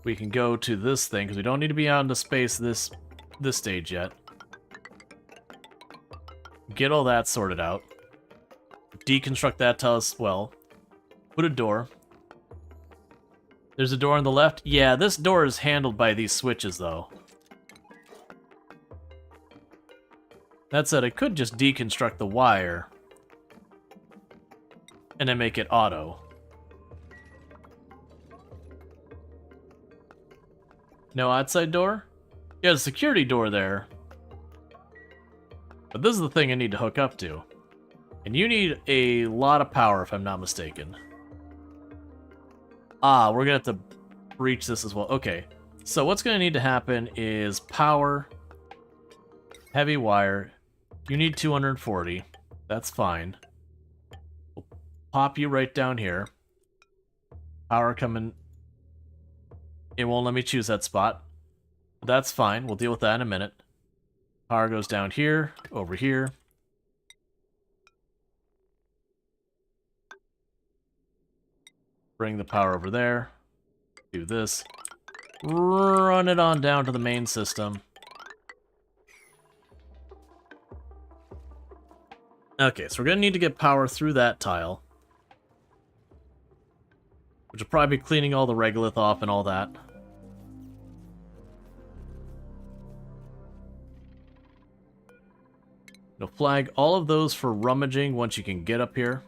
We can go to this thing, because we don't need to be out into space this stage yet. Get all that sorted out. Deconstruct that tile as well. Put a door. There's a door on the left. Yeah, this door is handled by these switches, though. That said, I could just deconstruct the wire. And then make it auto. No outside door? Yeah, the security door there. But this is the thing I need to hook up to. And you need a lot of power, if I'm not mistaken. Ah, we're going to have to breach this as well. Okay, so what's going to need to happen is power, heavy wire. You need 240. That's fine. We'll pop you right down here. Power coming. It won't let me choose that spot. That's fine. We'll deal with that in a minute. Power goes down here, over here. Bring the power over there. Do this. Run it on down to the main system. Okay, so we're going to need to get power through that tile. Which will probably be cleaning all the regolith off and all that. It'll flag all of those for rummaging once you can get up here.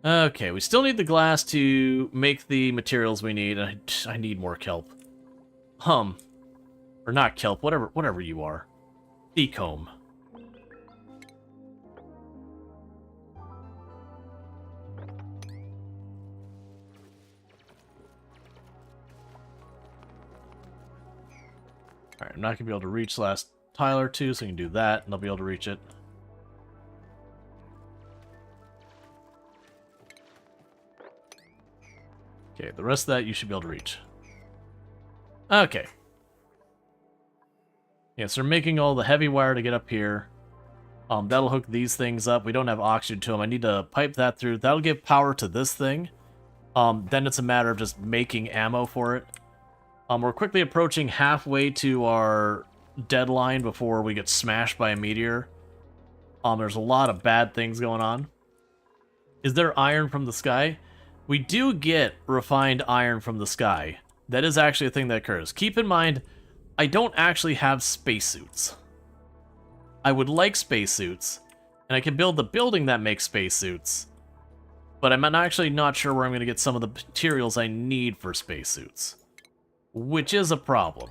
Okay, we still need the glass to make the materials we need. I need more kelp. Or not kelp, whatever you are. Decomb. Alright, I'm not going to be able to reach last tile or two, so you can do that, and I'll be able to reach it. Okay, the rest of that you should be able to reach. Okay. Yeah, so we're making all the heavy wire to get up here. That'll hook these things up. We don't have oxygen to them. I need to pipe that through. That'll give power to this thing. Then it's a matter of just making ammo for it. We're quickly approaching halfway to our deadline before we get smashed by a meteor. There's a lot of bad things going on. Is there iron from the sky? We do get refined iron from the sky. That is actually a thing that occurs. Keep in mind, I don't actually have spacesuits. I would like spacesuits, and I can build the building that makes spacesuits, but I'm actually not sure where I'm going to get some of the materials I need for spacesuits, which is a problem.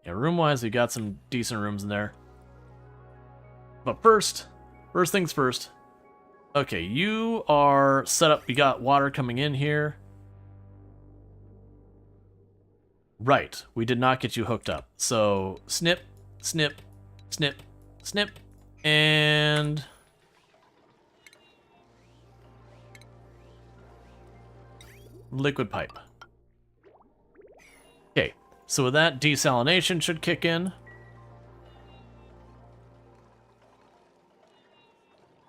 Yeah, room-wise, we got some decent rooms in there. But first things first. Okay, you are set up. We got water coming in here. Right, we did not get you hooked up. So, snip, snip, snip, snip, and... liquid pipe. Okay, so with that, desalination should kick in.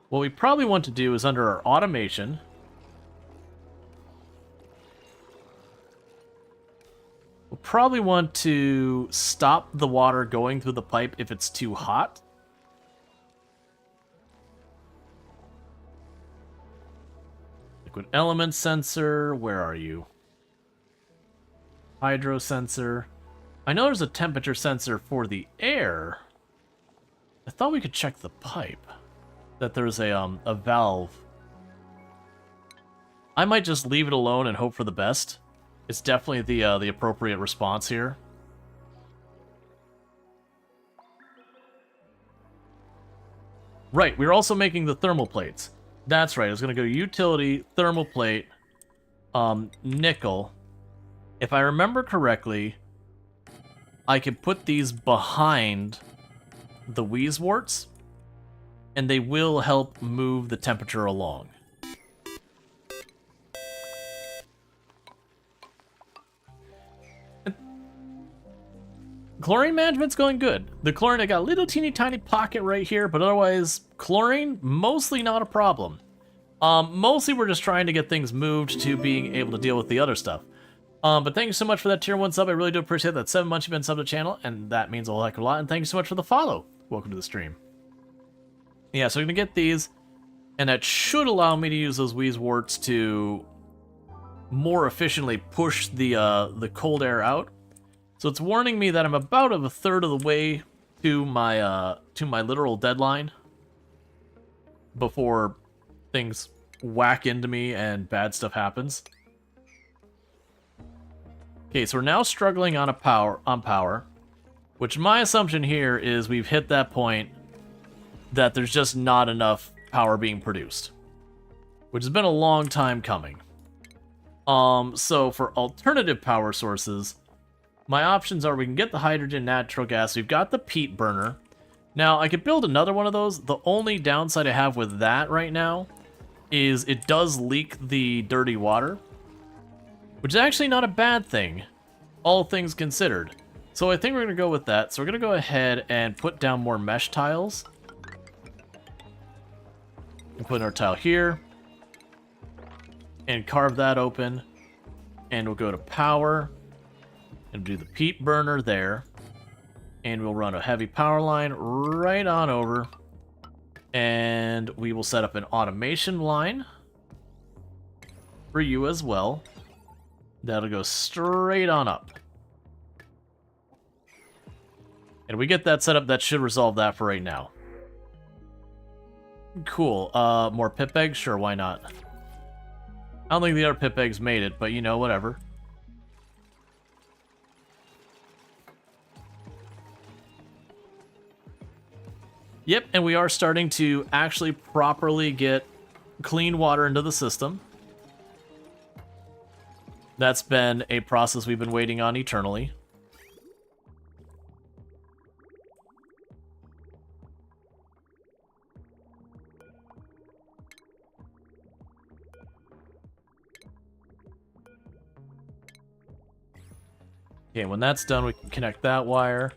What we probably want to do is under our automation, we'll probably want to stop the water going through the pipe if it's too hot. Liquid element sensor, where are you? Hydro sensor. I know there's a temperature sensor for the air. I thought we could check the pipe. That there's a valve. I might just leave it alone and hope for the best. It's definitely the appropriate response here. Right, we're also making the thermal plates. That's right, I was going to go utility, thermal plate, nickel. If I remember correctly, I could put these behind the wheezeworts, and they will help move the temperature along. Chlorine management's going good. The chlorine, I got a little teeny tiny pocket right here, but otherwise, chlorine, mostly not a problem. Mostly we're just trying to get things moved to being able to deal with the other stuff. But thank you so much for that tier 1 sub. I really do appreciate that. 7 months you've been subbed to the channel, and that means a whole heck of a lot. And thank you so much for the follow. Welcome to the stream. Yeah, so we're going to get these, and that should allow me to use those wheezeworts to more efficiently push the cold air out. So it's warning me that I'm about a third of the way to my literal deadline before things whack into me and bad stuff happens. Okay, so we're now struggling on power, which my assumption here is we've hit that point that there's just not enough power being produced, which has been a long time coming. So for alternative power sources, my options are we can get the hydrogen, natural gas, we've got the peat burner. Now, I could build another one of those. The only downside I have with that right now is it does leak the dirty water, which is actually not a bad thing, all things considered. So I think we're going to go with that. So we're going to go ahead and put down more mesh tiles. And put our tile here. And carve that open. And we'll go to power. And do the peat burner there. And we'll run a heavy power line right on over. And we will set up an automation line for you as well. That'll go straight on up. And we get that set up, that should resolve that for right now. Cool. More pip eggs? Sure, why not? I don't think the other pip eggs made it, but you know, whatever. Yep, and we are starting to actually properly get clean water into the system. That's been a process we've been waiting on eternally. Okay, when that's done, we can connect that wire.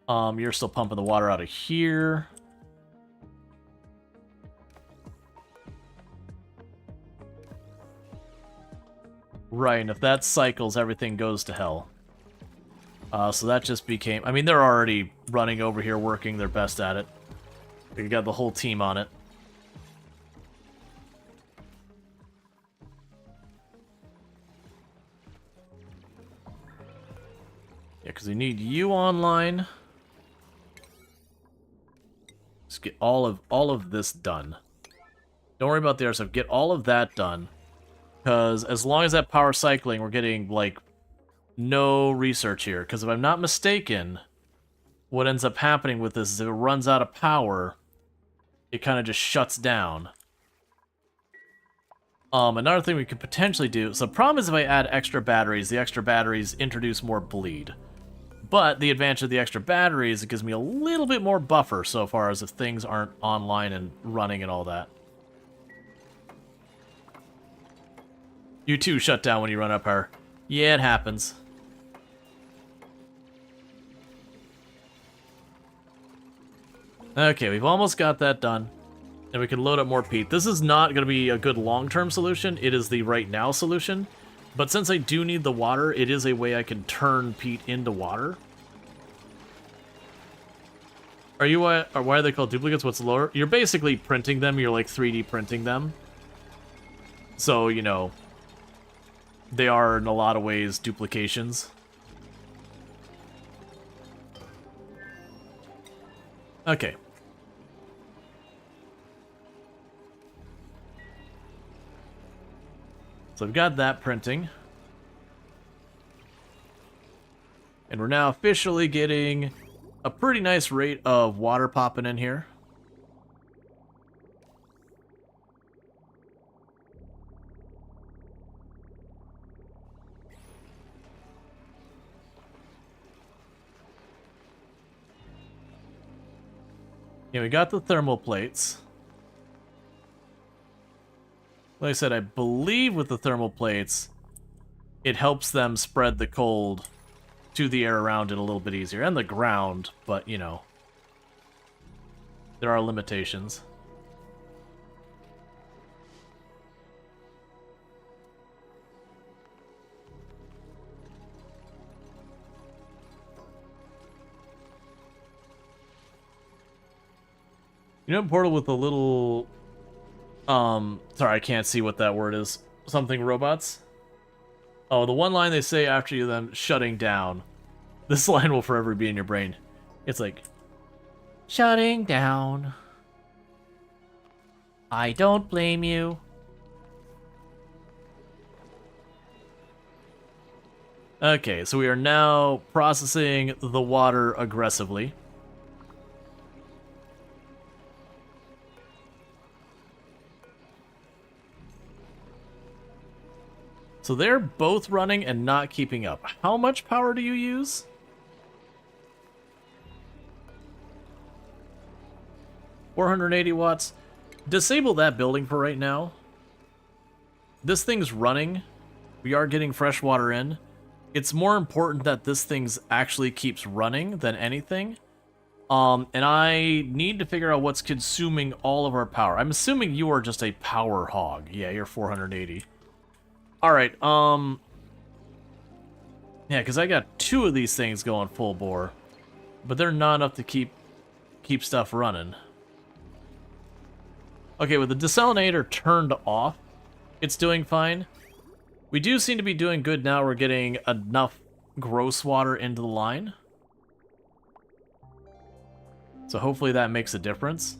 You're still pumping the water out of here. Right, and if that cycles, everything goes to hell. So that just became... I mean, they're already running over here, working their best at it. We got the whole team on it. Yeah, because we need you online. Just get all of this done. Don't worry about the other stuff. Get all of that done. Because as long as that power cycling, we're getting, like, no research here. Because if I'm not mistaken, what ends up happening with this is if it runs out of power, it kind of just shuts down. Another thing we could potentially do... So the problem is if I add extra batteries, the extra batteries introduce more bleed. But the advantage of the extra batteries, it gives me a little bit more buffer so far as if things aren't online and running and all that. You too shut down when you run out of power. Yeah, it happens. Okay, we've almost got that done. And we can load up more peat. This is not going to be a good long-term solution. It is the right now solution. But since I do need the water, it is a way I can turn peat into water. Are you, or why are they called duplicates? What's lower? You're basically printing them. You're like 3D printing them. So, you know, they are in a lot of ways duplications. Okay. So I've got that printing. And we're now officially getting a pretty nice rate of water popping in here. Yeah, we got the thermal plates. Like I said, I believe with the thermal plates, it helps them spread the cold to the air around it a little bit easier. And the ground, but, you know, there are limitations. You know, Portal with a little... sorry, I can't see what that word is. Something robots? Oh, the one line they say after you them shutting down. This line will forever be in your brain. It's like, shutting down. I don't blame you. Okay, so we are now processing the water aggressively. So they're both running and not keeping up. How much power do you use? $480 watts. disable that building for right now. This thing's running. We are getting fresh water in. It's more important that this thing's actually keeps running than anything. And I need to figure out what's consuming all of our power. I'm assuming you are just a power hog. Yeah, you're 480. Alright, yeah, because I got 2 of these things going full bore. But they're not enough to keep stuff running. Okay, with the desalinator turned off, it's doing fine. We do seem to be doing good now. We're getting enough gross water into the line. So hopefully that makes a difference.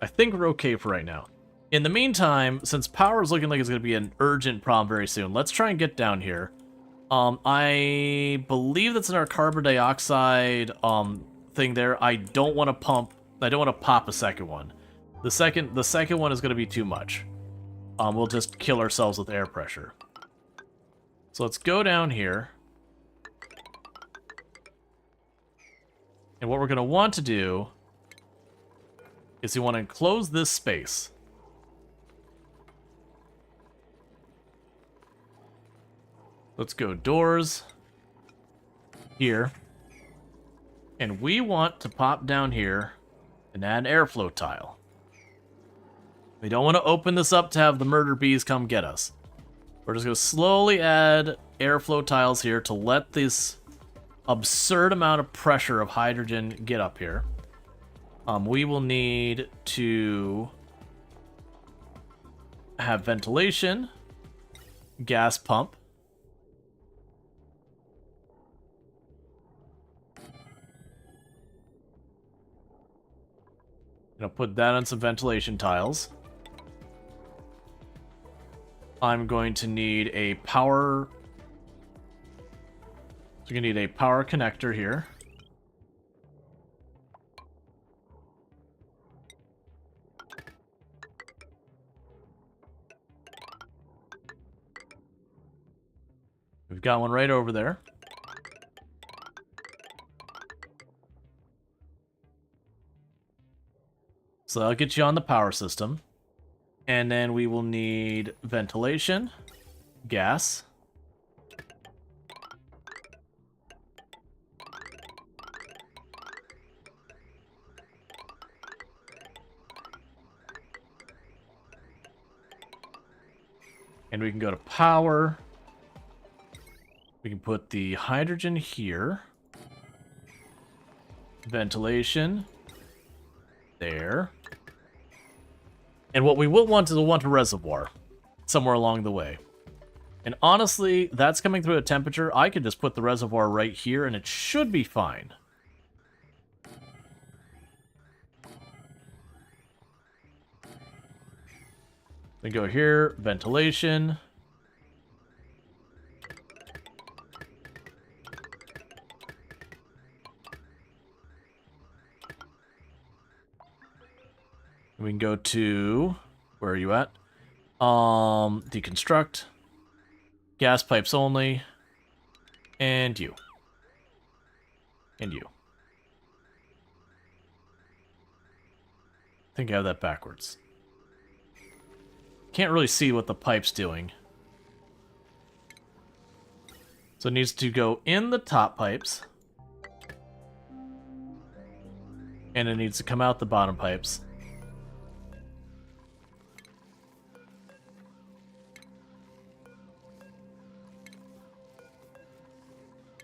I think we're okay for right now. In the meantime, since power is looking like it's going to be an urgent problem very soon, let's try and get down here. I believe that's in our carbon dioxide thing there. I don't want to pop a second one. The second one is going to be too much. We'll just kill ourselves with air pressure. So let's go down here. And what we're going to want to do is we want to enclose this space. Let's go doors here. And we want to pop down here and add an airflow tile. We don't want to open this up to have the murder bees come get us. We're just going to slowly add airflow tiles here to let this absurd amount of pressure of hydrogen get up here. We will need to have ventilation, gas pump, I'll put that on some ventilation tiles. I'm going to need a power... So you're going to need a power connector here. We've got one right over there. So that'll get you on the power system. And then we will need ventilation, gas, and we can go to power. We can put the hydrogen here, ventilation there. And what we will want is we'll want a reservoir somewhere along the way. And honestly, that's coming through a temperature. I could just put the reservoir right here and it should be fine. We go here, ventilation. We can go to, where are you at? Deconstruct, gas pipes only, and you. And you. I think I have that backwards. Can't really see what the pipe's doing. So it needs to go in the top pipes. And it needs to come out the bottom pipes.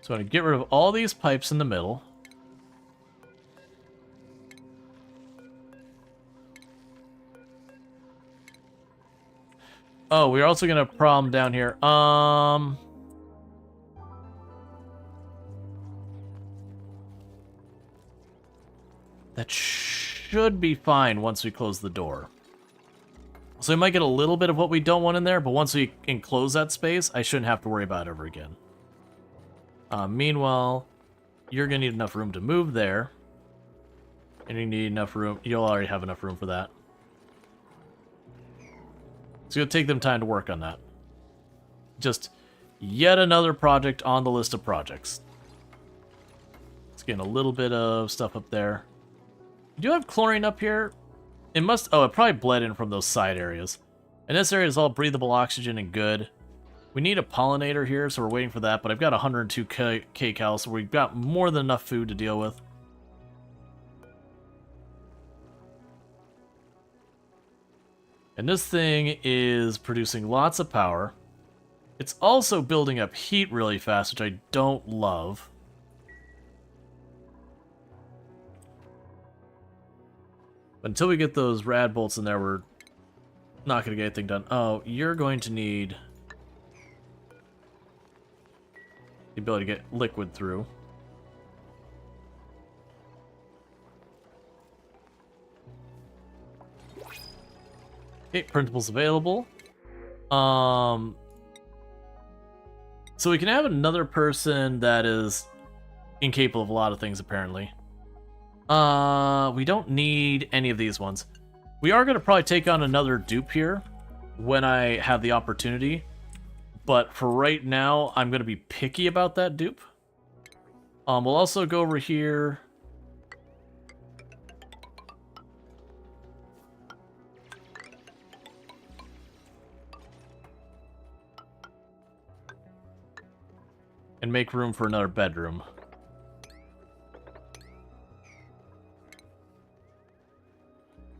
So I'm going to get rid of all these pipes in the middle. Oh, we're also going to have a problem down here. That should be fine once we close the door. So we might get a little bit of what we don't want in there, but once we enclose that space, I shouldn't have to worry about it ever again. Meanwhile, you're going to need enough room to move there. And you need enough room. You'll already have enough room for that. It's going to take them time to work on that. Just Yet another project on the list of projects. Let's get a little bit of stuff up there. We do have chlorine up here. It must... Oh, it probably bled in from those side areas. And this area is all breathable oxygen and good. We need a pollinator here, so we're waiting for that. But I've got 102 kcal, so we've got more than enough food to deal with. And this thing is producing lots of power. It's also building up heat really fast, which I don't love. But until we get those rad bolts in there, we're not going to get anything done. Oh, you're going to need the ability to get liquid through. Okay, printables available. So we can have another person that is incapable of a lot of things, apparently. We don't need any of these ones. We are going to probably take on another dupe here when I have the opportunity. But for right now, I'm going to be picky about that dupe. We'll also go over here. And make room for another bedroom.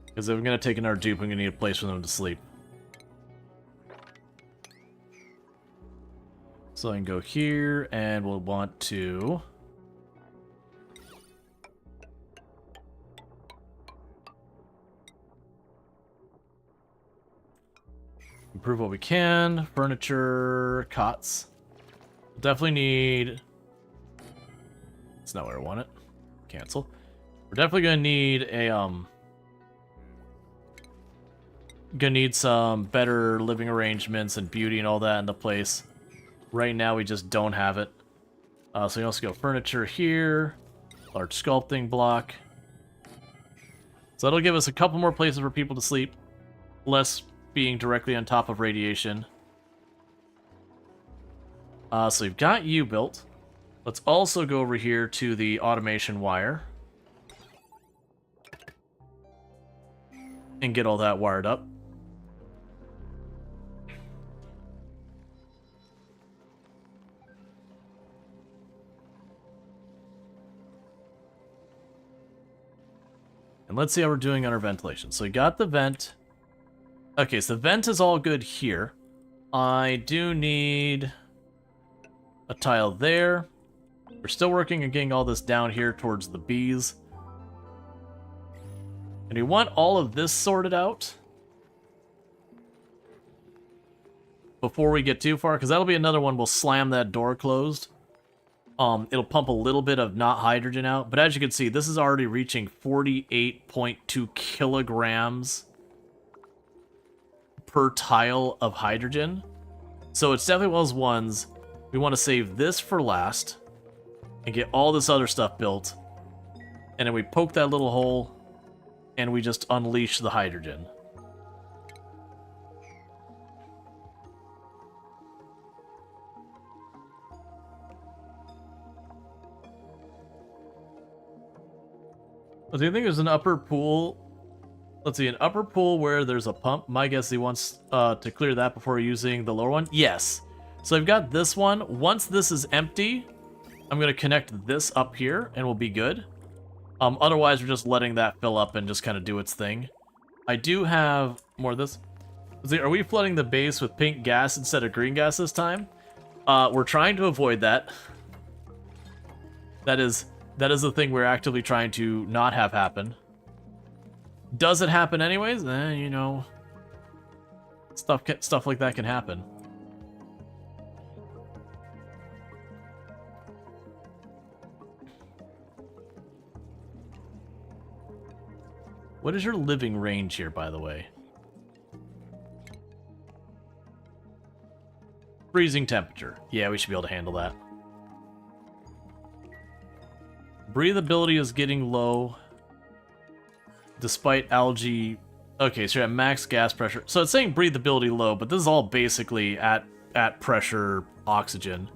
Because if I'm going to take another dupe, I'm going to need a place for them to sleep. So I can go here, and we'll want to... improve what we can. Furniture, cots. Definitely need... That's not where I want it. Cancel. We're definitely gonna need a gonna need some better living arrangements and beauty and all that in the place. Right now we just don't have it. So we also go furniture here, large sculpting block. So that'll give us a couple more places for people to sleep, less being directly on top of radiation. So we've got you built. Let's also go over here to the automation wire. And get all that wired up. And let's see how we're doing on our ventilation. So we got the vent. Okay, so the vent is all good here. I do need... a tile there. We're still working on getting all this down here towards the bees. And we want all of this sorted out before we get too far, because that'll be another one we'll slam that door closed. It'll pump a little bit of not hydrogen out, but as you can see, this is already reaching 48.2 kilograms per tile of hydrogen. So it's definitely one of those ones. We want to save this for last and get all this other stuff built. And then we poke that little hole and we just unleash the hydrogen. Do you think there's an upper pool? Let's see, an upper pool where there's a pump. My guess he wants to clear that before using the lower one. Yes. So I've got this one. Once this is empty, I'm going to connect this up here and we'll be good. Otherwise, we're just letting that fill up and just kind of do its thing. I do have more of this. Let's see, are we flooding the base with pink gas instead of green gas this time? We're trying to avoid that. That is the thing we're actively trying to not have happen. Does it happen anyways? You know, stuff like that can happen. What is your living range here, by the way? Freezing temperature. Yeah, we should be able to handle that. Breathability is getting low. Despite algae... Okay, so you're at max gas pressure. So it's saying breathability low, but this is all basically at at pressure oxygen.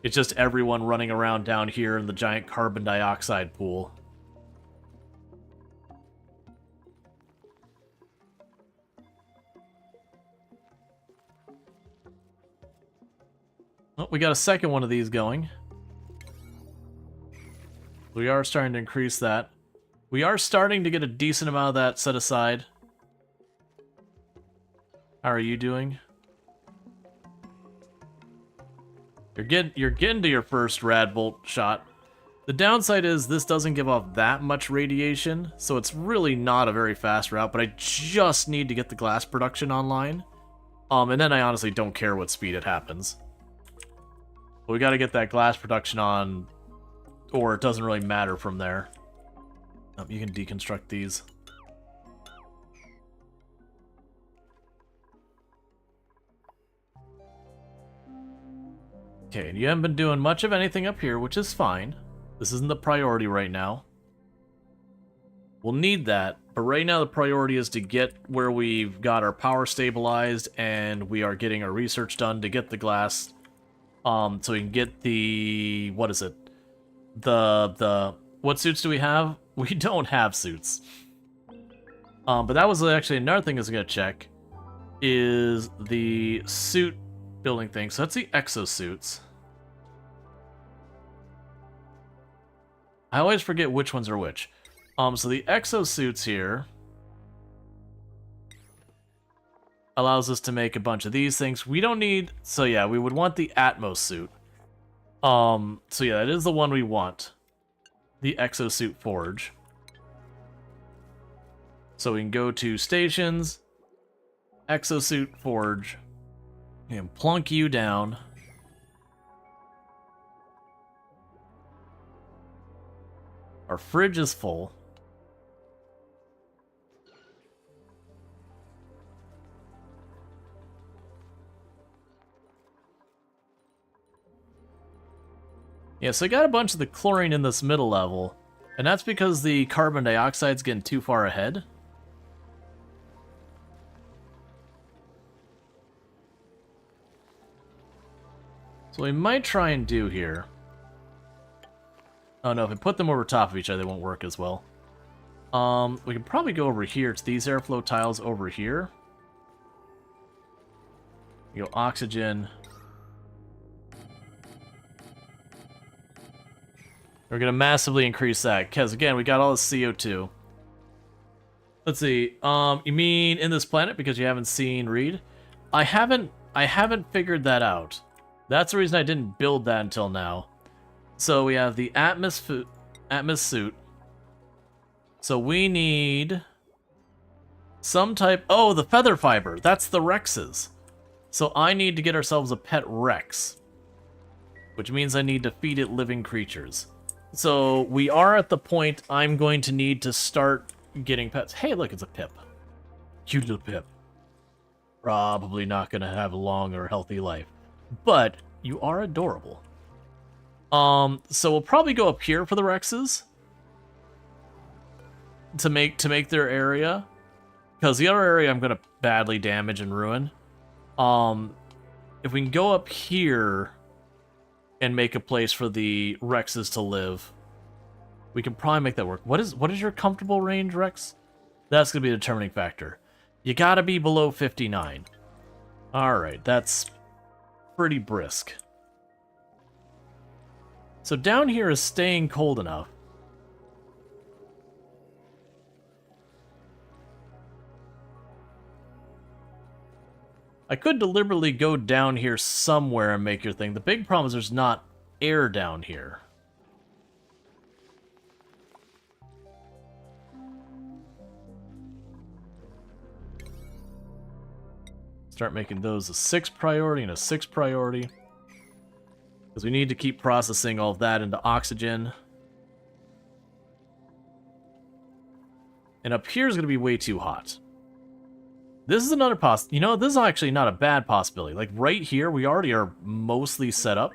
It's just everyone running around down here in the giant carbon dioxide pool. Oh, we got a second one of these going. We are starting to increase that. We are starting to get a decent amount of that set aside. How are you doing? You're getting to your first rad bolt shot. The downside is this doesn't give off that much radiation, so it's really not a very fast route, but I just need to get the glass production online. And then I honestly don't care what speed it happens. But we gotta get that glass production on, or it doesn't really matter from there. You can deconstruct these. Okay, and you haven't been doing much of anything up here, which is fine. This isn't the priority right now. We'll need that, but right now the priority is to get where we've got our power stabilized and we are getting our research done to get the glass. So we can get the... what is it? What suits do we have? We don't have suits. But that was actually another thing I was going to check, is the suit building thing. So that's the exosuits. I always forget which ones are which. So the exosuits here allows us to make a bunch of these things. We don't need... so yeah, we would want the Atmos suit. So yeah, that is the one we want. The exosuit forge. So we can go to stations, exosuit forge, and plunk you down. Our fridge is full. Yeah, so I got a bunch of the chlorine in this middle level, and that's because the carbon dioxide's getting too far ahead. So we might try and do here... oh no, if we put them over top of each other, they won't work as well. We can probably go over here to these airflow tiles over here. You go oxygen. We're going to massively increase that, because again, we got all the CO2. Let's see, you mean in this planet because you haven't seen Reed? I haven't figured that out. That's the reason I didn't build that until now. So we have the Atmos suit. So we need some type... oh, the feather fiber. That's the Rexes. So I need to get ourselves a pet Rex, which means I need to feed it living creatures. So we are at the point I'm going to need to start getting pets. Hey, look, it's a Pip. Cute little Pip. Probably not going to have a long or healthy life, but you are adorable. So we'll probably go up here for the Rexes to make their area, because the other area I'm gonna badly damage and ruin. If we can go up here and make a place for the Rexes to live, we can probably make that work. What is your comfortable range, Rex? That's gonna be a determining factor. You gotta be below 59. All right, that's pretty brisk. So down here is staying cold enough. I could deliberately go down here somewhere and make your thing. The big problem is there's not air down here. Start making those a 6 priority and a 6 priority. Because we need to keep processing all of that into oxygen. And up here is going to be way too hot. This is another you know, this is actually not a bad possibility. Like, right here, we already are mostly set up.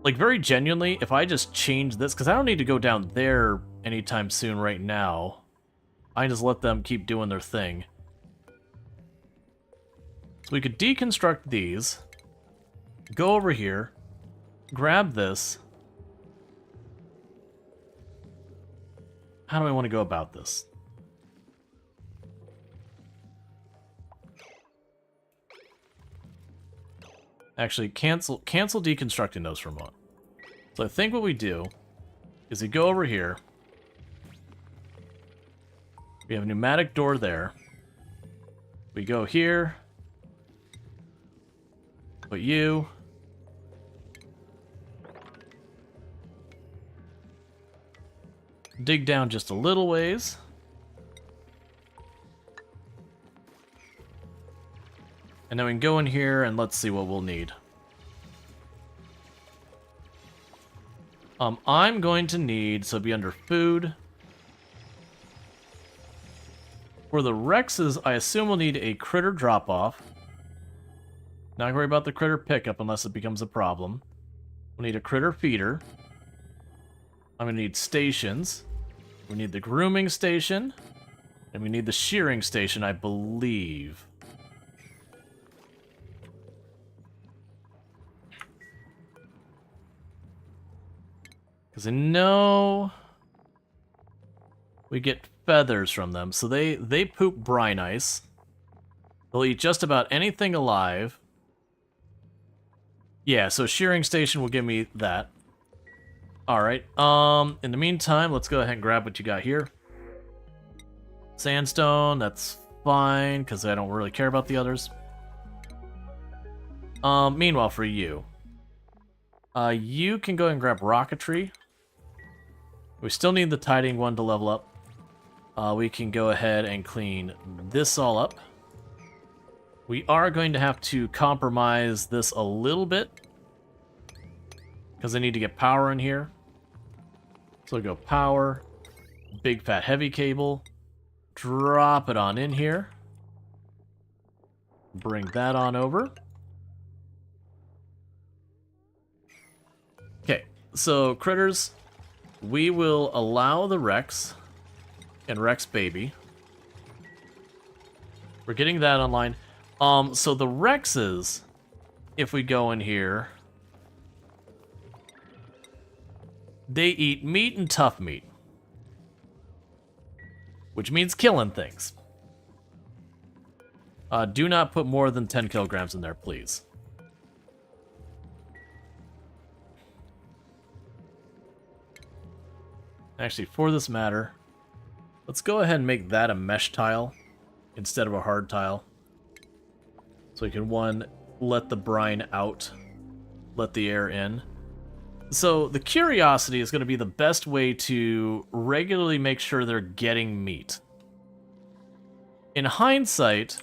Like, very genuinely, if I just change this... because I don't need to go down there anytime soon right now. I just let them keep doing their thing. So we could deconstruct these, go over here, grab this. How do I want to go about this? Actually, cancel deconstructing those for a moment. So I think what we do is we go over here. We have a pneumatic door there. We go here. Put you. Dig down just a little ways. And then we can go in here and let's see what we'll need. I'm going to need, so it'll be under food. For the Rexes, I assume we'll need a critter drop-off. Not gonna worry about the critter pickup unless it becomes a problem. We'll need a critter feeder. I'm gonna need stations. We need the grooming station. And we need the shearing station, I believe. Because I know we get feathers from them. So they poop brine ice. They'll eat just about anything alive. Yeah, so shearing station will give me that. Alright, in the meantime, let's go ahead and grab what you got here. Sandstone, that's fine, because I don't really care about the others. Meanwhile, for you. You can go ahead and grab rocketry. We still need the tidying one to level up. We can go ahead and clean this all up. We are going to have to compromise this a little bit, because I need to get power in here. So we'll go power, big fat heavy cable, drop it on in here. Bring that on over. Okay, so critters, we will allow the Rex and Rex Baby. We're getting that online. So the Rexes, if we go in here, they eat meat and tough meat, which means killing things. Do not put more than 10 kilograms in there, please. Actually, for this matter, let's go ahead and make that a mesh tile instead of a hard tile. So we can, one, let the brine out, let the air in. So the curiosity is going to be the best way to regularly make sure they're getting meat. In hindsight,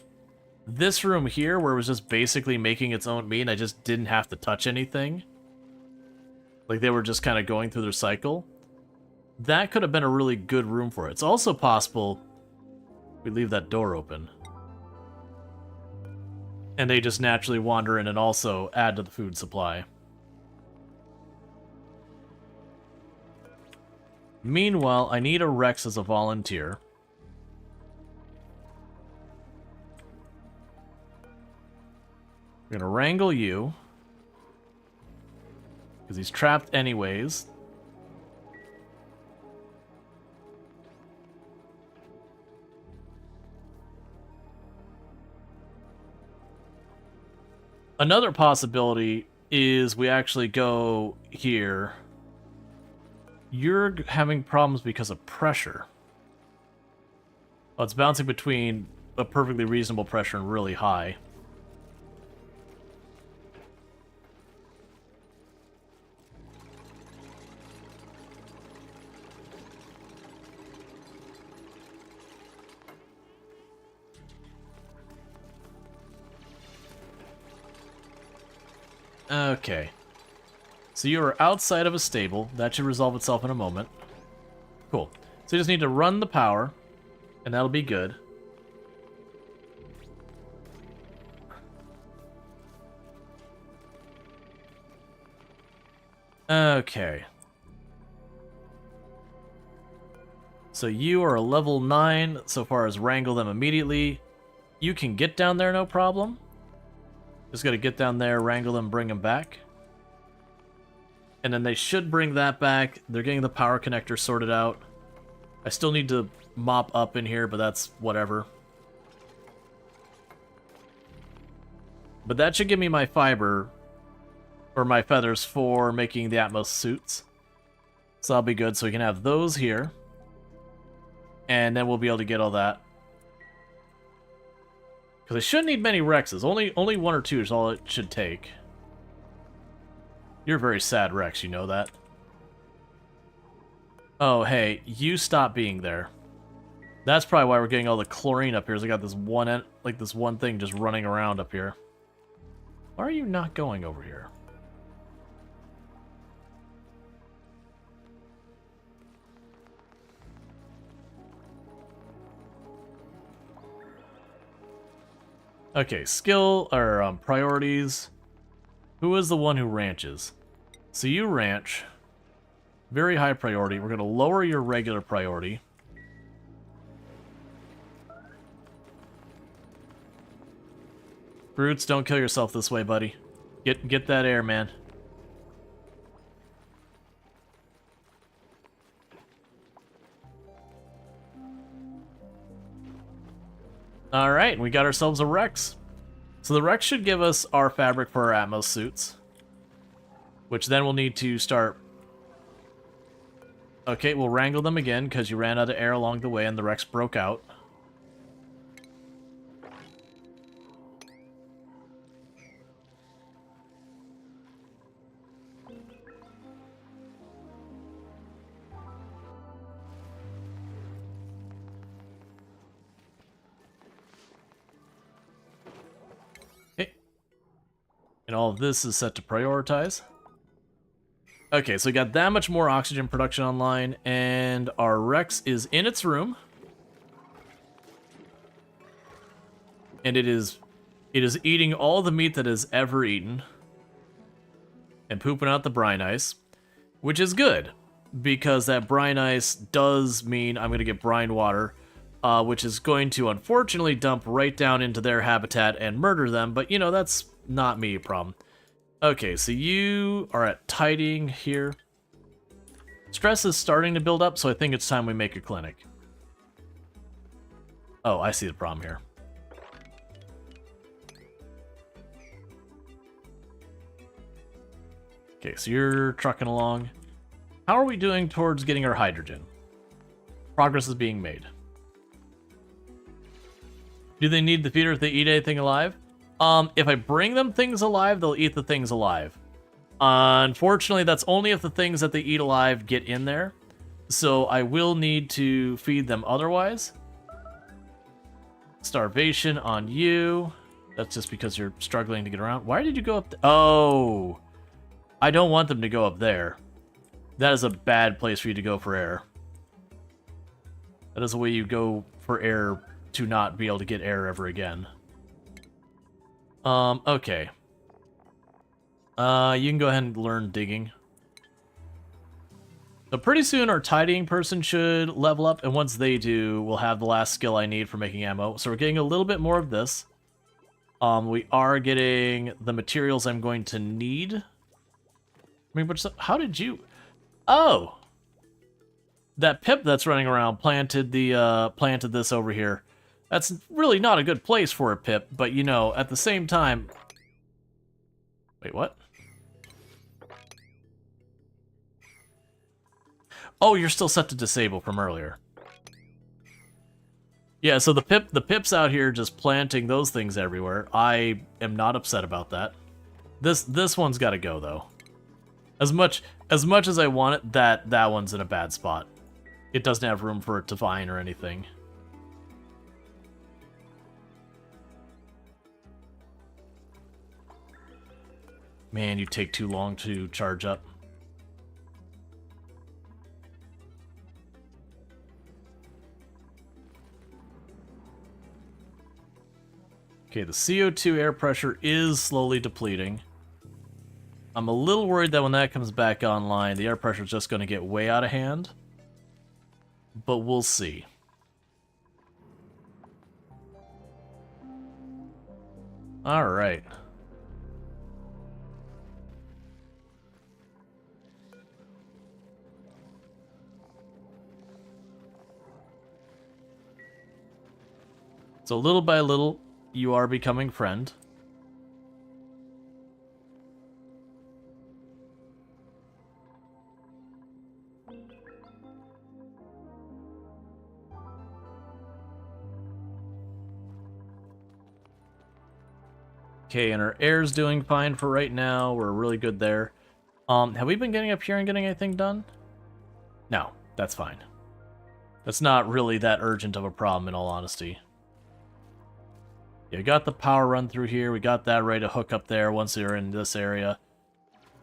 this room here, where it was just basically making its own meat and I just didn't have to touch anything, like they were just kind of going through their cycle, that could have been a really good room for it. It's also possible we leave that door open and they just naturally wander in and also add to the food supply. Meanwhile, I need a Rex as a volunteer. We're gonna wrangle you, because he's trapped anyways. Another possibility is we actually go here. You're having problems because of pressure. Well, it's bouncing between a perfectly reasonable pressure and really high. Okay. So you are outside of a stable. That should resolve itself in a moment. Cool. So you just need to run the power, and that'll be good. Okay. So you are a level 9 so far as wrangle them immediately. You can get down there, no problem. Just gotta get down there, wrangle them, bring them back. And then they should bring that back. They're getting the power connector sorted out. I still need to mop up in here, but that's whatever. But that should give me my fiber, or my feathers, for making the Atmos suits. So that'll be good. So we can have those here. And then we'll be able to get all that. Because I shouldn't need many Rexes. Only one or two is all it should take. You're a very sad Rex, you know that? Oh, hey, you stop being there. That's probably why we're getting all the chlorine up here, is I got this one thing just running around up here. Why are you not going over here? Okay, skill, or priorities. Who is the one who ranches? So you ranch. Very high priority. We're going to lower your regular priority. Brutes, don't kill yourself this way, buddy. Get that air, man. Alright, we got ourselves a Rex. So the Rex should give us our fabric for our Atmos suits. Which then we'll need to start... Okay, we'll wrangle them again, because you ran out of air along the way and the Rex broke out. And all of this is set to prioritize. Okay, so we got that much more oxygen production online, and our Rex is in its room. And it is eating all the meat that is ever eaten. And pooping out the brine ice. Which is good, because that brine ice does mean I'm going to get brine water. Which is going to, unfortunately, dump right down into their habitat and murder them. But, you know, that's not me a problem. Okay, so you are at tidying here. Stress is starting to build up, so I think it's time we make a clinic. Oh, I see the problem here. Okay, so you're trucking along. How are we doing towards getting our hydrogen? Progress is being made. Do they need the feeder if they eat anything alive? If I bring them things alive, they'll eat the things alive. Unfortunately, that's only if the things that they eat alive get in there. So I will need to feed them otherwise. Starvation on you. That's just because you're struggling to get around. Why did you go up there? Oh! I don't want them to go up there. That is a bad place for you to go for air. That is the way you go for air to not be able to get air ever again. Okay. You can go ahead and learn digging. So pretty soon our tidying person should level up, and once they do, we'll have the last skill I need for making ammo. So we're getting a little bit more of this. We are getting the materials I'm going to need. I mean, but how did you... Oh! That pip that's running around planted this over here. That's really not a good place for a pip, but you know, at the same time... Wait, what? Oh, you're still set to disable from earlier. Yeah, so the pip's out here just planting those things everywhere. I am not upset about that. This one's got to go though. As much as I want it, that one's in a bad spot. It doesn't have room for it to vine or anything. Man, you take too long to charge up. Okay, the CO2 air pressure is slowly depleting. I'm a little worried that when that comes back online, the air pressure is just going to get way out of hand. But we'll see. Alright. So little by little, you are becoming friend. Okay, and our air's doing fine for right now. We're really good there. Have we been getting up here and getting anything done? No, that's fine. That's not really that urgent of a problem, in all honesty. Yeah, we got the power run through here. We got that ready to hook up there once they're in this area.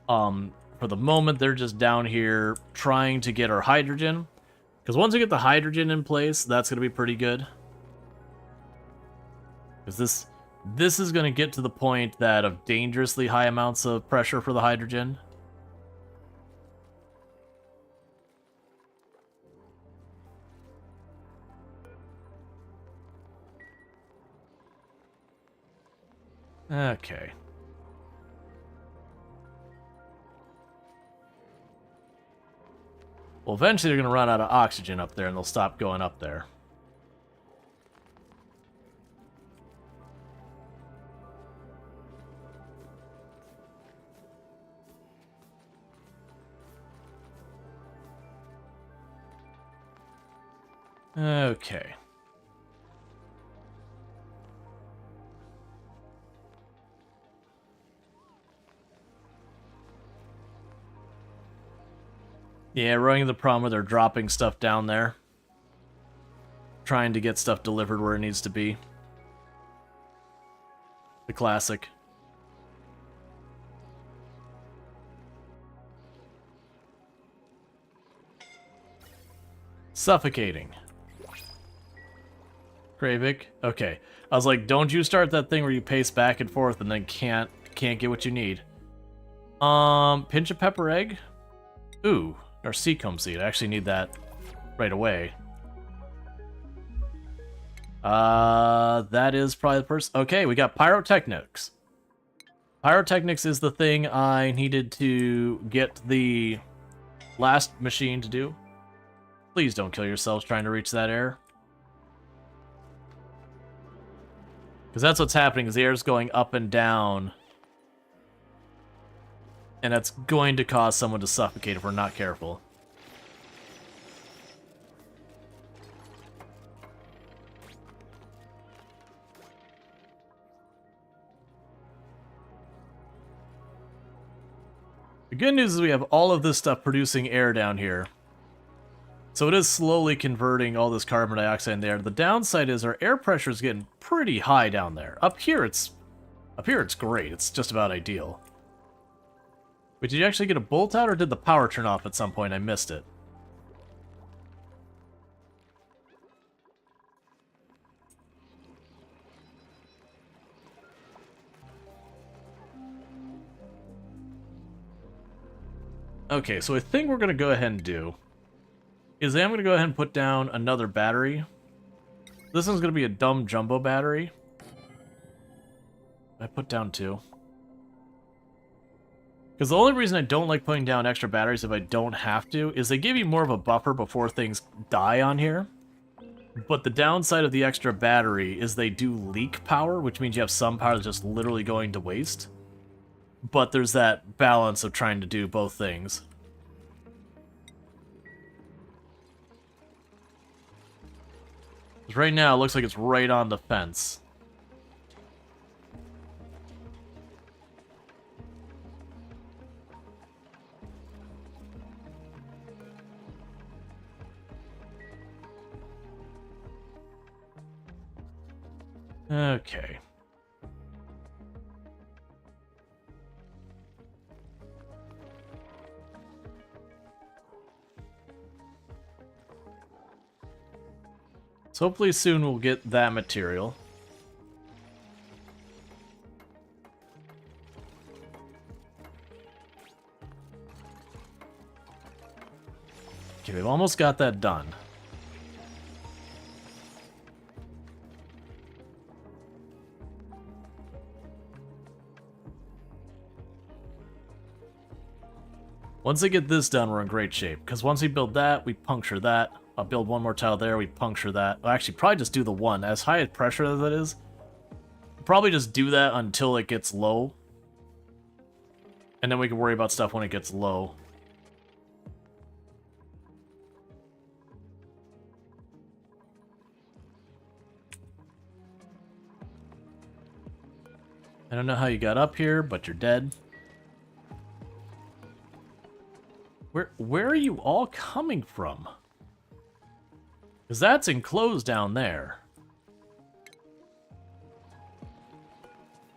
For the moment, they're just down here trying to get our hydrogen. Because once we get the hydrogen in place, that's going to be pretty good. Because this is going to get to the point that of dangerously high amounts of pressure for the hydrogen. Okay. Well, eventually they're going to run out of oxygen up there and they'll stop going up there. Okay. Yeah, running the problem where they're dropping stuff down there. Trying to get stuff delivered where it needs to be. The classic. Suffocating. Kravik. Okay. I was like, don't you start that thing where you pace back and forth and then can't get what you need. Pinch of pepper egg? Ooh. Or seacomb seed. I actually need that right away. That is probably the first. Okay, we got pyrotechnics. Pyrotechnics is the thing I needed to get the last machine to do. Please don't kill yourselves trying to reach that air. Because that's what's happening, is the air's going up and down. And that's going to cause someone to suffocate if we're not careful. The good news is we have all of this stuff producing air down here. So it is slowly converting all this carbon dioxide in there. The downside is our air pressure is getting pretty high down there. Up here it's great. It's just about ideal. Wait, did you actually get a bolt out, or did the power turn off at some point? I missed it. Okay, so I think we're going to go ahead and do is I'm going to go ahead and put down another battery. This one's going to be a dumb jumbo battery. I put down 2. Because the only reason I don't like putting down extra batteries if I don't have to is they give you more of a buffer before things die on here. But the downside of the extra battery is they do leak power, which means you have some power that's just literally going to waste. But there's that balance of trying to do both things. Right now, it looks like it's right on the fence. Okay. So hopefully soon we'll get that material. Okay, we've almost got that done. Once I get this done, we're in great shape. Because once we build that, we puncture that. I'll build one more tile there, we puncture that. I'll actually probably just do the one. As high a pressure as that is, probably just do that until it gets low. And then we can worry about stuff when it gets low. I don't know how you got up here, but you're dead. Where are you all coming from? Because that's enclosed down there.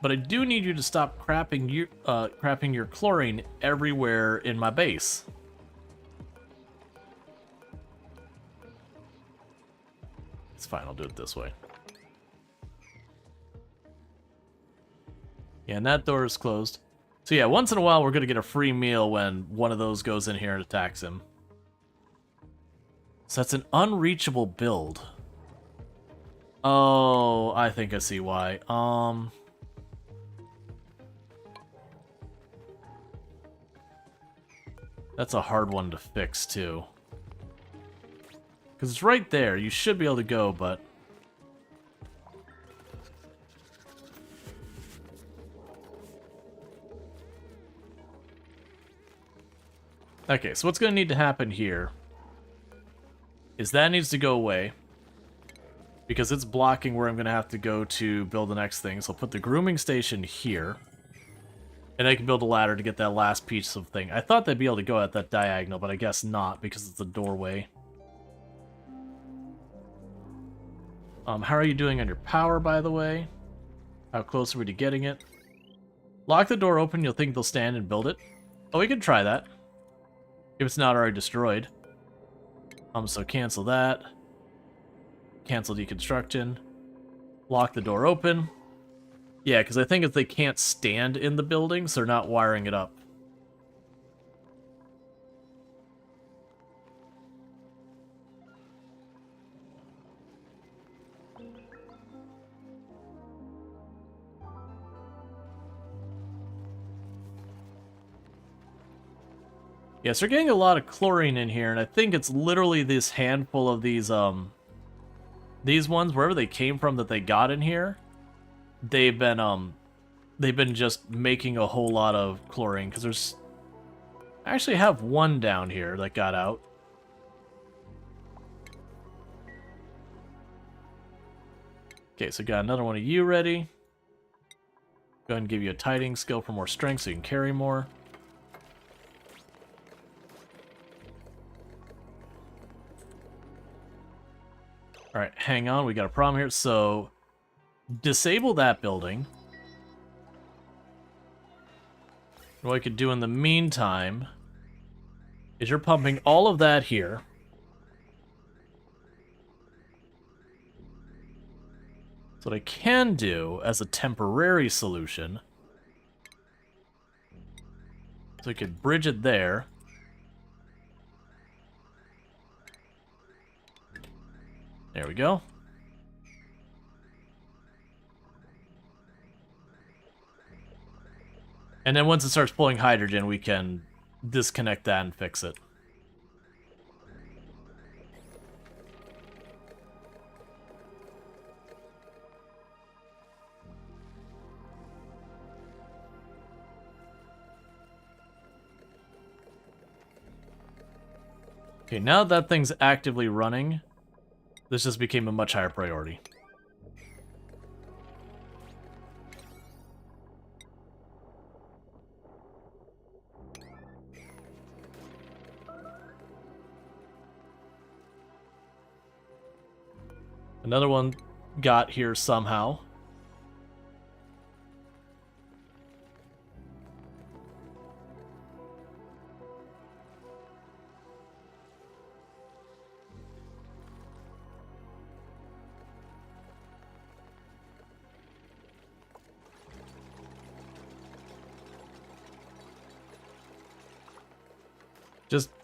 But I do need you to stop crapping your chlorine everywhere in my base. It's fine, I'll do it this way. Yeah, and that door is closed. So yeah, once in a while we're going to get a free meal when one of those goes in here and attacks him. So that's an unreachable build. Oh, I think I see why. That's a hard one to fix, too. Because it's right there. You should be able to go, but... Okay, so what's going to need to happen here is that needs to go away because it's blocking where I'm going to have to go to build the next thing. So I'll put the grooming station here, and I can build a ladder to get that last piece of thing. I thought they'd be able to go at that diagonal, but I guess not because it's a doorway. How are you doing on your power, by the way? How close are we to getting it? Lock the door open, you'll think they'll stand and build it. Oh, we can try that. If it's not already destroyed. So cancel that. Cancel deconstruction. Lock the door open. Yeah, because I think if they can't stand in the buildings, they're not wiring it up. Yeah, so we're getting a lot of chlorine in here, and I think it's literally this handful of these ones, wherever they came from that they got in here, they've been just making a whole lot of chlorine, because there's... I actually have one down here that got out. Okay, so got another one of you ready. Go ahead and give you a tiding skill for more strength so you can carry more. Alright, hang on, we got a problem here. So, disable that building. What I could do in the meantime is you're pumping all of that here. So what I can do as a temporary solution, so I could bridge it there. There we go. And then once it starts pulling hydrogen, we can disconnect that and fix it. Okay, now that thing's actively running, this just became a much higher priority. Another one got here somehow.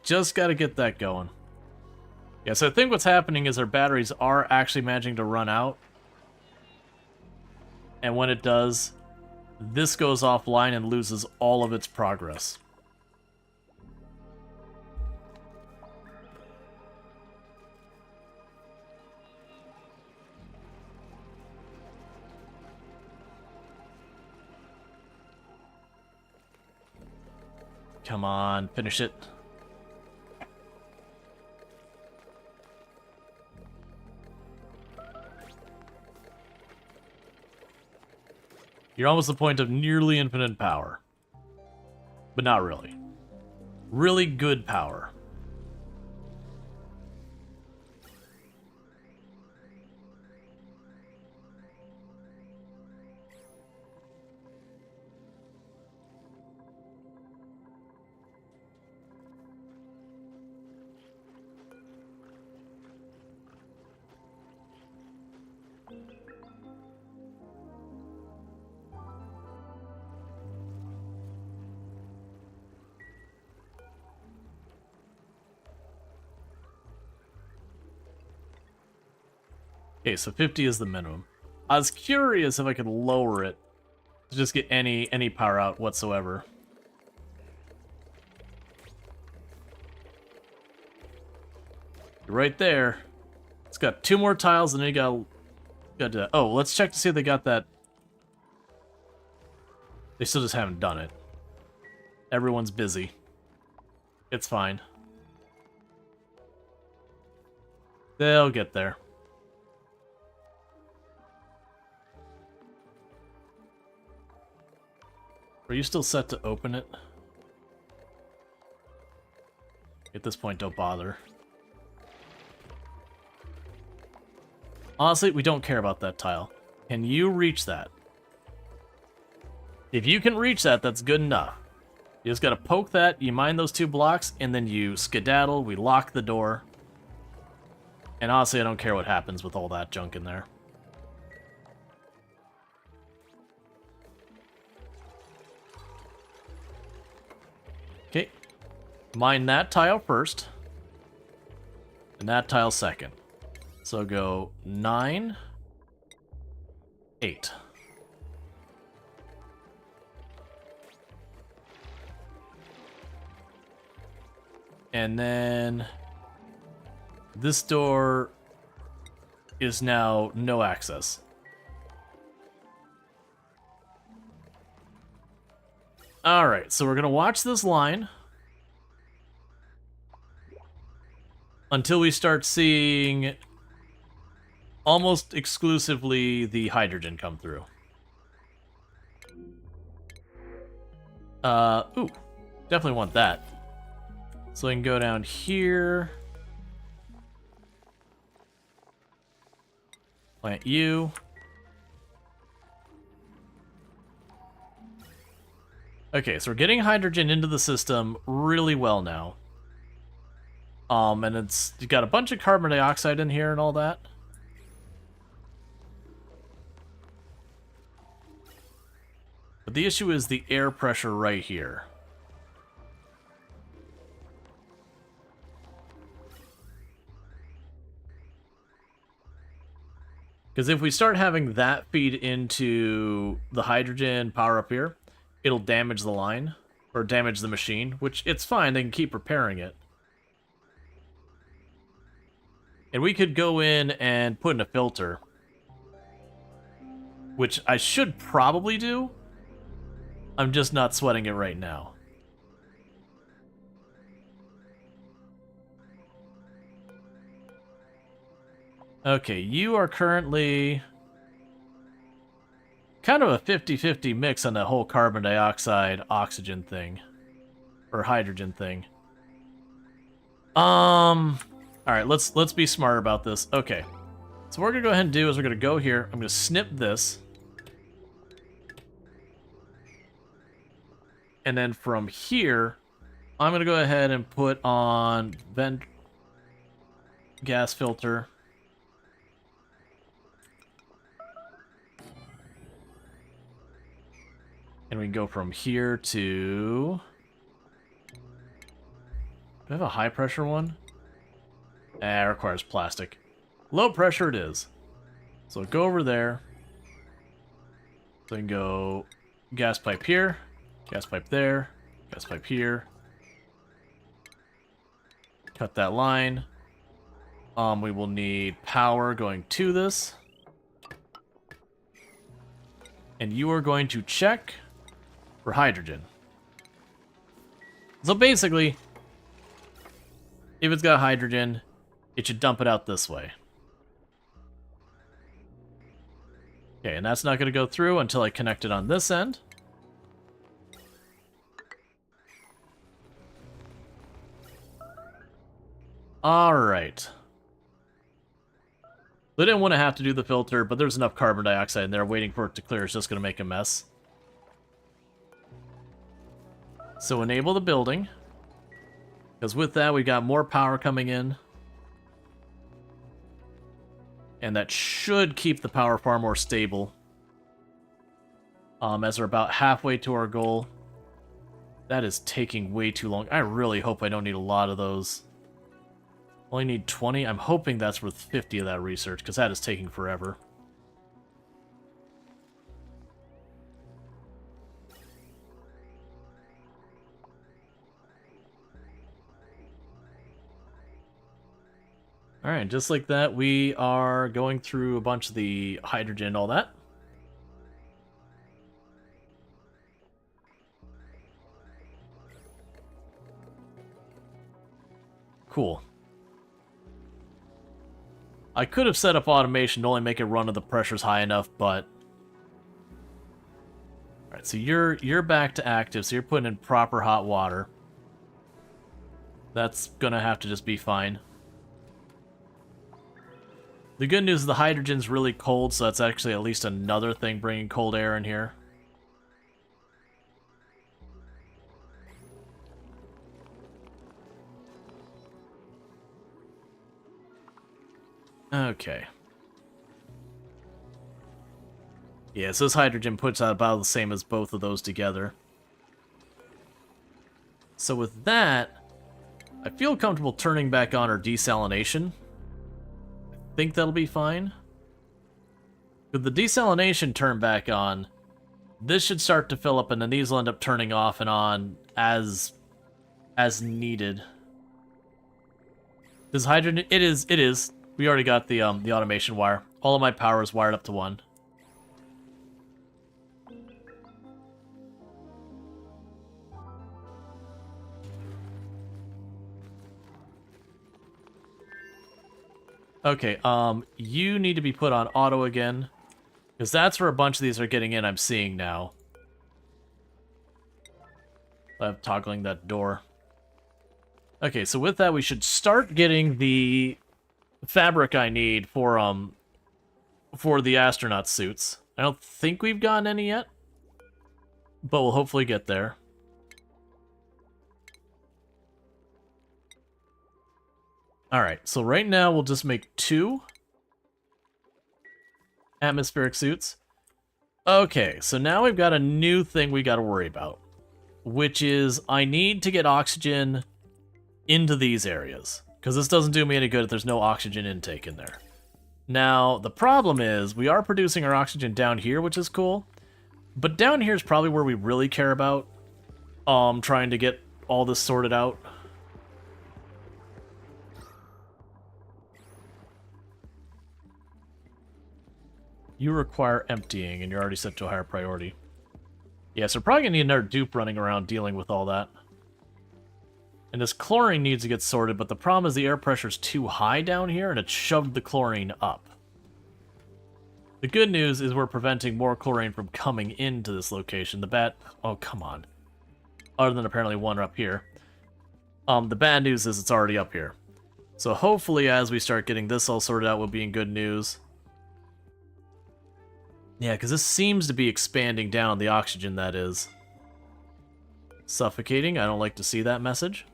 Just got to get that going. Yeah, so I think what's happening is our batteries are actually managing to run out. And when it does, this goes offline and loses all of its progress. Come on, finish it. You're almost the point of nearly infinite power. But not really. Really good power. Okay, so 50 is the minimum. I was curious if I could lower it to just get any power out whatsoever. Right there. It's got 2 more tiles and then you got oh, let's check to see if they got that. They still just haven't done it. Everyone's busy. It's fine. They'll get there. Are you still set to open it? At this point, don't bother. Honestly, we don't care about that tile. Can you reach that? If you can reach that, that's good enough. You just gotta poke that, you mine those 2 blocks, and then you skedaddle, we lock the door. And honestly, I don't care what happens with all that junk in there. Okay, mine that tile first, and that tile second. So go 9, 8. And then this door is now no access. Alright, so we're going to watch this line until we start seeing almost exclusively the hydrogen come through. Ooh, definitely want that. So we can go down here. Plant you. Okay, so we're getting hydrogen into the system really well now. And you got a bunch of carbon dioxide in here and all that. But the issue is the air pressure right here. Because if we start having that feed into the hydrogen power up here, it'll damage the line, or damage the machine, which it's fine, they can keep repairing it. And we could go in and put in a filter, which I should probably do. I'm just not sweating it right now. Okay, you are currently kind of a 50-50 mix on that whole carbon dioxide oxygen thing. Or hydrogen thing. Alright, let's be smart about this. Okay. So what we're gonna go ahead and do is we're gonna go here, I'm gonna snip this. And then from here, I'm gonna go ahead and put on vent gas filter. And we can go from here to... Do I have a high pressure one? It requires plastic. Low pressure it is. So go over there. So we can go gas pipe here, gas pipe there, gas pipe here. Cut that line. We will need power going to this. And you are going to check for hydrogen. So basically, if it's got hydrogen, it should dump it out this way. Okay, and that's not going to go through until I connect it on this end. Alright. They didn't want to have to do the filter, but there's enough carbon dioxide in there waiting for it to clear. It's just going to make a mess. So enable the building. Because with that, we got more power coming in. And that should keep the power far more stable. As we're about halfway to our goal. That is taking way too long. I really hope I don't need a lot of those. Only need 20. I'm hoping that's worth 50 of that research, because that is taking forever. Alright, just like that, we are going through a bunch of the hydrogen and all that. Cool. I could have set up automation to only make it run if the pressure's high enough, but... Alright, so you're back to active, so you're putting in proper hot water. That's gonna have to just be fine. The good news is the hydrogen's really cold, so that's actually at least another thing bringing cold air in here. Okay. Yeah, so this hydrogen puts out about the same as both of those together. So with that, I feel comfortable turning back on our desalination. I think that'll be fine. With the desalination turned back on, this should start to fill up, and then these will end up turning off and on as needed. This hydrogen, it is. We already got the automation wire. All of my power is wired up to 1. Okay, you need to be put on auto again, because that's where a bunch of these are getting in, I'm seeing now. I'm toggling that door. Okay, so with that, we should start getting the fabric I need for the astronaut suits. I don't think we've gotten any yet, but we'll hopefully get there. Alright, so right now we'll just make 2 atmospheric suits. Okay, so now we've got a new thing we gotta worry about, which is I need to get oxygen into these areas, because this doesn't do me any good if there's no oxygen intake in there. Now, the problem is we are producing our oxygen down here, which is cool, but down here is probably where we really care about trying to get all this sorted out. You require emptying, and you're already set to a higher priority. Yeah, so we're probably going to need another dupe running around dealing with all that. And this chlorine needs to get sorted, but the problem is the air pressure is too high down here, and it shoved the chlorine up. The good news is we're preventing more chlorine from coming into this location. The bad... Oh, come on. Other than apparently one up here. The bad news is it's already up here. So hopefully as we start getting this all sorted out, we'll be in good news. Yeah, because this seems to be expanding down, the oxygen, that is. Suffocating. I don't like to see that message.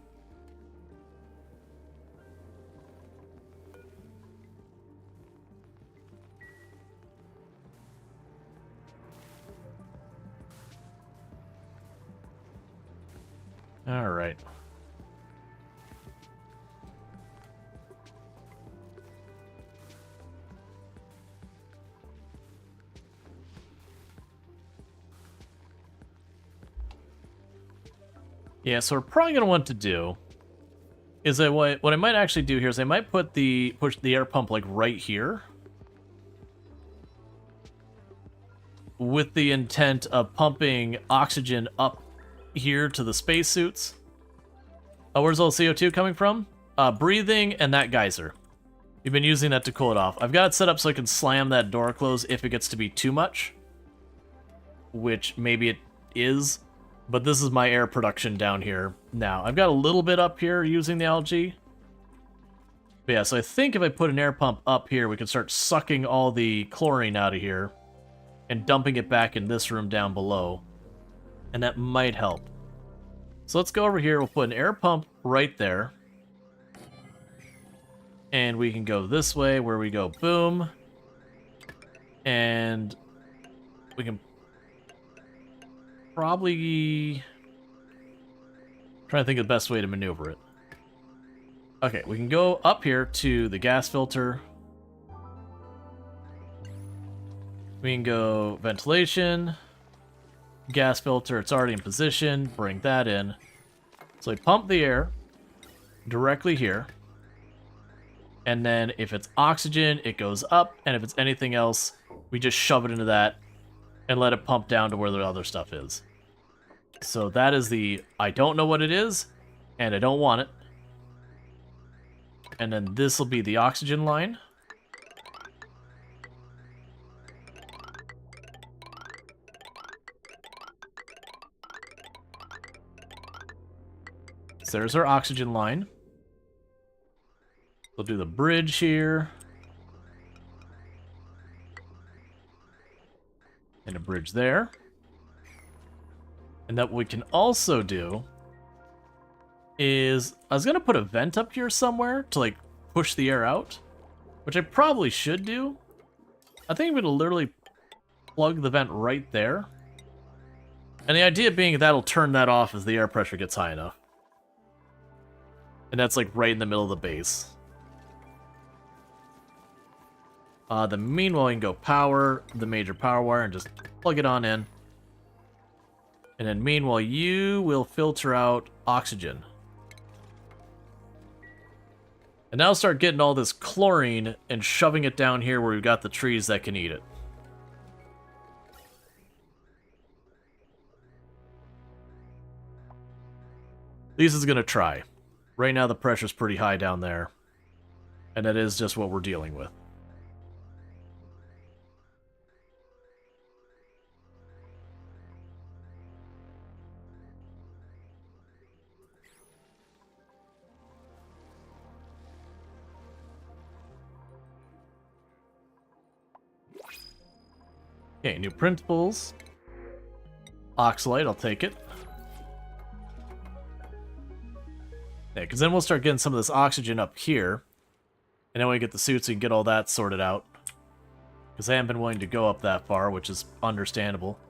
All right. Yeah, so we're probably going to want to do is that what I might actually do here is I might push the air pump like right here with the intent of pumping oxygen up here to the spacesuits Oh, where's all CO2 coming from? Breathing and that geyser. You've been using that to cool it off. I've got it set up so I can slam that door closed if it gets to be too much. Which maybe it is. But this is my air production down here now. I've got a little bit up here using the algae. But yeah, so I think if I put an air pump up here, we can start sucking all the chlorine out of here and dumping it back in this room down below. And that might help. So let's go over here. We'll put an air pump right there. And we can go this way where we go boom. And we can probably try to think of the best way to maneuver it. Okay, we can go up here to the gas filter. We can go ventilation, gas filter, it's already in position, bring that in. So we pump the air directly here. And then if it's oxygen, it goes up, and if it's anything else, we just shove it into that and let it pump down to where the other stuff is. So that is the I don't know what it is, and I don't want it. And then this will be the oxygen line. So there's our oxygen line. We'll do the bridge here. And a bridge there. And that we can also do is, I was going to put a vent up here somewhere to like push the air out, which I probably should do. I think I'm going to literally plug the vent right there. And the idea being that'll turn that off as the air pressure gets high enough. And that's like right in the middle of the base. Then meanwhile, you can go power the major power wire and just plug it on in. And then meanwhile, you will filter out oxygen. And now start getting all this chlorine and shoving it down here where we've got the trees that can eat it. Lisa's gonna try. Right now the pressure's pretty high down there. And that is just what we're dealing with. Okay, new printables. Oxalate, I'll take it. Yeah, because then we'll start getting some of this oxygen up here. And then when we get the suits, we can get all that sorted out. Because I haven't been willing to go up that far, which is understandable.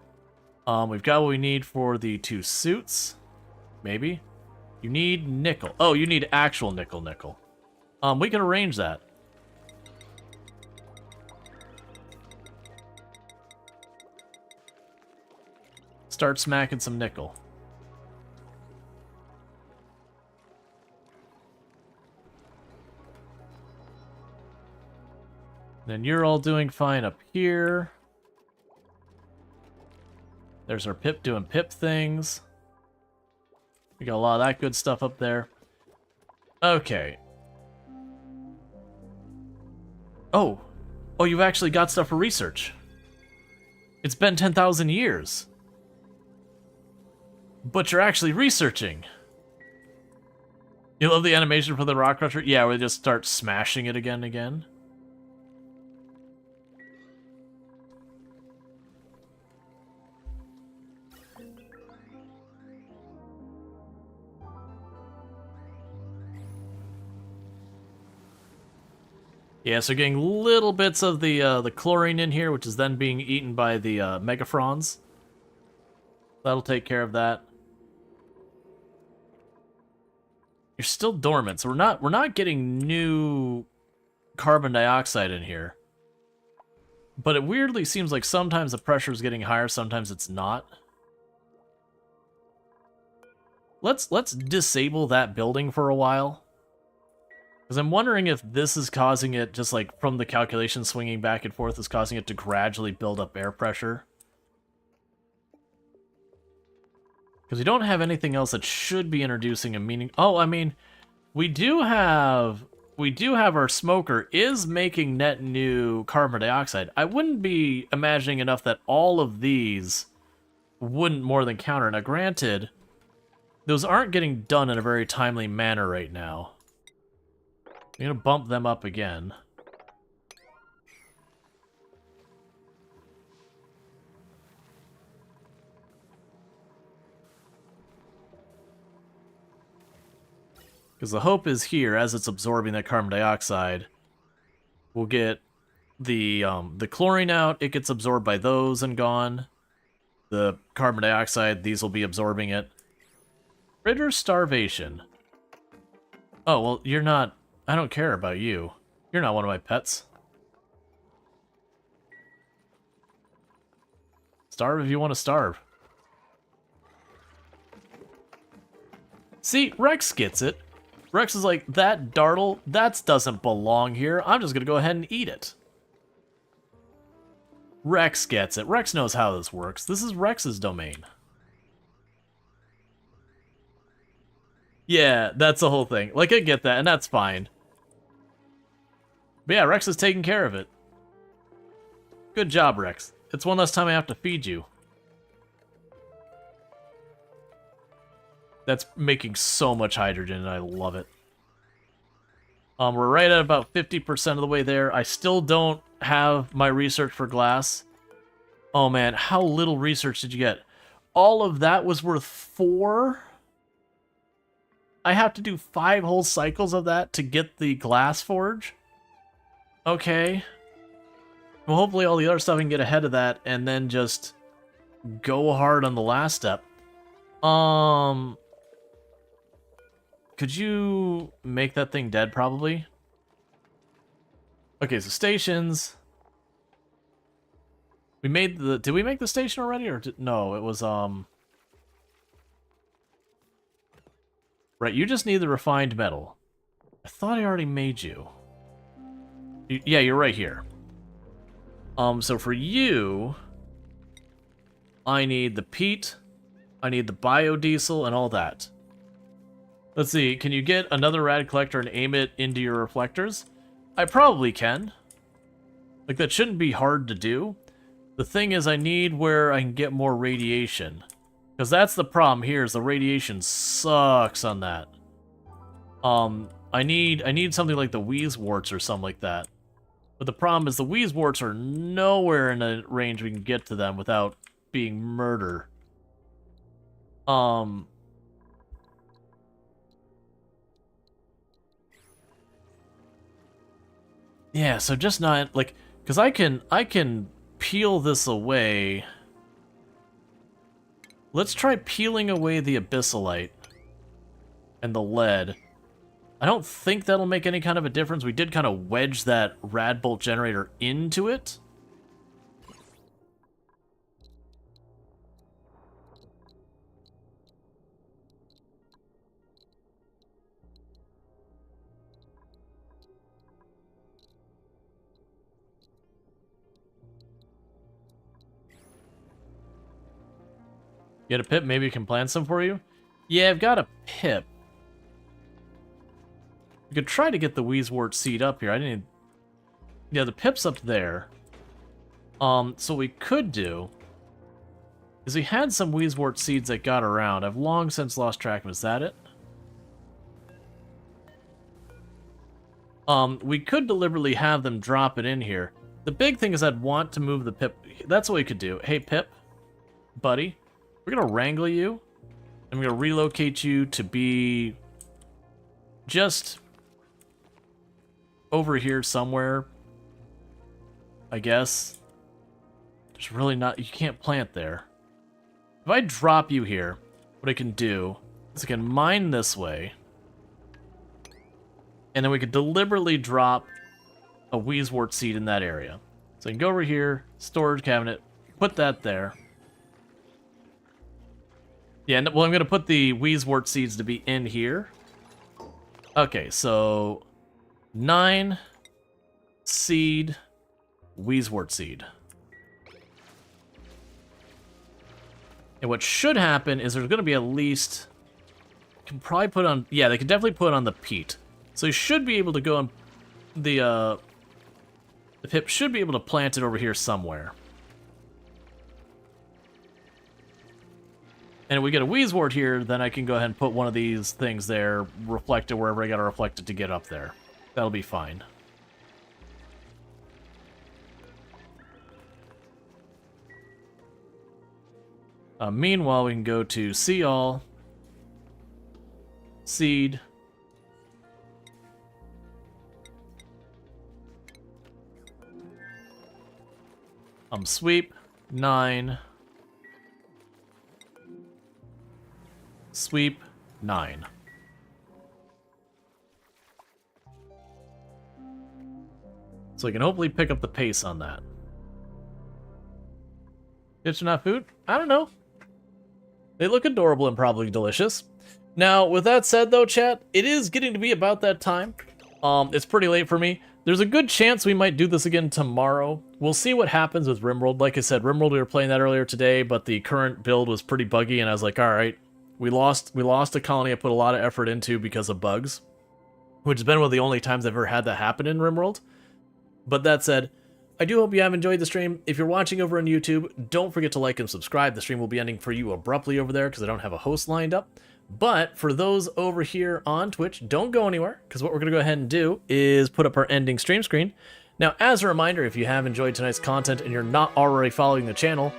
We've got what we need for the 2 suits. Maybe. You need nickel. Oh, you need actual nickel. We can arrange that. Start smacking some nickel. Then you're all doing fine up here. There's our Pip doing Pip things. We got a lot of that good stuff up there. Okay. Oh, you've actually got stuff for research. It's been 10,000 years. But you're actually researching. You love the animation for the rock crusher? Yeah, we just start smashing it again and again. Yeah, so getting little bits of the chlorine in here, which is then being eaten by the megafrons. That'll take care of that. You're still dormant, so we're not getting new carbon dioxide in here. But it weirdly seems like sometimes the pressure is getting higher, sometimes it's not. Let's disable that building for a while. Because I'm wondering if this is causing it, just like from the calculation swinging back and forth, is causing it to gradually build up air pressure. Because we don't have anything else that should be introducing a meaning... Oh, I mean, we do have our smoker is making net new carbon dioxide. I wouldn't be imagining enough that all of these wouldn't more than counter. Now, granted, those aren't getting done in a very timely manner right now. I'm going to bump them up again. Because the hope is here, as it's absorbing that carbon dioxide, we'll get the chlorine out, it gets absorbed by those and gone. The carbon dioxide, these will be absorbing it. Critter starvation. Oh, well, you're not... I don't care about you. You're not one of my pets. Starve if you want to starve. See, Rex gets it. Rex is like, that dartle, that doesn't belong here. I'm just going to go ahead and eat it. Rex gets it. Rex knows how this works. This is Rex's domain. Yeah, that's the whole thing. Like, I get that, and that's fine. But yeah, Rex is taking care of it. Good job, Rex. It's one less time I have to feed you. That's making so much hydrogen, and I love it. We're right at about 50% of the way there. I still don't have my research for glass. Oh man, how little research did you get? All of that was worth 4? I have to do 5 whole cycles of that to get the glass forge? Okay. Well, hopefully all the other stuff I can get ahead of that, and then just go hard on the last step. Could you make that thing dead, probably? Okay, so stations. We made the... Did we make the station already, or no, it was, Right, you just need the refined metal. I thought I already made you. Yeah, you're right here. So for you... I need the peat, I need the biodiesel, and all that. Let's see, can you get another rad collector and aim it into your reflectors? I probably can. Like, that shouldn't be hard to do. The thing is, I need where I can get more radiation. Because that's the problem here, is the radiation sucks on that. I need something like the Wheezeworts or something like that. But the problem is the Wheezeworts are nowhere in a range we can get to them without being murder. Yeah, so just not, like, because I can peel this away. Let's try peeling away the abyssalite and the lead. I don't think that'll make any kind of a difference. We did kind of wedge that rad bolt generator into it. You got a pip? Maybe we can plant some for you? Yeah, I've got a pip. We could try to get the Wheezewort seed up here. I didn't... Yeah, the pip's up there. So what we could do is we had some Wheezewort seeds that got around. I've long since lost track. Was that it? We could deliberately have them drop it in here. The big thing is I'd want to move the pip. That's what we could do. Hey, Pip, buddy. We're going to wrangle you, and we're going to relocate you to be just over here somewhere, I guess. There's really not... You can't plant there. If I drop you here, what I can do is I can mine this way, and then we could deliberately drop a Wheezewort seed in that area. So I can go over here, storage cabinet, put that there. Yeah, well, I'm going to put the Wheezewort seeds to be in here. Okay, so 9 seed, Wheezewort seed. And what should happen is there's going to be at least... Can probably put on... Yeah, they can definitely put on the peat. So you should be able to go on... The pip should be able to plant it over here somewhere. And if we get a Wheezewort here, then I can go ahead and put one of these things there, reflect it wherever I gotta reflect it to get up there. That'll be fine. Meanwhile, we can go to See All, Seed, Sweep, 9, Sweep, 9. So we can hopefully pick up the pace on that. It's not food? I don't know. They look adorable and probably delicious. Now, with that said though, chat, it is getting to be about that time. It's pretty late for me. There's a good chance we might do this again tomorrow. We'll see what happens with Rimworld. Like I said, Rimworld, we were playing that earlier today, but the current build was pretty buggy, and I was like, alright, we lost a colony I put a lot of effort into because of bugs, which has been one of the only times I've ever had that happen in Rimworld. But that said, I do hope you have enjoyed the stream. If you're watching over on YouTube, don't forget to like and subscribe. The stream will be ending for you abruptly over there because I don't have a host lined up. But for those over here on Twitch, don't go anywhere, because what we're going to go ahead and do is put up our ending stream screen. Now, as a reminder, if you have enjoyed tonight's content and you're not already following the channel,